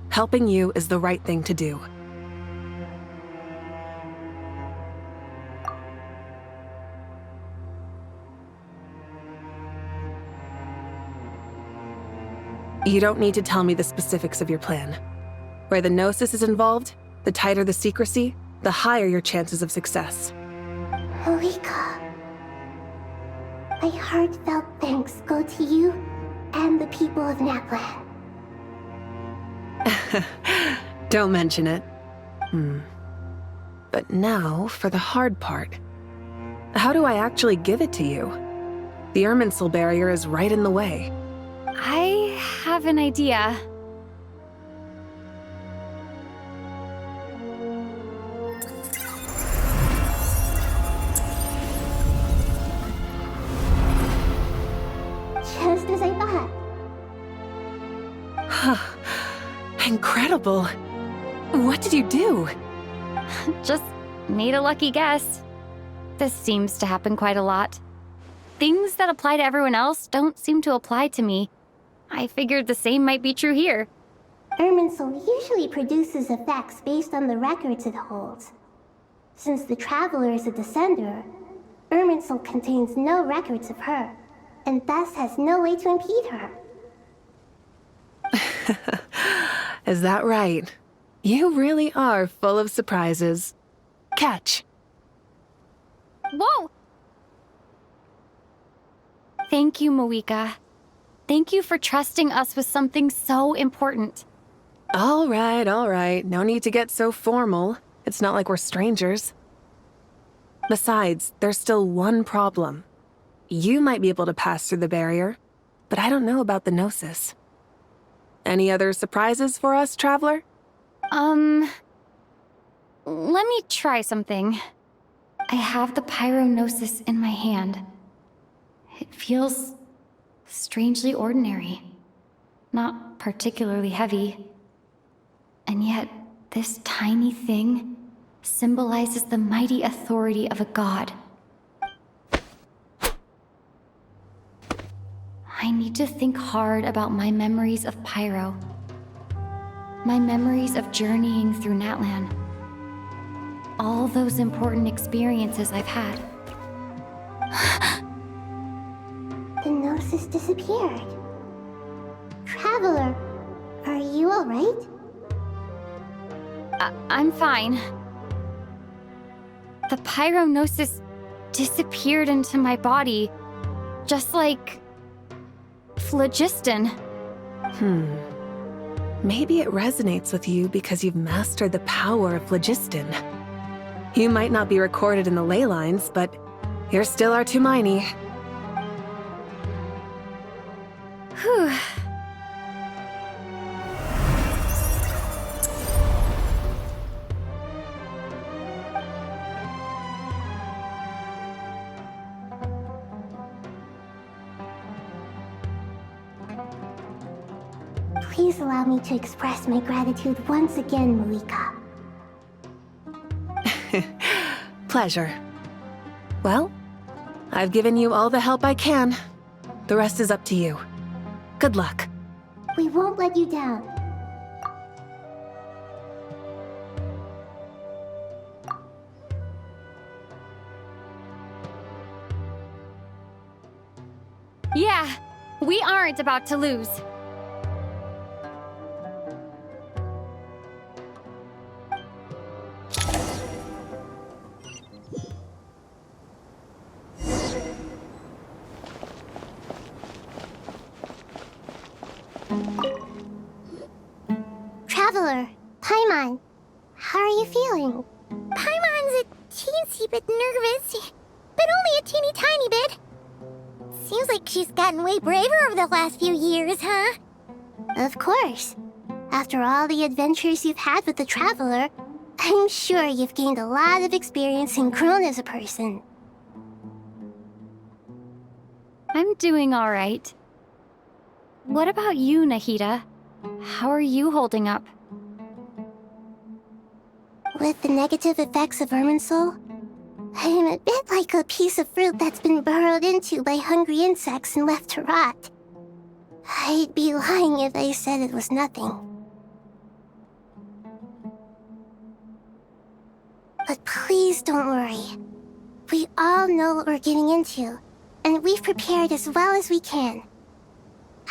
helping you is the right thing to do. You don't need to tell me the specifics of your plan. Where the Gnosis is involved, the tighter the secrecy, the higher your chances of success. Malika, my heartfelt thanks go to you and the people of Natlan. Don't mention it. But now for the hard part. How do I actually give it to you? The Irminsul barrier is right in the way. I have an idea. Just as I thought. Incredible. What did you do? Just made a lucky guess. This seems to happen quite a lot. Things that apply to everyone else don't seem to apply to me. I figured the same might be true here. Irminsul usually produces effects based on the records it holds. Since the Traveler is a descender, Irminsul contains no records of her, and thus has no way to impede her. Is that right? You really are full of surprises. Catch. Whoa! Thank you, Moika. Thank you for trusting us with something so important. All right. No need to get so formal. It's not like we're strangers. Besides, there's still one problem. You might be able to pass through the barrier, but I don't know about the Gnosis. Any other surprises for us, Traveler? Let me try something. I have the Pyrognosis in my hand. It feels strangely ordinary, not particularly heavy. And yet, this tiny thing symbolizes the mighty authority of a god. I need to think hard about my memories of Pyro. My memories of journeying through Natlan. All those important experiences I've had. The Gnosis disappeared. Traveler, are you alright? I'm fine. The Pyrognosis disappeared into my body, just like phlogiston. Maybe it resonates with you because you've mastered the power of phlogiston. You might not be recorded in the ley lines, but you're still our Tumaini. Whew. Please allow me to express my gratitude once again, Moika. Pleasure. Well, I've given you all the help I can. The rest is up to you. Good luck. We won't let you down. Yeah, we aren't about to lose. Traveler, Paimon, how are you feeling? Paimon's a teensy bit nervous, but only a teeny tiny bit. Seems like she's gotten way braver over the last few years, huh? Of course. After all the adventures you've had with the Traveler, I'm sure you've gained a lot of experience and grown as a person. I'm doing all right. What about you, Nahida? How are you holding up? With the negative effects of Irminsul, I'm a bit like a piece of fruit that's been burrowed into by hungry insects and left to rot. I'd be lying if I said it was nothing. But please don't worry. We all know what we're getting into, and we've prepared as well as we can.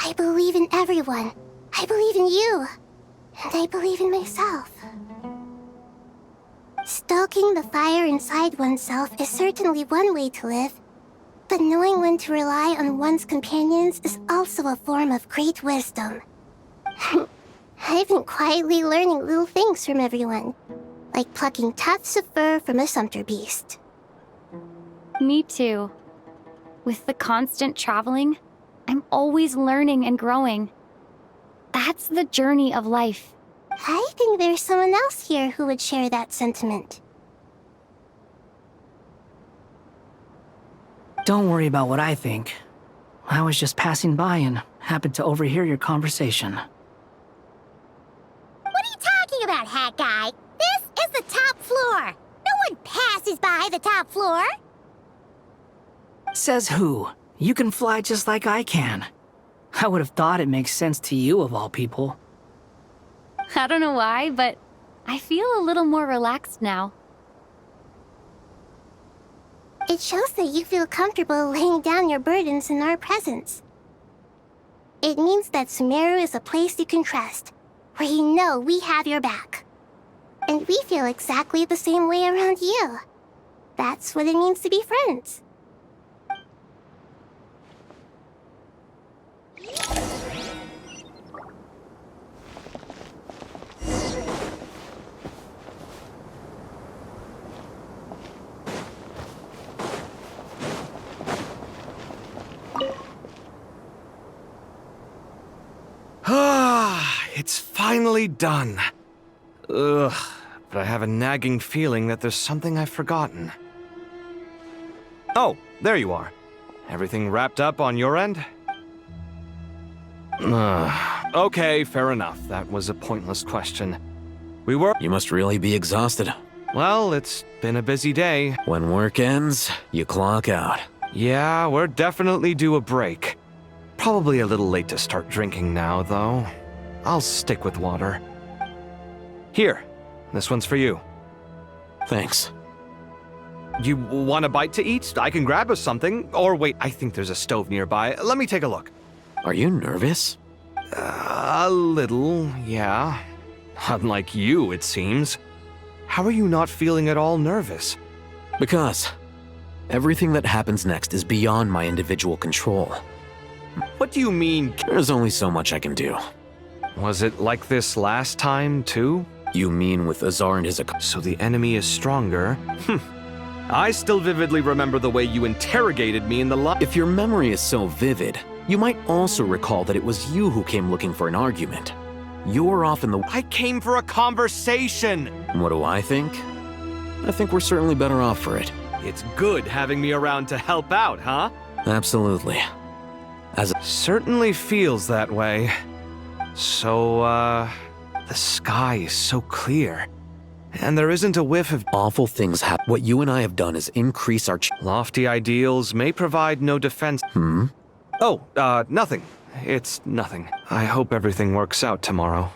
I believe in everyone. I believe in you. And I believe in myself. Stoking the fire inside oneself is certainly one way to live, but knowing when to rely on one's companions is also a form of great wisdom. I've been quietly learning little things from everyone, like plucking tufts of fur from a sumpter beast. Me too. With the constant traveling, I'm always learning and growing. That's the journey of life. I think there's someone else here who would share that sentiment. Don't worry about what I think. I was just passing by and happened to overhear your conversation. What are you talking about, Hat Guy? This is the top floor. No one passes by the top floor. Says who? You can fly just like I can. I would have thought it makes sense to you of all people. I don't know why, but I feel a little more relaxed now. It shows that you feel comfortable laying down your burdens in our presence. It means that Sumeru is a place you can trust, where you know we have your back. And we feel exactly the same way around you. That's what it means to be friends. It's finally done. Ugh, but I have a nagging feeling that there's something I've forgotten. Oh, there you are. Everything wrapped up on your end? Okay, fair enough. That was a pointless question. You must really be exhausted. Well, it's been a busy day. When work ends, you clock out. Yeah, we're definitely due a break. Probably a little late to start drinking now, though. I'll stick with water. Here, this one's for you. Thanks. You want a bite to eat? I can grab us something. Or wait, I think there's a stove nearby. Let me take a look. Are you nervous? A little, yeah. Unlike you, it seems. How are you not feeling at all nervous? Because everything that happens next is beyond my individual control. What do you mean? There's only so much I can do. Was it like this last time, too? You mean with Azar and his... So the enemy is stronger? I still vividly remember the way you interrogated me in the If your memory is so vivid, you might also recall that it was you who came looking for an argument. You're off in the... I came for a conversation! What do I think? I think we're certainly better off for it. It's good having me around to help out, huh? Absolutely. Certainly feels that way. So, the sky is so clear. And there isn't a whiff of... Awful things happen. What you and I have done is increase our... Lofty ideals may provide no defense... Oh, nothing. It's nothing. I hope everything works out tomorrow.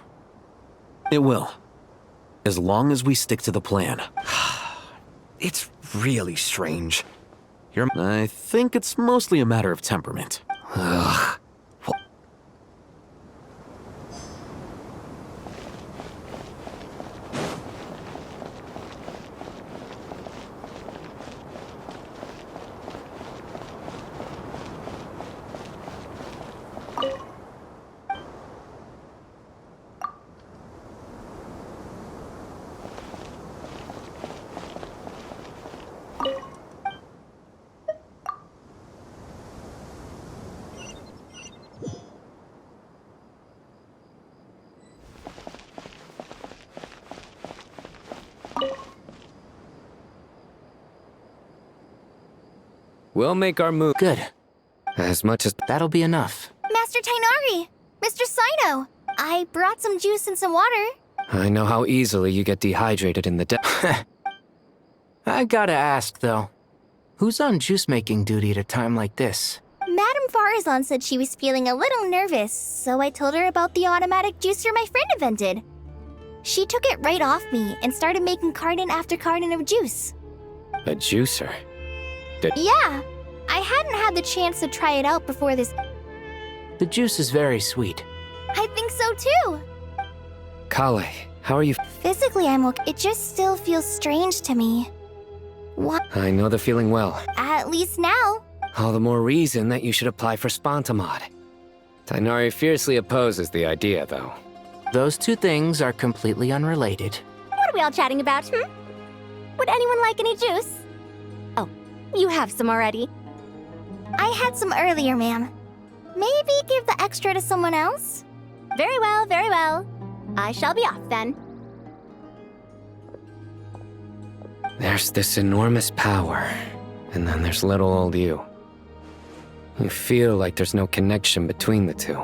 It will. As long as we stick to the plan. It's really strange. I think it's mostly a matter of temperament. Ugh. We'll make our move. Good. As much as... That'll be enough. Master Tainari! Mr. Sino! I brought some juice and some water. I know how easily you get dehydrated in the desert. I gotta ask, though. Who's on juice-making duty at a time like this? Madame Farazan said she was feeling a little nervous, so I told her about the automatic juicer my friend invented. She took it right off me and started making carton after carton of juice. A juicer? Yeah, I hadn't had the chance to try it out before this. The juice is very sweet. I think so too. Kale, how are you? Physically, I'm okay. It just still feels strange to me. What? I know the feeling well. At least now. All the more reason that you should apply for Spontamod. Tainari fiercely opposes the idea, though. Those two things are completely unrelated. What are we all chatting about, Would anyone like any juice? Oh, you have some already. I had some earlier, ma'am. Maybe give the extra to someone else? Very well, very well. I shall be off then. There's this enormous power, and then there's little old you. You feel like there's no connection between the two.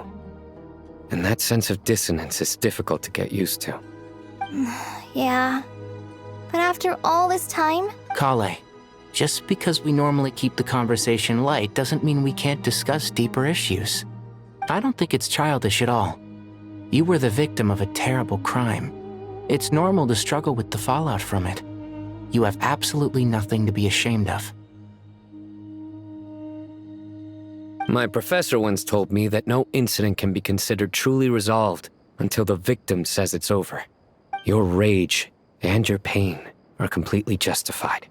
And that sense of dissonance is difficult to get used to. Yeah. But after all this time, Kale, just because we normally keep the conversation light doesn't mean we can't discuss deeper issues. I don't think it's childish at all. You were the victim of a terrible crime. It's normal to struggle with the fallout from it. You have absolutely nothing to be ashamed of. My professor once told me that no incident can be considered truly resolved until the victim says it's over. Your rage and your pain are completely justified.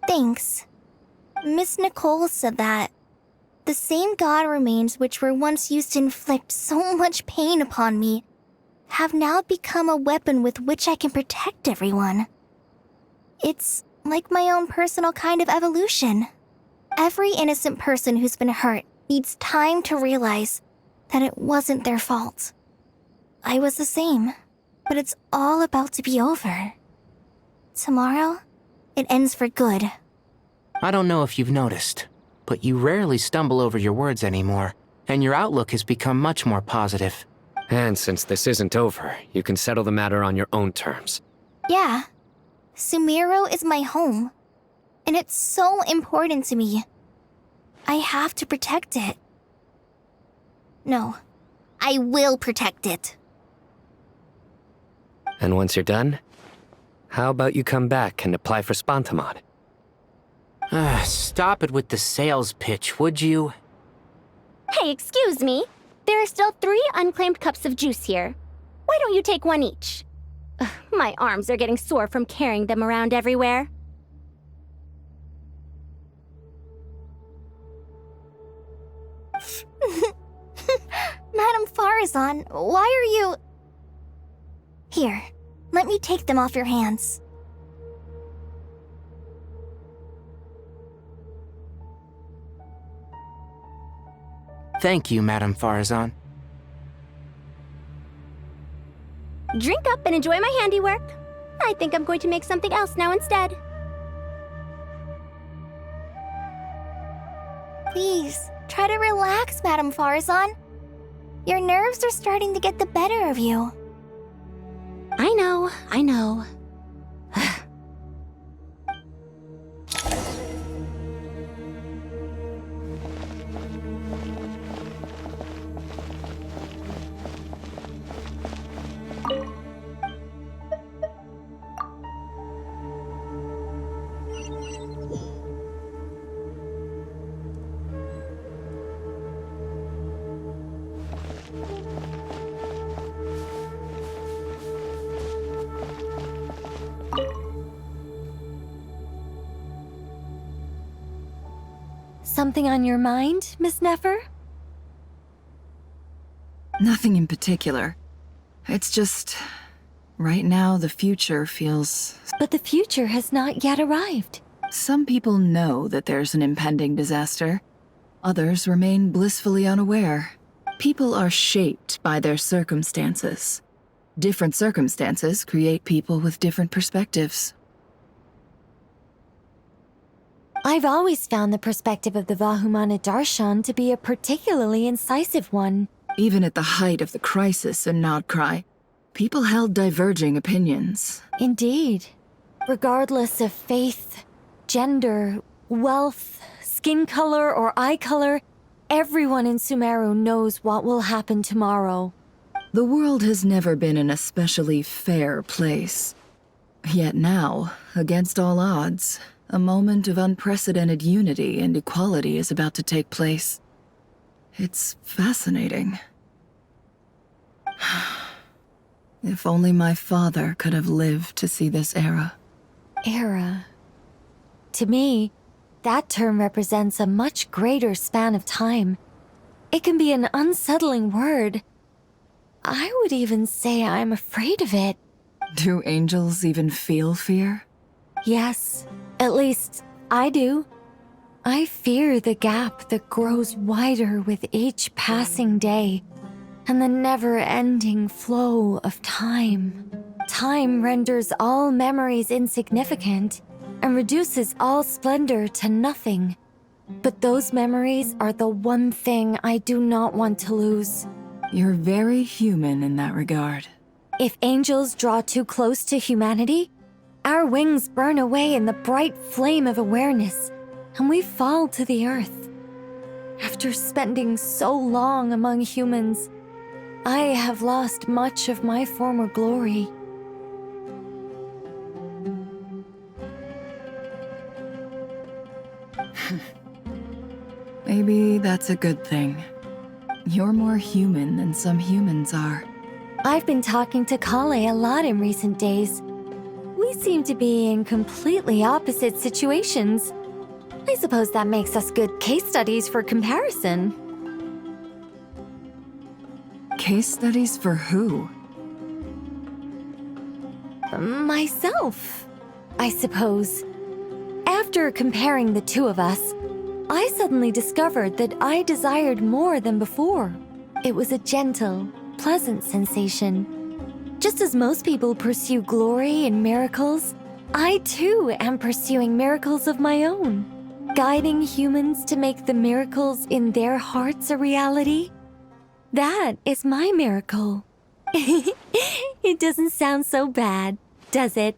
Thanks. Miss Nicole said that the same god remains which were once used to inflict so much pain upon me have now become a weapon with which I can protect everyone. It's like my own personal kind of evolution. Every innocent person who's been hurt needs time to realize that it wasn't their fault. I was the same, but it's all about to be over. Tomorrow, it ends for good. I don't know if you've noticed, but you rarely stumble over your words anymore, and your outlook has become much more positive. And since this isn't over, you can settle the matter on your own terms. Yeah, Sumeru is my home, and it's so important to me. I have to protect it. No, I will protect it. And once you're done, how about you come back and apply for Spontamod? Stop it with the sales pitch, would you? Hey, excuse me. There are still 3 unclaimed cups of juice here. Why don't you take one each? Ugh, my arms are getting sore from carrying them around everywhere. Madame Farazan, why are you... Here, let me take them off your hands. Thank you, Madame Farazan. Drink up and enjoy my handiwork. I think I'm going to make something else now instead. Please, try to relax, Madame Farazan. Your nerves are starting to get the better of you. I know, I know. Something on your mind, Miss Nefer? Nothing in particular. It's just... right now, the future feels... But the future has not yet arrived. Some people know that there's an impending disaster. Others remain blissfully unaware. People are shaped by their circumstances. Different circumstances create people with different perspectives. I've always found the perspective of the Vahumana Archon to be a particularly incisive one. Even at the height of the crisis in Nodcry, people held diverging opinions. Indeed. Regardless of faith, gender, wealth, skin color, or eye color, everyone in Sumeru knows what will happen tomorrow. The world has never been an especially fair place. Yet now, against all odds, a moment of unprecedented unity and equality is about to take place. It's fascinating. If only my father could have lived to see this era. Era. To me, that term represents a much greater span of time. It can be an unsettling word. I would even say I'm afraid of it. Do angels even feel fear? Yes, at least I do. I fear the gap that grows wider with each passing day and the never-ending flow of time. Time renders all memories insignificant and reduces all splendor to nothing. But those memories are the one thing I do not want to lose. You're very human in that regard. If angels draw too close to humanity, our wings burn away in the bright flame of awareness, and we fall to the earth. After spending so long among humans, I have lost much of my former glory. Maybe that's a good thing. You're more human than some humans are. I've been talking to Kale a lot in recent days. We seem to be in completely opposite situations. I suppose that makes us good case studies for comparison. Case studies for who? Myself, I suppose. After comparing the two of us, I suddenly discovered that I desired more than before. It was a gentle, pleasant sensation. Just as most people pursue glory and miracles, I too am pursuing miracles of my own, guiding humans to make the miracles in their hearts a reality. That is my miracle. It doesn't sound so bad, does it?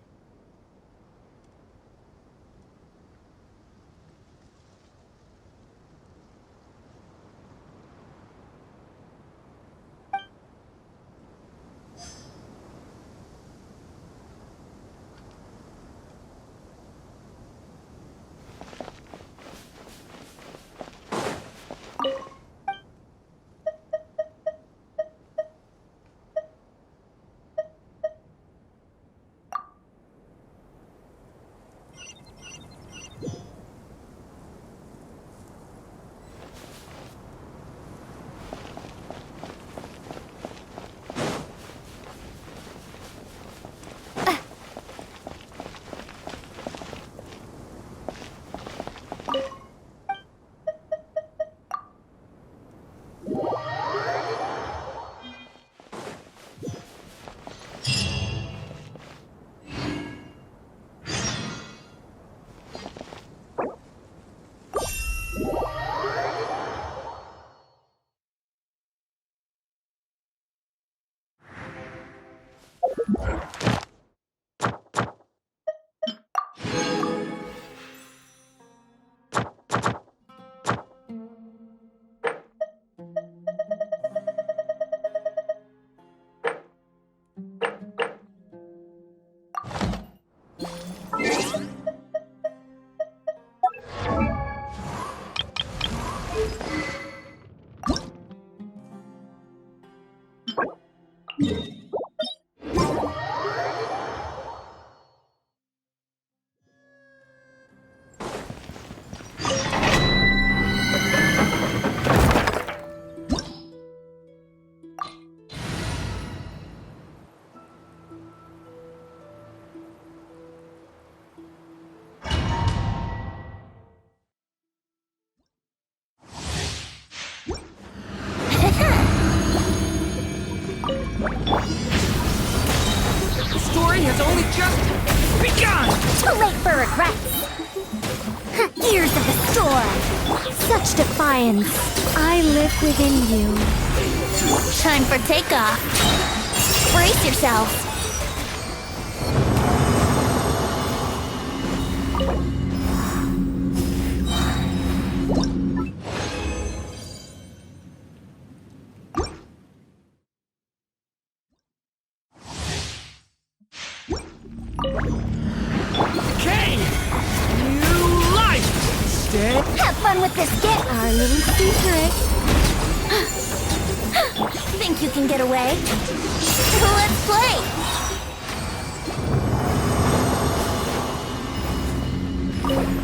The story has only just begun! Too late for regrets! Ears of the storm! Such defiance! I live within you. Time for takeoff! Brace yourselves! Have fun with this gift! Our little secret! Think you can get away? Let's play!